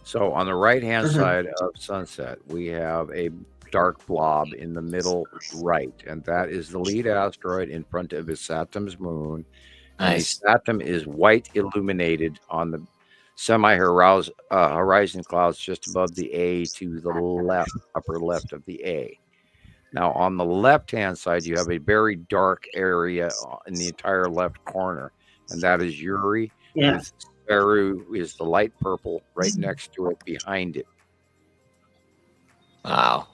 So on the right hand side of sunset, we have a dark blob in the middle right, and that is the lead asteroid in front of Saturn's moon. Nice. And Saturn is white illuminated on the semi-horizon clouds just above the A to the left, upper left of the A. Now, on the left-hand side, you have a very dark area in the entire left corner, and that is Uri. Yeah. Saru is the light purple right next to it behind it. Wow.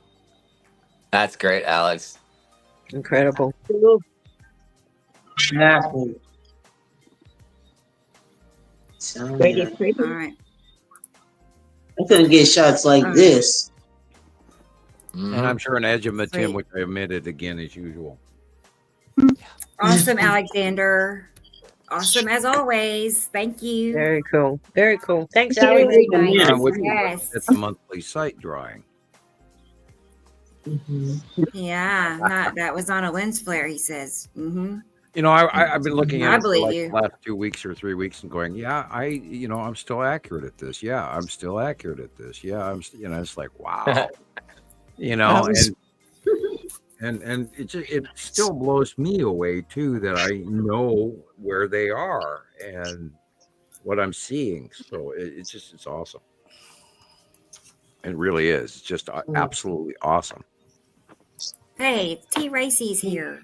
That's great, Alex. Incredible. Exactly. Pretty. All right. I couldn't get shots like this. And I'm sure an edge of Matim, which I omitted again as usual. Awesome, Alexander. Awesome as always. Thank you. Very cool. Very cool. Thanks, Alex. Yes. It's a monthly site drawing. Yeah, that was on a lens flare, he says. I've been looking at it for the last 2 weeks or 3 weeks and going, I'm still accurate at this. Yeah, I'm still accurate at this. Yeah, it's like, wow. And it still blows me away too that I know where they are and what I'm seeing. So it's awesome. It really is. It's just absolutely awesome. Hey, T. Racy's here.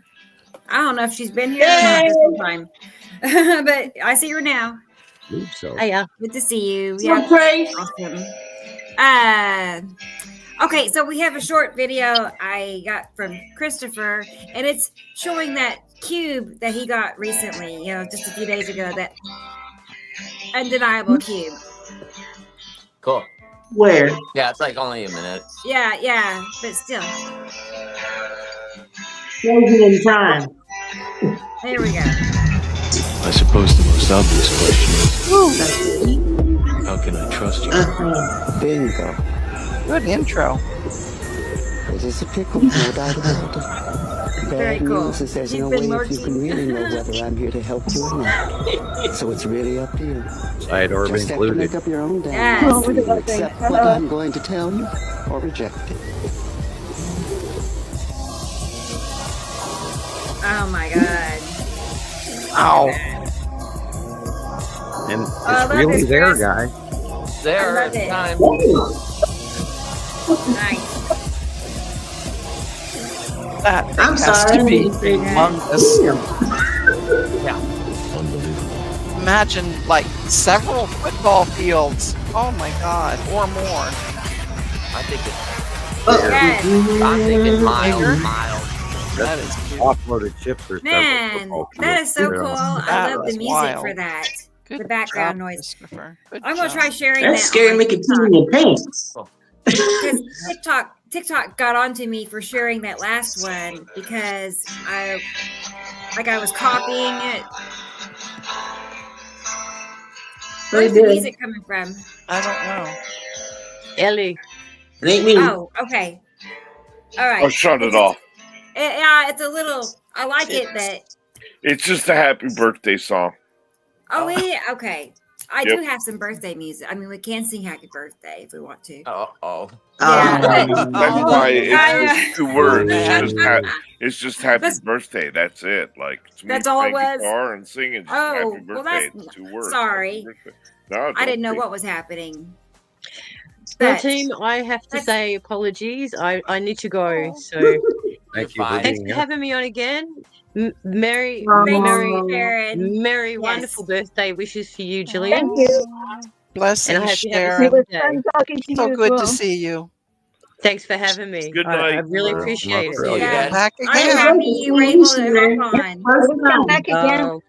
I don't know if she's been here or not this whole time, but I see her now. So. Hiya. Good to see you. Yeah, awesome. Okay, so we have a short video I got from Christopher, and it's showing that cube that he got recently, just a few days ago, that undeniable cube. Cool. Where? Yeah, it's like only a minute. Yeah, but still. In time. There we go. I suppose the most obvious question is, how can I trust you? There you go. Good intro. This is a pickle board out of water. Very Bad cool. news is there's She's no been way if you can lurking. really know whether I'm here to help you or not. So it's really up to you. Side orb Just have to included. make up your own damn Yes. mind Oh, to look at either that thing. accept what I'm going to tell you or reject it. Oh my god. Ow. And I it's love really this, there, Chris. guy. There, love it's it. time. Nice. That thing I'm has sorry. to be Yeah. humongous. Yeah. Unbelievable. Imagine like several football fields. Oh my god, or more. I think it's. Yes. I'm thinking Bigger? miles. That is cute. Offloaded ships or Man, that is so cool. I That love the was music wild. for that. Good The background job, noise. Christopher. Good I'm gonna job. try sharing That's that scary. on Make my it pee in your pants. because TikTok got onto me for sharing that last one because I was copying it. Where's the music coming from? I don't know. Ellie. It ain't me. Oh, okay. All right. Oh, shut it off. Yeah, it's a little. I like it, but It's just a happy birthday song. oh yeah, okay. I Yep. do have some birthday music. I mean, we can sing "Happy Birthday" if we want to. Oh. Yeah, That's why it's I, just 2 words. Yeah. It's just happy That's- birthday. That's it. Like it's me That's all it playing was? guitar and singing. Just Oh, happy well, birthday. that's- It's 2 words. sorry. Happy birthday. No, I don't didn't know be. what was happening. Well, But team, I have to that's- say apologies. I need to go. So Thank you for Fine. thanks being for here. having me on again. Merry, thanks, merry, Sharon. merry, Yes. wonderful birthday wishes for you, Gillian. Thank you. And Blessings, I hope you have a It Sharon. was day. fun talking to So you as good well. to see you. Thanks for having me. Good I night. really Well, appreciate it. See you Yeah. again. Back I'm again. happy you were able to hop on. Come back again. Oh,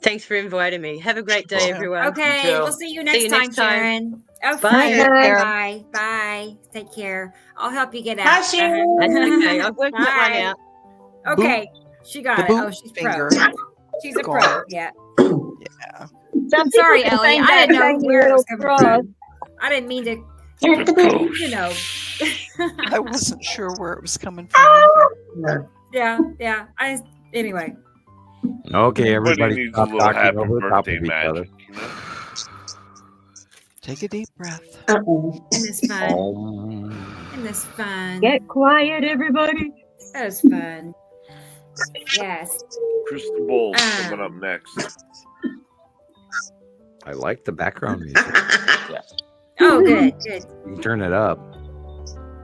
thanks for inviting me. Have a great day, Yeah. everyone. Okay, You too. we'll see you next you time, next time. Sharon. Oh, Bye. fine. Bye. Bye. Bye. Take care. I'll help you get out. Hi, Sharon. That's okay. I've worked that one Bye. out. Okay, she got The it. boot Oh, she's finger. pro. She's a pro. Gone. Yeah. Yeah. Some Sorry, people can Ellie. find I didn't that know tiny where it was little coming cross. from. I didn't mean to. The ghost. You know. I wasn't sure where it was coming from either. Yeah. Anyway. Okay, Everybody everybody needs a stop little talking happy over the top birthday of each other. magic. You know? Take a deep breath. Isn't this fun? Oh. Isn't this fun? Get quiet, everybody. That was fun. Yes. Crystal Bowl's coming up next. I like the background music. Oh, good. You can turn it up.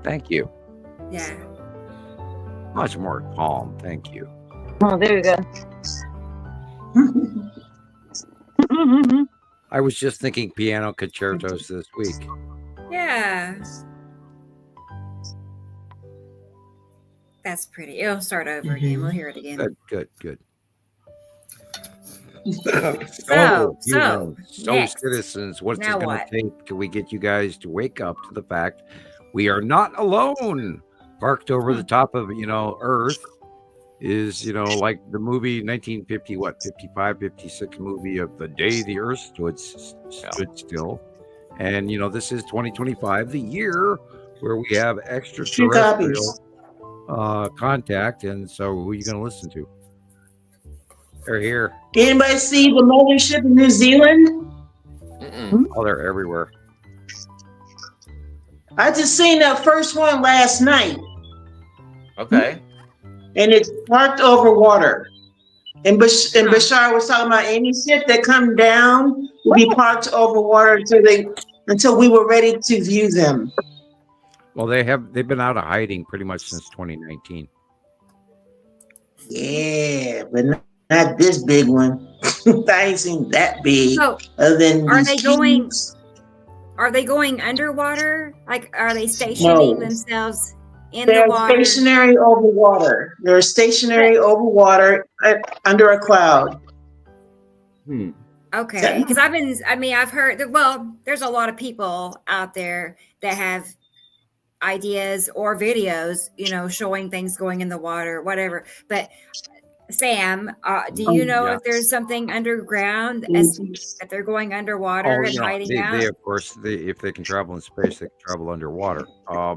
Thank you. Yeah. Much more calm. Thank you. Oh, there you go. I was just thinking piano concertos this week. Yeah. That's pretty. It'll start over again. We'll hear it again. Good. So, next. citizens, what's Now it going what? to take till we get you guys to wake up to the fact we are not alone? Parked over the top of, Earth is, like the movie 1950, 55, 56 movie of the day the Earth stood still. And, this is 2025, the year where we have extraterrestrial contact. And so who are you going to listen to? They're here. Anybody see the mothership in New Zealand? Oh, they're everywhere. I just seen that first one last night, Okay. and it's parked over water. And Bashar was talking about any ship that come down will be parked over water until we were ready to view them. Well, they've been out of hiding pretty much since 2019. Yeah, but not this big one. I ain't seen that big. So, other than are these they going? cubes. Are they going underwater? Like, are they stationing No. themselves in They're the water? stationary over water. They're stationary over water under a cloud. Okay, because I've heard that. Well, there's a lot of people out there that have ideas or videos, showing things going in the water, whatever. But Sam, do you know if there's something underground that they're going underwater and hiding out? They, of course, if they can travel in space, they can travel underwater. Uh-huh.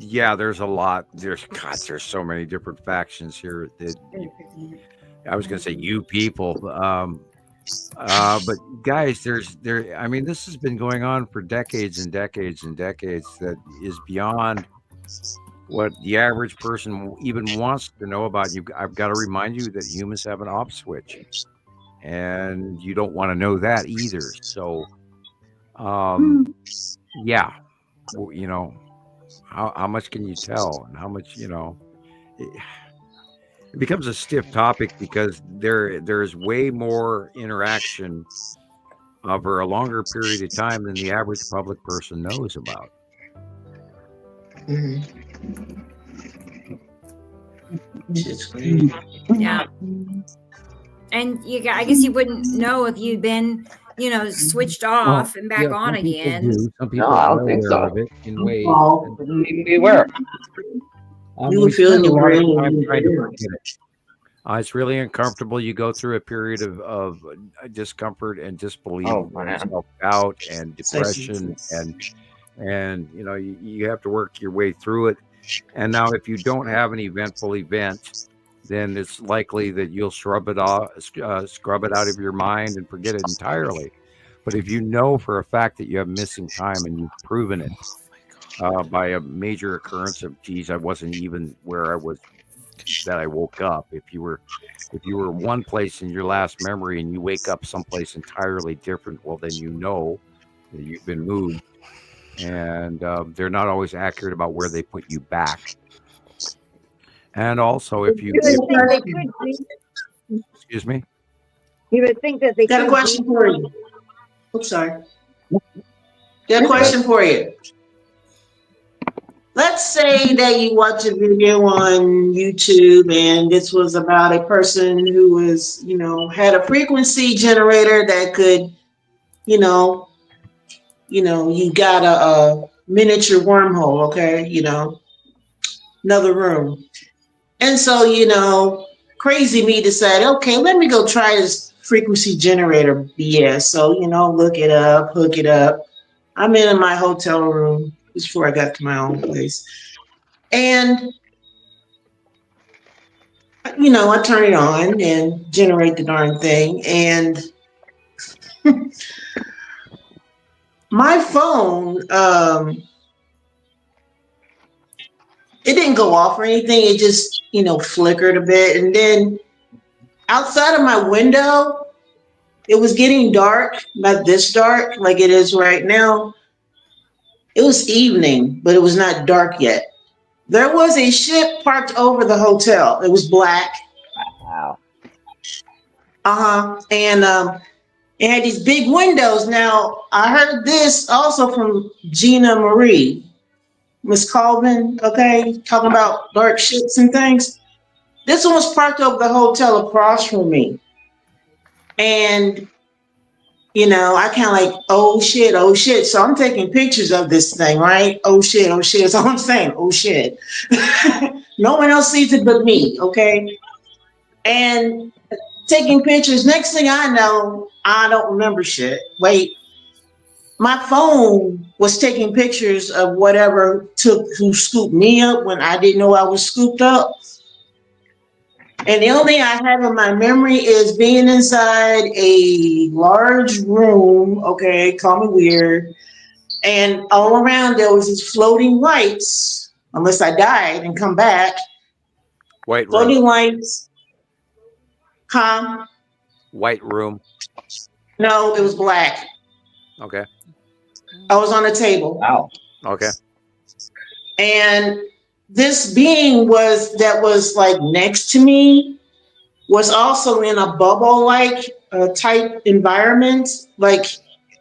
yeah, there's a lot. There's so many different factions here. I was going to say you people, but guys, I mean, this has been going on for decades and decades and decades. That is beyond what the average person even wants to know about you. I've got to remind you that humans have an off switch, and you don't want to know that either. So, yeah, well, you know, how much can you tell, and how much, you know, it becomes a stiff topic because there's way more interaction over a longer period of time than the average public person knows about. Yeah. And I guess you wouldn't know if you'd been, you know, switched off and back on again. Some people No, I don't are think aware so. of it in ways. Wouldn't even be aware. You were feeling your brain. It's really uncomfortable. You go through a period of discomfort and disbelief, self-doubt and depression, and you know, you have to work your way through it. And now, if you don't have an eventful event, then it's likely that you'll scrub it out of your mind and forget it entirely. But if you know for a fact that you have missing time and you've proven it by a major occurrence of, geez, I wasn't even where I was, that I woke up. If you were one place in your last memory and you wake up someplace entirely different, well, then you know that you've been moved. And they're not always accurate about where they put you back. And also, if you excuse me, you would think that they got a question for you. Oops, sorry. Got a question for you. Let's say that you watch a video on YouTube and this was about a person who was, you know, had a frequency generator that could, you got a miniature wormhole, okay, you know, another room. And so, you know, crazy me decided, okay, let me go try this frequency generator BS. So, you know, look it up, hook it up. I'm in my hotel room before I got to my own place. And, you know, I turn it on and generate the darn thing. And my phone, it didn't go off or anything. It just, you know, flickered a bit. And then outside of my window, it was getting dark, not this dark like it is right now. It was evening, but it was not dark yet. There was a ship parked over the hotel. It was black. Wow. And it had these big windows. Now, I heard this also from Gina Marie, Miss Colvin, okay, talking about dark ships and things. This one was parked over the hotel across from me. And, you know, I kind of like, oh shit. So I'm taking pictures of this thing, right? Oh shit. That's all I'm saying. Oh shit. No one else sees it but me, okay? And taking pictures. Next thing I know, I don't remember shit. Wait. My phone was taking pictures of who scooped me up when I didn't know I was scooped up. And the only thing I have in my memory is being inside a large room, okay, call me weird, and all around there was these floating lights, unless I died and come back. White room. Floating lights. Huh? White room. No, it was black. Okay. I was on a table. Wow. Okay. And this being that was like next to me was also in a bubble-like type environment. Like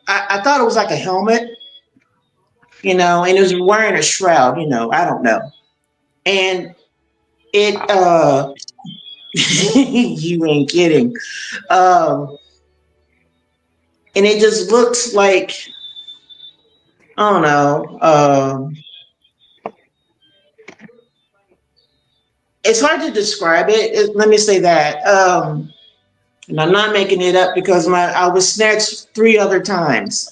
I thought it was like a helmet, you know, and it was wearing a shroud, you know, I don't know. And it, you ain't kidding. And it just looks like, I don't know, it's hard to describe it. Let me say that. And I'm not making it up because I was snatched 3 other times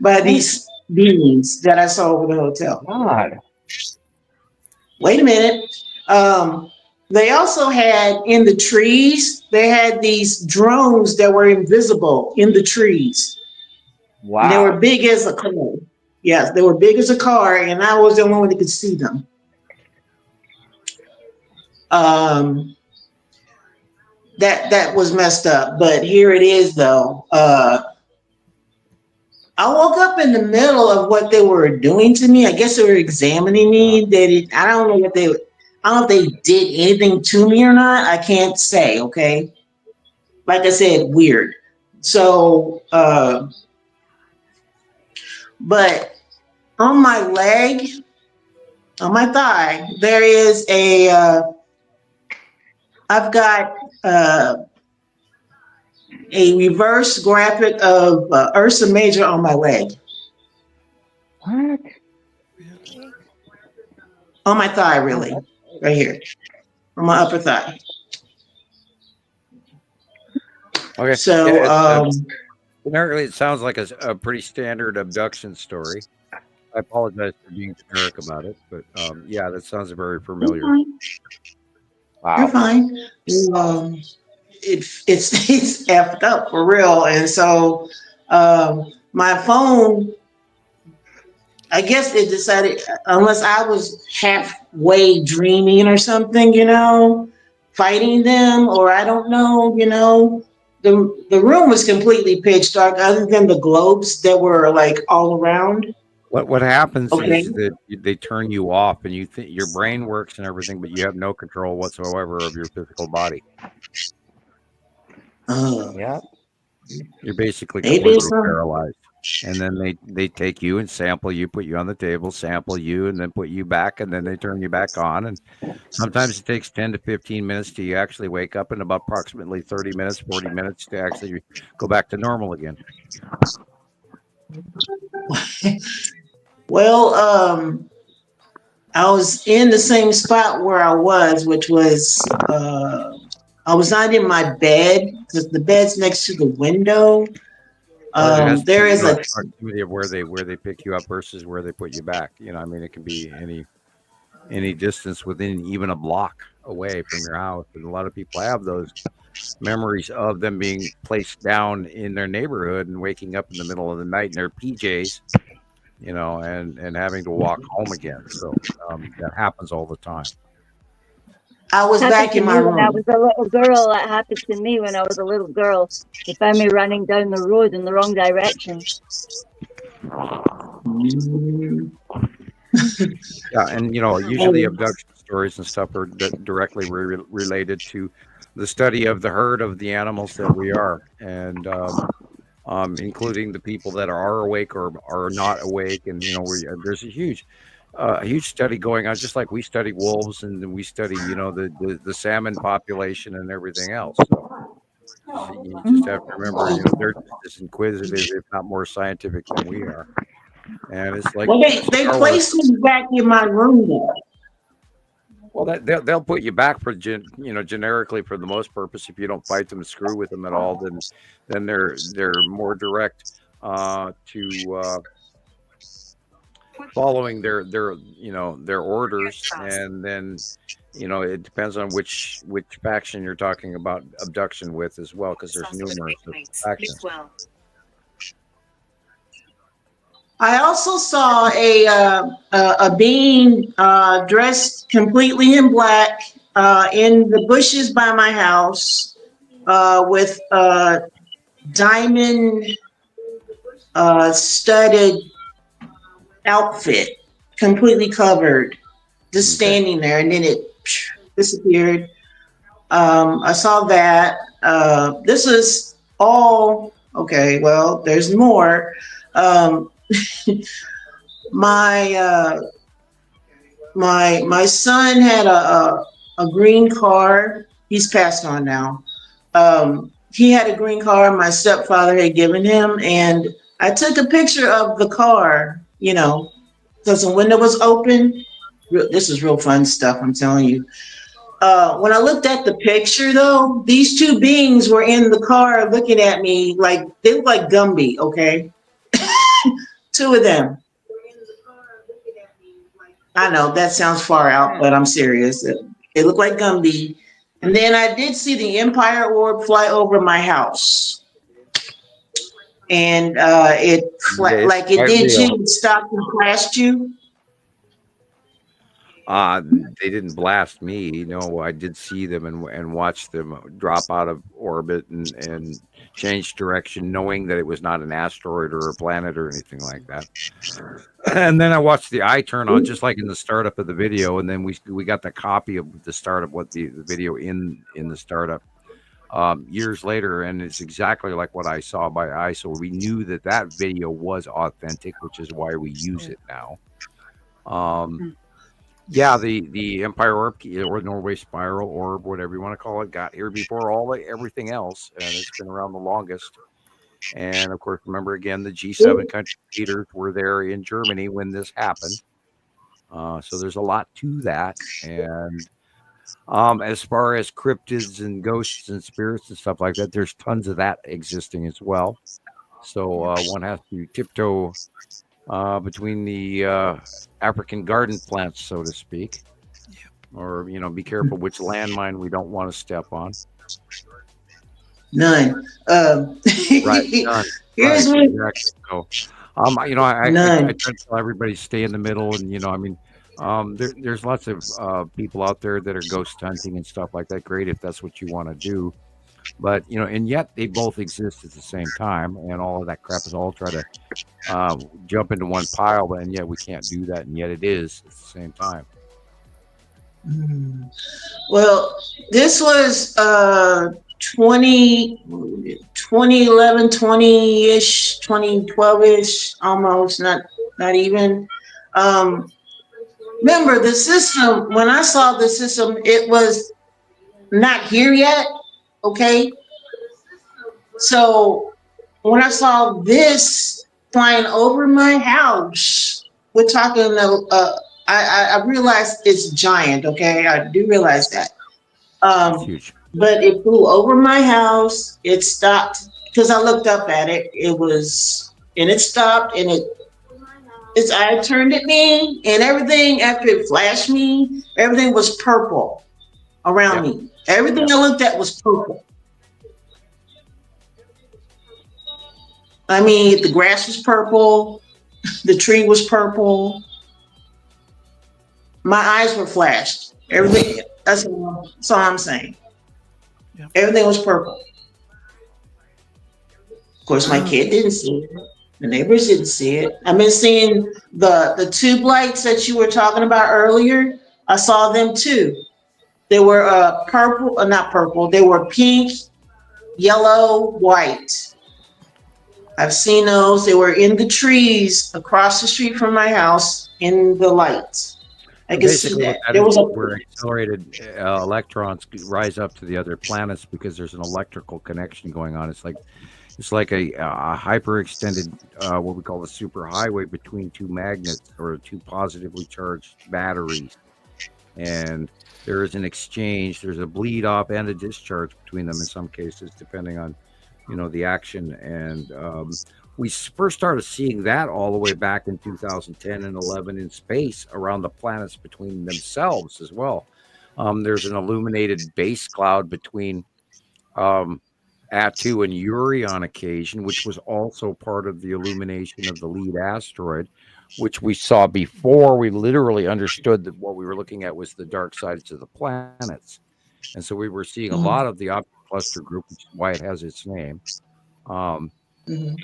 by these beings that I saw over the hotel. God. Wait a minute. They also had in the trees, they had these drones that were invisible in the trees. Wow. They were big as a car. Yes, they were big as a car, and I was the only one that could see them. That was messed up, but here it is though. I woke up in the middle of what they were doing to me. I guess they were examining me. I don't know if they did anything to me or not. I can't say, okay? Like I said, weird. So, but on my leg, on my thigh, there is I've got a reverse graphic of Ursa Major on my leg. What? Really? On my thigh, really. Right here. On my upper thigh. Okay. So, generically, it sounds like a pretty standard abduction story. I apologize for being generic about it, but yeah, that sounds very familiar. Wow. You're fine. It's effed up for real. And so my phone, I guess it decided, unless I was halfway dreaming or something, fighting them, or I don't know, the room was completely pitch dark other than the globes that were like all around. What happens is that they turn you off, and you think your brain works and everything, but you have no control whatsoever of your physical body. Yeah. You're basically completely paralyzed. And then they take you and sample you, put you on the table, sample you, and then put you back, and then they turn you back on. And sometimes it takes 10 to 15 minutes till you actually wake up, and about approximately 30 minutes, 40 minutes to actually go back to normal again. Well, I was in the same spot where I was, which was I was not in my bed because the bed's next to the window. There is a proximity of where they pick you up versus where they put you back. I mean, it can be any distance within even a block away from your house, and a lot of people have those memories of them being placed down in their neighborhood and waking up in the middle of the night in their PJs, and having to walk home again. So that happens all the time. I was back in my room. When I was a little girl, that happened to me when I was a little girl. They found me running down the road in the wrong direction. Yeah, and usually abduction stories and stuff are directly related to the study of the herd of the animals that we are, and including the people that are awake or are not awake, and there's a huge study going on, just like we study wolves and we study the salmon population and everything else. So you just have to remember, they're just as inquisitive, if not more scientific than we are. And it's like, well, they placed me back in my room there. Well, they'll put you back for generically for the most purpose. If you don't fight them and screw with them at all, then they're more direct to following their orders, and then it depends on which faction you're talking about abduction with as well, because there's numerous factions. I also saw a being dressed completely in black in the bushes by my house with a diamond studded outfit, completely covered, just standing there, and then it disappeared. I saw that. This was all okay. Well, there's more. My son had a green car. He's passed on now. He had a green car my stepfather had given him, and I took a picture of the car, because the window was open. This is real fun stuff, I'm telling you. When I looked at the picture, though, these two beings were in the car looking at me like they look like Gumby, okay? Two of them. I know that sounds far out, but I'm serious. It looked like Gumby. And then I did see the Empire Orb fly over my house. And it did you, it stopped and flashed you. They didn't blast me. No, I did see them and watch them drop out of orbit and change direction, knowing that it was not an asteroid or a planet or anything like that. And then I watched the eye turn on, just like in the startup of the video. And then we got the copy of the startup, what the video in the startup years later, and it's exactly like what I saw by eye. So we knew that video was authentic, which is why we use it now. Yeah, the Empire Orb or Norway Spiral Orb, whatever you want to call it, got here before everything else, and it's been around the longest. And of course, remember again, the G7 country leaders were there in Germany when this happened. So there's a lot to that. And as far as cryptids and ghosts and spirits and stuff like that, there's tons of that existing as well. So one has to tiptoe between the African garden plants, so to speak, or be careful which landmine we don't want to step on. None. Right. None. Here's right, what. exactly. So, I try to tell everybody stay in the middle, and there's lots of people out there that are ghost hunting and stuff like that. Great if that's what you want to do. But and yet they both exist at the same time, and all of that crap is all try to jump into one pile, and yet we can't do that, and yet it is at the same time. Well, this was 2011, 20-ish, 2012-ish, almost, not even. Remember the system, when I saw the system, it was not here yet. Okay, so when I saw this flying over my house, we're talking. I realized it's giant. Okay, I do realize that. Huge. But it flew over my house. It stopped because I looked up at it. It stopped, and its eye turned at me, and everything after it flashed me, everything was purple around me. Everything I looked at was purple. I mean, the grass was purple, the tree was purple. My eyes were flashed. Everything. That's all I'm saying. Yep. Everything was purple. Of course, my kid didn't see it. The neighbors didn't see it. I've been seeing the tube lights that you were talking about earlier. I saw them too. They were not purple. They were pink, yellow, white. I've seen those. They were in the trees across the street from my house in the lights. I can see that. Where accelerated electrons rise up to the other planets because there's an electrical connection going on. It's like a hyper-extended, what we call the superhighway between two magnets or two positively charged batteries. And there is an exchange. There's a bleed off and a discharge between them in some cases, depending on, the action. And we first started seeing that all the way back in 2010 and 11 in space around the planets between themselves as well. There's an illuminated base cloud between Atu and Uri on occasion, which was also part of the illumination of the lead asteroid, which we saw before we literally understood that what we were looking at was the dark sides of the planets. And so we were seeing a lot of the object cluster group, which is why it has its name,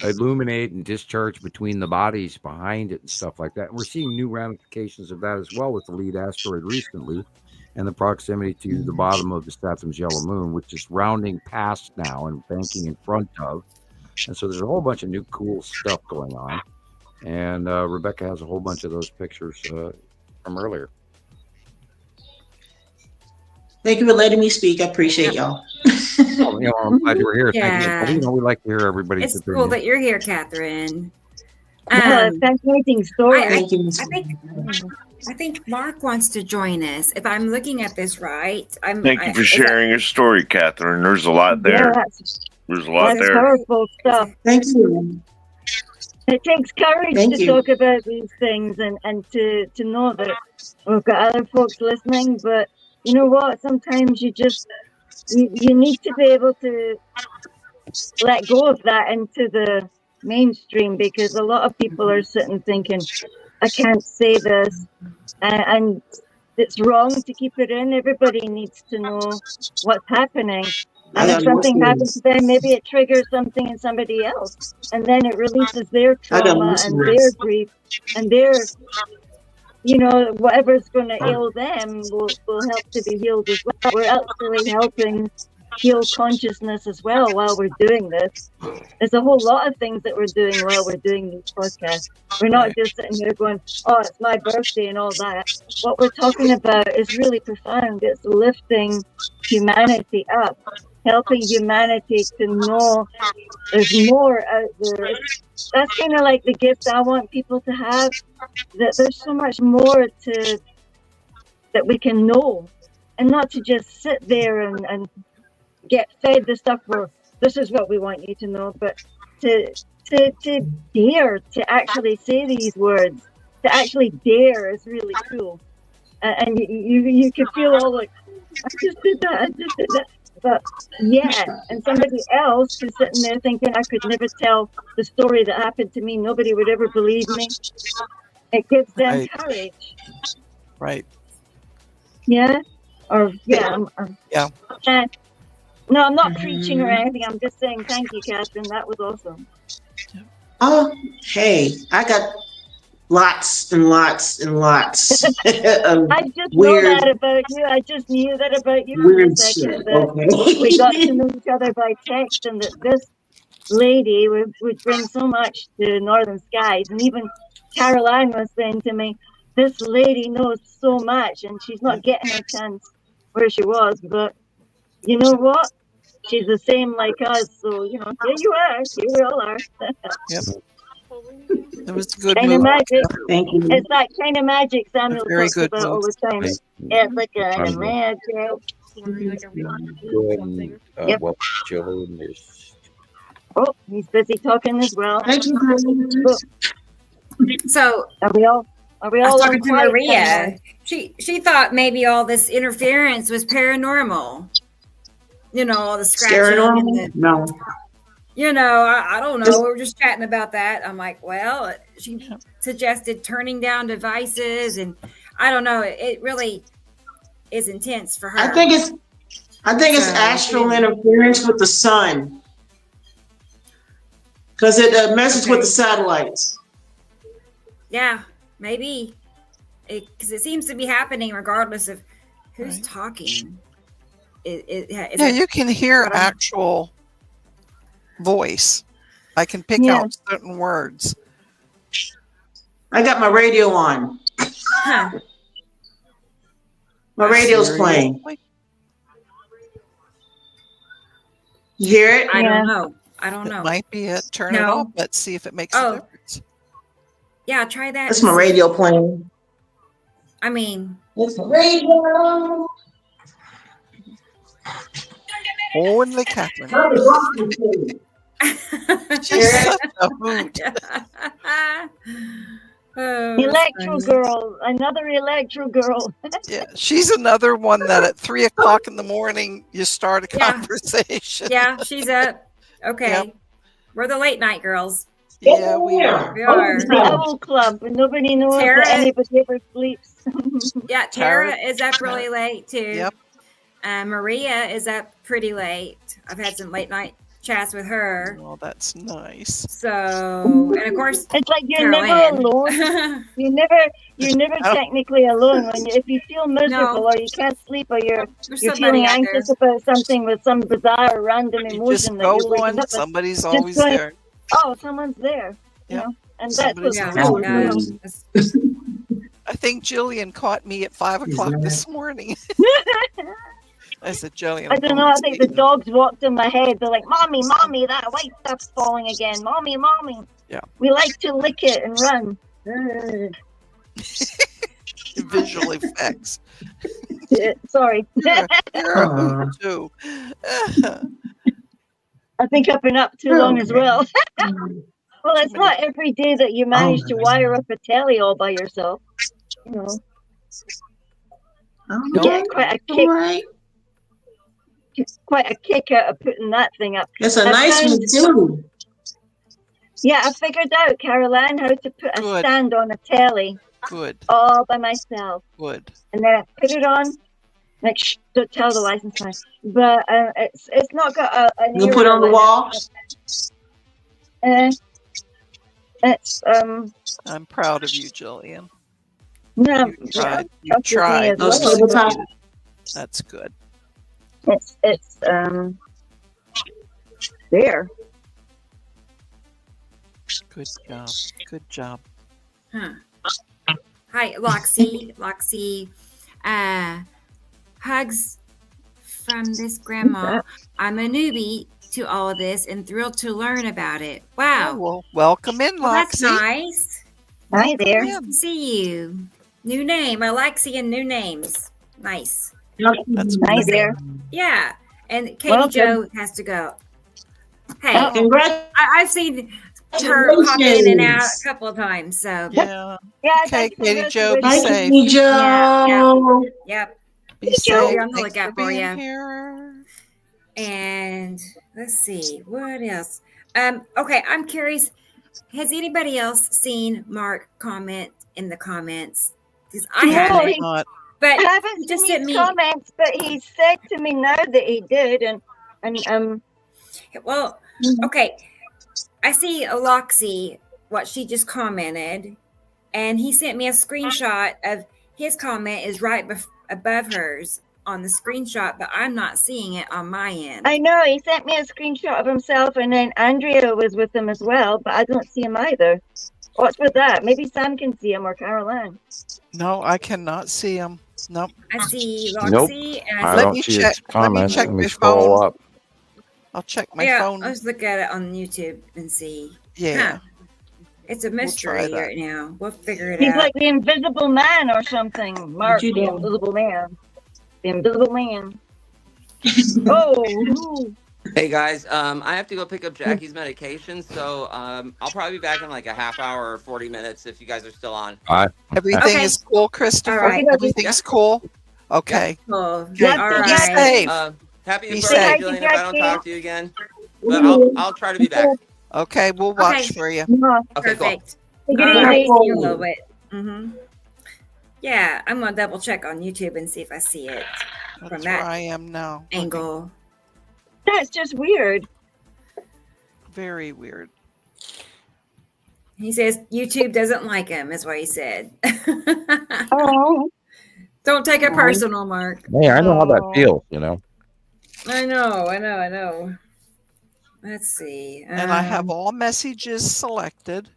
illuminate and discharge between the bodies behind it and stuff like that. And we're seeing new ramifications of that as well with the lead asteroid recently and the proximity to the bottom of the Statham's yellow moon, which is rounding past now and banking in front of. And so there's a whole bunch of new cool stuff going on. And Rebecca has a whole bunch of those pictures from earlier. Thank you for letting me speak. I appreciate y'all. I'm glad you were here. Yeah. Thank you. We like to hear everybody's It's opinion. cool that you're here, Catherine. Fascinating story. I think Mark wants to join us. If I'm looking at this right, Thank you for sharing your story, Catherine. There's a lot there. Yeah, There's a lot that's there. powerful stuff. Thank you. It takes courage Thank to you. talk about these things and to know that we've got other folks listening. But you know what? Sometimes you need to be able to let go of that into the mainstream, because a lot of people are sitting thinking, I can't say this, and it's wrong to keep it in. Everybody needs to know what's happening. And if something happens to them, maybe it triggers something in somebody else. And then it releases their trauma and their grief and their, whatever's going to ail them will help to be healed as well. We're actually helping heal consciousness as well while we're doing this. There's a whole lot of things that we're doing while we're doing these podcasts. We're not just sitting here going, oh, it's my birthday and all that. What we're talking about is really profound. It's lifting humanity up, helping humanity to know there's more out there. That's kind of like the gift I want people to have, that there's so much more that we can know, and not to just sit there and get fed the stuff where this is what we want you to know, but to dare to actually say these words, to actually dare is really cool. And you can feel all like, I just did that. But yeah, and somebody else who's sitting there thinking, I could never tell the story that happened to me. Nobody would ever believe me. It gives them courage. Right. Yeah. Or yeah. Yeah. No, I'm not preaching or anything. I'm just saying thank you, Catherine. That was awesome. Oh, hey, I got lots and lots and lots. I just know that about you. I just knew that about you for a second. We got to know each other by text, and that this lady would bring so much to Northern Skies. And even Caroline was saying to me, this lady knows so much, and she's not getting a chance where she was. But you know what? She's the same like us. So, here you are. Here we all are. Yep. That was a good kind of magic. Thank you. It's that kind of magic Samuel talks about all the time. Thank It's like kind of magic. Yep. Well, Gillian is. Oh, he's busy talking as well. Thank you. So are we all talking to Maria? She thought maybe all this interference was paranormal. All the scratching. No. I don't know. We were just chatting about that. I'm like, well, she suggested turning down devices, and I don't know. It really is intense for her. I think it's astral interference with the sun, because it messes with the satellites. Yeah, maybe, because it seems to be happening regardless of who's talking. You can hear actual voice. I can pick out certain words. I got my radio on. Huh. My radio's playing. You hear it? I don't know. It might be it. Turn it off. Let's see if it makes a difference. Yeah, try that. That's my radio playing. I mean, it's the radio. Only Catherine. She's such a hoot. Electro girl, another electro girl. Yeah, she's another one that at 3 o'clock in the morning you start a conversation. Yeah, she's up. Okay, yep. We're the late night girls. Yeah, we are. We are. It's the owl club, and nobody knows that anybody ever sleeps. Yeah, Tara is up really late too. Yep. Maria is up pretty late. I've had some late night chats with her. Oh, that's nice. So, and of course, it's like you're never alone. You're never technically alone. If you feel miserable or you can't sleep or you're feeling anxious about something with some bizarre random emotion that you're waking up with, somebody's always there. Oh, someone's there. Yeah. And that's what's cool. I think Gillian caught me at 5 o'clock this morning. I said, Gillian. I don't know. I think the dogs walked in my head. They're like, "Mommy, mommy, that white stuff's falling again. Mommy, mommy." Yeah. We like to lick it and run. Visual effects. Sorry. You're a hoot too. I think I've been up too long as well. Well, it's not every day that you manage to wire up a telly all by yourself. You know. You get quite a kick. Right. Quite a kick out of putting that thing up. It's a nice one too. Yeah, I figured out, Caroline, how to put a stand on a telly. Good. All by myself. Good. And then I put it on. Like, shh, don't tell the license plate. But it's not got an You put it on the wall. It's I'm proud of you, Gillian. No, you tried. That's good. It's there. Good job. Good job. Huh. Hi, Loxy. Loxy. Hugs from this grandma. I'm a newbie to all of this and thrilled to learn about it. Wow. Oh, well, welcome in, Loxy. Well, that's nice. Hi there. Nice to see you. New name. I like seeing new names. Nice. That's nice there. Yeah. And Katie Jo has to go. Hey, I've seen her pop in and out a couple of times. So yeah. Okay, Katie Jo, be safe. Katie Jo. Yep. Be safe. I'll be on the lookout for you. Here. And let's see what else. Okay, I'm curious. Has anybody else seen Mark comment in the comments? Because I haven't. But I haven't just seen his comments, but he said to me now that he did, and well, okay. I see Aloxi, what she just commented, and he sent me a screenshot of his comment is right above hers on the screenshot, but I'm not seeing it on my end. I know he sent me a screenshot of himself, and then Andrea was with him as well, but I don't see him either. What's with that? Maybe Sam can see him or Caroline. No, I cannot see him. Nope. I see Loxy. And I don't see its comment. Let me scroll up. I'll check my phone. I'll just look at it on YouTube and see. Yeah. Huh. It's a mystery right now. We'll figure it out. He's like the Invisible Man or something. Mark, the Invisible Man. The Invisible Man. Oh. Hey guys, I have to go pick up Jackie's medication, so I'll probably be back in like a half hour or 40 minutes if you guys are still on. Everything is cool, Christopher? Right. Everything's cool? Okay. Cool. Good. All Be right. safe. Happy Be birthday, safe. Jillian, if I don't talk to you again. But I'll try to be back. Okay, we'll watch for you. Okay, Perfect. cool. All right. See you a little bit. Yeah, I'm gonna double check on YouTube and see if I see it from That's that where I am now. angle. That's just weird. Very weird. He says YouTube doesn't like him, is what he said. Oh. Don't take it personal, Mark. Hey, I know how that feels, you know. I know. Let's see. And I have all messages selected.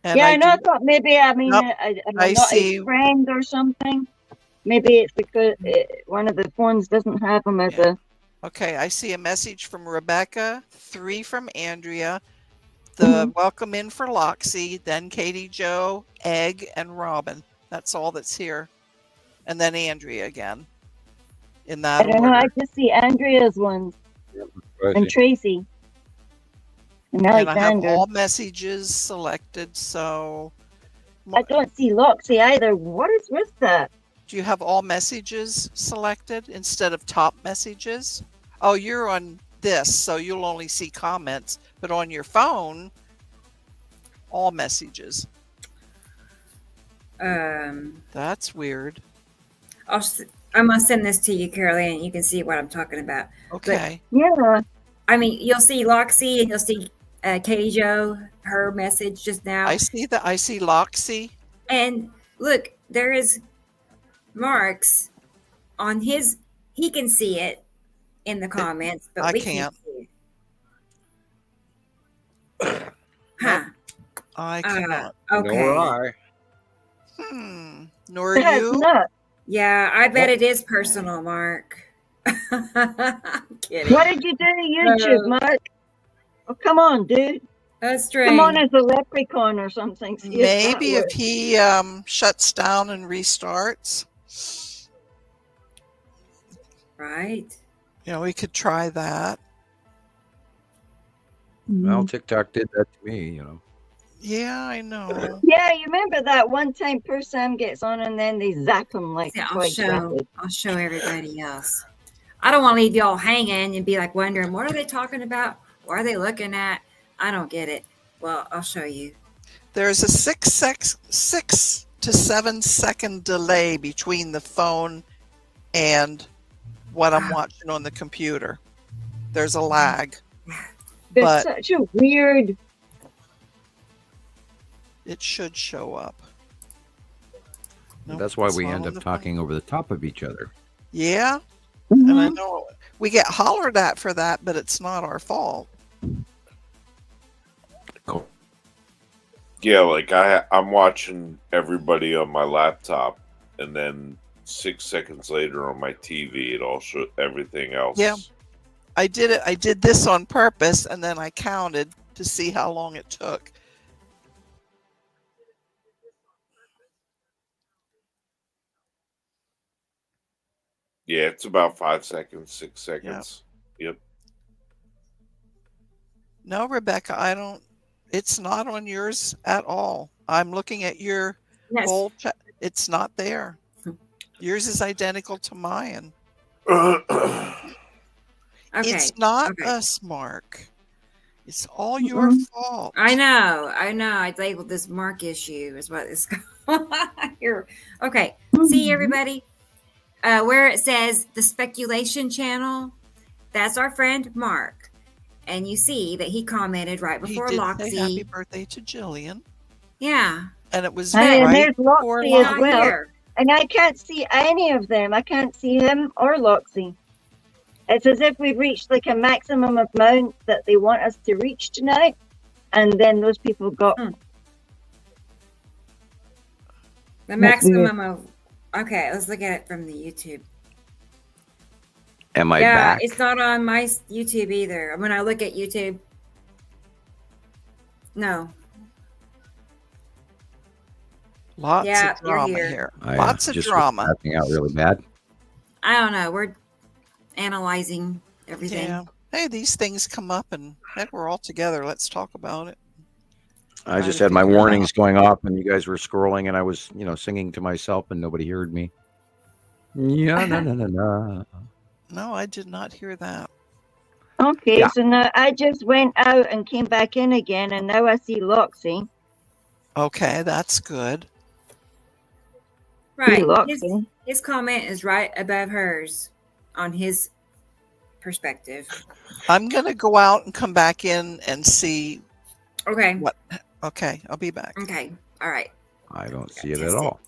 And yeah, I know. I thought maybe, I'm I not see. his friend or something. Maybe it's because one of the phones doesn't have him as a... Okay, I see a message from Rebecca, 3 from Andrea, the welcome in for Loxy, then Katie Jo, Egg, and Robin. That's all that's here. And then Andrea again. In that I don't know, I just see Andrea's ones. And Tracy. And I have Alexander. all messages selected, so... I don't see Loxy either. What is with that? Do you have all messages selected instead of top messages? Oh, you're on this, so you'll only see comments. But on your phone, all messages. That's weird. I'm gonna send this to you, Caroline. You can see what I'm talking about. Okay. But, yeah. I mean, you'll see Loxy and you'll see Katie Jo, her message just now. I see that. I see Loxy. And look, there is Mark's on his. He can see it in the comments, but we can't see it. Huh? I cannot. Okay. Nor I. Nor you. Not. Yeah, I bet it is personal, Mark. I'm kidding. What did you do to YouTube, Mark? Oh, come on, dude. That's strange. Come on as a leprechaun or something. See Maybe if he shuts down and restarts. Right. You know, we could try that. Well, TikTok did that to me, you know. Yeah, I know. Yeah, you remember that one time poor Sam gets on and then they zap him like twice rapid. I'll show everybody else. I don't want to leave y'all hanging and be like wondering, what are they talking about? What are they looking at? I don't get it. Well, I'll show you. There's a 6 to 7 second delay between the phone and what I'm watching on the computer. There's a lag. It's such a weird. It should show up. Nope, that's why we end up talking over the top of each other. Yeah. Mm-hmm. And I know we get hollered at for that, but it's not our fault. Cool. Yeah, like I'm watching everybody on my laptop, and then 6 seconds later on my TV, it all shows everything else. Yeah, I did it. I did this on purpose, and then I counted to see how long it took. Yeah, it's about 5 seconds, 6 seconds. Yep. No, Rebecca, I don't. It's not on yours at all. I'm looking at your whole chat. It's not there. Yours is identical to mine. Okay. It's not us, Mark. It's all your fault. I know. I labeled this Mark issue is what it's called here. Okay. See everybody? Where it says the speculation channel, that's our friend Mark. And you see that he commented right before Loxy. Say happy birthday to Jillian. Yeah. And it was and there's Loxy as well. Here. And I can't see any of them. I can't see him or Loxy. It's as if we've reached like a maximum amount that they want us to reach tonight. And then those people got the maximum of. Okay, let's look at it from the YouTube. Am I back? It's not on my YouTube either. When I look at YouTube, no. Lots of drama here. Lots of drama. Acting out really bad. I don't know. We're analyzing everything. Yeah. Hey, these things come up, and heck, we're all together. Let's talk about it. I just had my warnings going off, and you guys were scrolling, and I was, singing to myself, and nobody heard me. Yeah, no. No, I did not hear that. Okay, so now I just went out and came back in again, and now I see Loxy. Okay, that's good. Right. His comment is right above hers on his perspective. I'm going to go out and come back in and see. Okay. Okay, I'll be back. Okay, all right. I don't see it at all.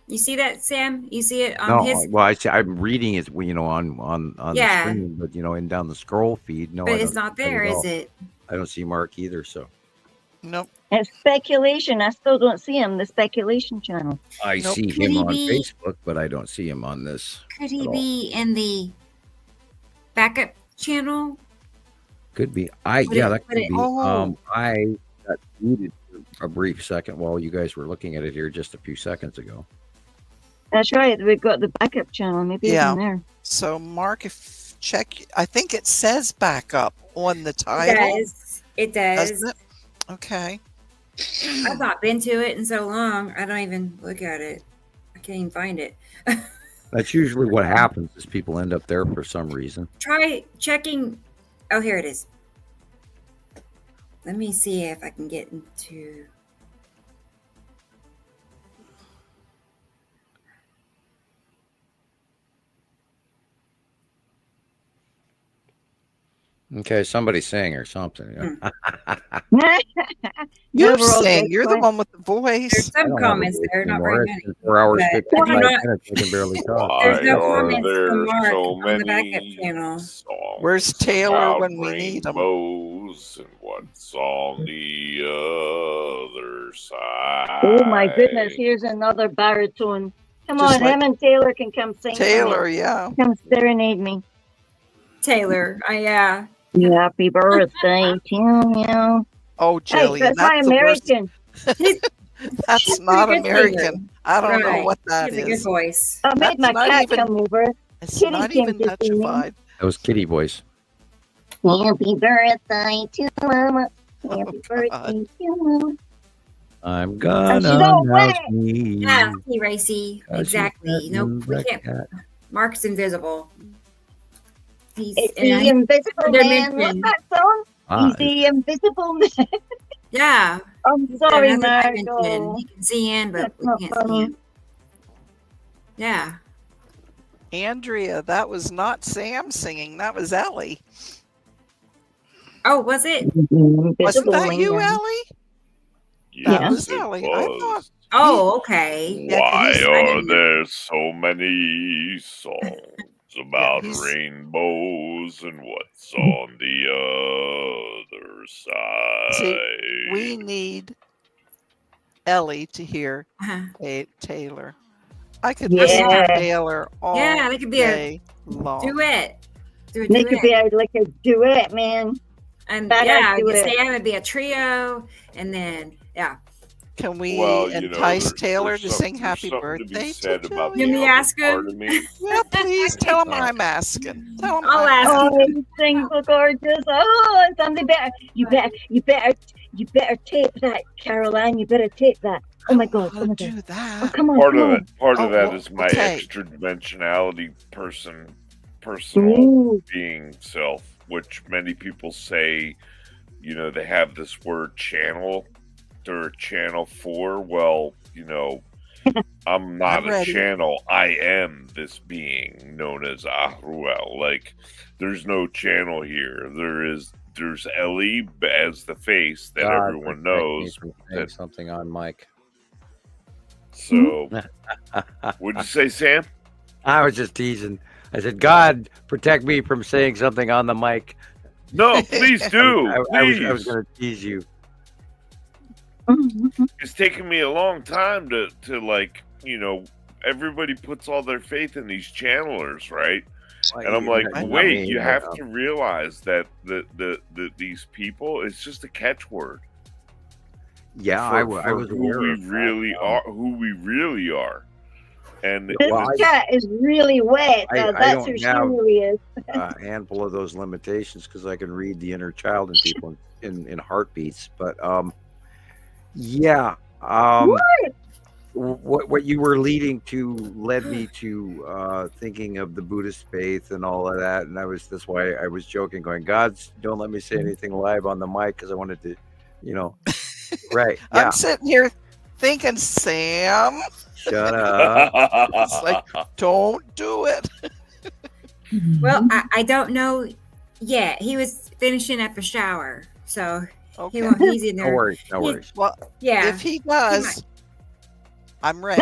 You see that, Sam? You see it on his? Well, I'm reading it, on the screen, but and down the scroll feed, no. But it's not there, is it? I don't see Mark either, so. Nope. It's speculation. I still don't see him. The speculation channel. I see him on Facebook, but I don't see him on this. Could he be in the backup channel? Could be. That could be. I got muted for a brief second while you guys were looking at it here just a few seconds ago. That's right. We've got the backup channel. Maybe it's in there. So, Mark, I think it says backup on the title. It does. Doesn't it? Okay. I've not been to it in so long. I don't even look at it. I can't even find it. That's usually what happens is people end up there for some reason. Try checking. Oh, here it is. Let me see if I can get into. Okay, somebody's saying or something. You're saying you're the one with the voice. There's some comments there, not very many. 4 hours, 55 minutes. We can barely talk. There's no comments from Mark on the backup channel. Where's Taylor when we need him? And what's on the other side? Oh my goodness! Here's another baritone. Come on, him and Taylor can come sing. Taylor, yeah, come serenade me. Taylor, yeah. Happy birthday to you. Oh, Jillian, that's my American. That's not American. I don't know what that is. It's a good voice. I made my cat come over. It's not even touchified. That was Kitty voice. Happy birthday to Mama. Happy birthday to Mama. I'm gonna sneeze. Yeah, see, Racy. Exactly. No, we can't. Mark's invisible. It's the invisible man. What's that song? He's the invisible man. Yeah. I'm sorry, Marco. He can see in, but we can't see him. Yeah. Andrea, that was not Sam singing. That was Ellie. Oh, was it? Wasn't that you, Ellie? Yes, that was Ellie. I thought. Oh, okay. Why are there so many songs about rainbows and what's on the other side? See, we need Ellie to hear Taylor. I could listen to Taylor all that could be day long. Duet. It could be like a duet, man. And Sam would be a trio, and then Can we entice Taylor to sing "Happy Birthday" to Julian? Let me ask him. Yeah, please tell him I'm asking. Tell him I'll ask him. He sings so gorgeous. Oh, and something better. You better tape that, Caroline. You better tape that. Oh my God! Oh my God! Do that. Oh, come on! Part of that is my extra dimensionality personal being self, which many people say, they have this word channel. They're a channel 4. Well, I'm not a channel. I am this being known as Ahruel. Like, there's no channel here. There's Ellie as the face that everyone knows. Something on Mike. So, what'd you say, Sam? I was just teasing. I said, God, protect me from saying something on the mic. No, please do. I was going to tease you. It's taken me a long time to everybody puts all their faith in these channelers, right? And I'm like, wait, you have to realize that these people, it's just a catchword. Yeah, I was who we really are. And this cat is really wet. That's who she really is. A handful of those limitations because I can read the inner child in people in heartbeats. But what you were leading to led me to thinking of the Buddhist faith and all of that, and that's why I was joking, going, God, don't let me say anything live on the mic because I wanted to, right? Yeah. I'm sitting here thinking, Sam, shut up. It's like, don't do it. Well, I don't know yet. He was finishing up a shower, so he's in there. No worries. Well, if he does, I'm ready.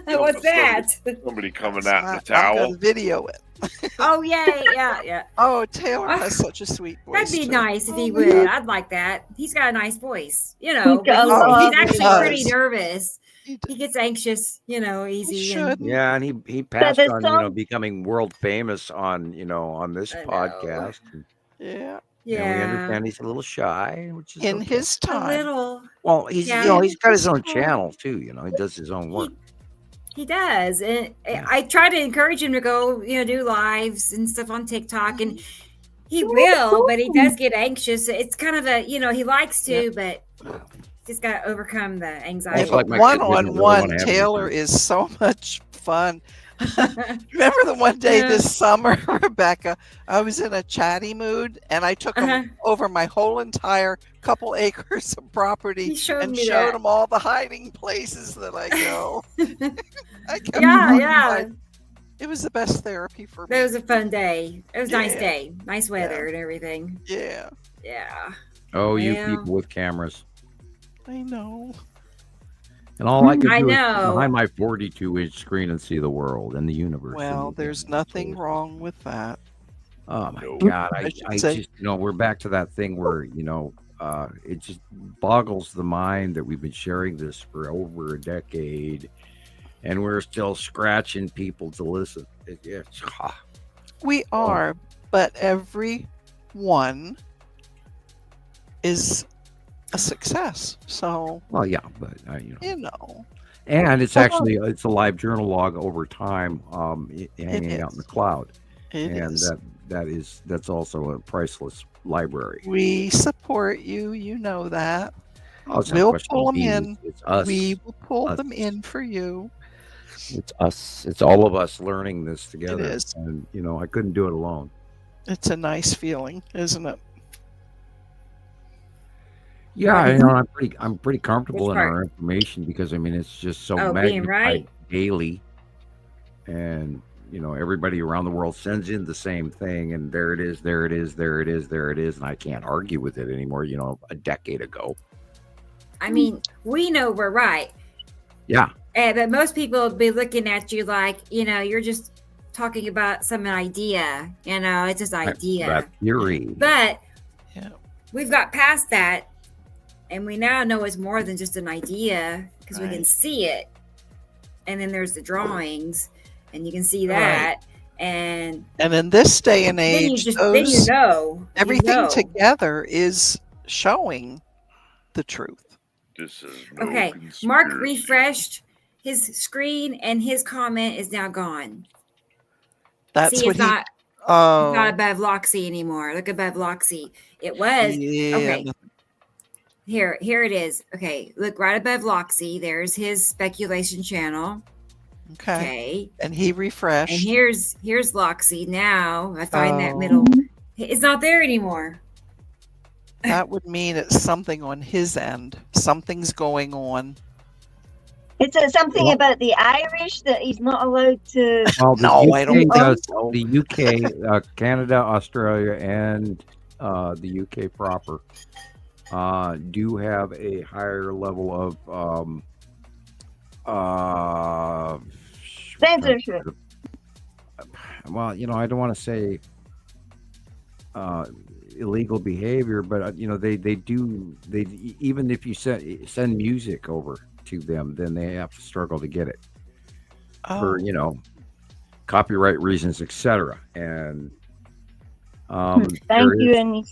What's that? Somebody coming out in a towel. I'm gonna video it. Oh yeah. Oh, Taylor has such a sweet voice. That'd be nice if he would. I'd like that. He's got a nice voice. He's actually pretty nervous. He gets anxious, easy. Yeah, and he passed on, becoming world famous on this podcast. Yeah. We understand he's a little shy, which is in his time. A little. Well, he's he's got his own channel too. He does his own work. He does, and I try to encourage him to go, do lives and stuff on TikTok, and he will, but he does get anxious. It's kind of he likes to, but just got to overcome the anxiety. Like one-on-one, Taylor is so much fun. Remember the one day this summer, Rebecca, I was in a chatty mood and I took him over my whole entire couple acres of property and showed him all the hiding places that I go. It was the best therapy for me. It was a fun day. It was a nice day. Nice weather and everything. Yeah. Oh, you people with cameras. I know. And all I can do is behind my 42-inch screen and see the world and the universe. Well, there's nothing wrong with that. Oh my God! I just we're back to that thing where it just boggles the mind that we've been sharing this for over a decade, and we're still scratching people to listen. We are, but everyone is a success. So but and it's actually it's a live journal log over time, hanging out in the cloud. That's also a priceless library. We support you. You know that. Oh, it's we'll pull them in. It's us. We will pull them in for you. It's us. It's all of us learning this together. It is. And I couldn't do it alone. It's a nice feeling, isn't it? Yeah, I'm pretty comfortable in our information because it's just so magnified daily, and everybody around the world sends in the same thing, and there it is, and I can't argue with it anymore. A decade ago. We know we're right. Yeah. But most people will be looking at you like, you're just talking about some idea. It's just idea. That theory. But we've got past that, and we now know it's more than just an idea because we can see it. And then there's the drawings, and you can see that. And in this day and age, everything together is showing the truth. This is Mark refreshed his screen, and his comment is now gone. That's See, what it's not above Loxy anymore. Look above Loxy. It was okay. Here it is. Okay, look right above Loxy. There's his speculation channel. Okay. And he refreshed. And here's Loxy. Now I find that middle. It's not there anymore. That would mean it's something on his end. Something's going on. It's something about the Irish that he's not allowed to. Well, I don't know. The UK, Canada, Australia, and the UK proper do have a higher level of censorship. Well, I don't want to say illegal behavior, but they do. Even if you send music over to them, then they have to struggle to get it for copyright reasons, etc. And thank you, and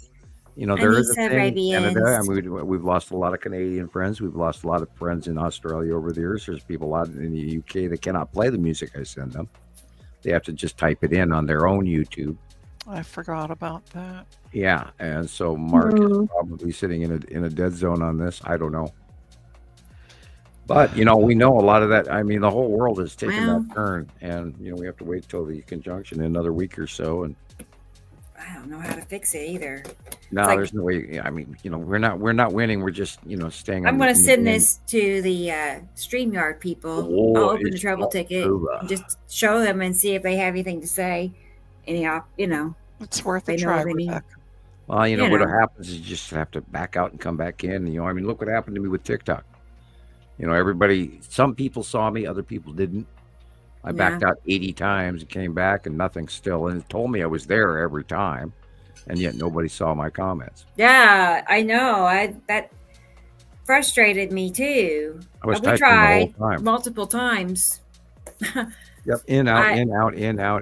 there is a thing in Canada, and we've lost a lot of Canadian friends. We've lost a lot of friends in Australia over the years. There's people a lot in the UK that cannot play the music I send them. They have to just type it in on their own YouTube. I forgot about that. Yeah, and so Mark is probably sitting in a dead zone on this. I don't know. But, we know a lot of that. The whole world is taking that turn, and, we have to wait till the conjunction in another week or so. And I don't know how to fix it either. No, there's no way. We're not winning. We're just, staying. I'm going to send this to the StreamYard people. I'll open the trouble ticket and just show them and see if they have anything to say. Anyhow, it's worth a try. Well, what happens is you just have to back out and come back in. Look what happened to me with TikTok. Some people saw me, other people didn't. I backed out 80 times and came back and nothing still. And it told me I was there every time. And yet nobody saw my comments. Yeah, I know. That frustrated me too. We tried multiple times. Yep, in, out.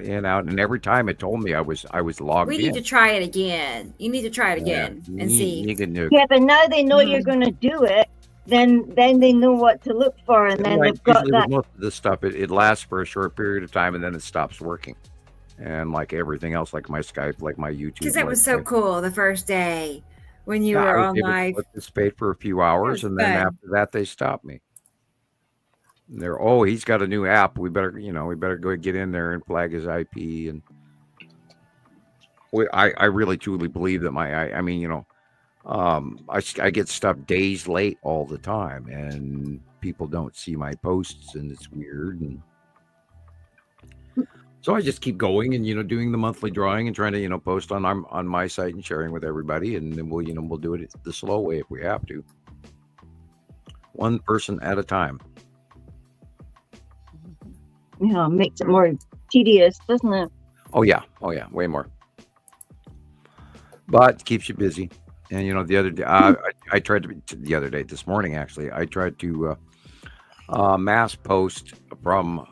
And every time it told me I was logged in. We need to try it again. You need to try it again and see. Yeah, but now they know you're going to do it. Then they know what to look for, and then they've got that. Most of this stuff, it lasts for a short period of time, and then it stops working. And like everything else, like my Skype, like my YouTube. Because that was so cool the first day when you were on live. I participate for a few hours, and then after that, they stopped me. He's got a new app. We better go get in there and flag his IP. And I really truly believe that I get stuff days late all the time, and people don't see my posts, and it's weird. And so I just keep going and doing the monthly drawing and trying to post on my site and sharing with everybody, and then we'll do it the slow way if we have to, one person at a time. Yeah, makes it more tedious, doesn't it? Oh yeah, way more. But keeps you busy. And the other day, I tried this morning actually. I tried to mass post from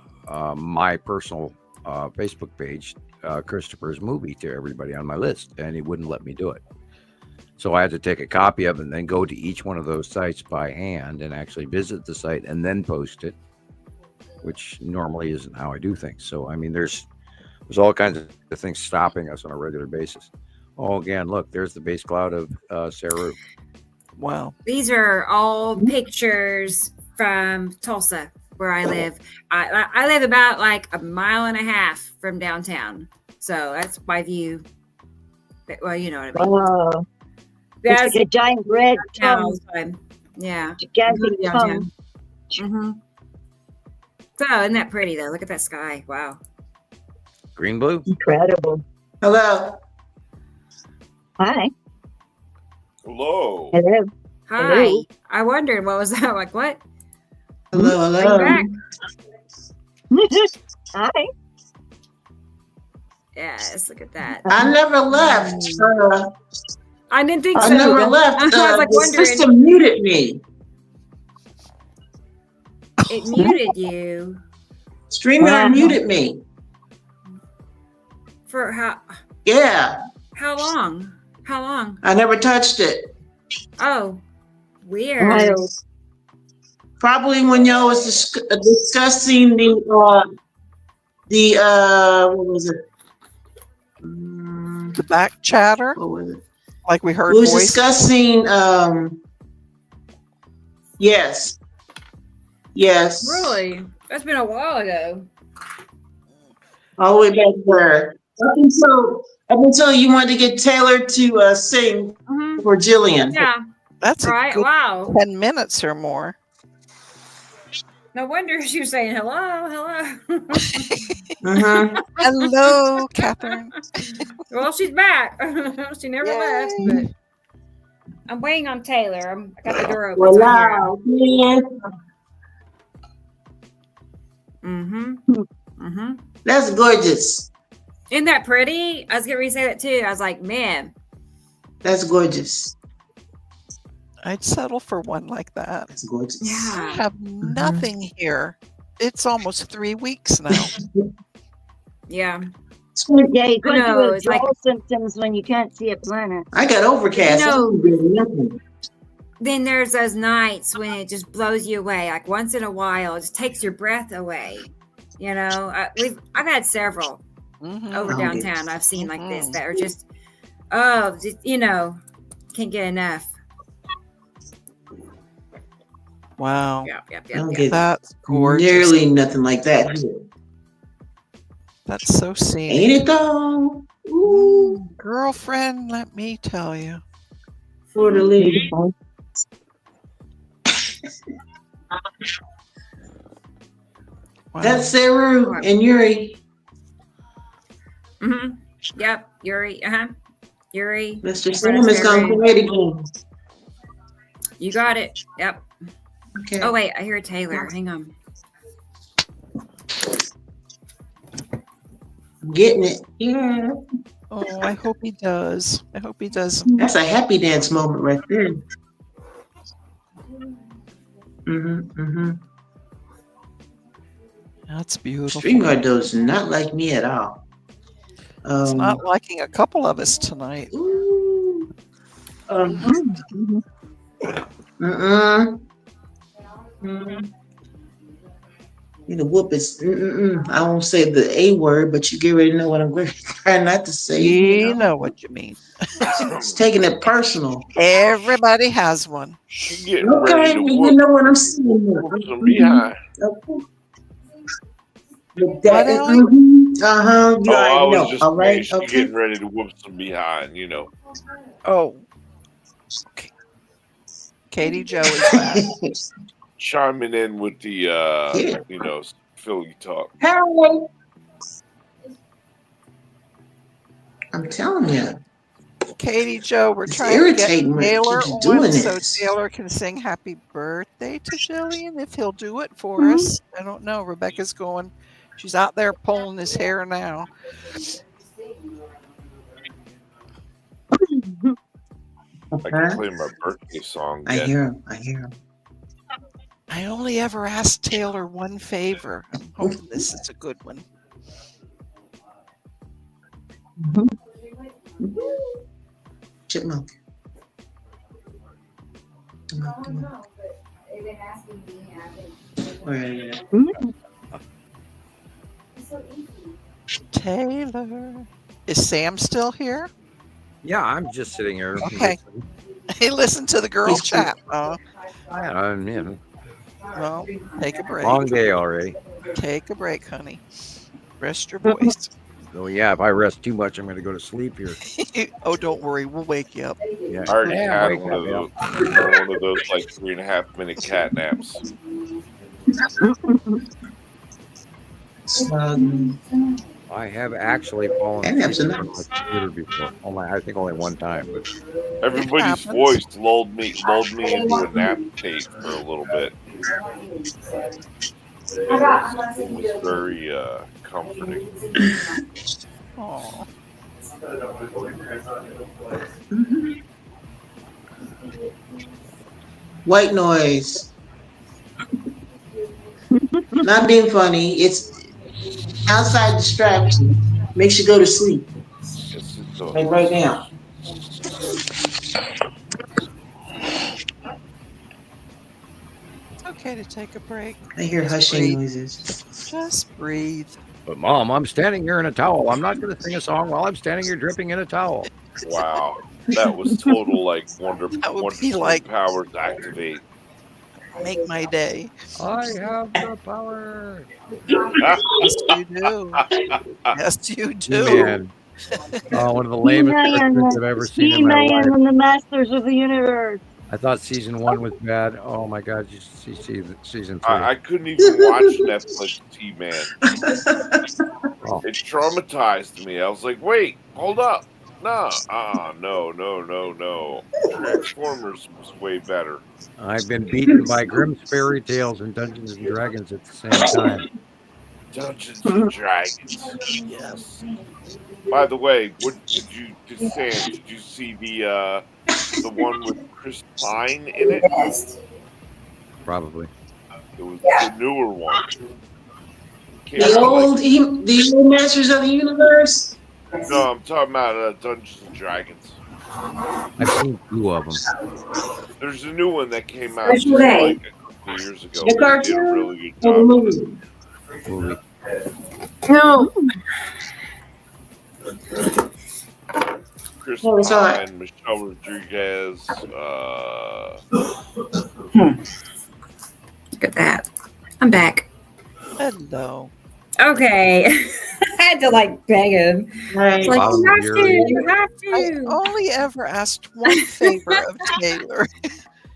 my personal Facebook page, Christoper's movie, to everybody on my list, and he wouldn't let me do it. So I had to take a copy of it and then go to each one of those sites by hand and actually visit the site and then post it, which normally isn't how I do things. So there's There's all kinds of things stopping us on a regular basis. Oh, again, look, there's the base cloud of Saru. Wow. These are all pictures from Tulsa, where I live. I live about like a mile and a half from downtown. So that's my view. Well, you know what I mean. Oh, That's it's like a giant red downtown. tongue. Yeah. Gigantic Downtown. tongue. So, isn't that pretty though? Look at that sky. Wow. Green, blue. Incredible. Hello. Hi. Hello. Hello. Hi. Hello. I wondered what was that? Like what? Hello. Are you back? Hi. Yes, look at that. I never left. I didn't think I so. never left. I was like the wondering. system muted me. It muted you. StreamYard muted me. For how? Yeah. How long? How long? I never touched it. Oh, weird. Probably when y'all was discussing the what was it? The back chatter. What was it? Like we heard. We was voice. discussing. Yes. Yes. Really? That's been a while ago. All the way back there. Up until you wanted to get Taylor to sing for Gillian. Yeah. That's right. a good Wow. 10 minutes or more. No wonder she was saying hello, Hello, Catherine. Well, she's back. She never left, but I'm waiting on Taylor. I got the door open. Wow. That's gorgeous. Isn't that pretty? I was getting ready to say that too. I was like, man. That's gorgeous. I'd settle for one like that. That's gorgeous. Yeah. I have nothing here. It's almost 3 weeks now. Yeah. Yeah, you go know, through it's like- withdrawal symptoms when you can't see a planet. I got overcast. Then there's those nights when it just blows you away. Like once in a while, it just takes your breath away. You know, I've had several over downtown. I've seen like this that are just, can't get enough. Wow. Yep. That's gorgeous. Nearly nothing like that here. That's so scenic. Ain't it though? Ooh, girlfriend, let me tell you. For the lady. Wow. That's Saru and Yuri. Yep. Yuri. Yuri. Mr. Sam is gonna play again. You got it. Yep. Okay. Oh wait, I hear Taylor. Hang on. I'm getting it. Yeah. Oh, I hope he does. I hope he does. That's a happy dance moment right there. That's beautiful. StreamYard does not like me at all. It's not liking a couple of us tonight. You know, whoop is. I won't say the A word, but you get ready to know what I'm going to try not to say. You know what you mean. It's taking it personal. Everybody has one. Okay, you know what I'm saying. I was just all right. saying she's getting ready to whoop some behind, you know. Oh. Okay. Katie Joe is back. Chiming in with the Philly talk. Hello. I'm telling you. Katie Joe, we're It's trying to get irritating when it Taylor keeps on doing so this. Taylor can sing happy birthday to Gillian if he'll do it for us. I don't know. Rebecca's going. She's out there pulling his hair now. I can play my birthday song. I hear him. I only ever asked Taylor one favor. I'm hoping this is a good one. Chipmunk. Where are you? Taylor. Is Sam still here? Yeah, I'm just sitting here. Okay. He listened to the girl chat. Yeah. Well, take a break. Long day already. Take a break, honey. Rest your voice. Oh yeah, if I rest too much, I'm going to go to sleep here. Oh, don't worry, we'll wake you up. Yeah. I already had one of those like 3.5 minute cat naps. I have actually fallen asleep on my computer before. I think only one time, but everybody's voice lulled me into a nap state for a little bit. It was very comforting. Aww. White noise. Not being funny. It's outside distraction. Makes you go to sleep. Like right now. It's okay to take a break. I hear hushing noises. Just breathe. But Mom, I'm standing here in a towel. I'm not going to sing a song while I'm standing here dripping in a towel. Wow, that was total like Wonder like powers activate. Make my day. I have the power. Yes, you do. Yes, you do. Man. Oh, one of the lamest cartoons I've ever seen in my life. And the Masters of the Universe. I thought season 1 was bad. Oh my God, you see season 3. I couldn't even watch Netflix T-Man. It traumatized me. I was like, wait, hold up. No. No. Transformers was way better. I've been beaten by Grimm's Fairy Tales and Dungeons and Dragons at the same time. Dungeons and Dragons. Yes. By the way, what did you see the one with Chris Pine in it? Probably. It was the newer one. The old Masters of the Universe? No, I'm talking about Dungeons and Dragons. I've seen 2 of them. There's a new one that came out like a couple years ago. The cartoon? Did a really good job with it. Movie. No. Chris Oh, sorry. Pine, Michelle Rodriguez. Look at that. I'm back. Hello. Okay. I had to like beg him. Right. It's like, you have to. I only ever asked one favor of Taylor.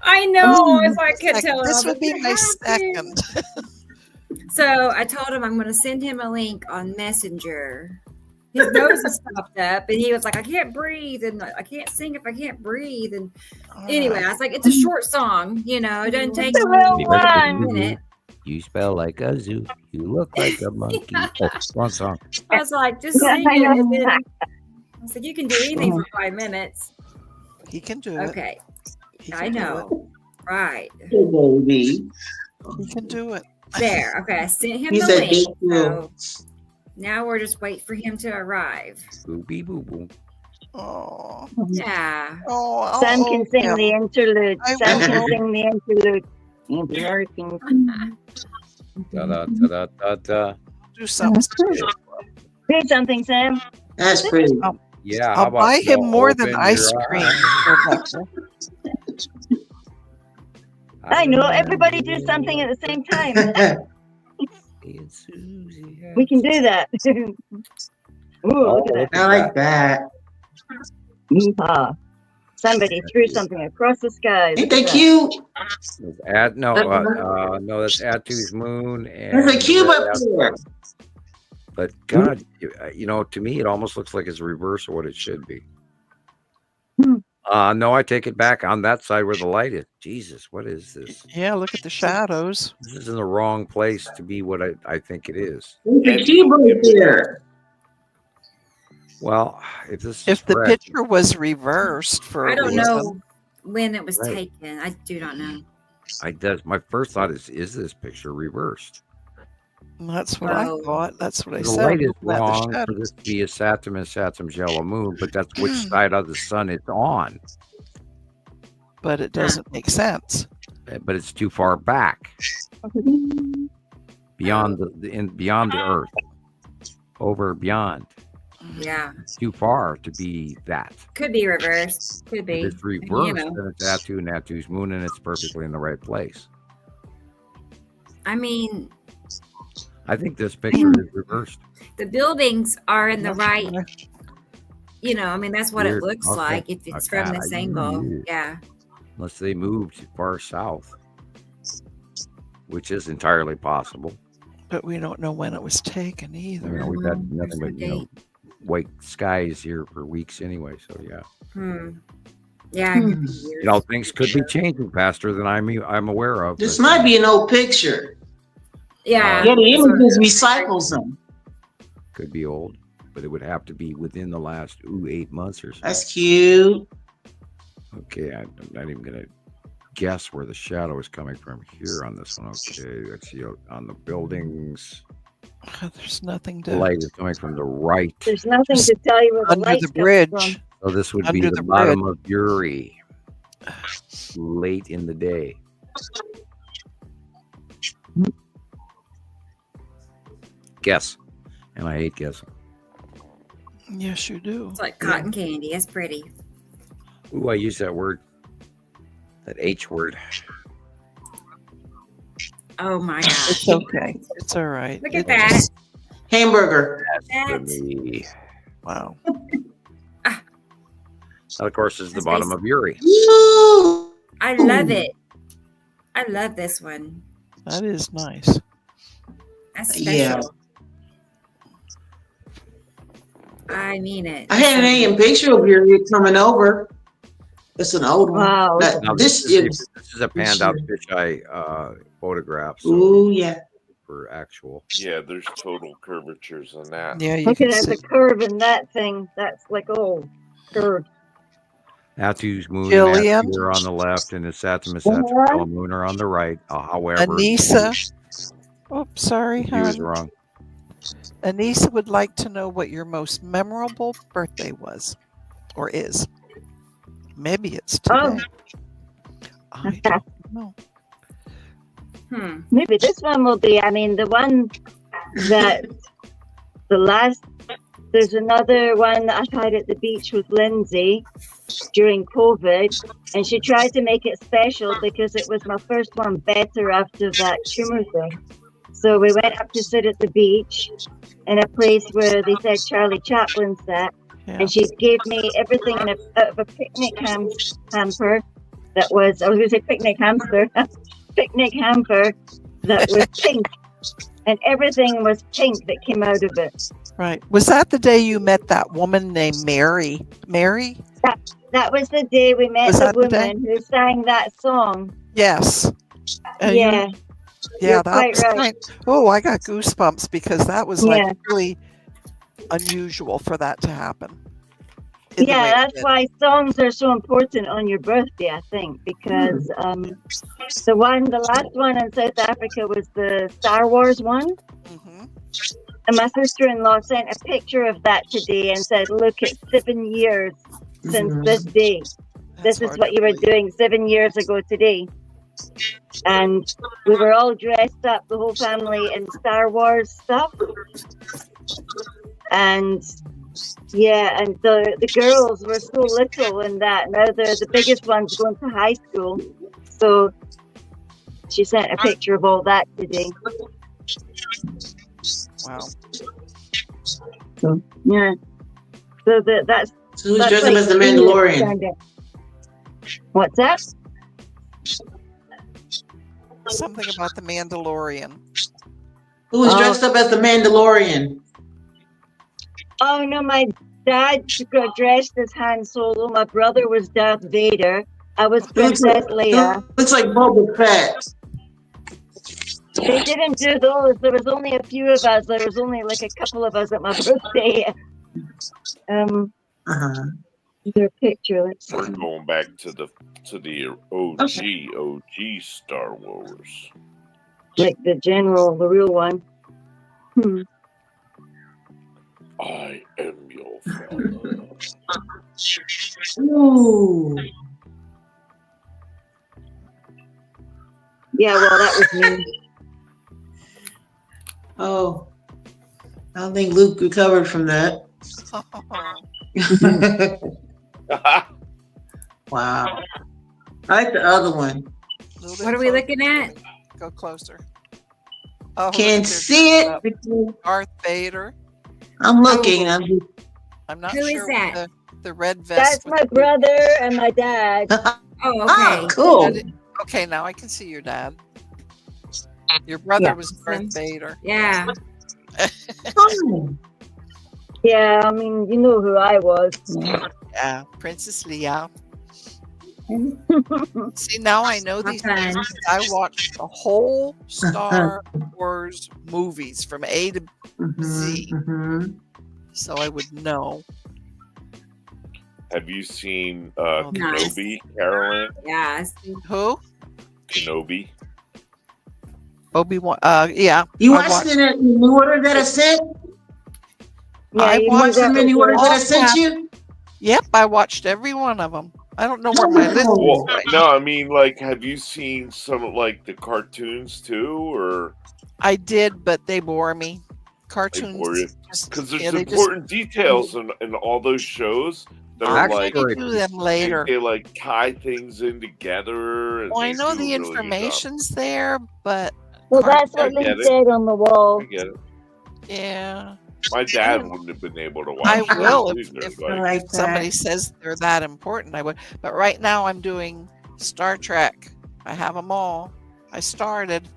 I know. I was like, kept telling this him, would be "You my have to." second. So I told him I'm going to send him a link on Messenger. His nose is stopped up, and he was like, I can't breathe, and I can't sing if I can't breathe. And anyway, I was like, it's a short song, it doesn't take a minute. You spell like a zoo. You look like a monkey. Oh, wrong song. I was like, just sing it. And then I said, you can do anything for 5 minutes. He can do it. Okay. I know. Right. Hey, baby. He can do it. There. Okay. I sent him He the said, link. "Me too." So now we're just waiting for him to arrive. Boopy boo boo. Oh. Yeah. Oh. Sam can sing yeah. the interlude. I Sam can will. sing the interlude. Embarrassing. Da da da da da. Do something. Do something, Sam. That's pretty. Yeah. how I'll about buy him you more than open ice your cream. eyes? I know. Everybody do something at the same time. We can do that. Ooh, look at that. I like that. Yeehaw. Somebody threw something across the sky. Ain't they cute? No, that's Atu's moon. And There's a cube up there. But God, to me, it almost looks like it's a reverse of what it should be. No, I take it back. On that side where the light is. Jesus, what is this? Yeah, look at the shadows. This is in the wrong place to be what I think it is. There's a cube right there. Well, if this is If the correct, picture was reversed for I a don't reason, know when it was Right. taken. I do not know. my first thought is this picture reversed? that's what I Well, thought. That's what I The said. light is Looking at the wrong for shadow. this to be a Saturn and Saturn's yellow moon, but that's which side of the sun it's on. But it doesn't make sense. But it's too far back, beyond the Earth. over beyond. Yeah. It's too far to be that. Could be reversed. Could be. If it's reversed, then it's Atu, and Atu's moon, and it's perfectly in the right place. I mean, I think this picture is reversed. the buildings are in the right. I mean, that's what it looks like if it's from this angle. Yeah. Unless they moved far south, which is entirely possible. But we don't know when it was taken either. We've had nothing but white skies here for weeks anyway. So yeah. Yeah. Things could be changing faster than I'm aware of. This might be an old picture. Yeah. Yeah, the images recycles them. Could be old, but it would have to be within the last 8 months or so. That's cute. Okay, I'm not even gonna guess where the shadow is coming from here on this one. Okay, let's see on the buildings. There's nothing to. The light is coming from the right. There's nothing to tell you where the Under light the comes bridge. from. So this would Under be the the bottom bridge. of Uri, late in the day. Guess, and I hate guessing. Yes, you do. It's like cotton candy. It's pretty. Ooh, I use that word, that H word. Oh my gosh. It's okay. It's all right. Look at that. Hamburger. That's for me. Wow. That, of course, is the bottom of Uri. I love it. I love this one. That is nice. That's special. Yeah. I mean it. I had an alien picture of your coming over. It's an old one. Wow. Now, this is a panned out fisheye photograph. So Ooh, yeah. for actual. Yeah, there's total curvatures on that. Yeah, you Look can at see. the curve in that thing. That's like curved. Atu's moon Gillian. and Atu are on the left, and the Satimus Saturn moon are on the right. However, Anissa. Oh, sorry, he was hon. wrong. Anissa would like to know what your most memorable birthday was, or is. Maybe it's today. I don't know. Maybe this one will be. I mean, the one that there's another one that I tried at the beach with Lindsay during COVID, and she tried to make it special because it was my first one better after that tumor thing. So we went up to sit at the beach in a place where they said Charlie Chaplin sat, and she gave me everything in out of a picnic hamper that was, I was going to say picnic hamster, picnic hamper that was pink, and everything was pink that came out of it. Right. Was that the day you met that woman named Mary? Mary? That was the day we met Was the that the day? woman who sang that song. Yes. And Yeah. Yeah, You're that quite was right. kind. Oh, I got goosebumps because that was Yeah. like really unusual for that to happen. in the way Yeah, it that's did. why songs are so important on your birthday, I think, because the last one in South Africa was the Star Wars one. Mm-hmm. And my sister-in-law sent a picture of that today and said, look, it's 7 years since this day. This is what you were doing 7 years ago today. And we were all dressed up, the whole family, in Star Wars stuff. And yeah, and the girls were so little in that. Now the biggest one's going to high school. So she sent a picture of all that today. Wow. So yeah. So that's So who's dressing as the Mandalorian? Kinda. What's that? Something about the Mandalorian. Who was dressed up as the Mandalorian? Oh no, my dad got dressed as Han Solo. My brother was Darth Vader. I was Princess Leia. Looks like Boba Fett. They didn't do those. There was only a few of us. There was only like a couple of us at my birthday. Their picture. Let's see. We're going back to the OG Star Wars. Like the general, the real one. I am your father. Ooh. Yeah, well, that was me. Oh. I don't think Luke recovered from that. Wow. I like the other one. What are we looking at? Go closer. Oh, Can't see it. Darth Vader. I'm looking. I'm not Who sure is that? what the red vest. That's my brother and my dad. Oh, okay. Cool. Okay, now I can see your dad. Your brother was Darth Vader. Yeah. Yeah, I mean, you know who I was. Yeah, Princess Leia. See, now I know these things. I watched the whole Star Wars movies from A to Z, so I would know. Have you seen Kenobi, Carolyn? Yes. Who? Kenobi. Obi-Wan. Yeah. You watched it in the order that I sent? Yeah, you watched them in the order that I sent you? Yep, I watched every one of them. I don't know where my list is. Well, no, I mean, like, have you seen some like the cartoons too, or? I did, but they bore me. Cartoons, because there's important details in all those shows that are like do them later. They like tie things in together. And I know the information's there, but that's what they said on the wall. I get it. Yeah. My dad wouldn't have been able to watch. I will if like somebody says they're that important. I would, but right now I'm doing Star Trek. I have them all. I started.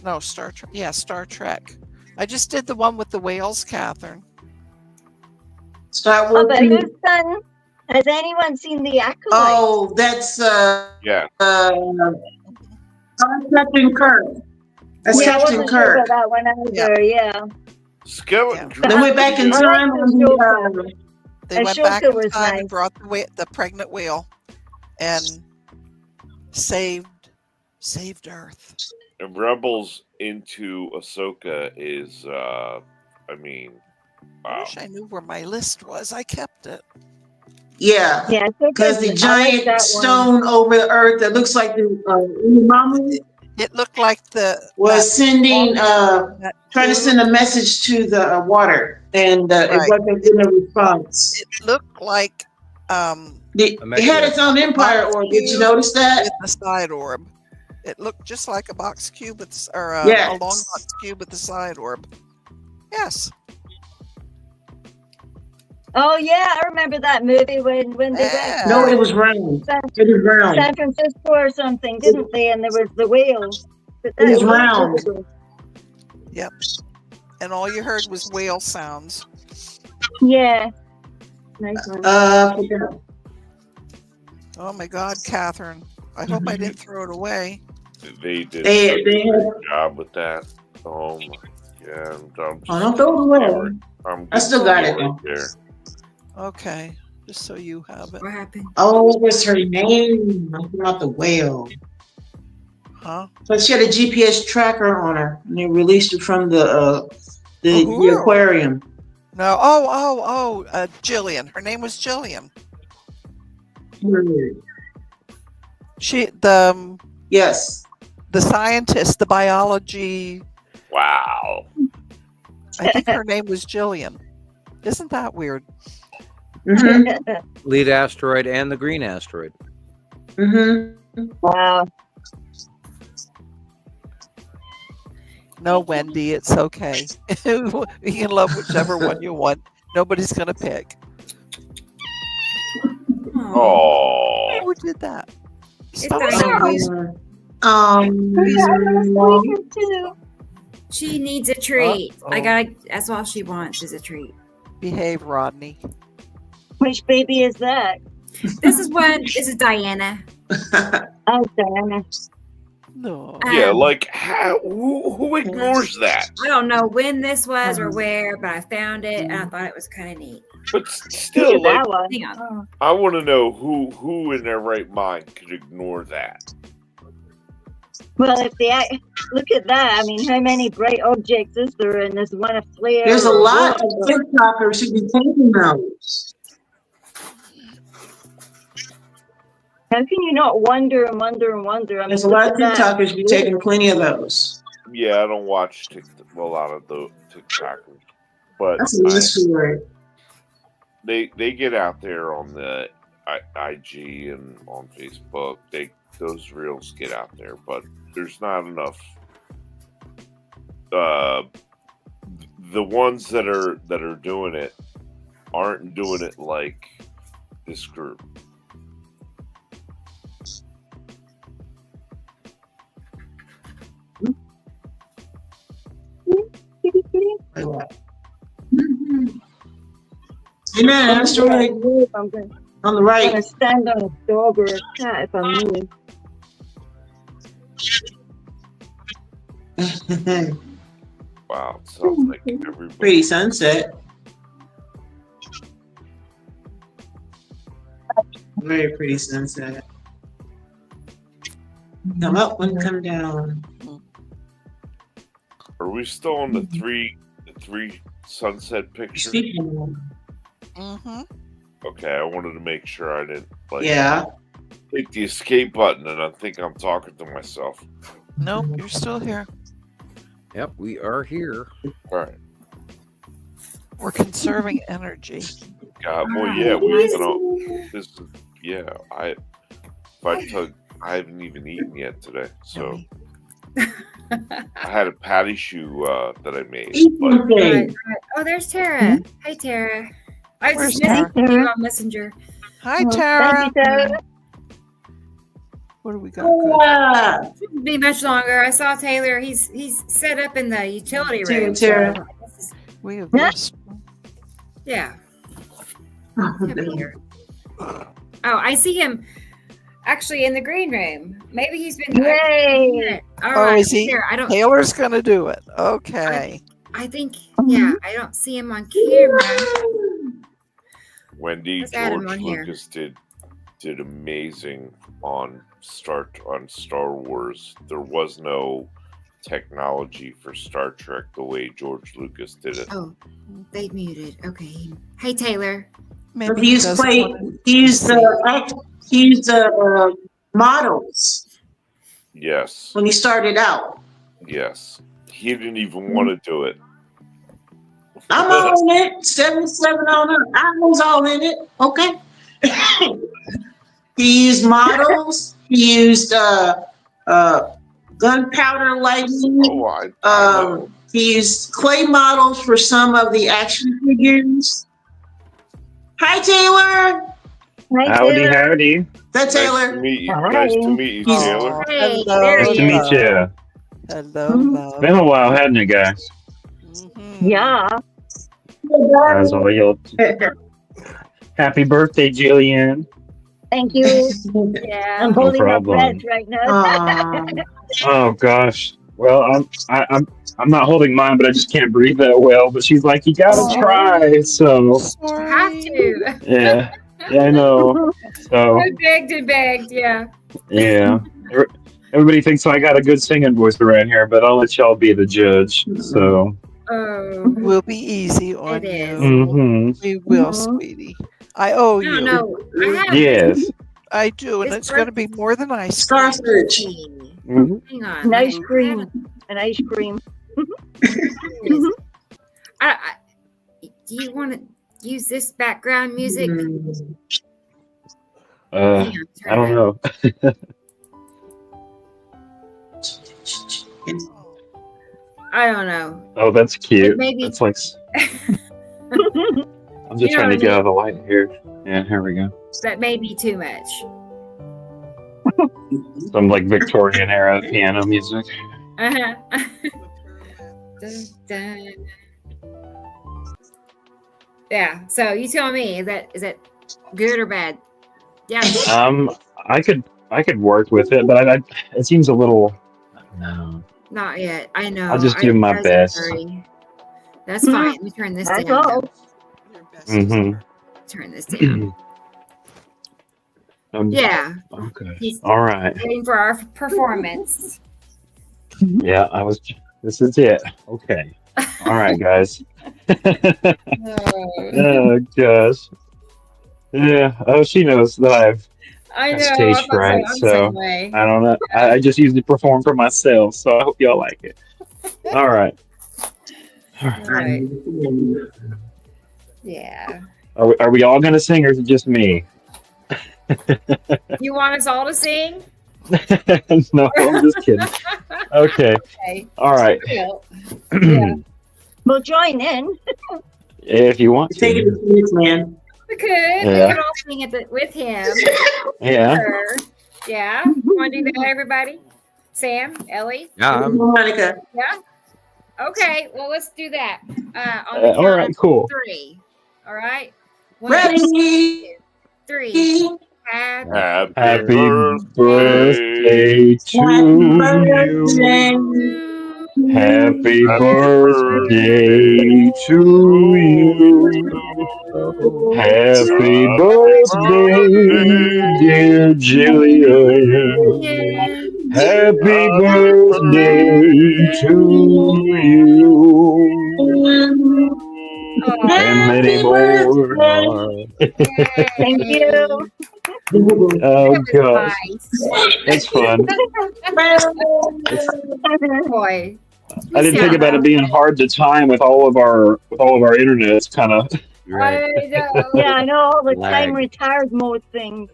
No, Star Trek. Yeah, Star Trek. I just did the one with the whales, Catherine. Start with whose son? Has anyone seen the Acolyte? Oh, that's yeah. Captain Kirk. That's Captain Kirk. Sure about that one either. Yeah. Skeleton. They went back in time. They went back in time and brought the pregnant whale and saved Earth. And Rebels into Ahsoka is, I mean, wow. I wish I knew where my list was. I kept it. Yeah, because the giant stone over the Earth that looks like the mama. It looked like was sending, trying to send a message to the water, and it wasn't getting a response. It looked like it had its own empire orb. Did you notice that? With the side orb, it looked just like a box cube, or a long box cube with the side orb. Yes. Oh yeah, I remember that movie when they went. No, it was round. It was round. San Francisco or something, didn't they? And there was the whales. It was round. Yep. And all you heard was whale sounds. Yeah. Nice one. Oh my God, Catherine! I hope I didn't throw it away. They did a good job with that. Oh my God! Don't throw it away. I still got it though. There. Okay, just so you have it. What happened? Oh, what was her name? I'm talking about the whale. Huh? So she had a GPS tracker on her, and they released her from the aquarium. No, Gillian. Her name was Gillian. Yes, the scientist, the biology. Wow. I think her name was Gillian. Isn't that weird? Lead asteroid and the green asteroid. Wow. No, Wendy, it's okay. You can love whichever one you want. Nobody's gonna pick. Oh. Who did that? Stop. She needs a treat. That's all she wants is a treat. Behave, Rodney. Which baby is that? This is Diana. Oh, Diana. No. Yeah, like who ignores that? I don't know when this was or where, but I found it and I thought it was kind of neat. But still, like, hang on. I want to know who in their right mind could ignore that. Well, if they look at that, I mean, how many bright objects is there in this one flare? There's a lot of TikTokers who be taking those. How can you not wonder and wonder and wonder? I mean, there's a lot of TikTokers be taking plenty of those. Yeah, I don't watch a lot of the TikTokers. But that's right. They get out there on the IG and on Facebook. Those reels get out there, but there's not enough. The ones that are doing it aren't doing it like this group. Amen. That's right. On the right. I'm gonna stand on a dog or a cat if I'm moving. Wow, sounds like everybody. Pretty sunset. Very pretty sunset. Come up and come down. Are we still on the three sunset pictures? Mm-hmm. Okay, I wanted to make sure I didn't hit the escape button, and I think I'm talking to myself. Nope, you're still here. Yep, we are here. All right. We're conserving energy. God, well, yeah, we're gonna. This is I haven't even eaten yet today, so I had a patty shoe that I made. Right. Oh, there's Tara. Hi, Tara. I was just messaging you on Messenger. Hi, Tara. Thank you, Tara. What do we got? Shouldn't be much longer. I saw Taylor. He's set up in the utility room. Tara. We have this. Yeah. Oh, I see him actually in the green room. Maybe he's been. Yay! All right. Is he? Here, I don't. Taylor's gonna do it. Okay. I think. Yeah, I don't see him on camera. Wendy, Let's add him George on here. Lucas did amazing on Star Wars. There was no technology for Star Trek the way George Lucas did it. Oh, they muted. Okay. Hey, Taylor. Maybe He used models Yes. when he started out. Yes. He didn't even want to do it. I'm all in it. 77 on it. I was all in it. Okay. He used models. He used gunpowder lighting. Oh, I He used clay models for some of the action figures. Hi, Taylor. Howdy. That's Taylor. Nice to meet you. Nice to meet you, Taylor. Hey, Hello. there Nice he to is. meet you. Hello. It's been a while, hasn't it, guys? Yeah. As all y'all. Happy birthday, Gillian. Thank you. Yeah. I'm No holding up problem. breath right now. Oh gosh. Well, I'm not holding mine, but I just can't breathe that well. But she's like, you gotta try. So You have to. yeah, I know. So I begged and begged. Yeah. yeah. Everybody thinks I got a good singing voice around here, but I'll let y'all be the judge. So Oh. We'll be easy on It is. you. We will, sweetie. I owe you. No. I have. yes. I do, and It's it's going to be more than ice cream. Starfish. Mhm. Hang on. An ice cream. An ice cream. Do you want to use this background music? I don't know. I don't know. Oh, that's cute. Maybe- That's like. I'm just You know trying to what I get out of the light here. Yeah, here we go. That may be too much. Some like Victorian era piano music. Uh-huh. Dun, dun. Yeah. So you tell me, is that good or bad? Yeah. I could work with it, but it seems a little. No. Not yet. I know. I'll just do my I was in a best. hurry. That's fine. Let me turn this That's down. all. Mm-hmm. Turn this down. Yeah. Okay. He's All right. waiting for our performance. Yeah, this is it. Okay. All right, guys. Oh gosh. Yeah. Oh, she knows that I've I know. stage I'm fright, the so same way. I don't know. I just usually perform for myself, so I hope y'all like it. All right. Right. Yeah. Are we all going to sing, or is it just me? You want us all to sing? No, I'm just kidding. Okay. All right. Yeah. We'll join in. If you want to. Take it to this man. We could. We Yeah. could all sing it with him. Yeah. Sure. Yeah. Want to do that, everybody? Sam, Ellie? Yeah. Monica. Yeah. Okay. Well, let's do that. On the All count right, of cool. 3. All right. 1, Ready. 2, 3. Happy birthday to you. Happy birthday to you. Happy birthday, dear Gillian. Happy birthday to you. And many more. Thank you. Oh, gosh. It's fun. Boy. I didn't think about it being hard to time with all of our internet. It's kind of. I know. Yeah, I know all the time Lag. retired mode things.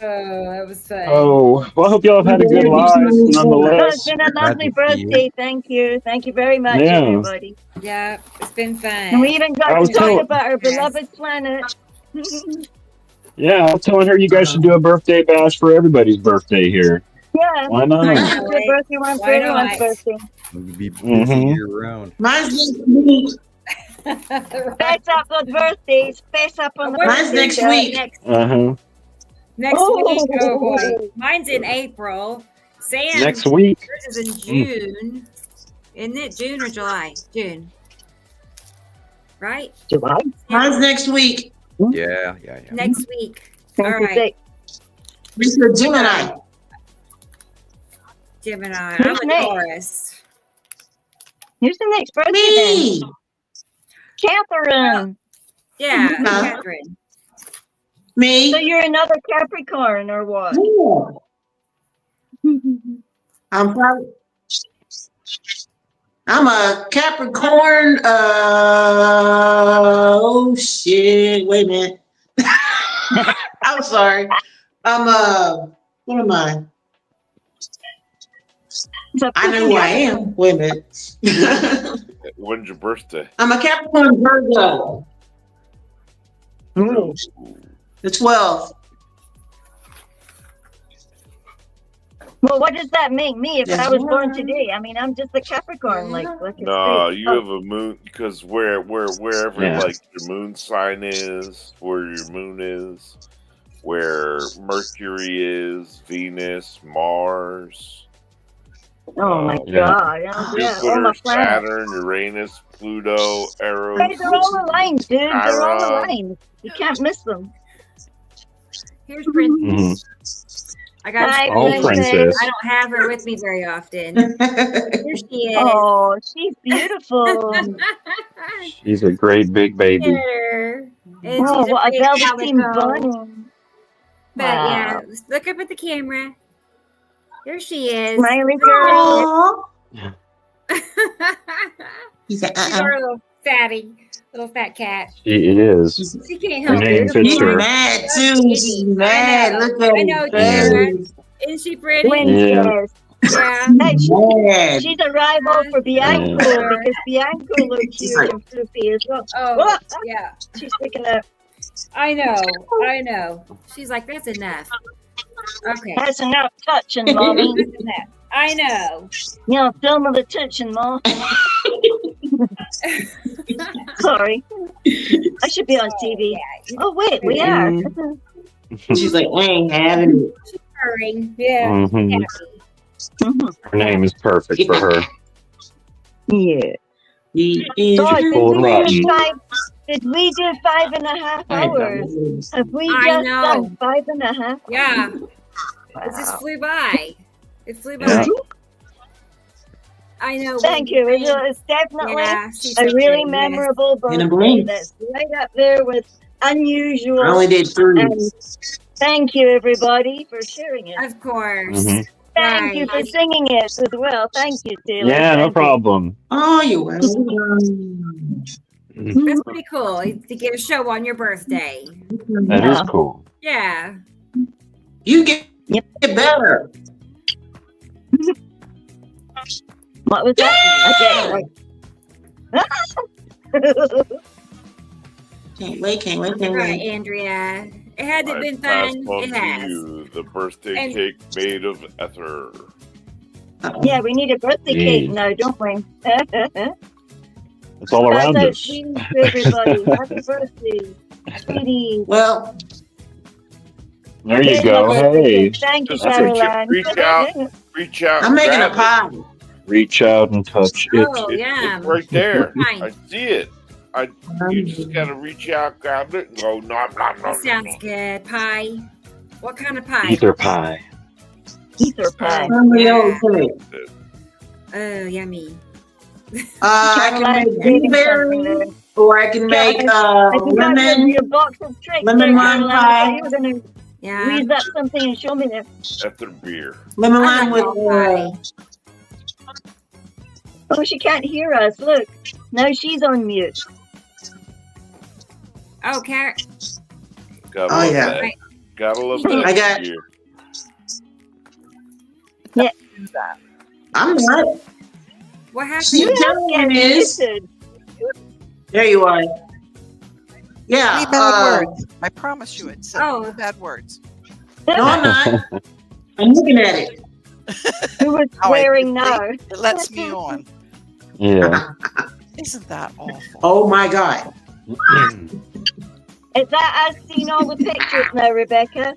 Oh, that was fun. Oh, well, I hope y'all have had a good life, No, it's nonetheless. been a lovely birthday. Thank you. Thank you very much, Yeah. everybody. Yeah, it's been fun. And we even got I was to talk telling- about our beloved planet. Yeah, I was telling her you guys should do a birthday bash for everybody's birthday here. Yeah. Why not? Happy birthday, one for Why everyone's not? birthday. We'll be busy Mhm. year round. Mine's next week. Face up on birthdays. Face up on the Mine's birthday next show. week. Uh-huh. Next Oh. week. Oh boy. Mine's in April. Sam. Next week. Yours is in June. Isn't it June or July? June. Right? July. Mine's next week. Yeah. Next week. All right. Mr. Gemini. Gemini. Who's I'm a next? Taurus. Who's the next birthday Me. then? Catherine. Yeah, Huh? Catherine. Me. So you're another Capricorn or what? I'm probably. I'm a Capricorn. Oh shit! Wait a minute. I'm sorry. I'm What am I? I know who I am. Wait a minute. When's your birthday? I'm a Capricorn Virgo. Ooh. The 12th. Well, what does that make me if Yes, I was born ma'am. today? I mean, I'm just a Capricorn, like I No, say. you have a moon because wherever Yeah. like your moon sign is, where your moon is, where Mercury is, Venus, Mars. Oh my Yeah. God! Yeah, all Jupiter, my planets. Saturn, Uranus, Pluto, Eros. Hey, they're all aligned, dude. They're all Chiron. aligned. You can't miss them. Here's Princess. I got Hi, Oh, princess. I don't have her with me very often. Here she is. Oh, she's beautiful. She's a great big baby. Her. And Oh, she's what a big velveteen calico. bunny. But yeah, look up at the camera. Here she is. Smiley girl. Aww. He's like, She's our little fatty, little fat cat. She is. She can't Her help name it. fits She's her. mad too. She's mad. Look at I know, her. Deanna. Isn't she pretty? Yeah. Yeah. Hey, Mad. she's a rival for Bianco because Bianco looks huge and floofy as well. Oh, yeah. She's picking up. I know. She's like, that's enough. Okay. That's enough touching, mommy. That's enough. I know. You know, film of the touching, mom. Sorry. I should be on TV. Oh, wait, we are. She's like, I ain't having it. She's purring. Yeah. Mhm. Happy. Her name is perfect for her. Yeah. He is. So, She's full of rotten. did we do 5.5 hours? Have we I just know. done 5.5? Yeah. Wow. It just flew by. It flew by. Yeah. I know. Thank you. It's definitely Yeah, she's a so really pretty, yes. memorable In a birthday. blink. That's right up there with unusual. I only did 3. And thank you, everybody, for sharing it. Of course. Mhm. Thank you for singing it as well. Thank you, Taylor. Yeah, no problem. Oh, you're welcome. That's pretty cool to get a show on your birthday. That is cool. Yeah. You get better. What was that? Can't wait. All right, Andrea. It hasn't been fun. It has. You, the birthday cake made of ether. Yeah, we need a birthday cake now, don't we? It's all around us. Everybody, happy birthday, sweetie. Well, there you go. Hey, thank you, Just Caroline. reach out. I'm making a grab pie. Reach out and touch it. Oh, yeah. It's right there. I see it. You just gotta reach out, grab it, and go nom nom nom. That sounds good. Pie. What kind of pie? Ether pie. Ether pie. Oh, yummy. I can make blueberry, or I can make lemon lime pie. Yeah. Read up something and show me there. Ether beer. Lemon lime with Oh, she can't hear us. Look, now she's on mute. Oh, Carrot. Gotta love that. Right. Gotta love that. I got. Beer. Yeah. I'm not. What happened? Jillian is. There you are. Yeah. Any bad words? I promise you it. No bad words. No, I'm not. I'm looking at it. Who was swearing now? It lets me on. Yeah. Isn't that awful? Oh my God. Is that us seeing all the pictures now, Rebecca?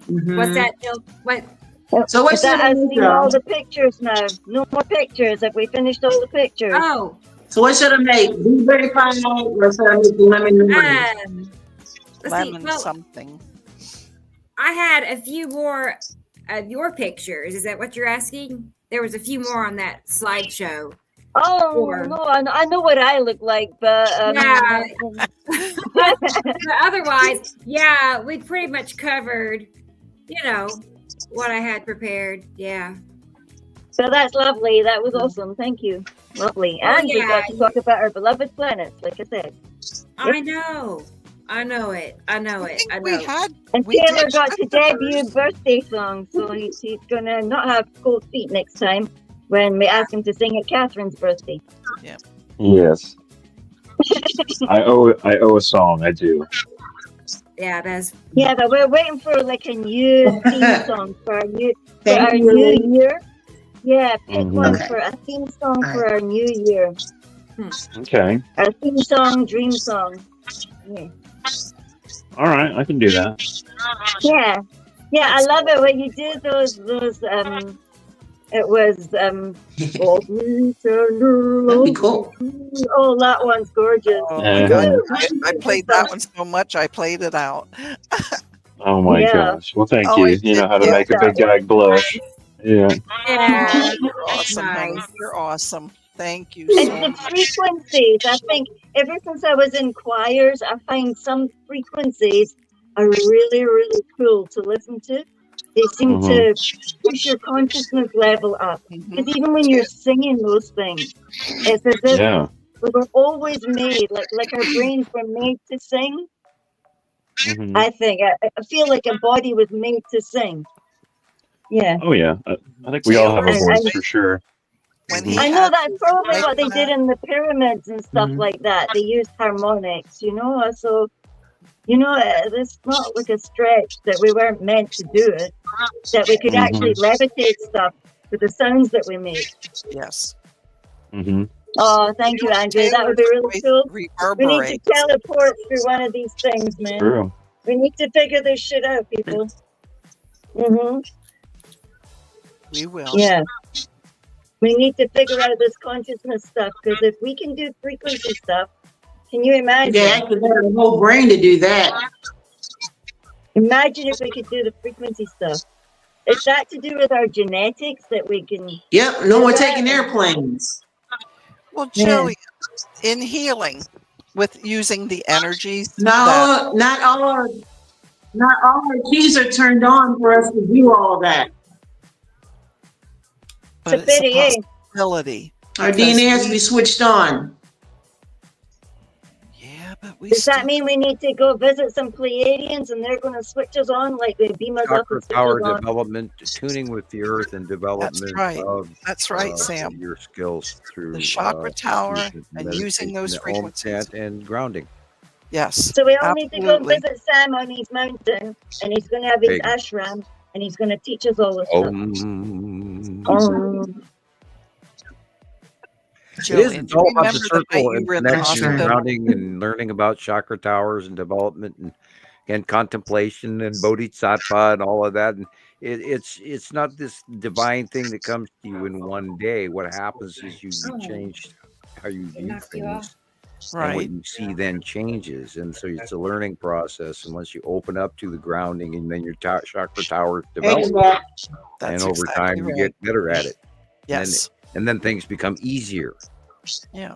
What's that, Jill? What? So what's that? Us seeing all the pictures now. No more pictures. Have we finished all the pictures? Oh. So what should I make? Blueberry pie or should I make lemon? Lemon something. I had a few more of your pictures. Is that what you're asking? There was a few more on that slideshow. Oh, no, I know what I look like, but... yeah. but otherwise, yeah, we pretty much covered, what I had prepared. Yeah. So that's lovely. That was awesome. Thank you. Lovely. And we got to talk about our beloved planets, like I said. I know. I know it. And Taylor got to debut birthday song, so he's going to not have cold feet next time when we ask him to sing at Catherine's birthday. Yeah. Yes. I owe a song. I do. Yeah, that's. Yeah, but we're waiting for like a new theme song for our new year. Yeah, pick one for a theme song for our new year. Okay. Our theme song, dream song. Yeah. All right, I can do that. Yeah, I love it when you do those. It was That'd be cool. Oh, that one's gorgeous. I played that one so much I played it out. Oh my gosh! Well, thank you. You know how to make a big guy blush. Yeah. You're awesome. Nice. You're awesome. Thank you so much. Frequencies. I think ever since I was in choirs, I find some frequencies are really, really cool to listen to. They seem to push your consciousness level up. Because even when you're singing those things, it's as if we were always made, like our brains were made to sing. I think. I feel like a body was made to sing. Yeah. Oh, yeah. I think we all have a voice for sure. I know that's probably what they did in the pyramids and stuff like that. They used harmonics, so... it's not like a stretch that we weren't meant to do it, that we could actually levitate stuff with the sounds that we make. Yes. Oh, thank you, Andrew. That would be really cool. We need to teleport through one of these things, man. True. We need to figure this shit out, people. We will. Yeah. We need to figure out this consciousness stuff, because if we can do frequency stuff, can you imagine? Yeah, I could have a whole brain to do that. Imagine if we could do the frequency stuff. Is that to do with our genetics that we can? Yep, no one taking airplanes. Well, Jillian, in healing, with using the energies. No, not all our keys are turned on for us to do all that. but it's a possibility. Our DNA has to be switched on. Yeah, but does that mean we need to go visit some Pleiadians and they're going to switch us on, like they beam us up and switch power us on? development, tuning with the earth, and development of Sam. your skills through the chakra tower and using those frequencies and grounding. Yes. So we all need to go visit Sam on his mountain, and he's going to have his ashram, and he's going to teach us all this stuff. It's all about the circle and connection and grounding and learning about chakra towers and development and contemplation and bodhisattva and all of that. And it's not this divine thing that comes to you in one day. What happens is you change how you view things. Right. And what you see then changes. And so it's a learning process. And once you open up to the grounding and then your chakra towers develop, and over time you get better at it. Yes. And then things become easier. Yeah.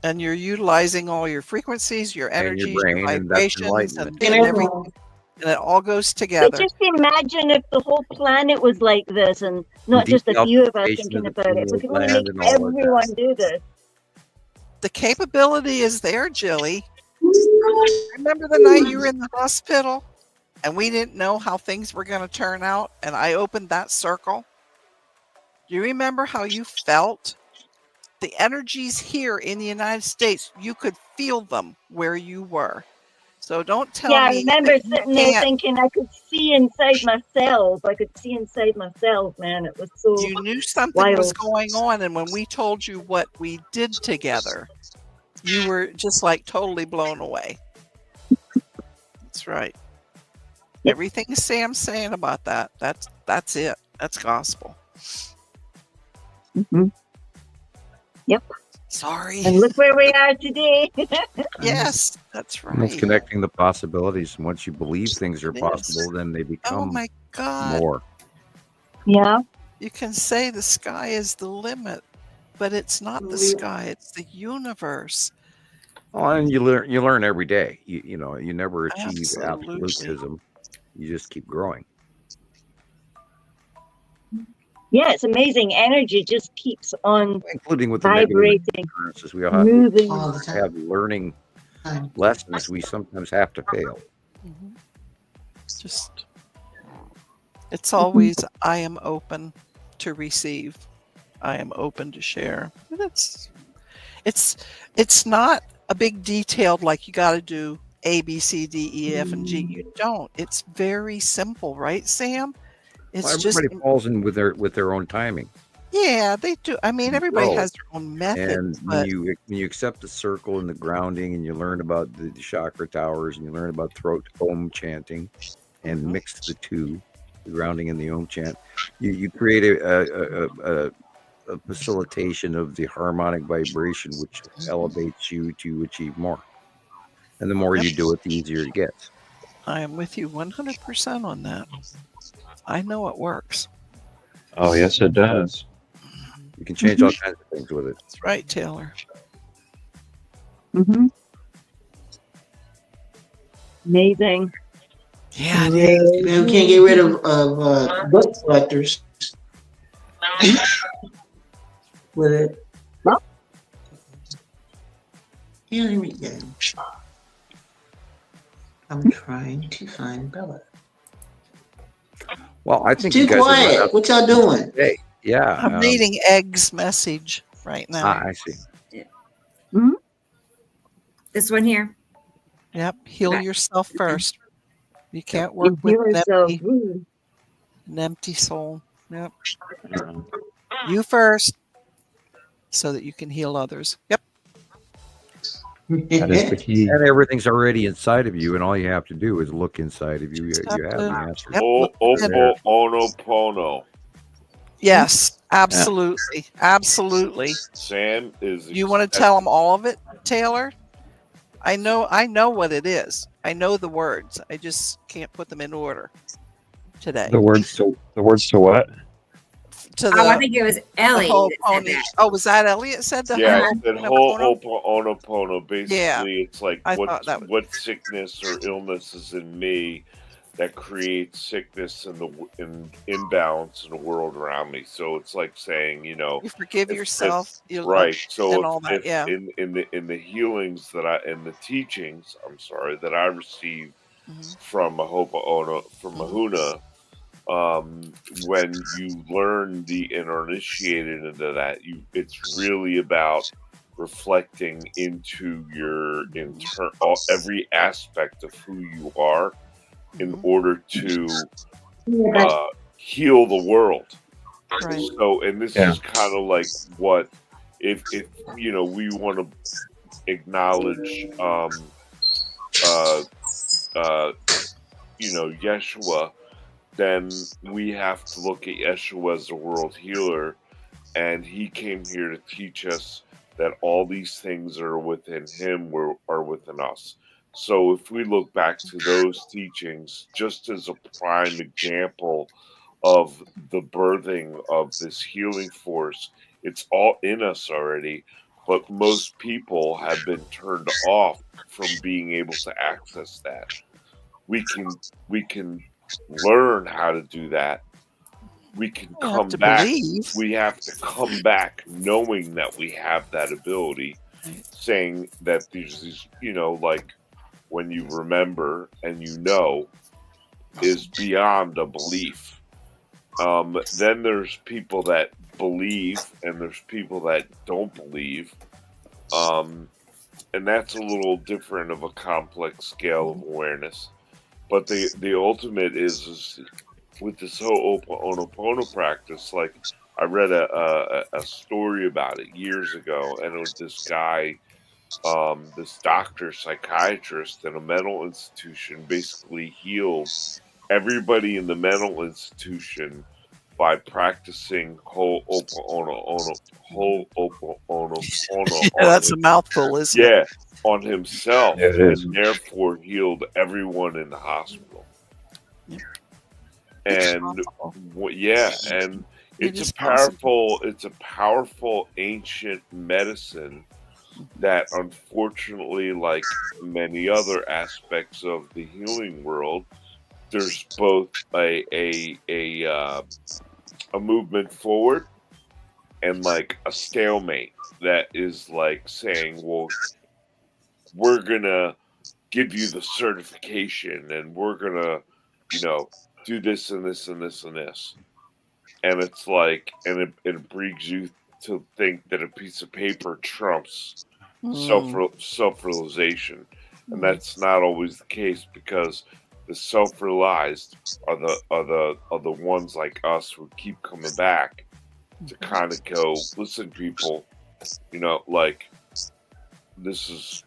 And you're utilizing all your frequencies, your energies, your vibrations, and everything. And it all goes together. But just imagine if the whole planet was like this and not just a few of us thinking about it. We can only make everyone do this. The capability is there, Jilly. Remember the night you were in the hospital and we didn't know how things were going to turn out, and I opened that circle? Do you remember how you felt? The energies here in the United States, you could feel them where you were. So don't tell me. Yeah, I remember sitting there thinking I could see inside my cells. I could see inside my cells, man. It was so You knew something was going on, and when we told you what we did together, you were just like totally blown away. That's right. Everything Sam's saying about that, that's it. That's gospel. Mm-hmm. Yep. Sorry. And look where we are today. Yes, that's right. And it's connecting the possibilities. And once you believe things are possible, then they become more. Yeah. You can say the sky is the limit, but it's not the sky, it's the universe. Well, and you learn every day. You know, you never achieve absolutism. You just keep growing. Yeah, it's amazing. Energy just keeps on including with vibrating, the experiences. We all moving. have learning lessons we sometimes have to fail. Mm-hmm. It's always, I am open to receive. I am open to share. It's not a big detailed like you got to do A, B, C, D, E, F, and G. You don't. It's very simple, right, Sam? It's everybody falls in with their own timing. Yeah, they do. I mean, everybody has their own method. And when you accept the circle and the grounding, and you learn about the chakra towers, and you learn about throat om chanting, and mix the two, the grounding and the om chant, you create a facilitation of the harmonic vibration, which elevates you to achieve more. And the more you do it, the easier it gets. I am with you 100% on that. I know it works. Oh, yes, it does. You can change all kinds of things with it. That's right, Taylor. Mm-hmm. Amazing. Yeah. We can't get rid of book collectors with it. Well, here we go. I'm trying to find Bella. Well, I think too you guys quiet. What y'all doing? Hey, yeah. I'm reading Egg's message right now. I see. Yeah. Mm-hmm. This one here. Yep. Heal yourself first. You can't work with an empty soul. Yep. You first, so that you can heal others. Yep. That is the key. And everything's already inside of you, and all you have to do is look inside of you. You have the answer. Ho'oponopono. Yes, absolutely. Absolutely. Sam is. You want to tell them all of it, Taylor? I know what it is. I know the words. I just can't put them in order today. The words to what? I think it was Ellie. Was that Elliot said that? Yeah, that Ho'oponopono. Basically, yeah. it's like what sickness or illness is in me that creates sickness and imbalance in the world around me. So it's like saying, you forgive yourself, right. So and all that. Yeah. In the healings and the teachings, I'm sorry, that I received from Mahuna, when you learn and are initiated into that, it's really about reflecting into your every aspect of who you are in order to heal the world. Right. So, and this is kind of like what if we want to acknowledge Yeshua, then we have to look at Yeshua as the world healer, and he came here to teach us that all these things that are within him are within us. So if we look back to those teachings, just as a prime example of the birthing of this healing force, it's all in us already, but most people have been turned off from being able to access that. We can learn how to do that. We can come back. We have to come back knowing that we have that ability, saying that there's these, like when you remember and is beyond a belief. Then there's people that believe and there's people that don't believe. And that's a little different of a complex scale of awareness. But the ultimate is with this whole Ho'oponopono practice. Like I read a story about it years ago, and it was this guy, this doctor, psychiatrist in a mental institution, basically healed everybody in the mental institution by practicing Ho'oponopono. That's a mouthful, isn't it? Yeah, on himself, and therefore healed everyone in the hospital. And and it's a powerful ancient medicine that, unfortunately, like many other aspects of the healing world, there's both a movement forward and like a stalemate that is like saying, well, we're gonna give you the certification and we're gonna do this and this and this and this, and it's like, and it brings you to think that a piece of paper trumps self-realization, and that's not always the case, because the self-realized are the ones like us who keep coming back to kind of go, listen, people, like, this is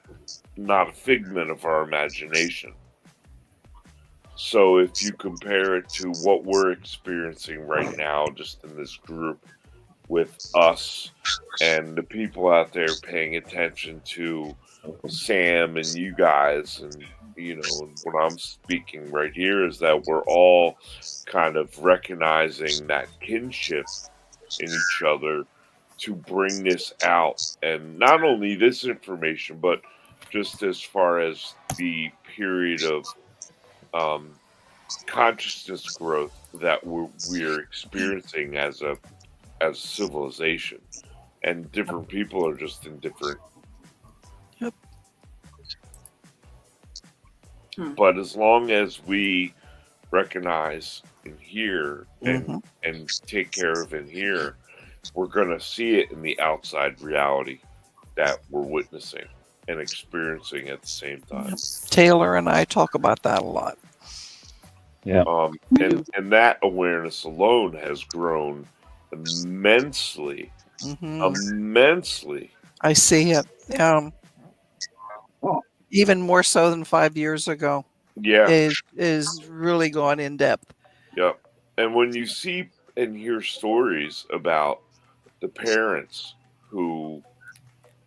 not a figment of our imagination. So if you compare it to what we're experiencing right now, just in this group with us and the people out there paying attention to Sam and you guys, and what I'm speaking right here is that we're all kind of recognizing that kinship in each other to bring this out, and not only this information, but just as far as the period of consciousness growth that we're experiencing as a civilization, and different people are just in different. Yep. But as long as we recognize and hear and take care of and hear, we're going to see it in the outside reality that we're witnessing and experiencing at the same time. Taylor and I talk about that a lot. Yeah. And that awareness alone has grown immensely. Immensely. I see it. Even more so than 5 years ago. Yeah. Is really gone in depth. Yep. And when you see and hear stories about the parents who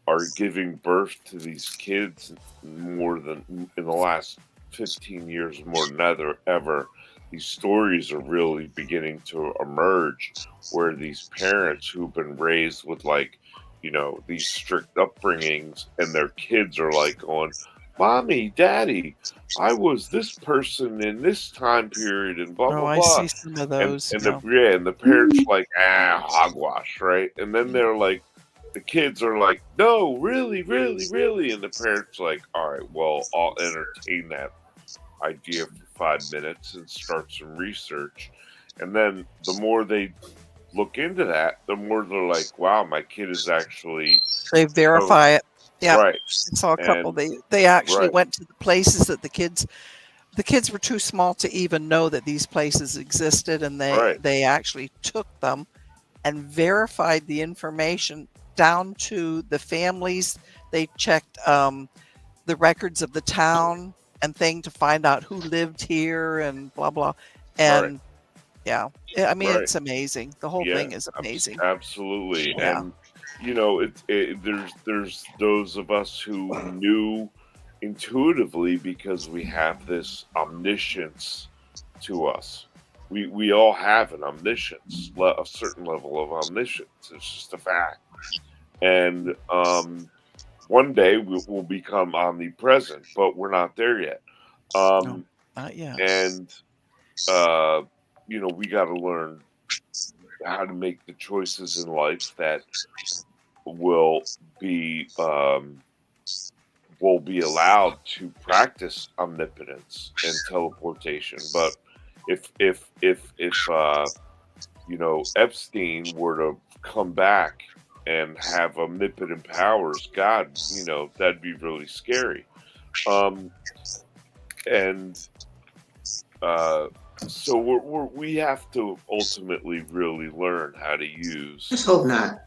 are giving birth to these kids more than in the last 15 years, more than ever, these stories are really beginning to emerge, where these parents who've been raised with, like, these strict upbringings, and their kids are like going, Mommy, Daddy, I was this person in this time period and blah blah I blah. see some of those. And the parents like hogwash, right? And then they're like, the kids are like, no, really, really, really, and the parents like, all right, well, I'll entertain that idea for 5 minutes and start some research, and then the more they look into that, the more they're like, wow, my kid is actually they verify it. Yeah, right. I saw a couple. They actually went to the places that the kids were too small to even know that these places existed, and they actually took them and verified the information down to the families. They checked the records of the town and thing to find out who lived here and blah blah. And yeah, I mean, it's amazing. The whole thing is amazing. Absolutely. Yeah. And you know, there's those of us who knew intuitively because we have this omniscience to us. We all have an omniscience, a certain level of omniscience. It's just a fact. And one day we'll become omnipresent, but we're not there yet. No, not yet. And you know, we got to learn how to make the choices in life that will be allowed to practice omnipotence and teleportation. But if you know, Epstein were to come back and have omnipotent powers, God, you know, that'd be really scary. So we have to ultimately really learn how to use. Let's hope not.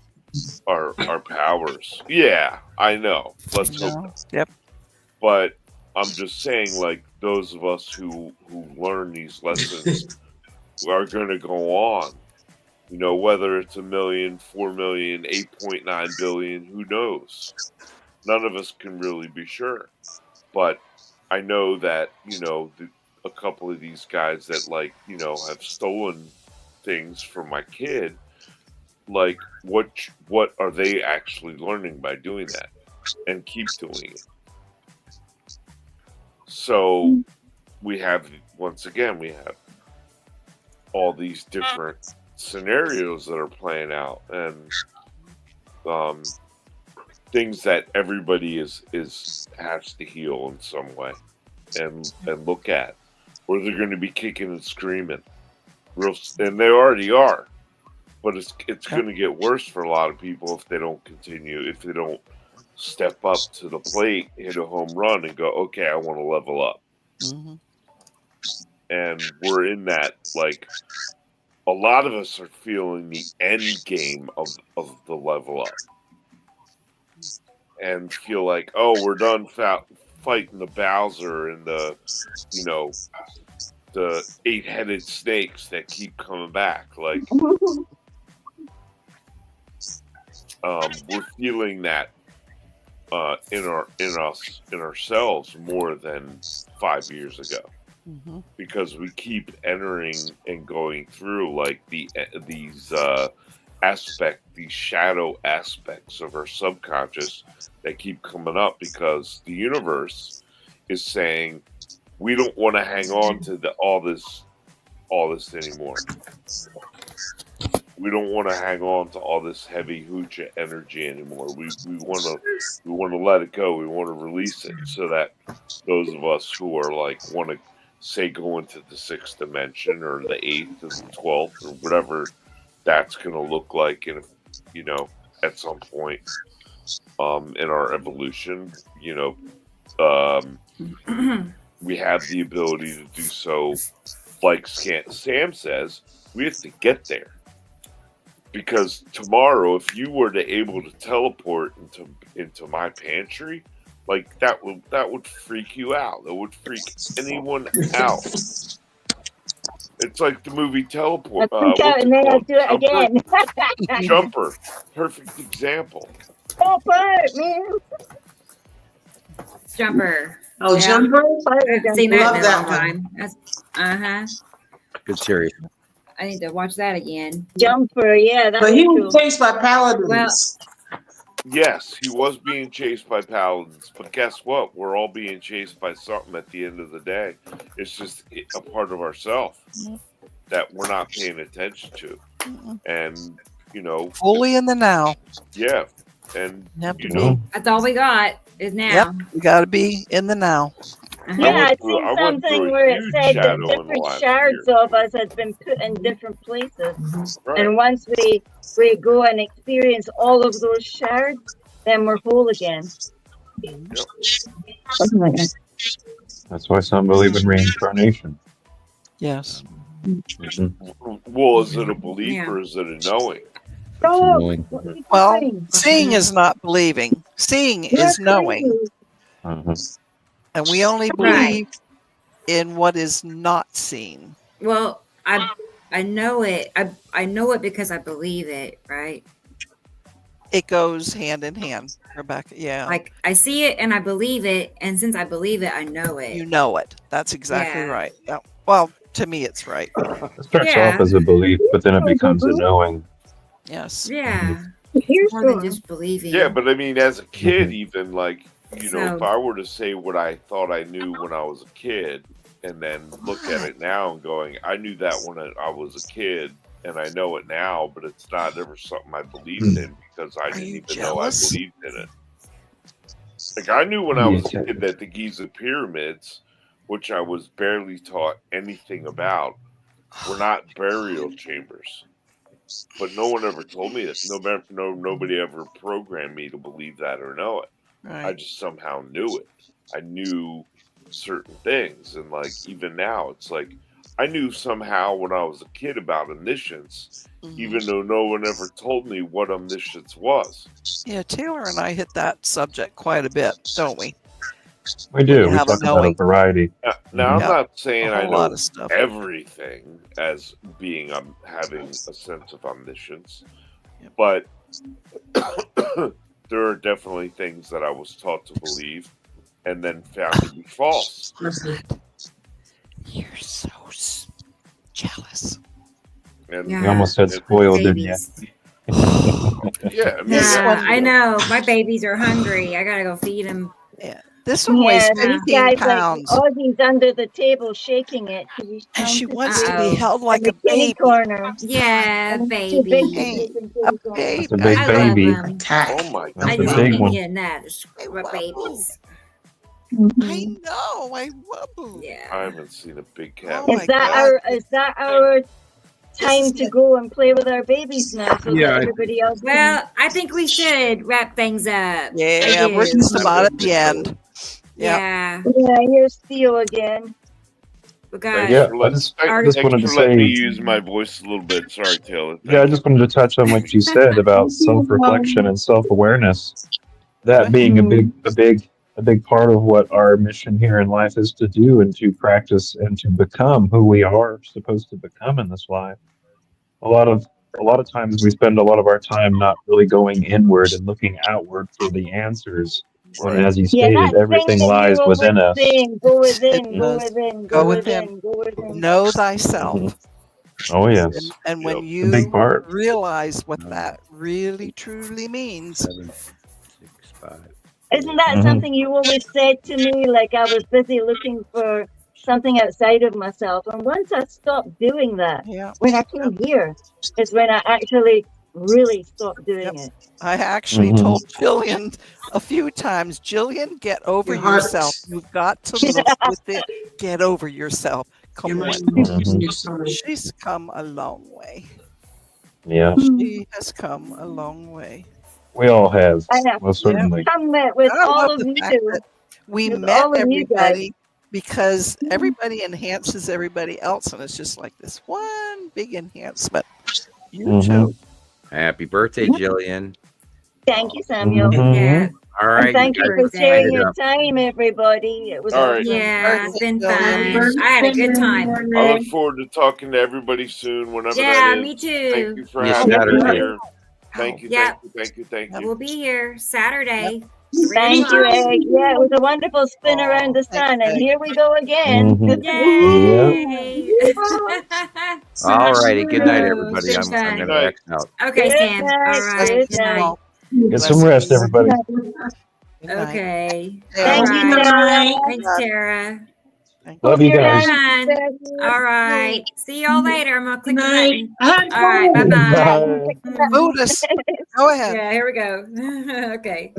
Our powers. Yeah, I know. Let's hope not. Yep. But I'm just saying, like, those of us who learn these lessons are going to go on. You know, whether it's 1 million, 4 million, 8.9 billion, who knows? None of us can really be sure. But I know that, you know, a couple of these guys that, like, you know, have stolen things from my kid, like, what are they actually learning by doing that and keep doing it? So we have, once again, we have all these different scenarios that are playing out, and things that everybody has to heal in some way and look at, or they're going to be kicking and screaming and they already are, but it's going to get worse for a lot of people if they don't continue, if they don't step up to the plate, hit a home run, and go, okay, I want to level up. And we're in that, like, a lot of us are feeling the end game of the level up, and feel like, oh, we're done fighting the Bowser and the, you know, the 8-headed snakes that keep coming back. Like, we're feeling that in ourselves more than 5 years ago. Because we keep entering and going through, like, these shadow aspects of our subconscious that keep coming up, because the universe is saying we don't want to hang on to all this anymore. We don't want to hang on to all this heavy hoocha energy anymore. We want to let it go. We want to release it, so that those of us who are, like, want to, say, go into the 6th dimension or the 8th or the 12th or whatever that's going to look like, and, you know, at some point in our evolution, you know, we have the ability to do so. Like Sam says, we have to get there, because tomorrow, if you were to able to teleport into my pantry, like, that would freak you out. That would freak anyone out. It's like the movie Teleport. And then I'll do it again. Jumper, perfect example. Teleport, man. Jumper. Oh, yeah. Jumper. I've seen that Love in a that long time. Good series. I need to watch that again. Jumper, yeah. But he was chased by paladins. Yes, he was being chased by paladins, but guess what? We're all being chased by something at the end of the day. It's just a part of ourselves that we're not paying attention to. And, fully in the now. Yeah. And, that's all we got is now. Yep, we got to be in the now. Yeah, I've seen something where it said that different shards of us had been put in different places. Right. And once we go and experience all of those shards, then we're whole again. Something like that. That's why some believe in reincarnation. Yes. Well, is it a belief or is it a knowing? Well, seeing is not believing. Seeing is knowing. And we only believe in what is not seen. Well, I know it. I know it because I believe it, right? It goes hand in hand, Rebecca. Yeah. Like I see it and I believe it, and since I believe it, I know it. You know it. That's exactly right. Yeah. Well, to me, it's right. It starts off as a belief, but then it becomes a knowing. Yes. Yeah. More than just believing. Yeah, but I mean, as a kid, even if I were to say what I thought I knew when I was a kid, and then look at it now and going, I knew that when I was a kid, and I know it now, but it's not ever something I believed in because I didn't even know I believed in it. Like I knew when I was a kid that the Giza pyramids, which I was barely taught anything about, were not burial chambers. But no one ever told me that. Nobody ever programmed me to believe that or know it. Right. I just somehow knew it. I knew certain things, and even now, it's like I knew somehow when I was a kid about omniscience, even though no one ever told me what omniscience was. Yeah, Taylor and I hit that subject quite a bit, don't we? We do. We talk about a variety. Now I'm not saying I know of stuff. everything as being having a sense of omniscience, but there are definitely things that I was taught to believe and then found to be false. You're so jealous. And You almost said spoiled, didn't you? I know. My babies are hungry. I gotta go feed them. Yeah. This one weighs 15 pounds. Like, he's under the table shaking it. And she wants to be held like a baby. Corner. Yeah, baby. A baby. That's a big baby. Oh my God. That's a big one. Babies. I know. I love them. Yeah. I haven't seen a big cat. Is that our time to go and play with our babies now? So that everybody else. Well, I think we should wrap things up. Yeah, we're just about at the end. Yeah. Yeah, here's Theo again. Thanks Yeah, for I just thanks wanted to for letting me say. use my voice a little bit. Sorry, Taylor. Yeah, I just wanted to touch on what you said about self-reflection and self-awareness. That being a big part of what our mission here in life is to do and to practice and to become who we are supposed to become in this life. A lot of times we spend a lot of our time not really going inward and looking outward for the answers. When, as you stated, everything lies within us. Go within, go within, go within, go within. Know thyself. Oh yes. And when you big part. realize what that really truly means. 7, 6, 5. Isn't that something you always said to me? Like I was busy looking for something outside of myself. And once I stopped doing that, when I came here, is when I actually really stopped doing it. I actually told Gillian a few times, Gillian, get over yourself. You've got to look within. Get over yourself. Come on. She's come a long way. Yeah. She has come a long way. We all have. I know. Well, certainly. I met with all of you. We met everybody because everybody enhances everybody else, and it's just like this one big enhancement. You too. Happy birthday, Gillian. Thank you, Samuel. Yeah. All right. And thank you for sharing your time, everybody. It was awesome. Yeah, it's been fun. I had a good time. I look forward to talking to everybody soon, whenever that is. Me too. Thank you for having me here. Thank you. We'll be here Saturday. Thank you, Egg. Yeah, it was a wonderful spin around the sun, and here we go again. Yay! All righty. Good night, everybody. I'm going to X out. Okay, Sam. All right. Good night. Get some rest, everybody. Okay. Thank you, All right. Tara. Thanks, Tara. Love you guys. Fun. All right. See y'all later. I'm gonna click the button. Bye. All right. Bye bye. Buddhist. Go ahead. Yeah, here we go. Okay.